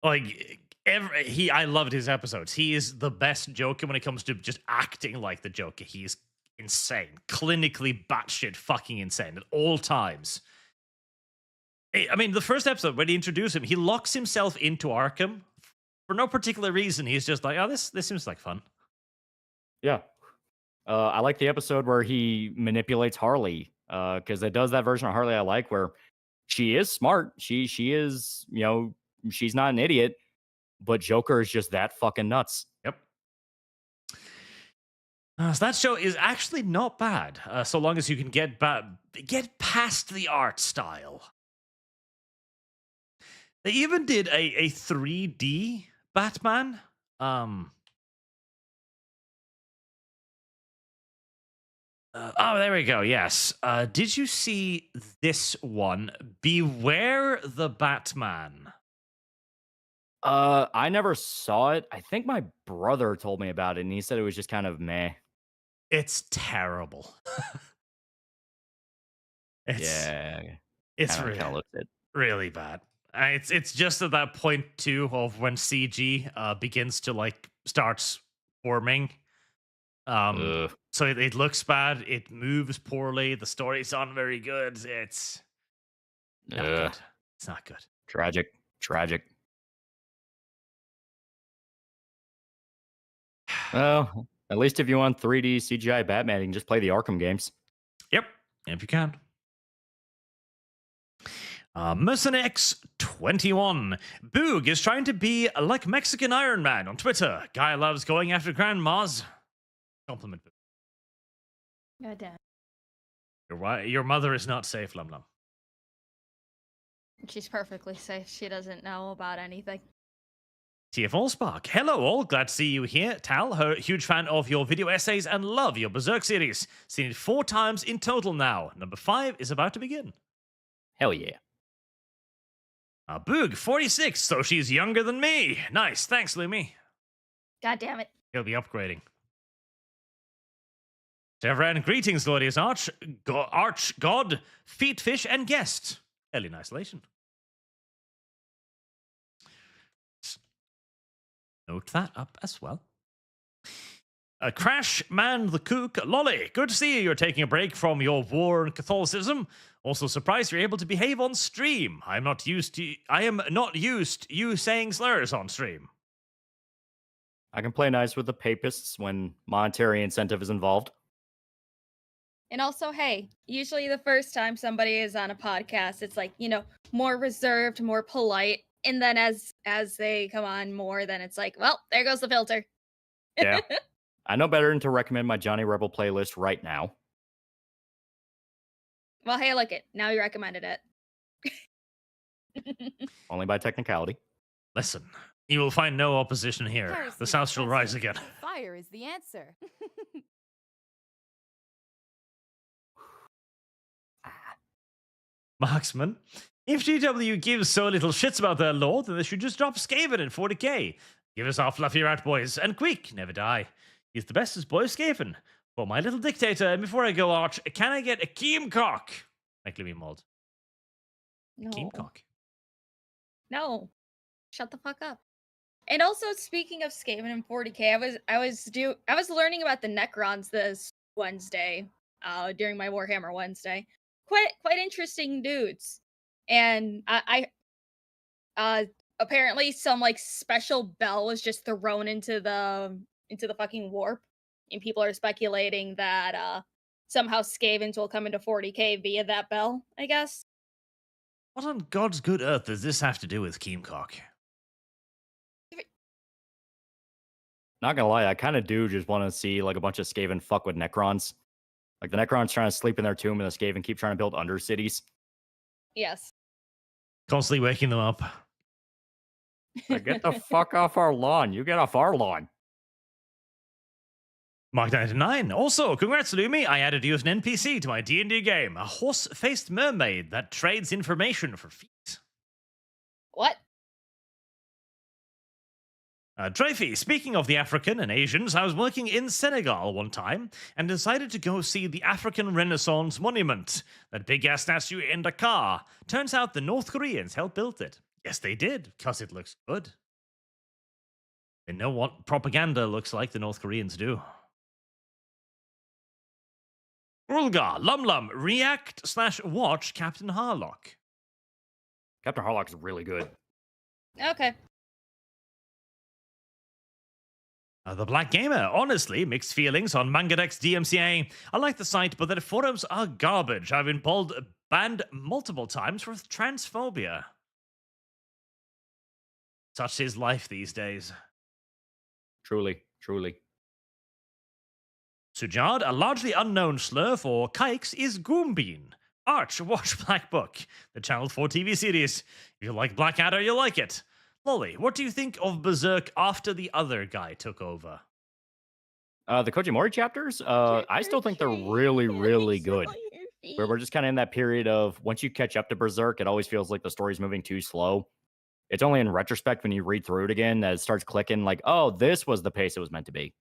[SPEAKER 1] Like I loved his episodes. He is the best Joker when it comes to just acting like the Joker. He's insane, clinically batshit fucking insane at all times. I mean, the first episode when he introduced him, he locks himself into Arkham. For no particular reason, he's just like, oh, this seems like fun.
[SPEAKER 3] Yeah. I like the episode where he manipulates Harley, because it does that version of Harley I like, where she is smart. She is, she's not an idiot, but Joker is just that fucking nuts.
[SPEAKER 1] Yep. So that show is actually not bad, so long as you can get past the art style. They even did a 3D Batman. Oh, there we go. Yes. Did you see this one? Beware the Batman.
[SPEAKER 3] I never saw it. I think my brother told me about it, and he said it was just kind of meh.
[SPEAKER 1] It's terrible. It's really bad. It's just at that point too of when CG begins to starts forming. So it looks bad. It moves poorly. The story's not very good. It's not good. It's not good.
[SPEAKER 3] Tragic. Well, at least if you want 3D CGI Batman, you can just play the Arkham games.
[SPEAKER 1] Yep, if you can. Mercenex21. Boog is trying to be like Mexican Iron Man on Twitter. Guy loves going after grandmas. Compliment.
[SPEAKER 2] God damn.
[SPEAKER 1] Your mother is not safe, Lum Lum.
[SPEAKER 2] She's perfectly safe. She doesn't know about anything.
[SPEAKER 1] TF Allspark. Hello all, glad to see you here. Tal, huge fan of your video essays and love your Berserk series. Seen it 4 times in total now. Number 5 is about to begin.
[SPEAKER 3] Hell yeah.
[SPEAKER 1] Boog, 46, so she's younger than me. Nice, thanks, Lumi.
[SPEAKER 2] God damn it.
[SPEAKER 1] He'll be upgrading. Sevran, greetings, glorious Arch God, Feet Fish, and Guest. Hell in isolation. Note that up as well. Crash Man the Kook, Loli, good to see you. You're taking a break from your war and Catholicism. Also surprised you're able to behave on stream. I am not used to you saying slurs on stream.
[SPEAKER 3] I can play nice with the papists when monetary incentive is involved.
[SPEAKER 2] And also, hey, usually the first time somebody is on a podcast, it's like, more reserved, more polite. And then as they come on more, then it's like, well, there goes the filter.
[SPEAKER 3] Yeah. I know better than to recommend my Johnny Rebel playlist right now.
[SPEAKER 2] Well, hey, look it. Now you recommended it.
[SPEAKER 3] Only by technicality.
[SPEAKER 1] Listen, you will find no opposition here. The South shall rise again.
[SPEAKER 11] Fire is the answer.
[SPEAKER 1] Marksman. If GW gives so little shits about their lore, then they should just drop Skaven in 40k. Give us our fluffy rat boys, and quick, never die. He's the bestest boy Skaven. For my little dictator, and before I go, Arch, can I get a Keemcock? Like Limmy Mold.
[SPEAKER 2] No.
[SPEAKER 1] Keemcock.
[SPEAKER 2] No. Shut the fuck up. And also, speaking of Skaven and 40k, I was learning about the Necrons this Wednesday, during my Warhammer Wednesday. Quite interesting dudes. And I apparently some like special bell was just thrown into the fucking warp, and people are speculating that somehow Skavens will come into 40k via that bell, I guess.
[SPEAKER 1] What on God's good earth does this have to do with Keemcock?
[SPEAKER 3] Not gonna lie, I kind of do just want to see like a bunch of Skaven fuck with Necrons. Like the Necrons trying to sleep in their tomb and the Skaven keep trying to build undercities.
[SPEAKER 2] Yes.
[SPEAKER 1] Constantly waking them up.
[SPEAKER 3] Like, get the fuck off our lawn. You get off our lawn.
[SPEAKER 1] Mark99. Also, congrats, Lumi. I added you as an NPC to my D&D game. A horse-faced mermaid that trades information for feet.
[SPEAKER 2] What?
[SPEAKER 1] Dreyfy, speaking of the African and Asians, I was working in Senegal one time and decided to go see the African Renaissance Monument. That big-ass statue in Dakar. Turns out the North Koreans helped build it. Yes, they did, because it looks good. They know what propaganda looks like, the North Koreans do. Ulga, Lum, react/watch Captain Harlock.
[SPEAKER 3] Captain Harlock's really good.
[SPEAKER 2] Okay.
[SPEAKER 1] The Black Gamer, honestly, mixed feelings on Mangadex DMCA. I like the site, but their forums are garbage. I've been banned multiple times for transphobia. Such is life these days.
[SPEAKER 3] Truly, truly.
[SPEAKER 1] Sujard, a largely unknown slur for kikes, is Goombeen. Arch, watch Black Book, the Channel 4 TV series. If you like Blackadder, you'll like it. Loli, what do you think of Berserk after the other guy took over?
[SPEAKER 3] The Kojimori chapters, I still think they're really, really good. We're just kind of in that period of once you catch up to Berserk, it always feels like the story's moving too slow. It's only in retrospect when you read through it again that it starts clicking like, oh, this was the pace it was meant to be.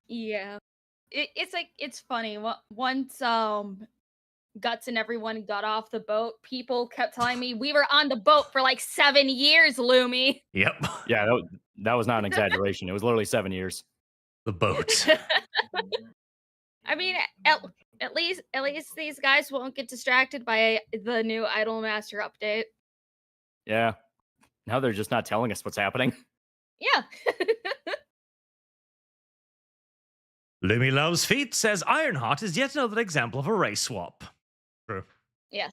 [SPEAKER 2] Yeah. It's funny. Once Guts and everyone got off the boat, people kept telling me we were on the boat for like 7 years, Lumi.
[SPEAKER 1] Yep.
[SPEAKER 3] Yeah, that was not an exaggeration. It was literally 7 years.
[SPEAKER 1] The boat.
[SPEAKER 2] I mean, at least these guys won't get distracted by the new Idolmaster update.
[SPEAKER 3] Yeah. Now they're just not telling us what's happening.
[SPEAKER 2] Yeah.
[SPEAKER 1] Lumi Loves Feet says Ironheart is yet another example of a race swap. True.
[SPEAKER 2] Yeah.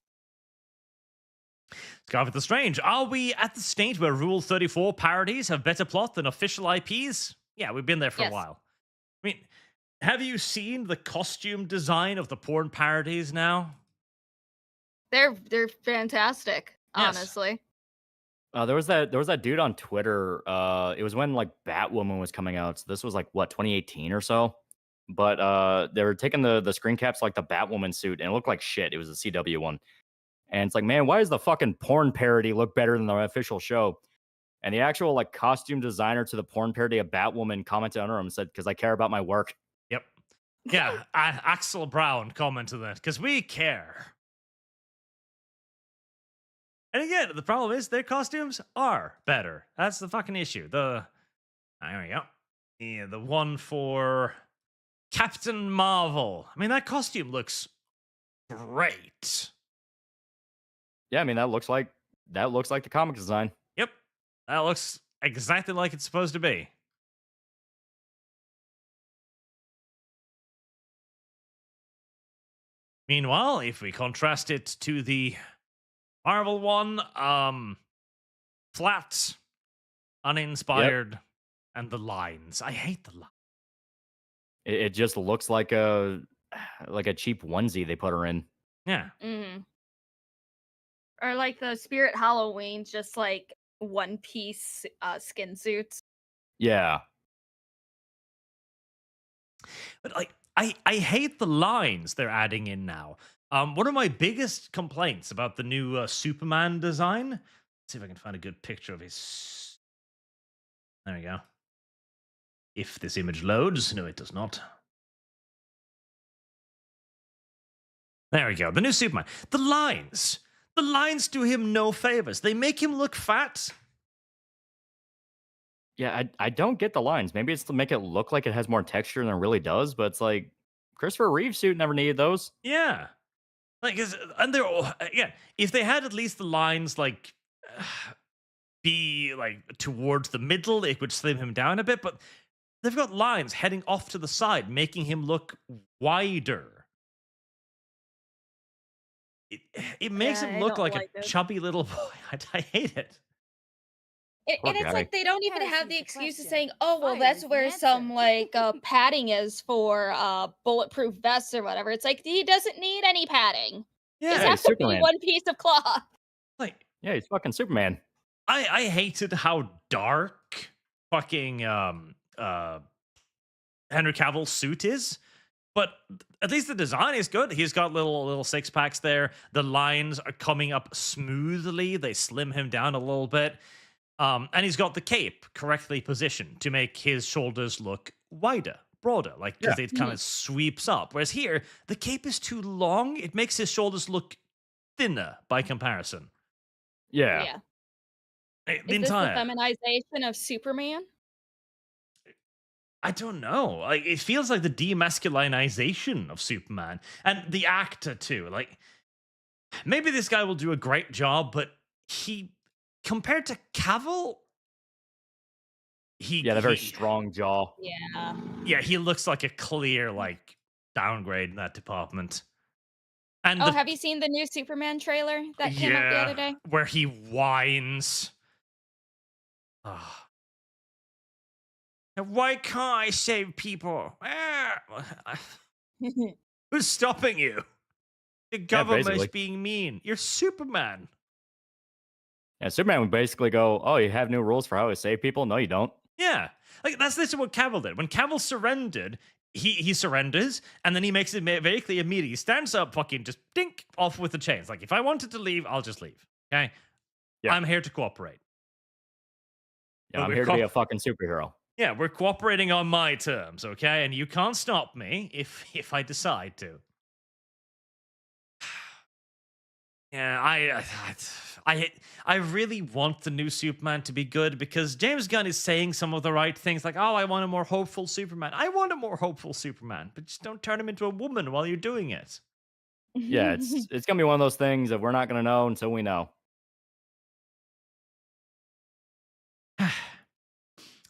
[SPEAKER 1] Scarlet the Strange, are we at the stage where Rule 34 parodies have better plot than official IPs? Yeah, we've been there for a while. I mean, have you seen the costume design of the porn parodies now?
[SPEAKER 2] They're fantastic,
[SPEAKER 1] Yes.
[SPEAKER 2] honestly.
[SPEAKER 3] There was that dude on Twitter. It was when like Batwoman was coming out. So this was like what 2018 or so. But they were taking the screen caps like the Batwoman suit, and it looked like shit. It was a CW one, and it's like, man, why does the fucking porn parody look better than the official show? And the actual like costume designer to the porn parody of Batwoman commented under him and said, "Because I care about my work."
[SPEAKER 1] Yep. Yeah, Axel Brown commented that because we care. And again, the problem is their costumes are better. That's the fucking issue. There we go. Yeah, the one for Captain Marvel. I mean, that costume looks great.
[SPEAKER 3] Yeah, I mean that looks like the comic design.
[SPEAKER 1] Yep, that looks exactly like it's supposed to be. Meanwhile, if we contrast it to the Marvel one, flat, uninspired, and the lines. I hate the lines.
[SPEAKER 3] It just looks like a cheap onesie they put her in.
[SPEAKER 1] Yeah.
[SPEAKER 2] Mm-hmm. Or like the Spirit Halloween, just like one piece skin suits.
[SPEAKER 3] Yeah.
[SPEAKER 1] But like, I hate the lines they're adding in now. One of my biggest complaints about the new Superman design. Let's see if I can find a good picture of his. There we go. If this image loads, no, it does not. There we go. The new Superman. The lines do him no favors. They make him look fat.
[SPEAKER 3] Yeah, I don't get the lines. Maybe it's to make it look like it has more texture than it really does, but it's like Christopher Reeve's suit never needed those.
[SPEAKER 1] Yeah. Like, and they're, yeah, if they had at least the lines, like, be, like, towards the middle, it would slim him down a bit, but they've got lines heading off to the side, making him look wider. It makes him look like a chubby little boy. I hate it.
[SPEAKER 2] And it's like they don't even have the excuse of saying, "Oh, well, that's where some like padding is for bulletproof vests or whatever." It's like he doesn't need any padding.
[SPEAKER 1] Yeah,
[SPEAKER 2] just has to be one piece of cloth.
[SPEAKER 1] Like,
[SPEAKER 3] yeah, he's fucking Superman.
[SPEAKER 1] I hated how dark fucking Henry Cavill's suit is, but at least the design is good. He's got little six packs there. The lines are coming up smoothly. They slim him down a little bit. And he's got the cape correctly positioned to make his shoulders look wider, broader, like because it kind of sweeps up. Whereas here, the cape is too long. It makes his shoulders look thinner by comparison.
[SPEAKER 3] Yeah.
[SPEAKER 2] Is this the feminization of Superman?
[SPEAKER 1] I don't know. Like, it feels like the demasculinization of Superman. And the actor, too. Like, maybe this guy will do a great job, but he... Compared to Cavill,
[SPEAKER 3] the very strong jaw.
[SPEAKER 2] Yeah,
[SPEAKER 1] he looks like a clear like downgrade in that department. And
[SPEAKER 2] have you seen the new Superman trailer that came out the other day?
[SPEAKER 1] Where he whines. Why can't I save people? Who's stopping you? The government's being mean. You're Superman.
[SPEAKER 3] Yeah, Superman would basically go, "Oh, you have new rules for how to save people? No, you don't."
[SPEAKER 1] Yeah, like that's what Cavill did. When Cavill surrendered, he surrenders, and then he makes it very clear immediately. He stands up, fucking just dink off with the chains. Like, if I wanted to leave, I'll just leave. Okay, I'm here to cooperate.
[SPEAKER 3] Yeah, I'm here to be a fucking superhero.
[SPEAKER 1] Yeah, we're cooperating on my terms, okay? And you can't stop me if I decide to. Yeah, I really want the new Superman to be good because James Gunn is saying some of the right things, like, "Oh, I want a more hopeful Superman." I want a more hopeful Superman, but just don't turn him into a woman while you're doing it.
[SPEAKER 3] Yeah, it's gonna be one of those things that we're not gonna know until we know.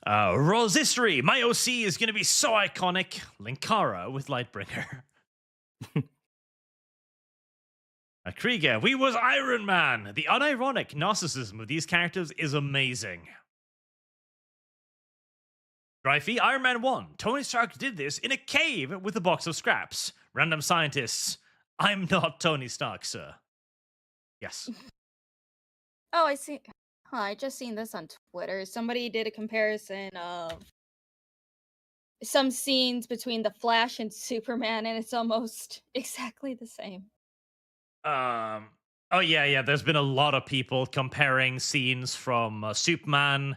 [SPEAKER 1] Rosistry, my OC is gonna be so iconic. Linkara with Lightbringer. Krieger, we was Iron Man. The unironic narcissism of these characters is amazing. Dreyfy, Iron Man 1. Tony Stark did this in a cave with a box of scraps. Random scientists. I'm not Tony Stark, sir. Yes.
[SPEAKER 2] Oh, I see. Huh, I just seen this on Twitter. Somebody did a comparison of some scenes between the Flash and Superman, and it's almost exactly the same.
[SPEAKER 1] Oh yeah. There's been a lot of people comparing scenes from Superman,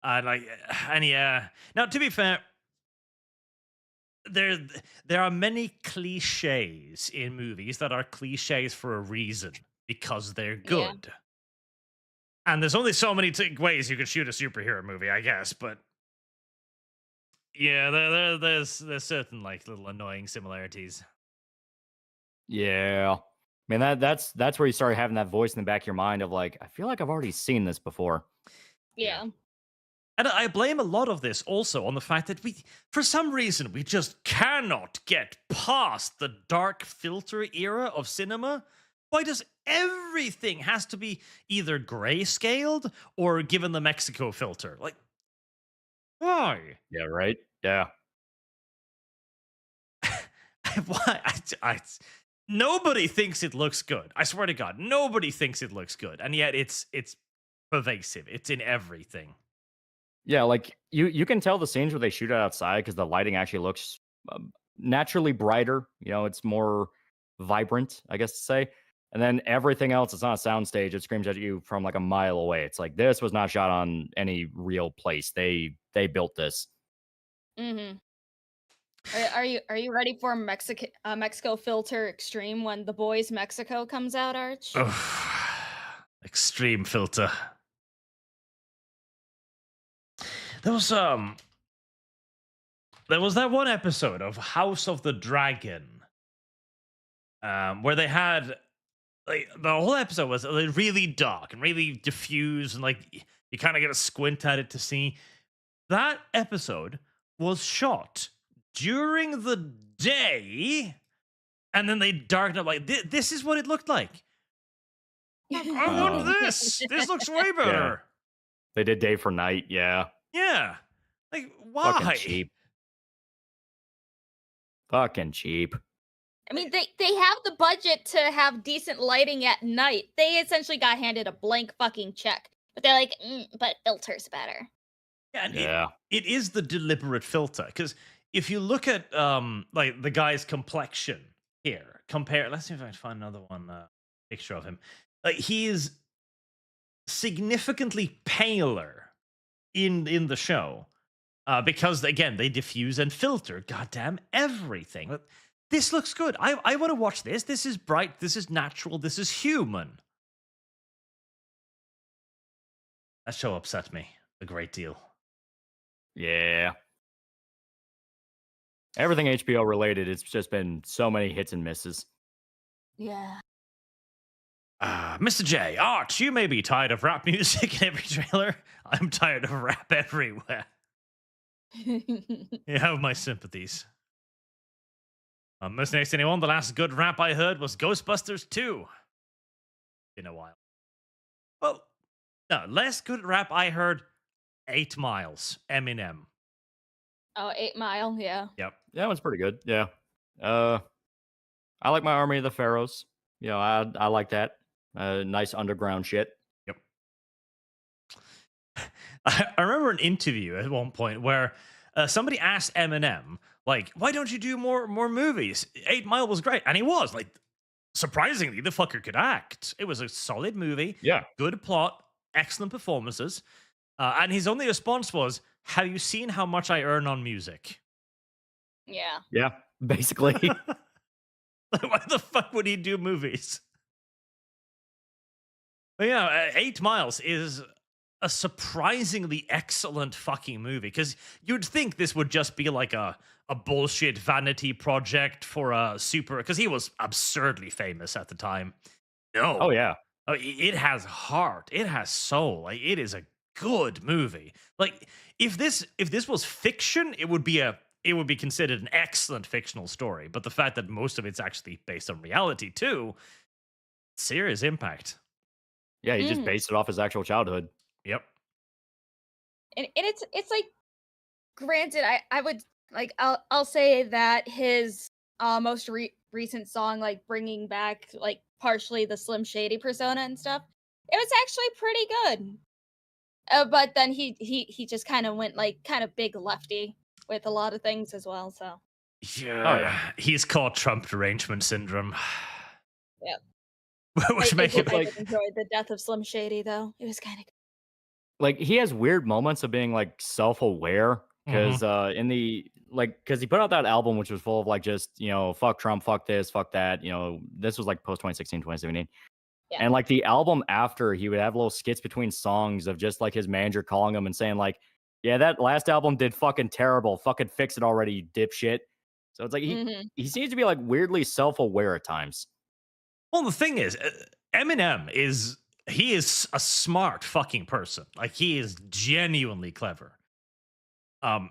[SPEAKER 1] and yeah. Now, to be fair, there are many cliches in movies that are cliches for a reason because they're good. And there's only so many ways you could shoot a superhero movie, I guess. But yeah, there's certain like little annoying similarities.
[SPEAKER 3] Yeah. I mean, that's where you start having that voice in the back of your mind of like, I feel like I've already seen this before.
[SPEAKER 2] Yeah.
[SPEAKER 1] And I blame a lot of this also on the fact that for some reason, we just cannot get past the dark filter era of cinema. Why does everything has to be either grayscaled or given the Mexico filter? Like, why?
[SPEAKER 3] Yeah, right? Yeah.
[SPEAKER 1] Why? Nobody thinks it looks good. I swear to God, nobody thinks it looks good. And yet it's pervasive. It's in everything.
[SPEAKER 3] Yeah, like you can tell the scenes where they shoot it outside because the lighting actually looks naturally brighter. You know, it's more vibrant, I guess to say. And then everything else, it's not a soundstage. It screams at you from like a mile away. It's like, this was not shot on any real place. They built this.
[SPEAKER 2] Mm-hmm. Are you ready for Mexico filter extreme when The Boys Mexico comes out, Arch?
[SPEAKER 1] Oh, extreme filter. There was that one episode of House of the Dragon where they had like the whole episode was really dark and really diffuse and like you kind of get a squint at it to see. That episode was shot during the day, and then they darkened up like this is what it looked like. I want this. This looks way better.
[SPEAKER 3] Yeah. They did day for night. Yeah.
[SPEAKER 1] Yeah. Like, why?
[SPEAKER 3] Fucking cheap. Fucking cheap.
[SPEAKER 2] I mean, they have the budget to have decent lighting at night. They essentially got handed a blank fucking check. But they're like, but filter's better.
[SPEAKER 1] Yeah, and it is the deliberate filter. Because if you look at like the guy's complexion here, let's see if I can find another one picture of him. Like, he is significantly paler in the show because again they diffuse and filter goddamn everything. But this looks good. I want to watch this. This is bright. This is natural. This is human. That show upset me a great deal.
[SPEAKER 3] Yeah. Everything HBO related, it's just been so many hits and misses.
[SPEAKER 2] Yeah.
[SPEAKER 1] Mr. J, Arch, you may be tired of rap music in every trailer. I'm tired of rap everywhere. You have my sympathies. Mercenaries anyone, the last good rap I heard was Ghostbusters 2. Been a while. Well, no, last good rap I heard, 8 Miles, Eminem.
[SPEAKER 2] Oh, 8 Mile, yeah.
[SPEAKER 1] Yep.
[SPEAKER 3] Yeah, that one's pretty good. Yeah. I like my Army of the Pharaohs. You know, I like that. Nice underground shit.
[SPEAKER 1] Yep. I remember an interview at one point where somebody asked Eminem, like, why don't you do more movies? 8 Mile was great. And he was. Like, surprisingly, the fucker could act. It was a solid movie.
[SPEAKER 3] Yeah.
[SPEAKER 1] Good plot. Excellent performances. And his only response was, have you seen how much I earn on music?
[SPEAKER 2] Yeah.
[SPEAKER 3] Yeah, basically.
[SPEAKER 1] Like, why the fuck would he do movies? But yeah, 8 Miles is a surprisingly excellent fucking movie, because you'd think this would just be like a bullshit vanity project for a super, because he was absurdly famous at the time. No.
[SPEAKER 3] Oh, yeah.
[SPEAKER 1] It has heart. It has soul. Like, it is a good movie. Like, if this was fiction, it would be considered an excellent fictional story. But the fact that most of it's actually based on reality too, serious impact.
[SPEAKER 3] Yeah, he just based it off his actual childhood.
[SPEAKER 1] Yep.
[SPEAKER 2] And it's like, granted, I would like I'll say that his most recent song, like bringing back like partially the Slim Shady persona and stuff, it was actually pretty good. But then he just kind of went like kind of big lefty with a lot of things as well. So
[SPEAKER 1] yeah, he's caught Trump derangement syndrome.
[SPEAKER 2] Yep.
[SPEAKER 1] Which makes it
[SPEAKER 2] I
[SPEAKER 1] like
[SPEAKER 2] did enjoy the death of Slim Shady though. It was kind of
[SPEAKER 3] like he has weird moments of being like self-aware because in the because he put out that album which was full of like just fuck Trump, fuck this, fuck that. This was like post 2016, 2017.
[SPEAKER 2] Yeah.
[SPEAKER 3] And like the album after, he would have little skits between songs of just like his manager calling him and saying like, yeah, that last album did fucking terrible. Fucking fix it already, you dipshit. So it's like he seems to be like weirdly self-aware at times.
[SPEAKER 1] Well, the thing is, Eminem is a smart fucking person. Like he is genuinely clever.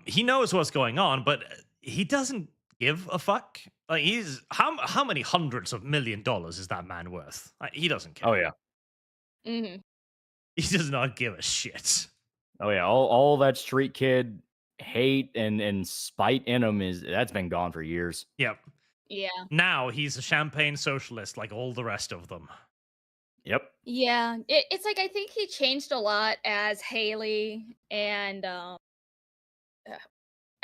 [SPEAKER 1] He knows what's going on, but he doesn't give a fuck. Like he's how many hundreds of $1 million is that man worth? Like, he doesn't care.
[SPEAKER 3] Oh yeah.
[SPEAKER 1] He does not give a shit.
[SPEAKER 3] Oh yeah, all that street kid hate and spite in him that's been gone for years.
[SPEAKER 1] Yep.
[SPEAKER 2] Yeah.
[SPEAKER 1] Now he's a champagne socialist like all the rest of them.
[SPEAKER 3] Yep.
[SPEAKER 2] Yeah. It's like I think he changed a lot as Haley, and I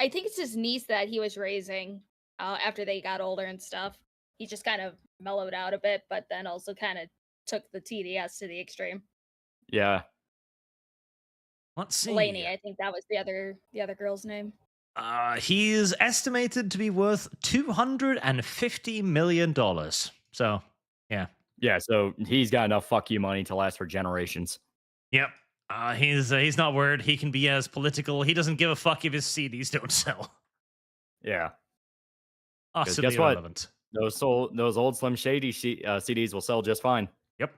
[SPEAKER 2] think it's his niece that he was raising after they got older and stuff. He just kind of mellowed out a bit, but then also kind of took the TDS to the extreme.
[SPEAKER 3] Yeah.
[SPEAKER 1] Let's see.
[SPEAKER 2] Lainey, I think that was the other girl's name.
[SPEAKER 1] He is estimated to be worth $250 million. So, yeah.
[SPEAKER 3] Yeah, so he's got enough fuck you money to last for generations.
[SPEAKER 1] Yep. He's not worried. He can be as political. He doesn't give a fuck if his CDs don't sell.
[SPEAKER 3] Yeah.
[SPEAKER 1] Utterly
[SPEAKER 3] guess
[SPEAKER 1] irrelevant.
[SPEAKER 3] What? Those old Slim Shady CDs will sell just fine.
[SPEAKER 1] Yep.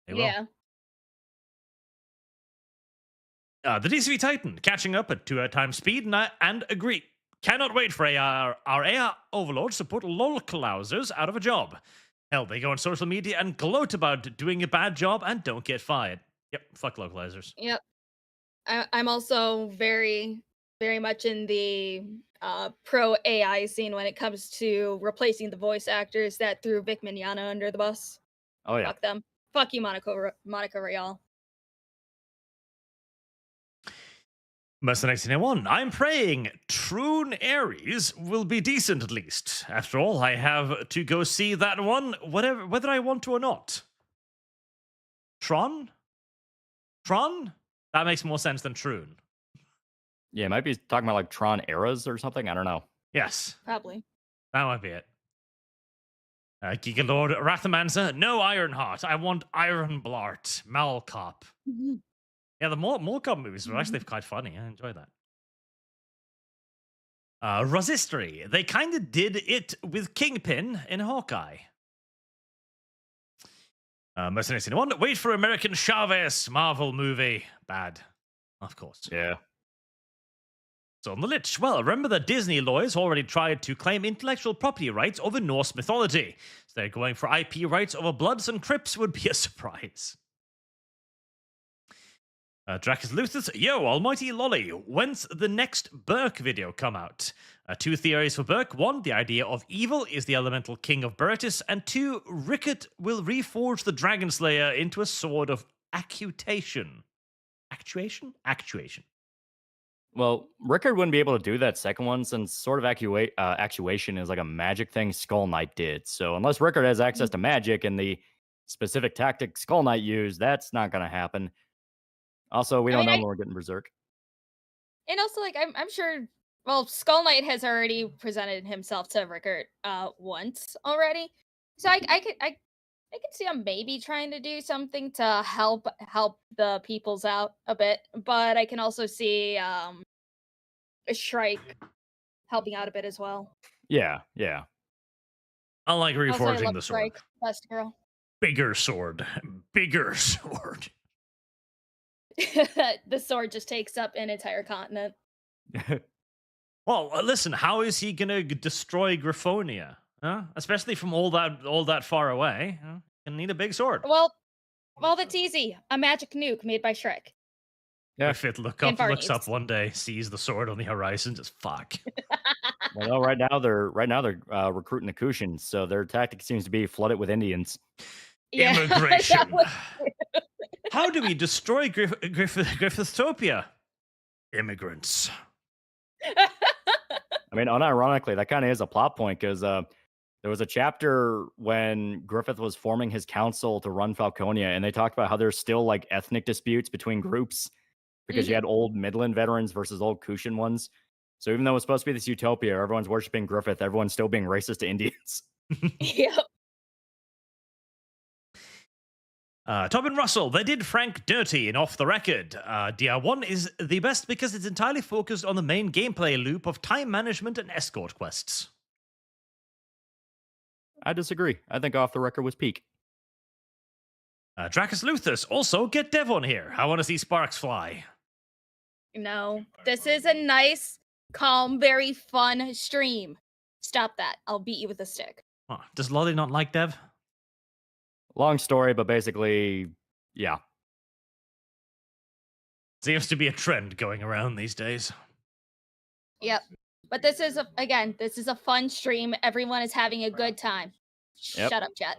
[SPEAKER 1] They will.
[SPEAKER 2] Yeah.
[SPEAKER 1] The DCV Titan catching up at 2x speed and agree. Cannot wait for our AI overlords to put lol clousers out of a job. Hell, they go on social media and gloat about doing a bad job and don't get fired. Yep, fuck localizers.
[SPEAKER 2] Yep. I'm also very, very much in the pro AI scene when it comes to replacing the voice actors that threw Vic Mignogna under the bus.
[SPEAKER 3] Oh yeah.
[SPEAKER 2] Fuck them. Fuck you, Monica Rial.
[SPEAKER 1] Mercy 1981. I'm praying Troon Aries will be decent at least. After all, I have to go see that one, whether I want to or not. Tron? That makes more sense than Troon.
[SPEAKER 3] Yeah, it might be talking about like Tron eras or something. I don't know.
[SPEAKER 1] Yes.
[SPEAKER 2] Probably.
[SPEAKER 1] That might be it. Giga Lord Rathamanza. No Ironheart. I want Ironblart. Malcop. Yeah, the Mall Cop movies were actually quite funny. I enjoyed that. Resistory. They kind of did it with Kingpin in Hawkeye. Mercenaries in One. Wait for American Chavez Marvel movie. Bad. Of course.
[SPEAKER 3] Yeah.
[SPEAKER 1] So on the Lich. Well, remember that Disney lawyers already tried to claim intellectual property rights over Norse mythology. So they're going for IP rights over Bloods and Crips would be a surprise. Dracus Luthus, yo, almighty Loli, when's the next Burke video come out? 2 theories for Burke. 1, the idea of evil is the elemental king of Baratus, and 2, Rickett will reforge the Dragon Slayer into a sword of actuation. Actuation.
[SPEAKER 3] Well, Rickard wouldn't be able to do that second one since sort of actuation is like a magic thing Skull Knight did. So unless Rickard has access to magic and the specific tactic Skull Knight used, that's not going to happen. Also, we don't know when we're getting Berserk.
[SPEAKER 2] And also, like, I'm sure, well, Skull Knight has already presented himself to Rickard once already. So I could see him maybe trying to do something to help the peoples out a bit. But I can also see Shrike helping out a bit as well.
[SPEAKER 3] Yeah.
[SPEAKER 1] I like reforging the sword.
[SPEAKER 2] Shrike, best girl.
[SPEAKER 1] Bigger sword.
[SPEAKER 2] The sword just takes up an entire continent.
[SPEAKER 1] Well, listen, how is he gonna destroy Griffonia? Huh? Especially from all that far away. Huh? Gonna need a big sword.
[SPEAKER 2] Well, that's easy. A magic nuke made by Shrek.
[SPEAKER 1] Yeah. Griffith looks
[SPEAKER 2] Barney's.
[SPEAKER 1] up one day, sees the sword on the horizon, just fuck.
[SPEAKER 3] Well, right now they're recruiting the Kushans, so their tactic seems to be flood it with Indians.
[SPEAKER 2] Yeah,
[SPEAKER 1] Immigration. How do we destroy Griffithtopia? Immigrants.
[SPEAKER 3] I mean, unironically, that kind of is a plot point because there was a chapter when Griffith was forming his council to run Falconia, and they talked about how there's still like ethnic disputes between groups because you had old Midland veterans versus old Kushan ones. So even though it's supposed to be this utopia, everyone's worshiping Griffith, everyone's still being racist to Indians.
[SPEAKER 2] Yep.
[SPEAKER 1] Tobin Russell, they did Frank dirty and off the record. DR1 is the best because it's entirely focused on the main gameplay loop of time management and escort quests.
[SPEAKER 3] I disagree. I think off the record was peak.
[SPEAKER 1] Dracus Luthus, also get Dev on here. I want to see sparks fly.
[SPEAKER 2] No, this is a nice, calm, very fun stream. Stop that. I'll beat you with a stick.
[SPEAKER 1] Oh, does Loli not like Dev?
[SPEAKER 3] Long story, but basically, yeah.
[SPEAKER 1] Seems to be a trend going around these days.
[SPEAKER 2] Yep. But this is, this is a fun stream. Everyone is having a good time.
[SPEAKER 3] Yep.
[SPEAKER 2] Shut up, chat.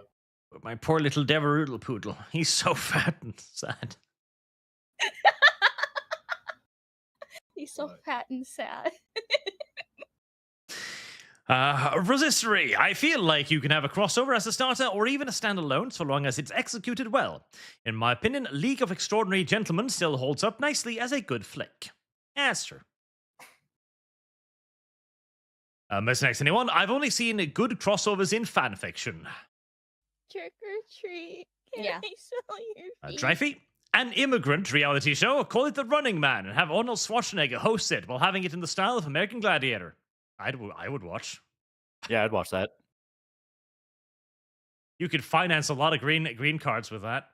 [SPEAKER 1] But my poor little Devaroodle poodle. He's so fat and sad.
[SPEAKER 2] He's so fat and sad.
[SPEAKER 1] Resistory. I feel like you can have a crossover as a starter or even a standalone so long as it's executed well. In my opinion, League of Extraordinary Gentlemen still holds up nicely as a good flick. Yeah, that's true. Miss Next Anyone, I've only seen good crossovers in fanfiction.
[SPEAKER 11] Trick or treat. Can
[SPEAKER 2] Yeah.
[SPEAKER 11] I smell your feet?
[SPEAKER 1] Dreyfie, an immigrant reality show, call it The Running Man, and have Arnold Schwarzenegger host it while having it in the style of American Gladiator. I would watch.
[SPEAKER 3] Yeah, I'd watch that.
[SPEAKER 1] You could finance a lot of green cards with that.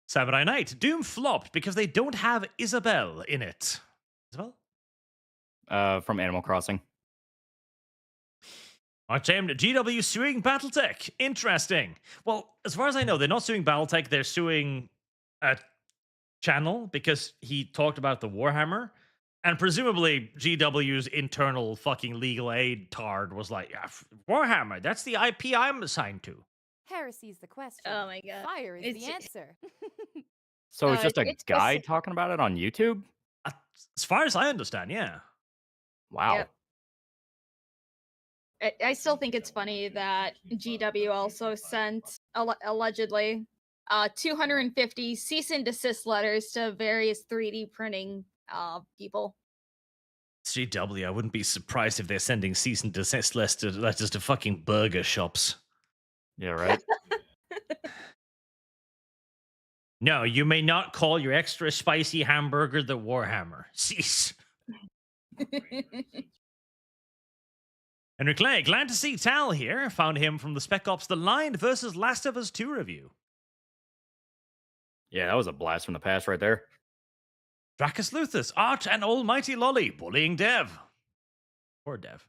[SPEAKER 1] Samurai Knight, Doom flopped because they don't have Isabel in it. Isabel?
[SPEAKER 3] From Animal Crossing.
[SPEAKER 1] Archamed, GW suing Battletech. Interesting. Well, as far as I know, they're not suing Battletech. They're suing a channel because he talked about the Warhammer. And presumably GW's internal fucking legal aid tard was like, yeah, Warhammer, that's the IP I'm assigned to.
[SPEAKER 11] Heresy's the question.
[SPEAKER 2] Oh my god.
[SPEAKER 11] Fire is the answer.
[SPEAKER 3] So it's just a
[SPEAKER 2] it's
[SPEAKER 3] guy
[SPEAKER 2] just-
[SPEAKER 3] talking about it on YouTube?
[SPEAKER 1] As far as I understand, yeah.
[SPEAKER 3] Wow.
[SPEAKER 2] Yep. I still think it's funny that GW also sent, allegedly, 250 cease and desist letters to various 3D printing people.
[SPEAKER 1] GW, I wouldn't be surprised if they're sending cease and desist letters to fucking burger shops.
[SPEAKER 3] Yeah, right.
[SPEAKER 1] No, you may not call your extra spicy hamburger the Warhammer. Cease. Henry Clay, glad to see Tal here. Found him from the Spec Ops The Line versus Last of Us 2 review.
[SPEAKER 3] Yeah, that was a blast from the past right there.
[SPEAKER 1] Dracus Luthus, Arch and Almighty Lolly, bullying Dev. Poor Dev.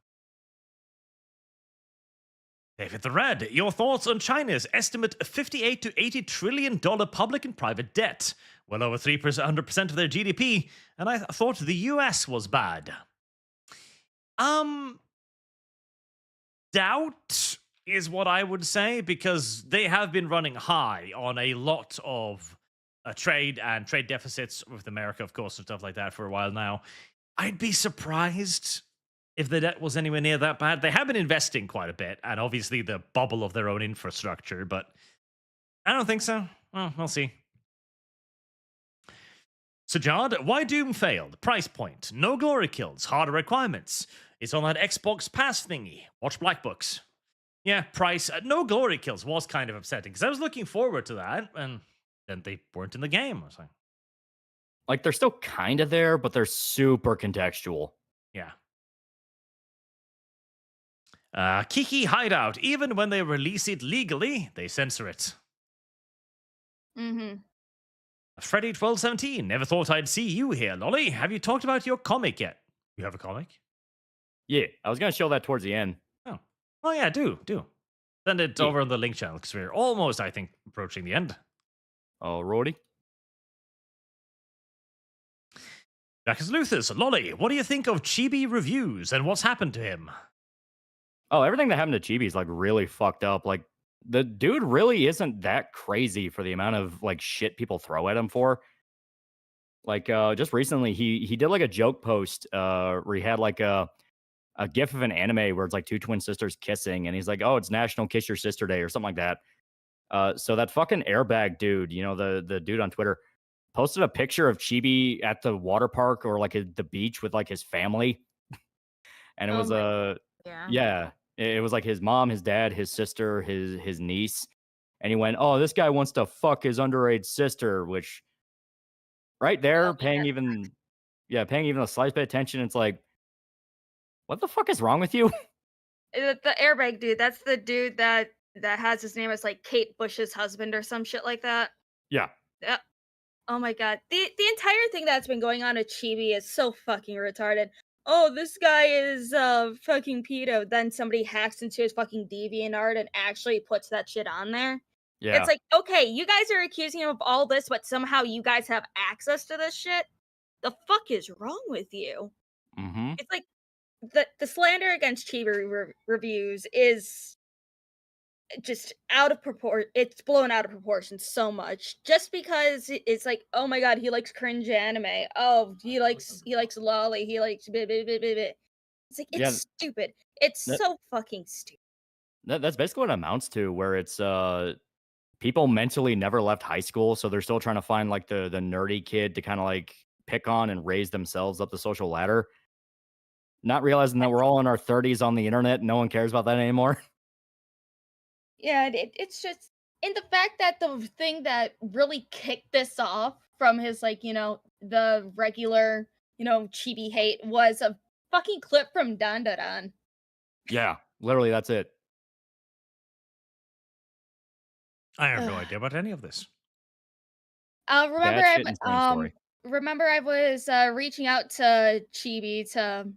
[SPEAKER 1] David the Red, your thoughts on China's estimate $58 to $80 trillion public and private debt, well over 300% of their GDP, and I thought the US was bad. Doubt is what I would say, because they have been running high on a lot of trade and trade deficits with America, of course, and stuff like that for a while now. I'd be surprised if the debt was anywhere near that bad. They have been investing quite a bit, and obviously the bubble of their own infrastructure, but I don't think so. Well, we'll see. Sajad, why Doom failed? Price point, no glory kills, harder requirements. It's on that Xbox Pass thingy. Watch Black Books. Yeah, price, no glory kills was kind of upsetting, because I was looking forward to that, and then they weren't in the game. I was
[SPEAKER 3] like, they're still kind of there, but they're super contextual.
[SPEAKER 1] Yeah. Kiki Hideout, even when they release it legally, they censor it. Freddy1217, never thought I'd see you here, Lolly. Have you talked about your comic yet? You have a comic?
[SPEAKER 3] Yeah, I was going to show that towards the end.
[SPEAKER 1] Oh yeah, do. Send it over in the link channel because we're almost, I think, approaching the end.
[SPEAKER 3] Alrighty.
[SPEAKER 1] Jackus Luthers, Loli, what do you think of Chibi reviews and what's happened to him?
[SPEAKER 3] Oh, everything that happened to Chibi is like really fucked up. Like the dude really isn't that crazy for the amount of like shit people throw at him for. Like just recently he did like a joke post where he had like a gif of an anime where it's like two twin sisters kissing and he's like, "Oh, it's National Kiss Your Sister Day" or something like that. So that fucking airbag dude, you know, the dude on Twitter posted a picture of Chibi at the water park or like the beach with like his family. And it was it was like his mom, his dad, his sister, his niece. And he went, "Oh, this guy wants to fuck his underage sister," which right there, paying even a slight bit of attention, it's like, what the fuck is wrong with you?
[SPEAKER 2] The airbag dude, that's the dude that has his name as like Kate Bush's husband or some shit like that.
[SPEAKER 3] Yeah.
[SPEAKER 2] Yeah. Oh my god. The entire thing that's been going on at Chibi is so fucking retarded. Oh, this guy is fucking pedo. Then somebody hacks into his fucking DeviantArt and actually puts that shit on there.
[SPEAKER 3] Yeah.
[SPEAKER 2] It's like, okay, you guys are accusing him of all this, but somehow you guys have access to this shit. The fuck is wrong with you?
[SPEAKER 3] Mm-hmm.
[SPEAKER 2] It's like the slander against Chibi reviews is just out of proportion. It's blown out of proportion so much just because it's like, oh my god, he likes cringe anime. Oh, he likes Loli. He likes blah, blah, blah, blah, blah. It's like, it's stupid. It's so fucking stupid.
[SPEAKER 3] That's basically what it amounts to, where it's people mentally never left high school, so they're still trying to find like the nerdy kid to kind of like pick on and raise themselves up the social ladder, not realizing that we're all in our 30s on the internet and no one cares about that anymore.
[SPEAKER 2] Yeah, it's just, and the fact that the thing that really kicked this off from his, like, you know, the regular, you know, Chibi hate was a fucking clip from Dandadan.
[SPEAKER 3] Yeah, literally, that's it.
[SPEAKER 1] I have no idea about any of this.
[SPEAKER 2] Remember I was reaching out to Chibi to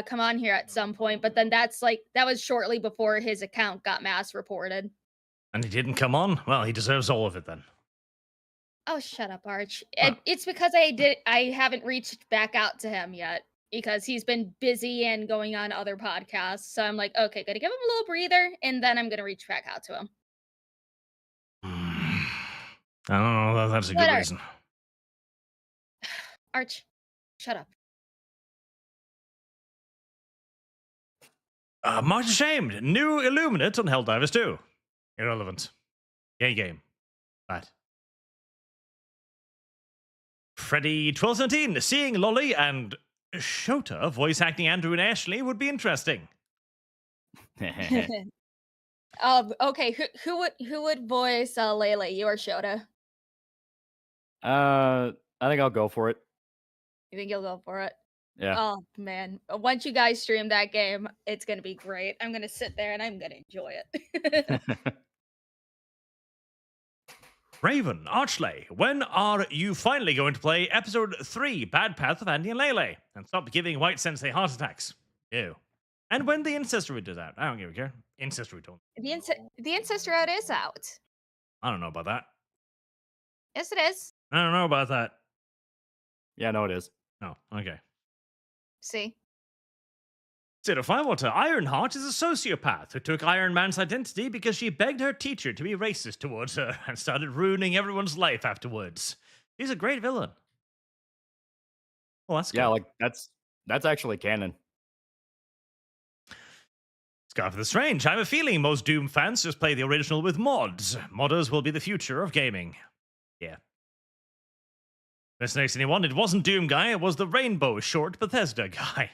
[SPEAKER 2] come on here at some point, but then that was shortly before his account got mass reported.
[SPEAKER 1] And he didn't come on? Well, he deserves all of it then.
[SPEAKER 2] Oh, shut up, Arch. It's because I haven't reached back out to him yet because he's been busy and going on other podcasts. So I'm like, okay, gonna give him a little breather and then I'm gonna reach back out to him.
[SPEAKER 1] I don't know. That's a good reason.
[SPEAKER 2] Arch, shut up.
[SPEAKER 1] Much ashamed. New Illuminate on Helldivers 2. Irrelevant. Game. Bad. Freddy1217. Seeing Loli and Shota voice acting Andrew and Ashley would be interesting.
[SPEAKER 2] Okay. Who would voice Lele? You or Shota?
[SPEAKER 3] I think I'll go for it.
[SPEAKER 2] You think you'll go for it?
[SPEAKER 3] Yeah.
[SPEAKER 2] Oh man, once you guys stream that game, it's gonna be great. I'm gonna sit there and I'm gonna enjoy it.
[SPEAKER 1] Raven, Archley, when are you finally going to play episode 3, Bad Path with Andy and Lele, and stop giving White Sensei heart attacks? Ew. And when the Incestory does out. I don't give a care. Incestory don't.
[SPEAKER 2] The Ancestor out is out.
[SPEAKER 1] I don't know about that.
[SPEAKER 2] Yes, it is.
[SPEAKER 1] I don't know about that.
[SPEAKER 3] Yeah, no, it is.
[SPEAKER 1] Oh, okay.
[SPEAKER 2] See?
[SPEAKER 1] Zero Firewater, Ironheart is a sociopath who took Iron Man's identity because she begged her teacher to be racist towards her and started ruining everyone's life afterwards. He's a great villain. Well, that's good.
[SPEAKER 3] Yeah, like that's actually canon.
[SPEAKER 1] Scarf of the Strange, I have a feeling most Doom fans just play the original with mods. Modders will be the future of gaming. Yeah. Listener anyone, it wasn't Doom guy, it was the Rainbow Short Bethesda guy.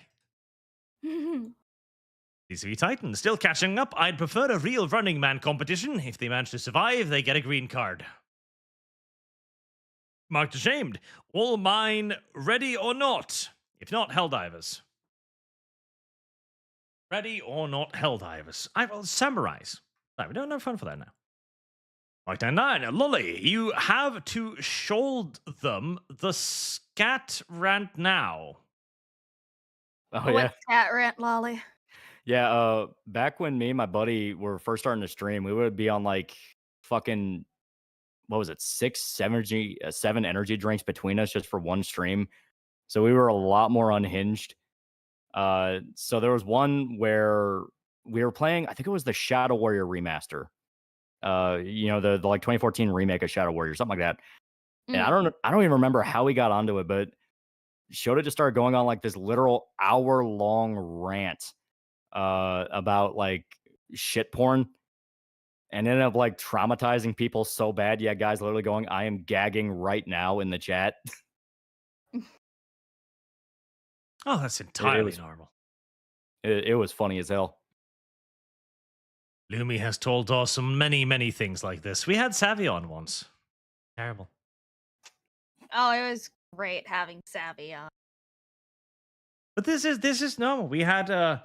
[SPEAKER 1] DCV Titan, still catching up. I'd prefer a real Running Man competition. If they manage to survive, they get a green card. Marked Ashamed, all mine ready or not? If not, Helldivers. Ready or not, Helldivers. I will summarize. We don't have fun for that now. Mark 99, Loli, you have to scold them the scat rant now.
[SPEAKER 3] Oh,
[SPEAKER 2] What's cat rant, Lolly?
[SPEAKER 3] Yeah, back when me and my buddy were first starting to stream, we would be on like fucking what was it, 7 energy drinks between us just for one stream. So we were a lot more unhinged. So there was one where we were playing, I think it was the Shadow Warrior remaster. The like 2014 remake of Shadow Warrior, something like that. And I don't even remember how we got onto it, but Shota just started going on like this literal hour-long rant about like shit porn and ended up like traumatizing people so bad. Yeah, guys literally going, I am gagging right now in the chat.
[SPEAKER 1] Oh, that's entirely normal.
[SPEAKER 3] It was funny as hell.
[SPEAKER 1] Lumi has told us many, many things like this. We had Savvy on once. Terrible.
[SPEAKER 2] Oh, it was great having Savvy on.
[SPEAKER 1] But this is normal. We had a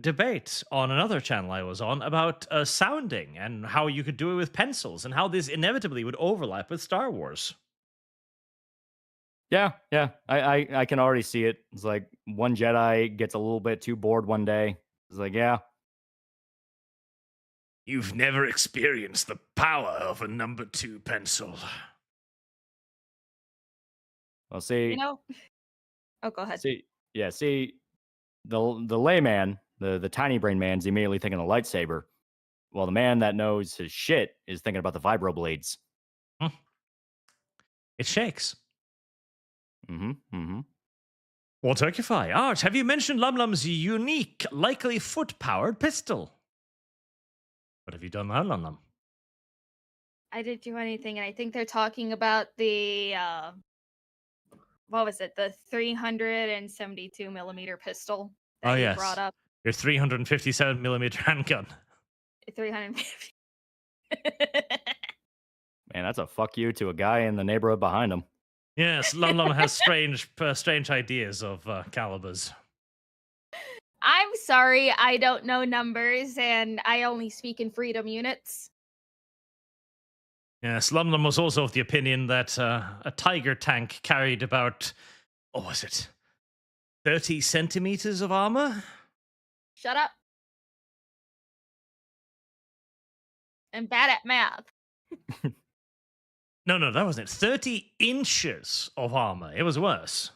[SPEAKER 1] debate on another channel I was on about sounding and how you could do it with pencils and how this inevitably would overlap with Star Wars.
[SPEAKER 3] Yeah. I can already see it. It's like one Jedi gets a little bit too bored one day. It's like, yeah.
[SPEAKER 1] You've never experienced the power of a number 2 pencil.
[SPEAKER 3] Well, see.
[SPEAKER 2] Oh, go ahead.
[SPEAKER 3] See, the layman, the tiny brain man's immediately thinking of lightsaber. Well, the man that knows his shit is thinking about the vibroblades.
[SPEAKER 1] It shakes.
[SPEAKER 3] Mm-hmm.
[SPEAKER 1] Well, Turkify. Arch, have you mentioned Lum's unique, likely foot-powered pistol? What have you done that, Lum?
[SPEAKER 2] I didn't do anything, and I think they're talking about the what was it? The 372 millimeter pistol that you brought up.
[SPEAKER 1] Your 357 millimeter handgun.
[SPEAKER 2] 350.
[SPEAKER 3] Man, that's a fuck you to a guy in the neighborhood behind him.
[SPEAKER 1] Yes, Lum has strange ideas of calibers.
[SPEAKER 2] I'm sorry, I don't know numbers, and I only speak in freedom units.
[SPEAKER 1] Yes, Lum was also of the opinion that a Tiger tank carried about, 30 centimeters of armor?
[SPEAKER 2] Shut up. I'm bad at math.
[SPEAKER 1] No, that wasn't it. 30 inches of armor. It was worse.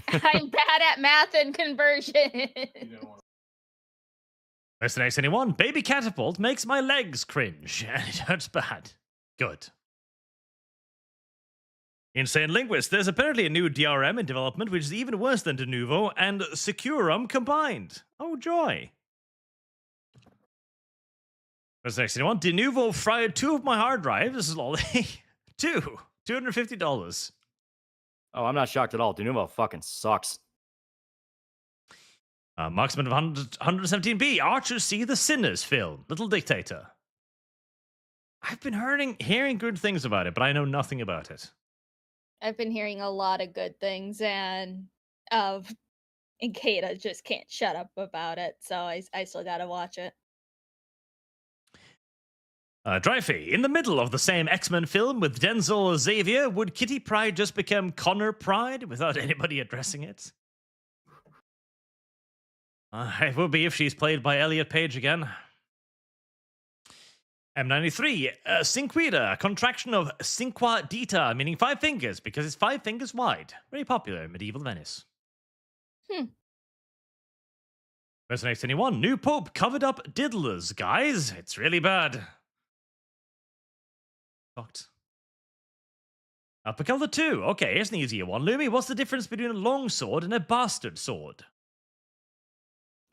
[SPEAKER 2] I'm bad at math and conversion.
[SPEAKER 1] That's the next anyone. Baby catapult makes my legs cringe, and it hurts bad. Good. Insane Linguist. There's apparently a new DRM in development, which is even worse than Denuvo and Securum combined. Oh, joy. What's the next anyone? Denuvo fried 2 of my hard drives. This is Loli. $250.
[SPEAKER 3] Oh, I'm not shocked at all. Denuvo fucking sucks.
[SPEAKER 1] Marksman of 117B. Archers see the Sinners film. Little Dictator. I've been hearing good things about it, but I know nothing about it.
[SPEAKER 2] I've been hearing a lot of good things, and Kata just can't shut up about it, so I still gotta watch it.
[SPEAKER 1] Dryfee, in the middle of the same X-Men film with Denzel Xavier, would Kitty Pryde just become Connor Pryde without anybody addressing it? It would be if she's played by Elliot Page again. M93, Cinquita, contraction of cinqua dita, meaning 5 fingers, because it's 5 fingers wide. Very popular in medieval Venice. Where's the next anyone? New Pope covered up diddlers, guys. It's really bad. Fucked. Pakelda 2. Okay, here's an easier one. Lumi, what's the difference between a long sword and a bastard sword?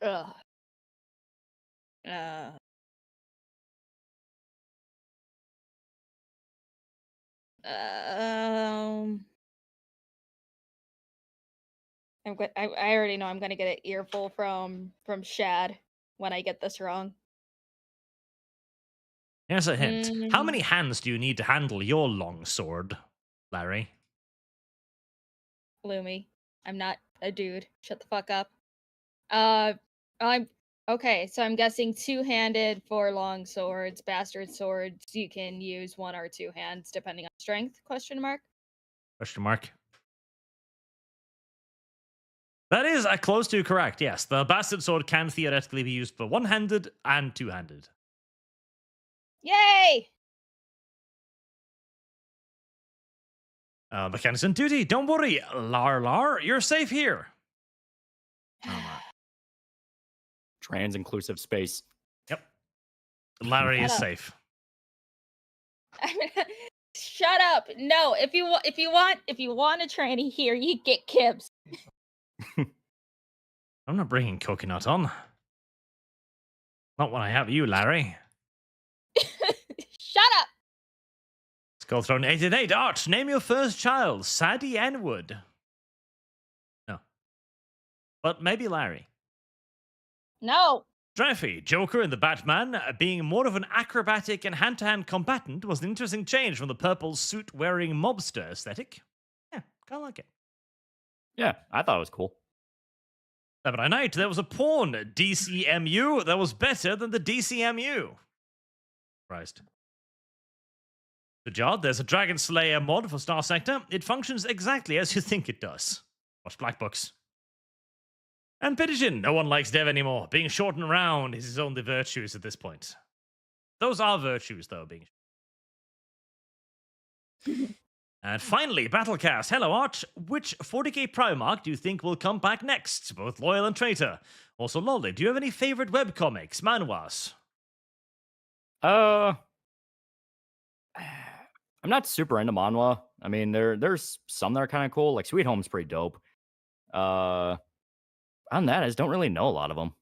[SPEAKER 2] Ugh. I already know I'm gonna get an earful from Shad when I get this wrong.
[SPEAKER 1] Here's a hint. How many hands do you need to handle your long sword, Larry?
[SPEAKER 2] Lumi, I'm not a dude. Shut the fuck up. I'm okay. So I'm guessing 2-handed for long swords. Bastard swords, you can use 1 or 2 hands depending on strength? Question mark.
[SPEAKER 1] Question mark. That is close to correct, yes. The bastard sword can theoretically be used for one-handed and two-handed.
[SPEAKER 2] Yay!
[SPEAKER 1] Mechanics on duty, don't worry, Lar, you're safe here.
[SPEAKER 3] Trans-inclusive space.
[SPEAKER 1] Yep. Larry is
[SPEAKER 2] Shut up.
[SPEAKER 1] safe.
[SPEAKER 2] Shut up. No, if you want a tranny here, you get Kibs.
[SPEAKER 1] I'm not bringing coconut on. Not when I have you, Larry.
[SPEAKER 2] Shut up.
[SPEAKER 1] Let's go through 888. Arch, name your first child. Sadie Enwood. No. But maybe Larry.
[SPEAKER 2] No.
[SPEAKER 1] Dreffy, Joker and the Batman, being more of an acrobatic and hand-to-hand combatant was an interesting change from the purple suit-wearing mobster aesthetic. Yeah, kind of like it.
[SPEAKER 3] Yeah, I thought it was cool.
[SPEAKER 1] Samurai Knight, there was a porn DCMU that was better than the DCMU. Christ. Good job. There's a Dragon Slayer mod for Star Sector. It functions exactly as you think it does. Watch Black Books. And Pigeon, no one likes Dev anymore. Being short and round is his only virtues at this point. Those are virtues, though, being. And finally, Battlecast. Hello, Arch. Which 40k Primarch do you think will come back next? Both Loyal and Traitor. Also, Loli, do you have any favorite webcomics, manhwas?
[SPEAKER 3] I'm not super into manhwa. I mean, there's some that are kind of cool. Like Sweet Home's pretty dope. On that, I just don't really know a lot of them.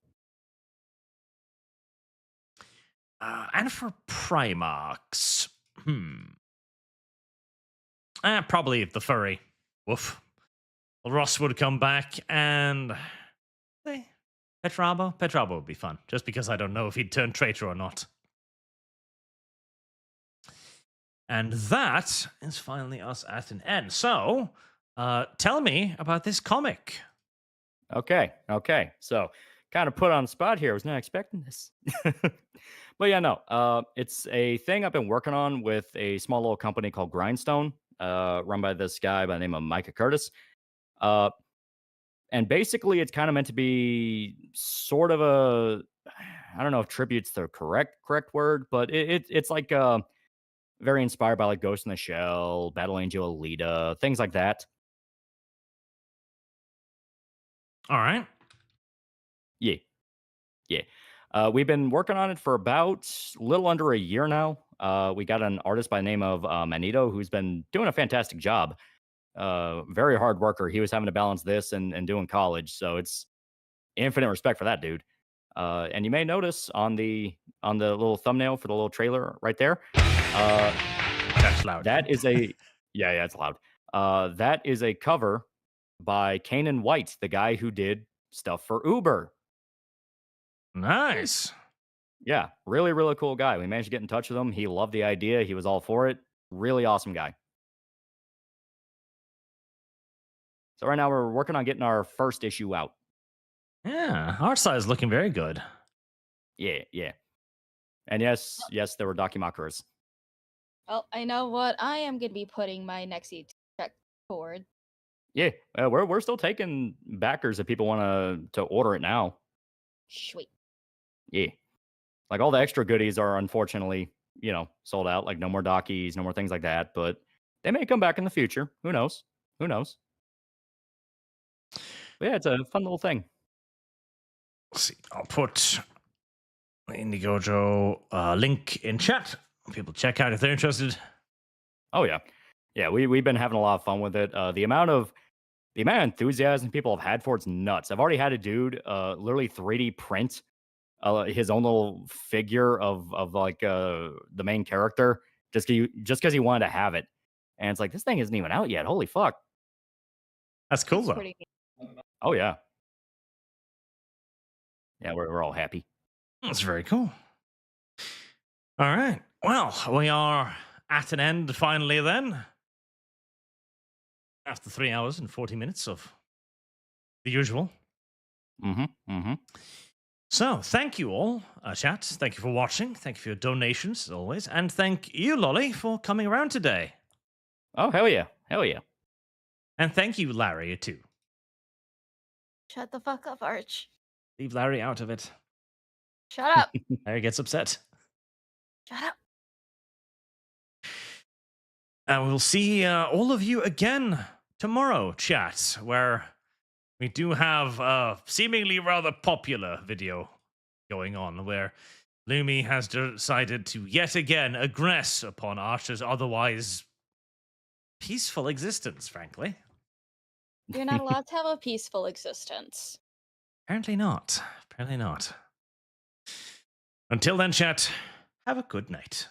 [SPEAKER 1] And for Primarchs, probably the furry. Woof. Well, Ross would come back, and Petrabo. Petrabo would be fun, just because I don't know if he'd turn traitor or not. And that is finally us at an end. So, tell me about this comic.
[SPEAKER 3] Okay. So, kind of put on the spot here. I was not expecting this. But yeah, no. It's a thing I've been working on with a small little company called Grindstone, run by this guy by the name of Micah Curtis. And basically, it's kind of meant to be sort of a, I don't know if tribute's the correct word, but it's like very inspired by like Ghost in the Shell, Battle Angel Alita, things like that.
[SPEAKER 1] All right.
[SPEAKER 3] Yeah. We've been working on it for about a little under a year now. We got an artist by the name of Manito who's been doing a fantastic job. Very hard worker. He was having to balance this and doing college, so it's infinite respect for that dude. And you may notice on the little thumbnail for the little trailer right there.
[SPEAKER 1] That's loud.
[SPEAKER 3] That is a yeah, it's loud. That is a cover by Kanan White, the guy who did stuff for Uber.
[SPEAKER 1] Nice.
[SPEAKER 3] Yeah, really, really cool guy. We managed to get in touch with him. He loved the idea. He was all for it. Really awesome guy. So right now we're working on getting our first issue out.
[SPEAKER 1] Yeah, our side is looking very good.
[SPEAKER 3] Yeah. And yes, there were Dakimakuras.
[SPEAKER 2] Well, I know what I am going to be putting my next check forward.
[SPEAKER 3] Yeah, we're still taking backers if people want to order it now.
[SPEAKER 2] Sweet.
[SPEAKER 3] Yeah. Like all the extra goodies are unfortunately, sold out. Like no more Dakis, no more things like that. But they may come back in the future. Who knows? But yeah, it's a fun little thing.
[SPEAKER 1] Let's see. I'll put the Indiegogo link in chat. People check out if they're interested.
[SPEAKER 3] Oh yeah. Yeah, we've been having a lot of fun with it. The amount of enthusiasm people have had for it's nuts. I've already had a dude literally 3D print his own little figure of like the main character just because he wanted to have it. And it's like, this thing isn't even out yet. Holy fuck.
[SPEAKER 1] That's cool though.
[SPEAKER 3] Oh yeah. Yeah, we're all happy.
[SPEAKER 1] That's very cool. All right. Well, we are at an end finally then. After 3 hours and 40 minutes of the usual. So, thank you all, chat. Thank you for watching. Thank you for your donations, as always. And thank you, Loli, for coming around today.
[SPEAKER 3] Oh, hell yeah.
[SPEAKER 1] And thank you, Larry, too.
[SPEAKER 2] Shut the fuck up, Arch.
[SPEAKER 1] Leave Larry out of it.
[SPEAKER 2] Shut up.
[SPEAKER 1] Larry gets upset.
[SPEAKER 2] Shut up.
[SPEAKER 1] And we'll see all of you again tomorrow, chat, where we do have a seemingly rather popular video going on, where Lumi has decided to yet again aggress upon Archer's otherwise peaceful existence, frankly.
[SPEAKER 2] You're not allowed to have a peaceful existence.
[SPEAKER 1] Apparently not. Apparently not. Until then, chat, have a good night.